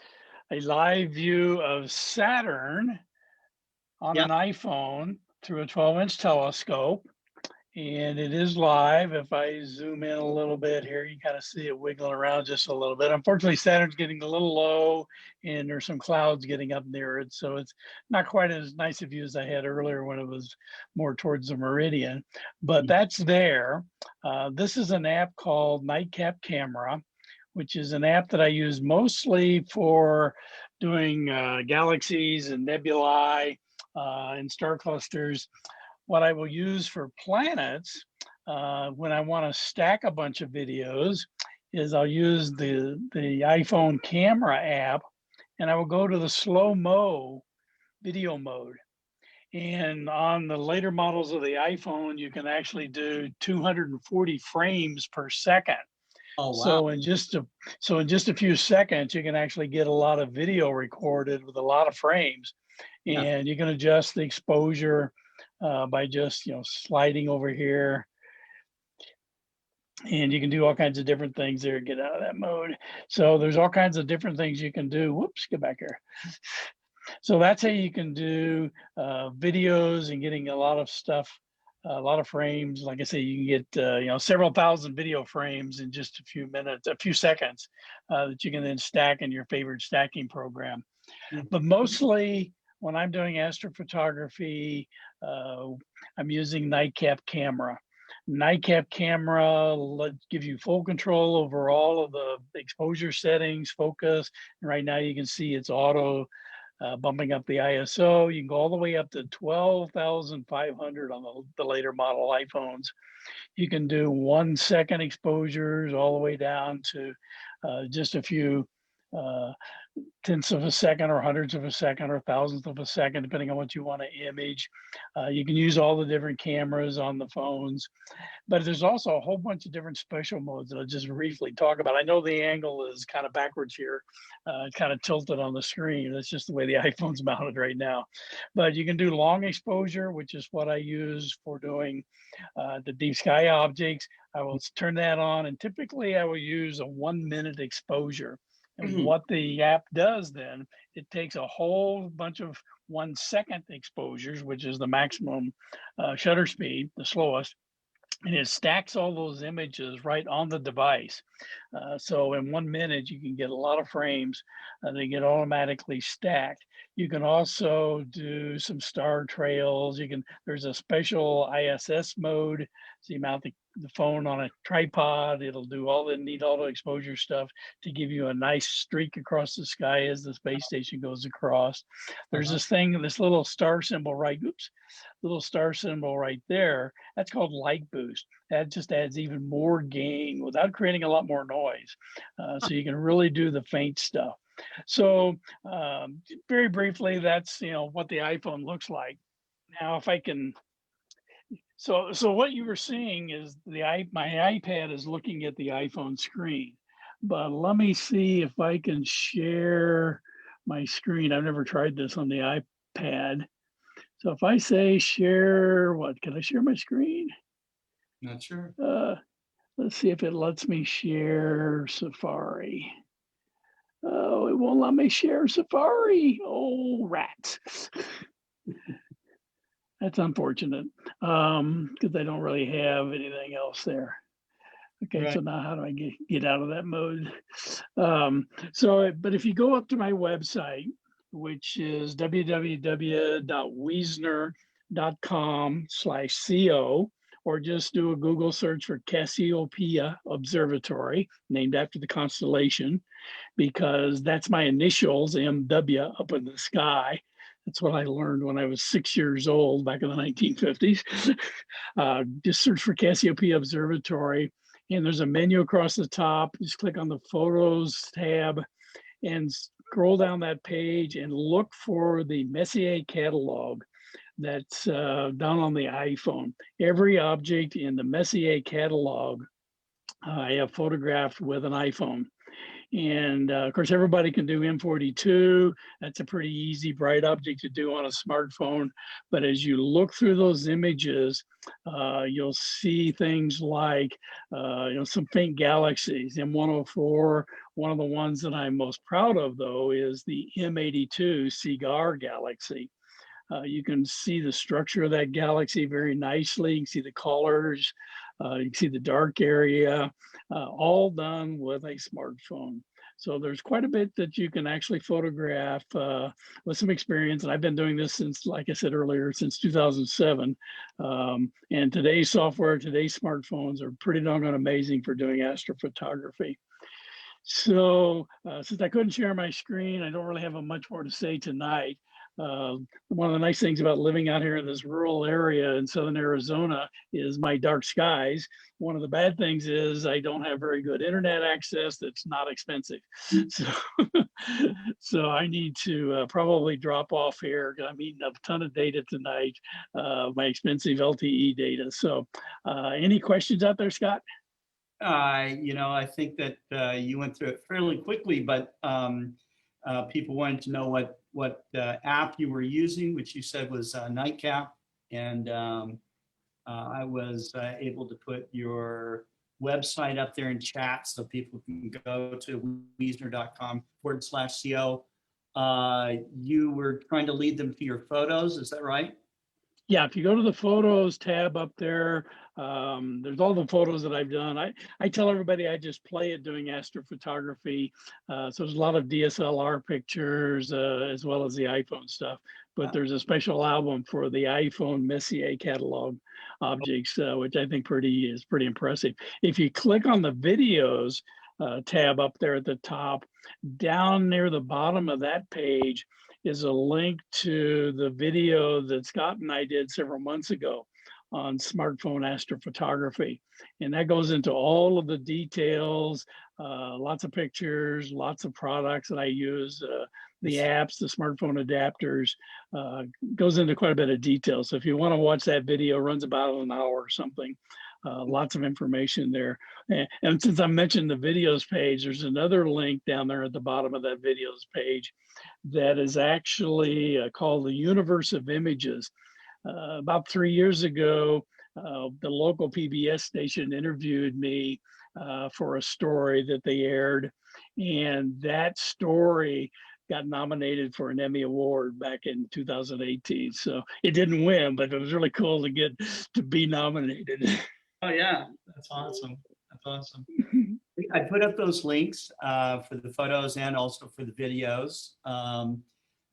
Speaker 4: a live view of Saturn on an iPhone through a 12-inch telescope. And it is live. If I zoom in a little bit here, you kind of see it wiggling around just a little bit. Unfortunately, Saturn's getting a little low and there's some clouds getting up near it. So it's not quite as nice a view as I had earlier when it was more towards the meridian, but that's there. This is an app called Nightcap Camera, which is an app that I use mostly for doing galaxies and nebulae and star clusters. What I will use for planets when I want to stack a bunch of videos is I'll use the iPhone camera app, and I will go to the slow-mo video mode. And on the later models of the iPhone, you can actually do 240 frames per second.
Speaker 2: Oh, wow.
Speaker 4: So in just a few seconds, you can actually get a lot of video recorded with a lot of frames.
Speaker 2: Yeah.
Speaker 4: And you can adjust the exposure by just, sliding over here. And you can do all kinds of different things there, get out of that mode. So there's all kinds of different things you can do. Whoops, get back here. So that's how you can do videos and getting a lot of stuff, a lot of frames. Like I say, you can get several thousand video frames in just a few minutes, a few seconds, that you can then stack in your favorite stacking program. But mostly when I'm doing astrophotography, I'm using nightcap camera. Nightcap camera gives you full control over all of the exposure settings, focus. And right now you can see it's auto bumping up the ISO. You can go all the way up to 12,500 on the later model iPhones. You can do 1 second exposures all the way down to just a few tenths of a second or hundreds of a second or thousandths of a second, depending on what you want to image. You can use all the different cameras on the phones, but there's also a whole bunch of different special modes that I'll just briefly talk about. I know the angle is kind of backwards here, kind of tilted on the screen. That's just the way the iPhone's mounted right now. But you can do long exposure, which is what I use for doing the deep sky objects. I will turn that on, and typically I will use a 1 minute exposure. And what the app does then, it takes a whole bunch of 1 second exposures, which is the maximum shutter speed, the slowest, and it stacks all those images right on the device. So in 1 minute, you can get a lot of frames. They get automatically stacked. You can also do some star trails. There's a special ISS mode. So you mount the phone on a tripod. It'll do all the neat auto exposure stuff to give you a nice streak across the sky as the space station goes across. There's this thing, this little star symbol little star symbol right there. That's called light boost. That just adds even more gain without creating a lot more noise. So you can really do the faint stuff. So very briefly, that's what the iPhone looks like. Now, if I can, so what you were seeing is my iPad is looking at the iPhone screen. But let me see if I can share my screen. I've never tried this on the iPad. So if I say share, can I share my screen?
Speaker 2: Not sure.
Speaker 4: Let's see if it lets me share Safari. Oh, it won't let me share Safari. Oh, rats. That's unfortunate because I don't really have anything else there. Okay, right. So now how do I get out of that mode? But if you go up to my website, which is www.wiesner.com/co, or just do a Google search for Cassiopeia Observatory, named after the constellation, because that's my initials, MW, up in the sky. That's what I learned when I was 6 years old back in the 1950s. Just search for Cassiopeia Observatory, and there's a menu across the top. Just click on the Photos tab and scroll down that page and look for the Messier catalog that's down on the iPhone. Every object in the Messier catalog I have photographed with an iPhone. And of course, everybody can do M42. That's a pretty easy, bright object to do on a smartphone. But as you look through those images, you'll see things like, some faint galaxies. M104, one of the ones that I'm most proud of, though, is the M82 Cigar galaxy. You can see the structure of that galaxy very nicely. You can see the colors. You can see the dark area, all done with a smartphone. So there's quite a bit that you can actually photograph with some experience. And I've been doing this since, like I said earlier, since 2007. And today's software, today's smartphones are pretty doggone amazing for doing astrophotography. So since I couldn't share my screen, I don't really have much more to say tonight. One of the nice things about living out here in this rural area in southern Arizona is my dark skies. One of the bad things is I don't have very good internet access that's not expensive. So, so I need to probably drop off here. I'm eating up a ton of data tonight, my expensive LTE data. So any questions out there, Scott?
Speaker 2: I think that you went through it fairly quickly, but people wanted to know what app you were using, which you said was Nightcap, and I was able to put your website up there in chat so people can go to wiesner.com/co. You were trying to lead them to your photos, is that right?
Speaker 4: Yeah, if you go to the photos tab up there, there's all the photos that I've done. I tell everybody I just play at doing astrophotography. So there's a lot of DSLR pictures as well as the iPhone stuff. But there's a special album for the iPhone Messier catalog objects, which I think is pretty impressive. If you click on the videos tab up there at the top, down near the bottom of that page is a link to the video that Scott and I did several months ago on smartphone astrophotography. And that goes into all of the details, lots of pictures, lots of products that I use, the apps, the smartphone adapters, goes into quite a bit of detail. So if you want to watch that video, it runs about an hour or something. Lots of information there. And since I mentioned the videos page, there's another link down there at the bottom of that videos page that is actually called the Universe of Images. About 3 years ago, the local PBS station interviewed me for a story that they aired. And that story got nominated for an Emmy Award back in 2018. So it didn't win, but it was really cool to be nominated.
Speaker 2: Oh yeah, that's awesome. That's awesome. I put up those links for the photos and also for the videos.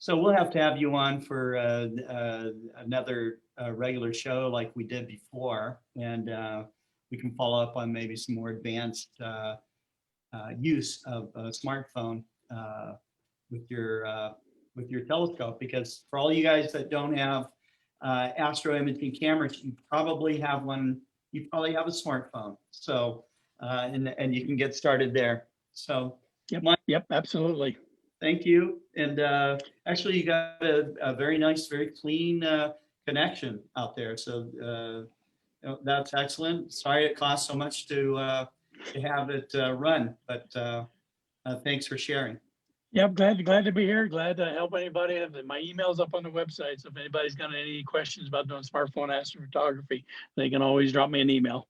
Speaker 2: So we'll have to have you on for another regular show like we did before, and we can follow up on maybe some more advanced use of a smartphone with your telescope. Because for all you guys that don't have astro imaging cameras, you probably have one. You probably have a smartphone, so and you can get started there. So
Speaker 4: yep, absolutely.
Speaker 2: Thank you. And actually, you got a very nice, very clean connection out there. So that's excellent. Sorry it costs so much to have it run, but thanks for sharing.
Speaker 4: Yep, glad to be here. Glad to help anybody. My email's up on the website, so if anybody's got any questions about doing smartphone astrophotography, they can always drop me an email.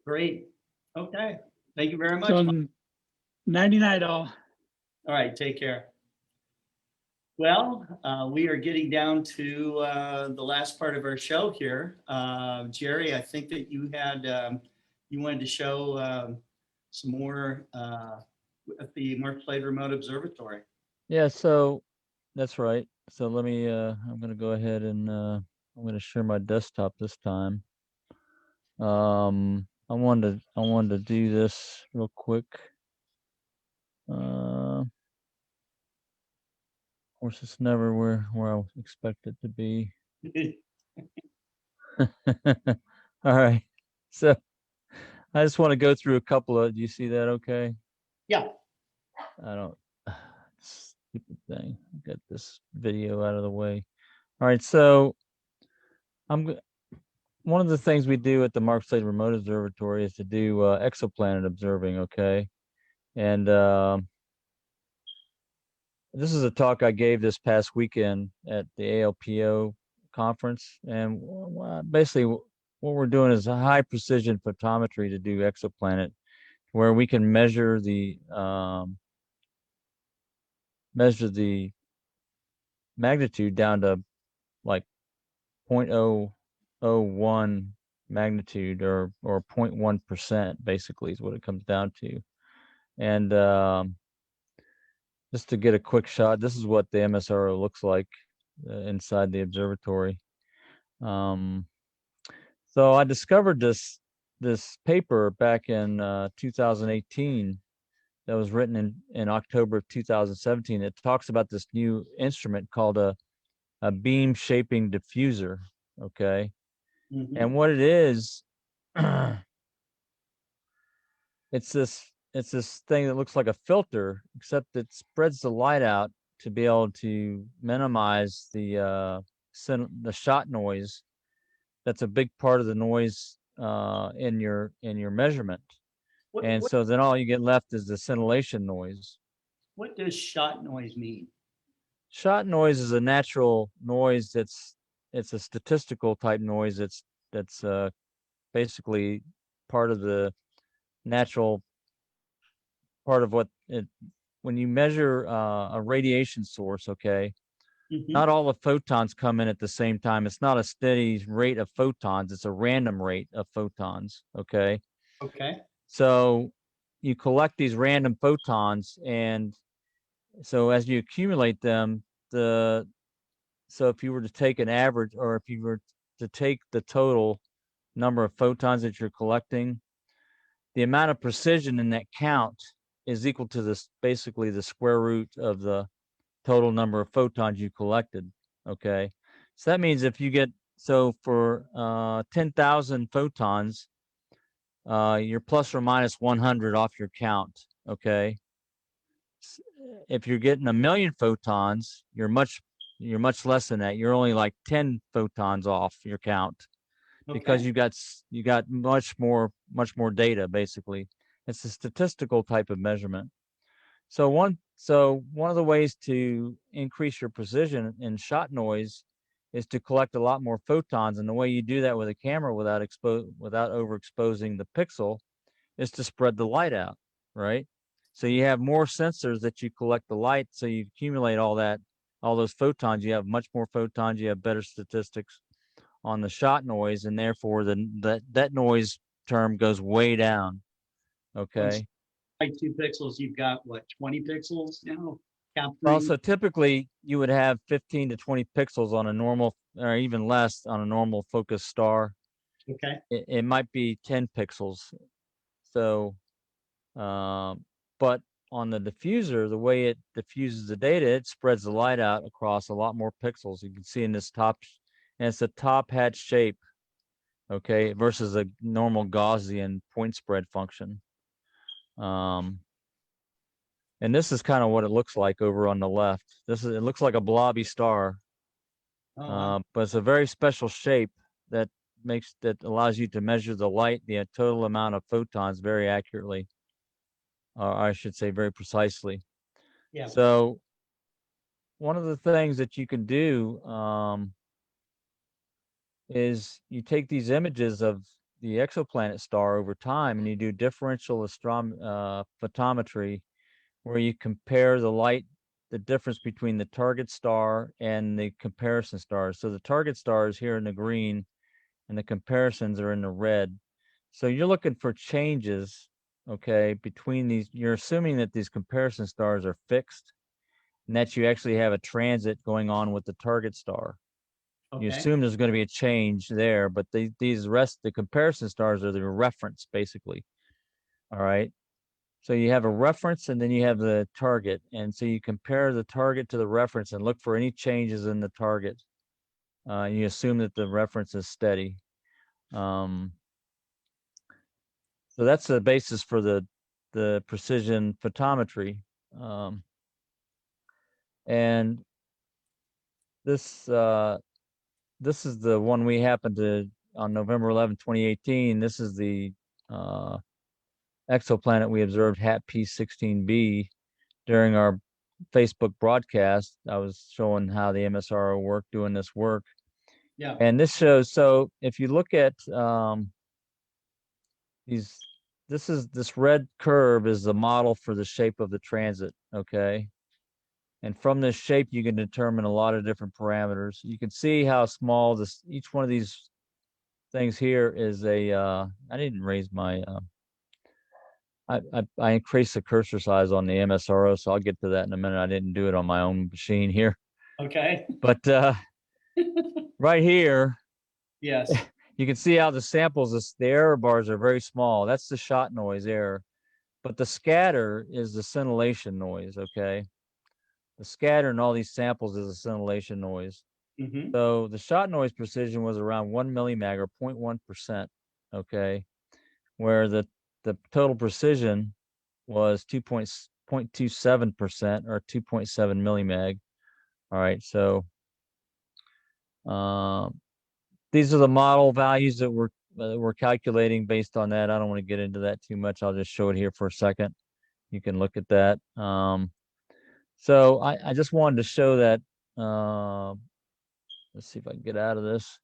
Speaker 2: Great. Okay. Thank you very much.
Speaker 4: So, 99 all.
Speaker 2: All right. Take care. Well, we are getting down to the last part of our show here. Jerry, I think that you wanted to show some more at the Mark Slade Remote Observatory.
Speaker 14: Yeah, so that's right. So let me, I'm going to go ahead and I'm going to share my desktop this time. I wanted to do this real quick. Of course, it's never where I expect it to be. All right. So I just want to go through a couple of, do you see that okay?
Speaker 2: Yeah.
Speaker 14: I don't, stupid thing. Get this video out of the way. All right. So one of the things we do at the Mark Slade Remote Observatory is to do exoplanet observing. Okay. And this is a talk I gave this past weekend at the ALPO conference. And basically what we're doing is a high precision photometry to do exoplanet, where we can measure the magnitude down to like 0.001 magnitude or 0.1% basically is what it comes down to. And just to get a quick shot, this is what the MSRO looks like inside the observatory. So I discovered this paper back in 2018 that was written in October of 2017. It talks about this new instrument called a beam shaping diffuser. Okay.
Speaker 2: Mhm.
Speaker 14: And what it is, it's this thing that looks like a filter, except it spreads the light out to be able to minimize the shot noise. That's a big part of the noise in your measurement. And so then all you get left is the scintillation noise.
Speaker 2: What does shot noise mean?
Speaker 14: Shot noise is a natural noise it's a statistical type noise that's basically part of the natural part of what it when you measure a radiation source, okay, not all the photons come in at the same time. It's not a steady rate of photons, it's a random rate of photons, okay?
Speaker 2: Okay.
Speaker 14: So you collect these random photons, and so as you accumulate them, so if you were to take an average, or if you were to take the total number of photons that you're collecting, the amount of precision in that count is equal to this, basically the square root of the total number of photons you collected. Okay. So that means if you get, so for 10,000 photons, you're plus or minus 100 off your count. Okay. If you're getting 1,000,000 photons, you're much less than that. You're only like 10 photons off your count, because you got much more data. Basically, it's a statistical type of measurement. So one of the ways to increase your precision in shot noise is to collect a lot more photons, and the way you do that with a camera without overexposing the pixel is to spread the light out, right? So you have more sensors that you collect the light, so you accumulate all those photons. You have much more photons, you have better statistics on the shot noise, and therefore that noise term goes way down. Okay.
Speaker 2: Like 2 pixels, you've got what, 20 pixels now?
Speaker 14: Well, so typically you would have 15 to 20 pixels on a normal, or even less on a normal focus star.
Speaker 2: Okay.
Speaker 14: It might be 10 pixels. So, but on the diffuser, the way it diffuses the data, it spreads the light out across a lot more pixels. You can see in this top, and it's a top hat shape, okay, versus a normal Gaussian point spread function. And this is kind of what it looks like over on the left. It looks like a blobby star, but it's a very special shape that allows you to measure the light, the total amount of photons, very accurately. I should say very precisely.
Speaker 2: Yeah.
Speaker 14: So one of the things that you can do is you take these images of the exoplanet star over time, and you do differential photometry, where you compare the difference between the target star and the comparison stars. So the target star is here in the green, and the comparisons are in the red. So you're looking for changes, okay, between these. You're assuming that these comparison stars are fixed, and that you actually have a transit going on with the target star. You assume there's going to be a change there, but the comparison stars are the reference, basically. All right. So you have a reference, and then you have the target. And so you compare the target to the reference and look for any changes in the target. You assume that the reference is steady. So that's the basis for the precision photometry. And this is the one we happened to, on November 11, 2018. This is the exoplanet we observed, HAT P16b, during our Facebook broadcast. I was showing how the MSRO worked doing this work.
Speaker 2: Yeah.
Speaker 14: And this shows, so if you look at this red curve is the model for the shape of the transit, okay? And from this shape, you can determine a lot of different parameters. You can see how small each one of these things here is I didn't raise my, I increased the cursor size on the MSRO, so I'll get to that in a minute. I didn't do it on my own machine here.
Speaker 2: Okay.
Speaker 14: But right here,
Speaker 2: yes,
Speaker 14: you can see how the samples, the error bars are very small. That's the shot noise error. but the scatter is the scintillation noise, okay? The scatter in all these samples is a scintillation noise.
Speaker 2: Mhm.
Speaker 14: So the shot noise precision was around 1 millimag or 0.1%, okay? Where the total precision was 0.27% or 2.7 millimag. All right, so these are the model values that we're calculating based on that. I don't want to get into that too much. I'll just show it here for a second. You can look at that. So I just wanted to show that. Let's see if I can get out of this.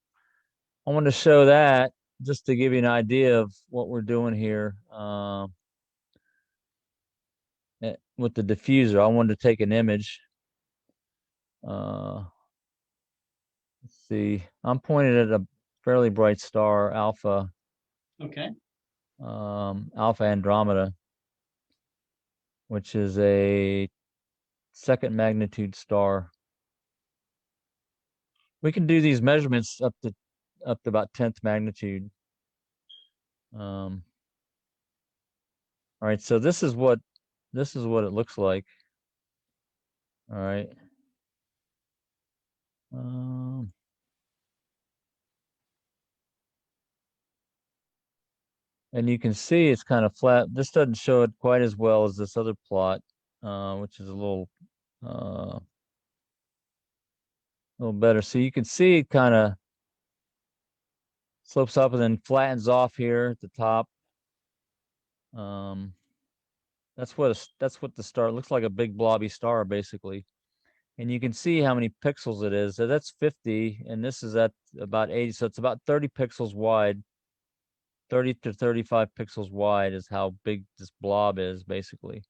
Speaker 14: I wanted to show that just to give you an idea of what we're doing here with the diffuser. I wanted to take an image. Let's see. I'm pointed at a fairly bright star, Alpha.
Speaker 2: Okay.
Speaker 14: Alpha Andromeda, which is a second magnitude star. We can do these measurements up to about 10th magnitude. All right, so this is what it looks like. All right. And you can see it's kind of flat. This doesn't show it quite as well as this other plot, which is a little better. So you can see it kind of slopes up and then flattens off here at the top. That's what the star looks like, a big blobby star basically. And you can see how many pixels it is. So that's 50, and this is at about 80. So it's about 30 pixels wide. 30 to 35 pixels wide is how big this blob is basically.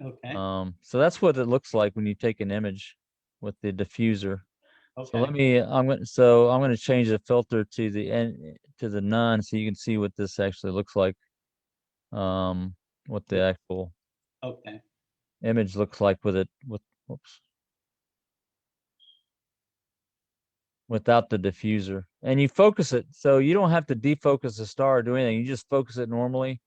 Speaker 2: Okay.
Speaker 14: So that's what it looks like when you take an image with the diffuser.
Speaker 2: Okay.
Speaker 14: So I'm going to change the filter to the none so you can see what this actually looks like. What the actual image looks like without the diffuser. And you focus it, so you don't have to defocus the star or do anything. You just focus it normally,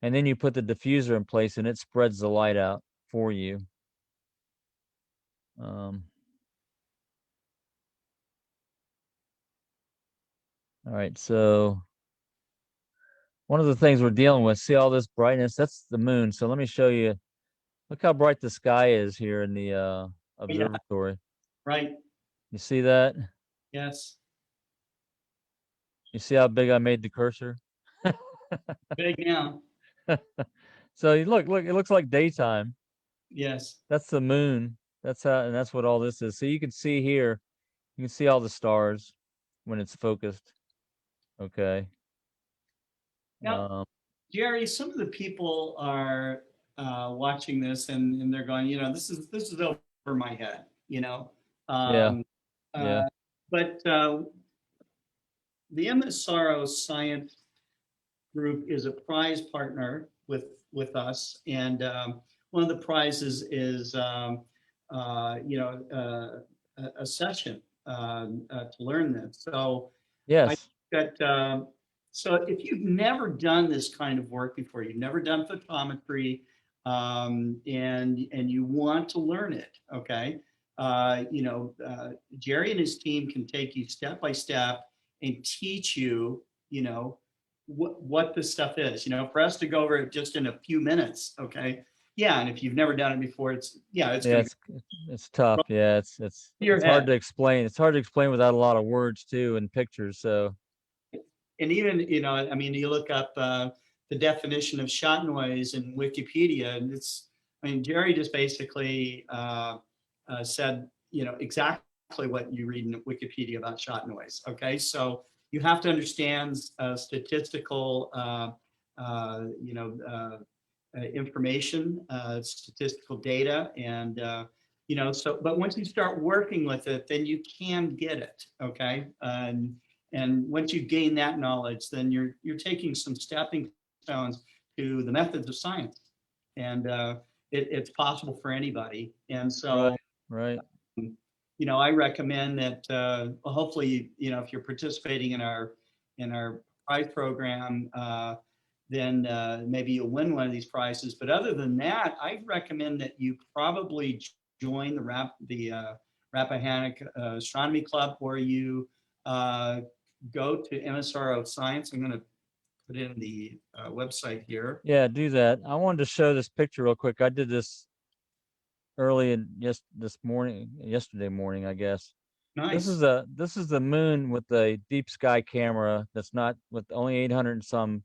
Speaker 14: and then you put the diffuser in place, and it spreads the light out for you. All right, so one of the things we're dealing with, see all this brightness? That's the moon. So let me show you. Look how bright the sky is here in the observatory.
Speaker 2: Right.
Speaker 14: You see that?
Speaker 2: Yes.
Speaker 14: You see how big I made the cursor?
Speaker 2: Big now.
Speaker 14: So you look, it looks like daytime.
Speaker 2: Yes.
Speaker 14: That's the moon. And that's what all this is. So you can see here, you can see all the stars when it's focused. Okay.
Speaker 2: Now, Jerry, some of the people are watching this and they're going, this is over my head,
Speaker 14: Yeah.
Speaker 2: But the MSRO Science group is a prize partner with us, and one of the prizes is a session to learn this. So
Speaker 14: yes,
Speaker 2: so if you've never done this kind of work before, you've never done photometry, and you want to learn it, okay? Jerry and his team can take you step by step and teach you, what this stuff is. For us to go over it just in a few minutes, okay? Yeah, and if you've never done it before, it's
Speaker 14: tough. Yeah, it's hard to explain. It's hard to explain without a lot of words too and pictures. So.
Speaker 2: And even, you look up the definition of shot noise in Wikipedia, and Jerry just basically said, exactly what you read in Wikipedia about shot noise. Okay, so you have to understand statistical, information, statistical data, and but once you start working with it, then you can get it. Okay, and once you gain that knowledge, then you're taking some stepping stones to the methods of science, and it's possible for anybody. And so,
Speaker 14: right.
Speaker 2: I recommend that hopefully, if you're participating in our prize program, then maybe you'll win one of these prizes. But other than that, I recommend that you probably join the Rappahannock Astronomy Club, or you go to MSRO Science. I'm going to put in the website here.
Speaker 14: Yeah, do that. I wanted to show this picture real quick. I did this early in yesterday morning, I guess.
Speaker 2: Nice.
Speaker 14: This is the moon with a deep sky camera that's not with only 800 and some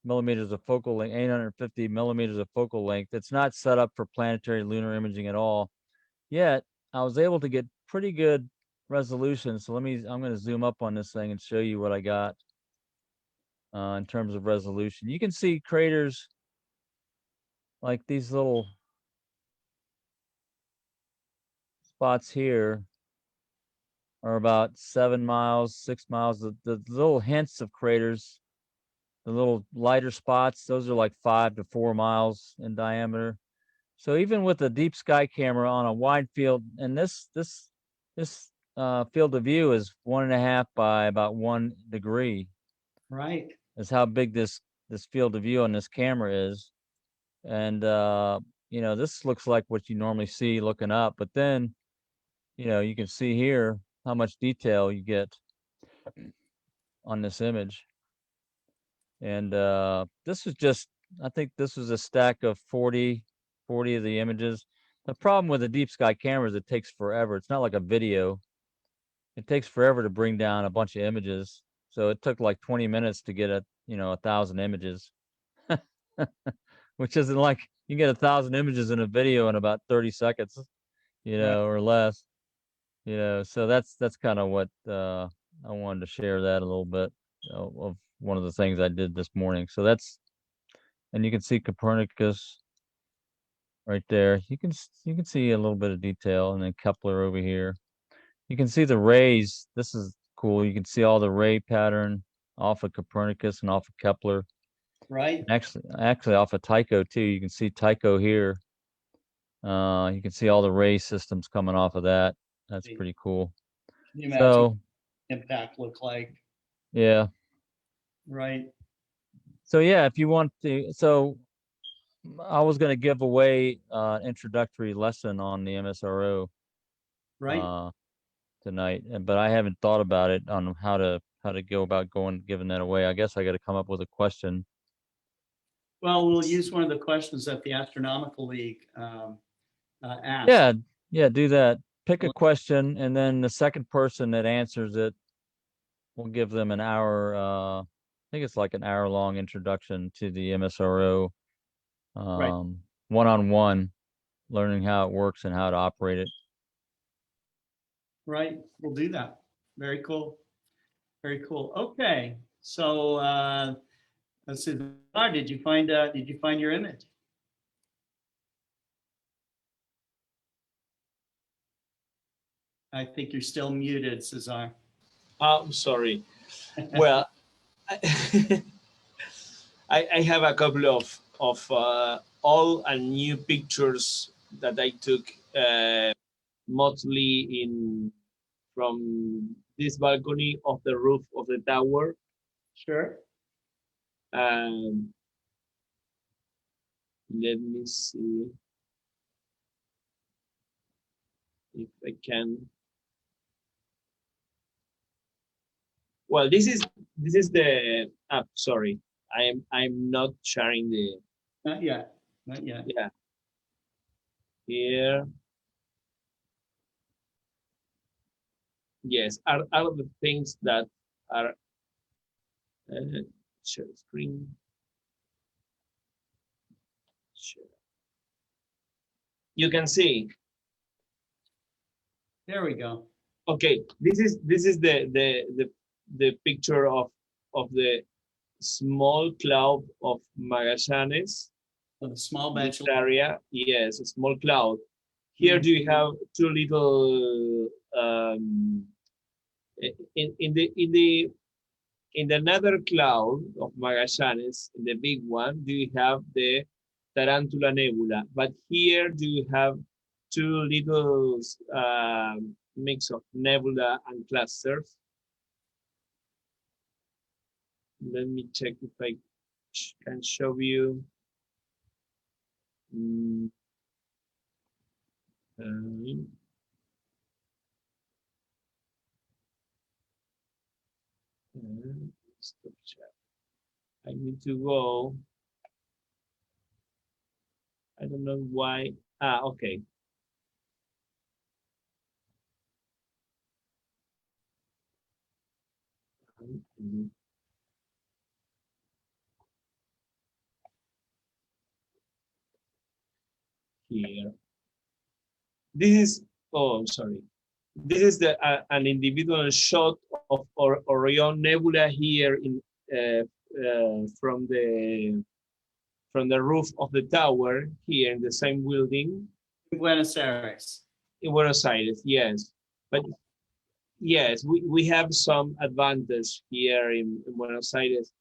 Speaker 14: millimeters of focal length, 850 millimeters of focal length. It's not set up for planetary lunar imaging at all. Yet I was able to get pretty good resolution. So I'm going to zoom up on this thing and show you what I got in terms of resolution. You can see craters like these little spots here are about 7 miles, 6 miles. The little hints of craters, the little lighter spots, those are like 5 to 4 miles in diameter. So even with a deep sky camera on a wide field, and this field of view is 1.5 by about 1 degree.
Speaker 2: Right.
Speaker 14: Is how big this field of view on this camera is. And you know, this looks like what you normally see looking up, but then, you know, you can see here how much detail you get on this image. And this is just, I think this was a stack of 40 of the images. The problem with a deep sky camera is it takes forever. It's not like a video. It takes forever to bring down a bunch of images. So it took like 20 minutes to get 1,000 images, which isn't like you get 1,000 images in a video in about 30 seconds, or less, so that's kind of what I wanted to share that a little bit of one of the things I did this morning. So and you can see Copernicus right there. You can see a little bit of detail, and then Kepler over here. You can see the rays. This is cool. You can see all the ray pattern off of Copernicus and off of Kepler.
Speaker 2: Right.
Speaker 14: Actually off of Tycho too. You can see Tycho here. You can see all the ray systems coming off of that. That's pretty cool.
Speaker 2: Can you imagine
Speaker 14: So
Speaker 2: impact look like?
Speaker 14: yeah.
Speaker 2: Right.
Speaker 14: So yeah, if you want to, so I was going to give away an introductory lesson on the MSRO
Speaker 2: Right.
Speaker 14: tonight, but I haven't thought about it on how to go about giving that away. I guess I got to come up with a question.
Speaker 2: Well, we'll use one of the questions that the Astronomical League asked.
Speaker 14: Yeah, do that. Pick a question, and then the second person that answers it, we'll give them an hour. I think it's like an hour-long introduction to the MSRO, one-on-one, learning how it works and how to operate it.
Speaker 2: Right, we'll do that. Very cool. Very cool. Okay, so let's see. Did you find your image? I think you're still muted, Cesar.
Speaker 21: I'm sorry. Well, I have a couple of old and new pictures that I took mostly from this balcony of the roof of the tower.
Speaker 2: Sure.
Speaker 21: Let me see if I can. Well, this is the sorry, I'm not sharing the.
Speaker 2: Not yet. Not yet.
Speaker 21: Yeah. Here. Yes, are of the things that are share screen. Share. You can see.
Speaker 2: There we go.
Speaker 21: Okay, this is the picture of the small cloud of Magallanes.
Speaker 2: The small
Speaker 21: bench area. Yes, a small cloud. Here do you have two little in the another cloud of Magallanes, in the big one, do you have the Tarantula Nebula? But here do you have two little mix of nebula and clusters. Let me check if I can show you. Stop chat. I need to go. I don't know why. Okay. Here. This is, oh, I'm sorry. This is an individual shot of Orion Nebula here in from the roof of the tower here in the same building.
Speaker 2: In Buenos Aires.
Speaker 21: In Buenos Aires, yes. But yes, we have some advantage here in Buenos Aires.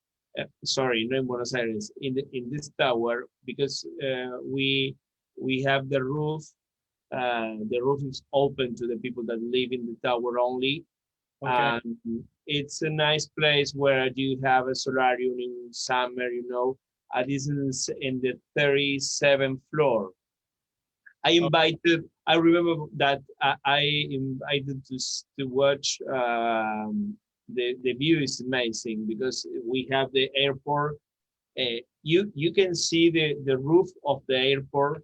Speaker 21: Sorry, not in Buenos Aires, in this tower, because we have the roof. The roof is open to the people that live in the tower only.
Speaker 2: Okay.
Speaker 21: It's a nice place where you have a solarium in summer, you know. This is in the 37th floor. I remember that I invited to watch, the view is amazing because we have the airport. You can see the roof of the airport,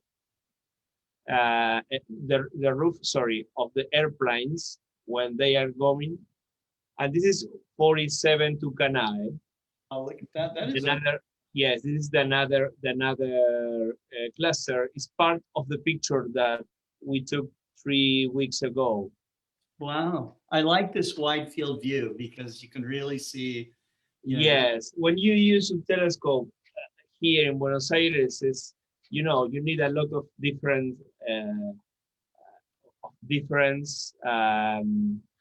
Speaker 21: the roof, sorry, of the airplanes when they are going. And this is 47 to Canae.
Speaker 2: Oh, look at that. That is
Speaker 21: another. Yes, this is another cluster. It's part of the picture that we took 3 weeks ago.
Speaker 2: Wow. I like this wide field view because you can really see. You know,
Speaker 21: yes, when you use a telescope here in Buenos Aires, you need a lot of different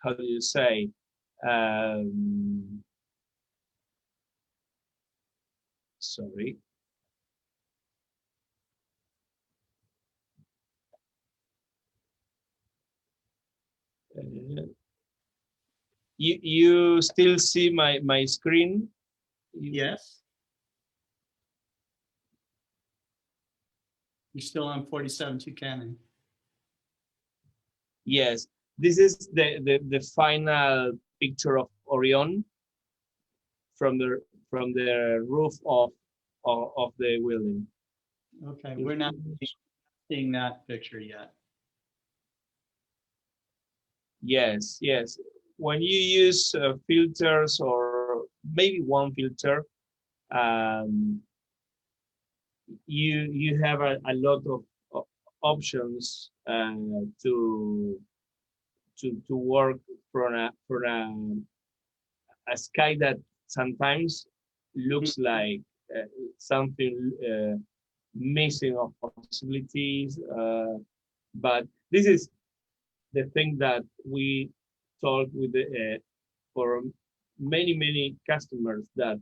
Speaker 21: how do you say, sorry. You still see my screen?
Speaker 2: Yes. You're still on 47 to Canon.
Speaker 21: Yes, this is the final picture of Orion from the roof of the building.
Speaker 2: Okay, we're not seeing that picture yet.
Speaker 21: Yes, yes. When you use filters or maybe one filter, you have a lot of options to work for a sky that sometimes looks like something missing of possibilities, but this is the thing that we talked with for many customers that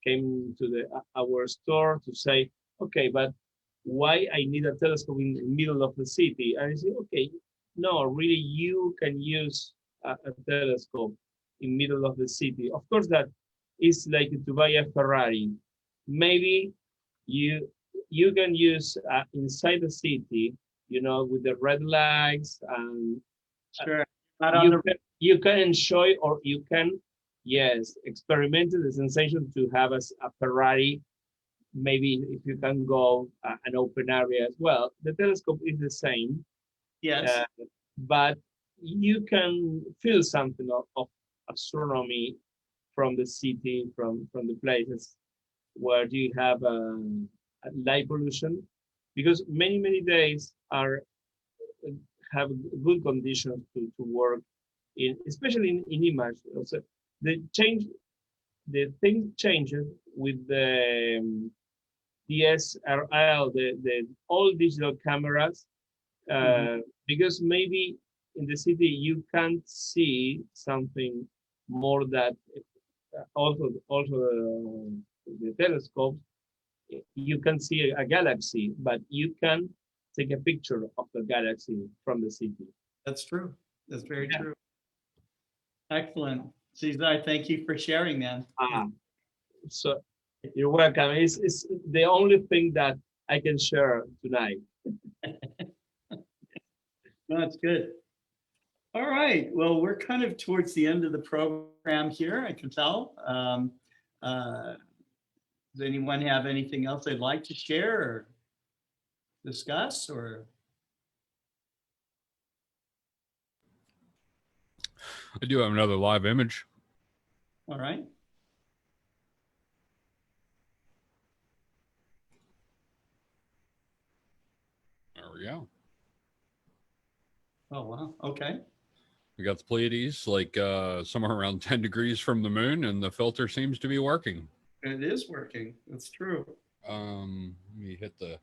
Speaker 21: came to our store to say, okay, but why I need a telescope in the middle of the city? And I say, okay, no, really, you can use a telescope in middle of the city. Of course, that is like to buy a Ferrari. Maybe you can use inside the city, with the red lights and
Speaker 2: sure.
Speaker 21: You can enjoy, or you can, yes, experiment the sensation to have a Ferrari. Maybe if you can go an open area as well. The telescope is the same.
Speaker 2: Yes.
Speaker 21: But you can feel something of astronomy from the city, from the places where you have light pollution, because many days have good conditions to work in, especially in image. Also, the thing changes with the DSLR, the all digital cameras, because maybe in the city you can't see something more that also the telescope, you can see a galaxy, but you can take a picture of the galaxy from the city.
Speaker 2: That's true. That's very true. Excellent. Cesar, thank you for sharing, man.
Speaker 21: So you're welcome. It's the only thing that I can share tonight.
Speaker 2: No, it's good. All right. Well, we're kind of towards the end of the program here, I can tell. Does anyone have anything else they'd like to share or discuss or?
Speaker 1: I do have another live image.
Speaker 2: All right.
Speaker 1: There we go.
Speaker 2: Oh, wow. Okay.
Speaker 1: We got the Pleiades like somewhere around 10 degrees from the moon, and the filter seems to be working.
Speaker 2: It is working. That's true.
Speaker 1: Let me hit the,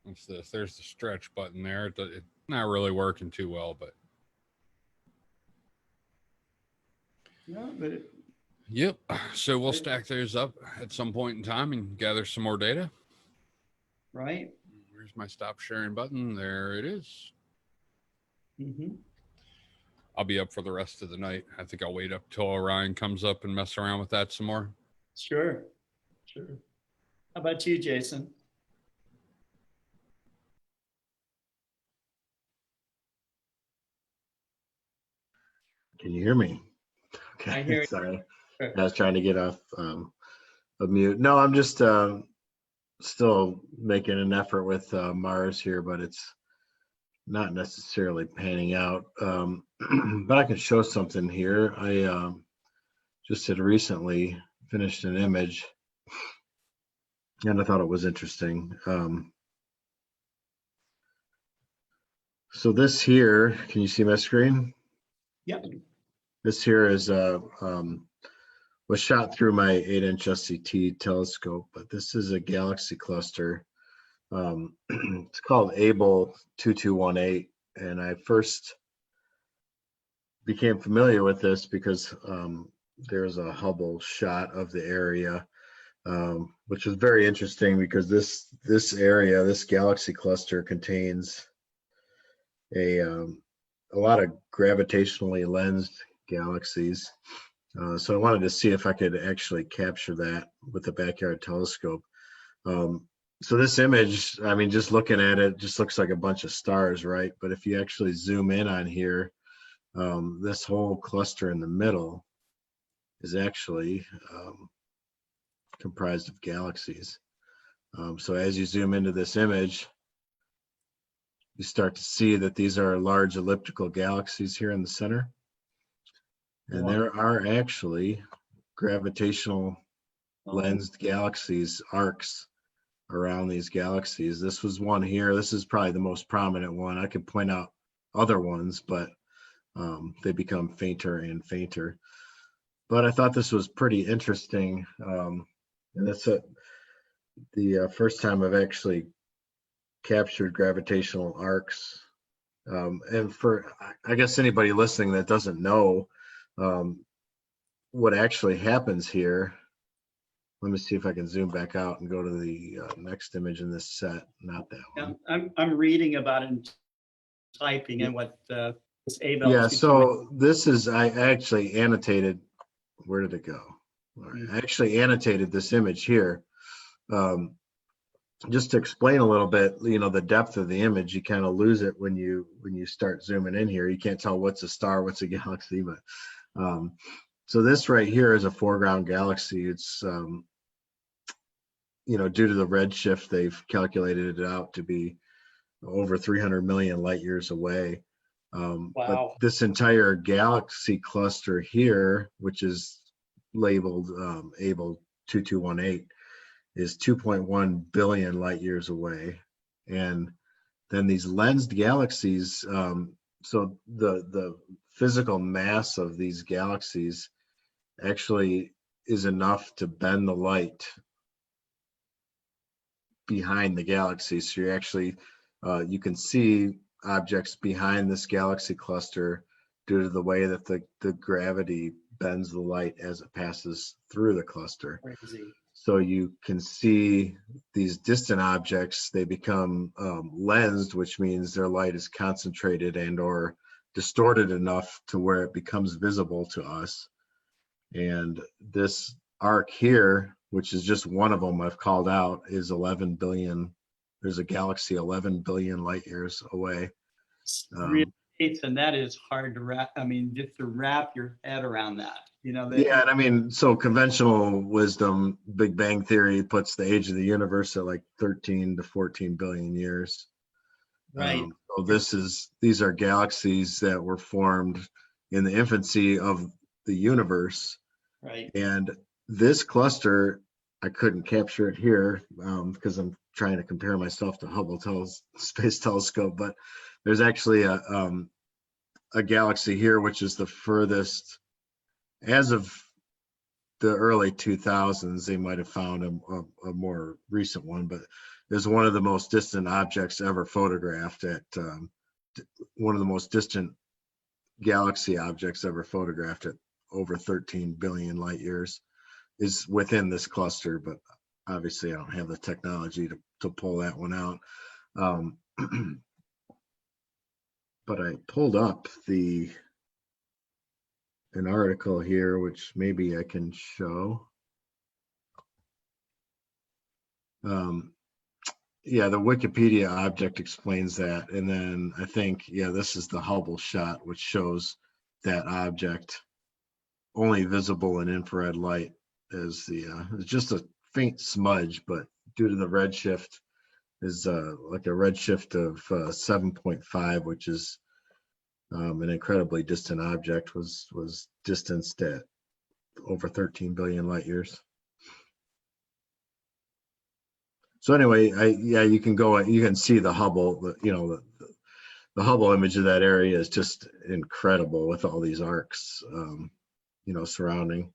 Speaker 1: what's this? There's the stretch button there. It's not really working too well, but.
Speaker 2: Yeah, but
Speaker 1: Yep. So we'll stack those up at some point in time and gather some more data.
Speaker 2: Right.
Speaker 1: Where's my stop sharing button? There it is.
Speaker 2: Mm-hmm.
Speaker 1: I'll be up for the rest of the night. I think I'll wait up till Orion comes up and mess around with that some more.
Speaker 2: Sure. Sure. How about you, Jason?
Speaker 19: Can you hear me? Okay,
Speaker 2: I hear you.
Speaker 19: sorry.
Speaker 2: Sure.
Speaker 19: I was trying to get off of mute. No, I'm just still making an effort with Mars here, but it's not necessarily panning out. But I can show something here. I just had recently finished an image, and I thought it was interesting. So this here, can you see my screen?
Speaker 2: Yep.
Speaker 19: This here is was shot through my 8-inch SCT telescope, but this is a galaxy cluster. It's called Able 2218, and I first became familiar with this because there's a Hubble shot of the area, which was very interesting because this area, this galaxy cluster, contains a lot of gravitationally lensed galaxies. So I wanted to see if I could actually capture that with the backyard telescope. So this image, I mean, just looking at it, just looks like a bunch of stars, right? But if you actually zoom in on here, this whole cluster in the middle is actually comprised of galaxies. So as you zoom into this image, you start to see that these are large elliptical galaxies here in the center. And there are actually gravitational lensed galaxies, arcs around these galaxies. This was one here. This is probably the most prominent one. I could point out other ones, but they become fainter and fainter. But I thought this was pretty interesting. And that's the first time I've actually captured gravitational arcs. And for, I guess, anybody listening that doesn't know what actually happens here, let me see if I can zoom back out and go to the next image in this set. Not that one.
Speaker 2: Yeah, I'm reading about it and typing in what this Abel.
Speaker 19: Yeah, so this is, I actually annotated, where did it go? All right, I actually annotated this image here. Just to explain a little bit, you know, the depth of the image, you kind of lose it when you start zooming in here. You can't tell what's a star, what's a galaxy, but so this right here is a foreground galaxy. It's you know, due to the redshift, they've calculated it out to be over 300 million light years away.
Speaker 2: Wow.
Speaker 19: But this entire galaxy cluster here, which is labeled Able 2218, is 2.1 billion light years away. And then these lensed galaxies, so the physical mass of these galaxies actually is enough to bend the light behind the galaxy. So you actually, you can see objects behind this galaxy cluster due to the way that the gravity bends the light as it passes through the cluster.
Speaker 2: Crazy.
Speaker 19: So you can see these distant objects, they become lensed, which means their light is concentrated and or distorted enough to where it becomes visible to us. And this arc here, which is just one of them I've called out, is 11 billion. There's a galaxy 11 billion light years away.
Speaker 2: Really, and that is hard to wrap. I mean, just to wrap your head around that, you know.
Speaker 19: Yeah, and I mean, so conventional wisdom, Big Bang Theory puts the age of the universe at like 13 to 14 billion years.
Speaker 2: Right.
Speaker 19: So these are galaxies that were formed in the infancy of the universe.
Speaker 2: Right.
Speaker 19: And this cluster, I couldn't capture it here because I'm trying to compare myself to Hubble Space Telescope, but there's actually a galaxy here, which is the furthest, as of the early 2000s, they might have found a more recent one, but is one of the most distant objects ever photographed at one of the most distant galaxy objects ever photographed at over 13 billion light years is within this cluster, but obviously I don't have the technology to pull that one out. But I pulled up an article here, which maybe I can show. Yeah, the Wikipedia object explains that. And then I think, yeah, this is the Hubble shot, which shows that object only visible in infrared light as it's just a faint smudge, but due to the redshift is like a redshift of 7.5, which is an incredibly distant object, was distanced at over 13 billion light years. So anyway, you can go, you can see the Hubble, the Hubble image of that area is just incredible with all these arcs, surrounding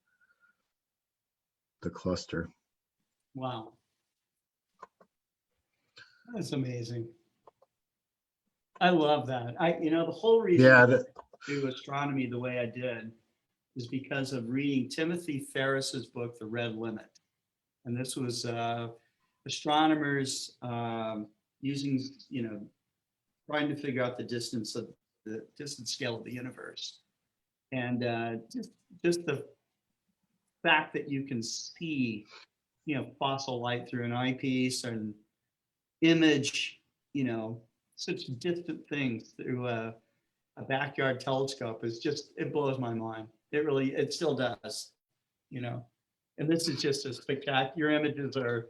Speaker 19: the cluster.
Speaker 2: Wow. That's amazing. I love that. The whole reason I do astronomy the way I did is because of reading Timothy Ferris's book, The Red Limit. And this was astronomers using, trying to figure out the distance scale of the universe. And just the fact that you can see, fossil light through an eyepiece and image, such distant things through a backyard telescope is just, it blows my mind. It still does, and this is just a spectacular, your images are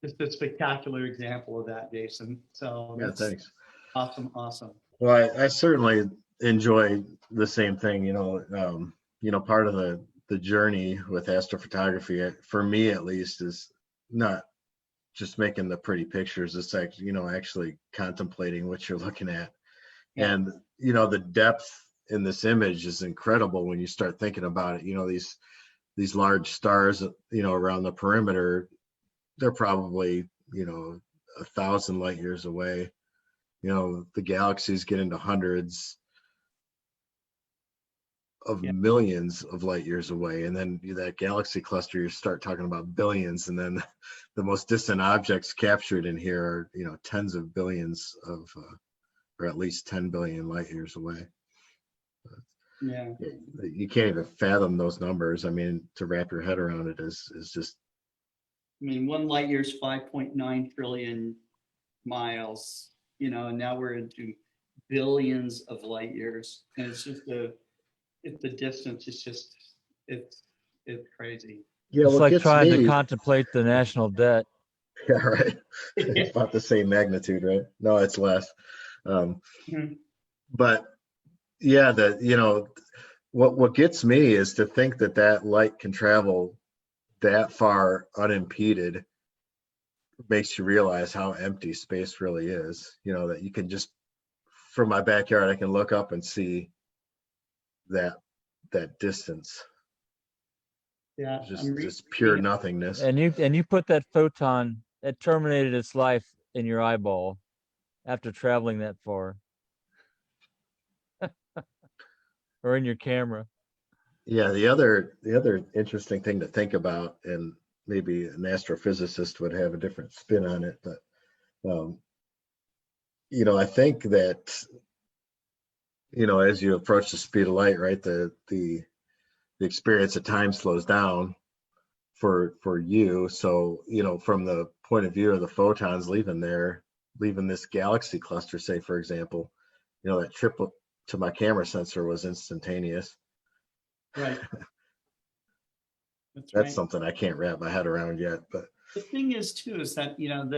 Speaker 2: just a spectacular example of that, Jason. So
Speaker 19: yeah, thanks.
Speaker 2: Awesome.
Speaker 19: Well, I certainly enjoy the same thing, part of the journey with astrophotography, for me at least, is not just making the pretty pictures. It's like, actually contemplating what you're looking at. Yeah. And, the depth in this image is incredible when you start thinking about it. These large stars, around the perimeter, they're probably, 1,000 light years away. The galaxies get into hundreds of millions of light years away, and then that galaxy cluster, you start talking about billions, and then the most distant objects captured in here are tens of billions of or at least 10 billion light years away.
Speaker 2: Yeah,
Speaker 19: you can't even fathom those numbers. I mean, to wrap your head around it is just,
Speaker 2: 1 light year is 5.9 trillion miles, and now we're into billions of light years, and it's just the distance is just, it's crazy.
Speaker 14: Yeah, it's like trying to contemplate the national debt.
Speaker 19: Yeah, right. It's about the same magnitude, right? No, it's less. But yeah, what gets me is to think that light can travel that far unimpeded. Makes you realize how empty space really is. That you can just, from my backyard, I can look up and see that distance.
Speaker 2: Yeah,
Speaker 19: just pure nothingness.
Speaker 14: And you put that photon that terminated its life in your eyeball after traveling that far, or in your camera.
Speaker 19: Yeah, the other interesting thing to think about, and maybe an astrophysicist would have a different spin on it, but I think that as you approach the speed of light, right, the experience of time slows down, for you. So, you know, from the point of view of the photons leaving this galaxy cluster, say, for example, you know, that trip to my camera sensor was instantaneous.
Speaker 2: Right.
Speaker 19: That's
Speaker 2: right.
Speaker 19: something I can't wrap my head around yet. But
Speaker 2: the thing is too, is that, you know,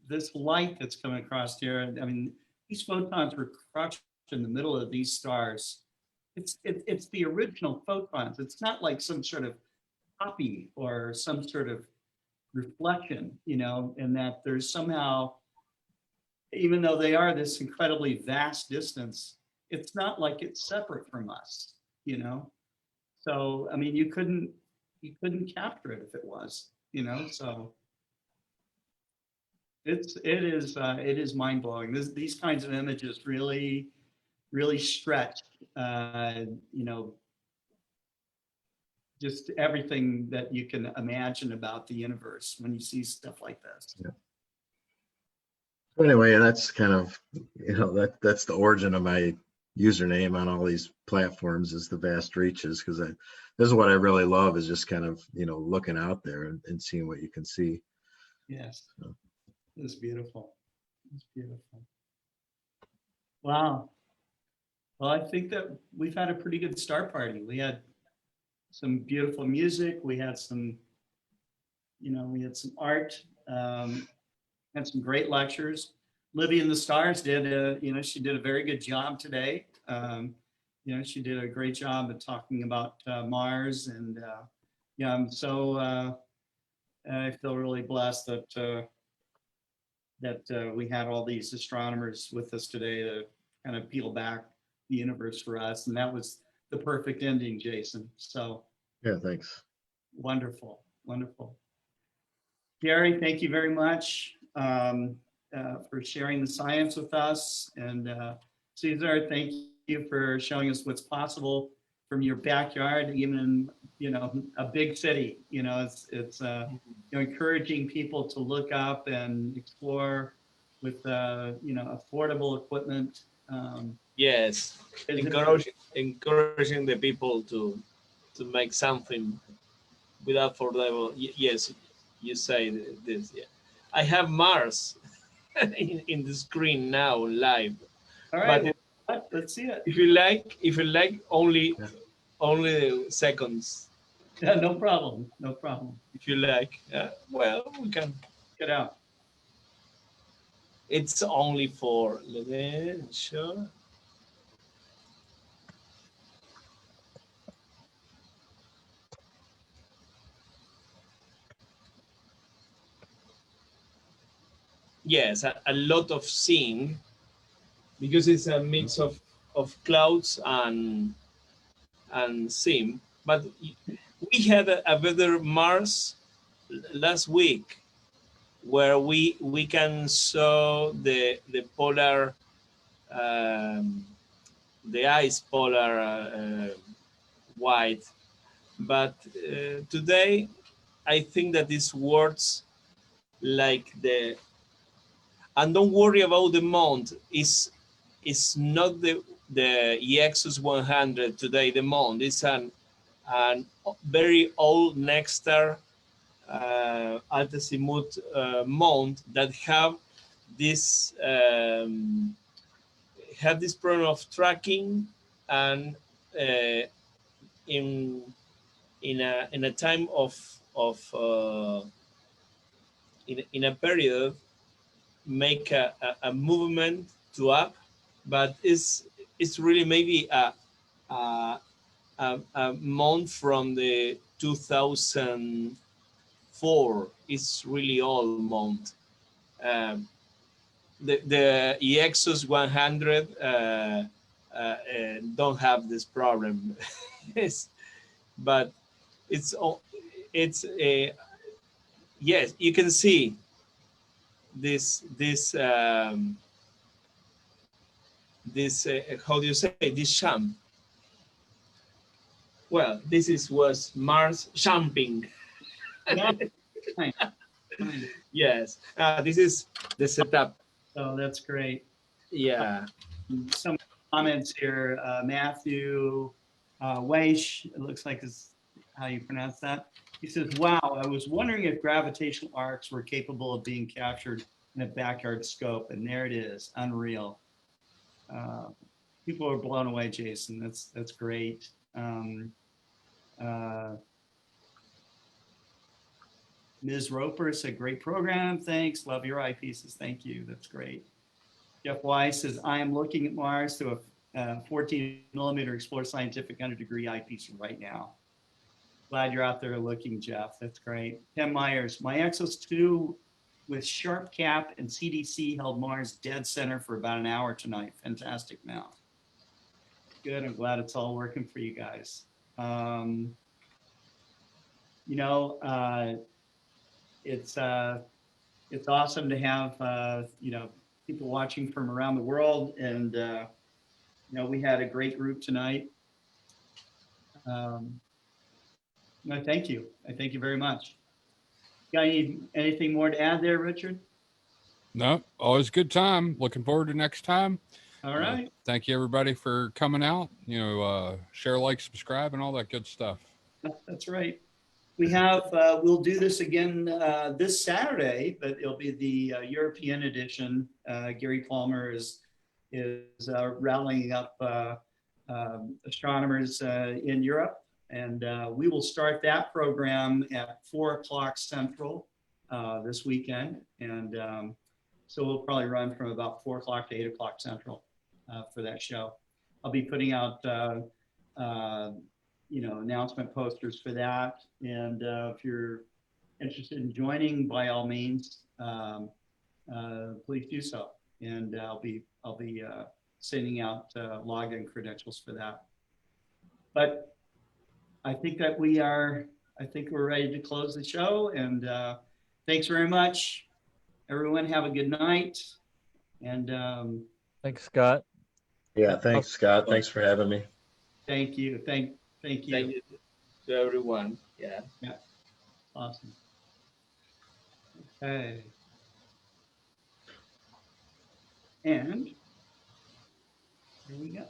Speaker 2: this light that's coming across here, I mean, these photons were crushed in the middle of these stars. It's the original photons. It's not like some sort of copy or some sort of reflection, you know, and that there's somehow, even though they are this incredibly vast distance, it's not like it's separate from us, you know? So, I mean, you couldn't capture it if it was, you know, so it is mind blowing. These kinds of images really stretch, you know, just everything that you can imagine about the universe when you see stuff like this.
Speaker 19: yeah. So anyway, that's kind of, you know, that's the origin of my username on all these platforms, is the vast reaches, because this is what I really love, is just kind of, you know, looking out there and seeing what you can see.
Speaker 2: Yes, so. It's beautiful. It's beautiful. Wow. Well, I think that we've had a pretty good start party. We had some beautiful music. We had some, you know, we had some art, had some great lectures. Libby and the Stars did, you know, she did a very good job today. You know, she did a great job at talking about Mars, and yeah, I'm so I feel really blessed that we had all these astronomers with us today to kind of peel back the universe for us, and that was the perfect ending, Jason. So
Speaker 19: yeah, thanks.
Speaker 2: Wonderful, wonderful. Gary, thank you very much for sharing the science with us, and Cesar, thank you for showing us what's possible from your backyard, even in, you know, a big city. You know, it's you know, encouraging people to look up and explore with you know, affordable equipment.
Speaker 21: Yes, encouraging the people to make something with affordable. Yes, you say this. Yeah, I have Mars in the screen now live.
Speaker 2: All right, but let's see it.
Speaker 21: If you like, only seconds.
Speaker 2: Yeah, no problem, no problem.
Speaker 21: If you like, well, we can
Speaker 2: get out.
Speaker 21: It's only for sure. Yes, a lot of seeing, because it's a mix of clouds and sim. But we had a better Mars last week, where we can show the polar, the ice polar white. But today, I think that this works like the, and don't worry about the mount. It's not the XIII today. The mount is an very old Nexstar Altazimuth mount that have this problem of tracking, and in a time of in a period make a movement to up, but it's really maybe a mount from the 2004. It's really old mount. The XIII don't have this problem. But it's a, yes, you can see this how do you say, this sham. Well, this was Mars jumping. Yes, this is the setup.
Speaker 2: Oh, that's great.
Speaker 21: Yeah.
Speaker 2: Some comments here. Matthew Weish, it looks like is how you pronounce that. He says, wow, I was wondering if gravitational arcs were capable of being captured in a backyard scope. And there it is, unreal. People are blown away, Jason. That's great. Ms. Roper said, great program. Thanks. Love your eyepieces. Thank you. That's great. Jeff Weiss says, I am looking at Mars through a 14mm Explore Scientific 100-degree eyepiece right now. Glad you're out there looking, Jeff. That's great. Tim Myers, my Exos 2 with sharp cap and CDC held Mars dead center for about an hour tonight. Fantastic mount. Good. I'm glad it's all working for you guys. It's awesome to have people watching from around the world, and we had a great group tonight. Thank you. I thank you very much. Got anything more to add there, Richard?
Speaker 1: No, always a good time. Looking forward to next time.
Speaker 2: All right.
Speaker 1: Thank you everybody for coming out. Share, like, subscribe, and all that good stuff.
Speaker 2: That's right. We have, we'll do this again this Saturday, but it'll be the European edition. Gary Palmer is rallying up astronomers in Europe, and we will start that program at 4:00 Central this weekend. And so we'll probably run from about 4:00 to 8:00 Central for that show. I'll be putting out announcement posters for that. And if you're interested in joining, by all means, please do so. And I'll be sending out login credentials for that. But I think that we're ready to close the show. And thanks very much, everyone. Have a good night. And
Speaker 14: thanks, Scott.
Speaker 19: Yeah, thanks, Scott. Thanks for having me.
Speaker 2: Thank you. Thank you.
Speaker 21: Thank you to everyone. Yeah.
Speaker 2: Yeah. Awesome. Okay. And here we go.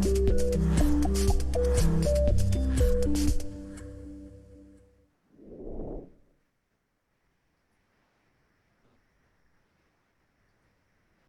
Speaker 7: You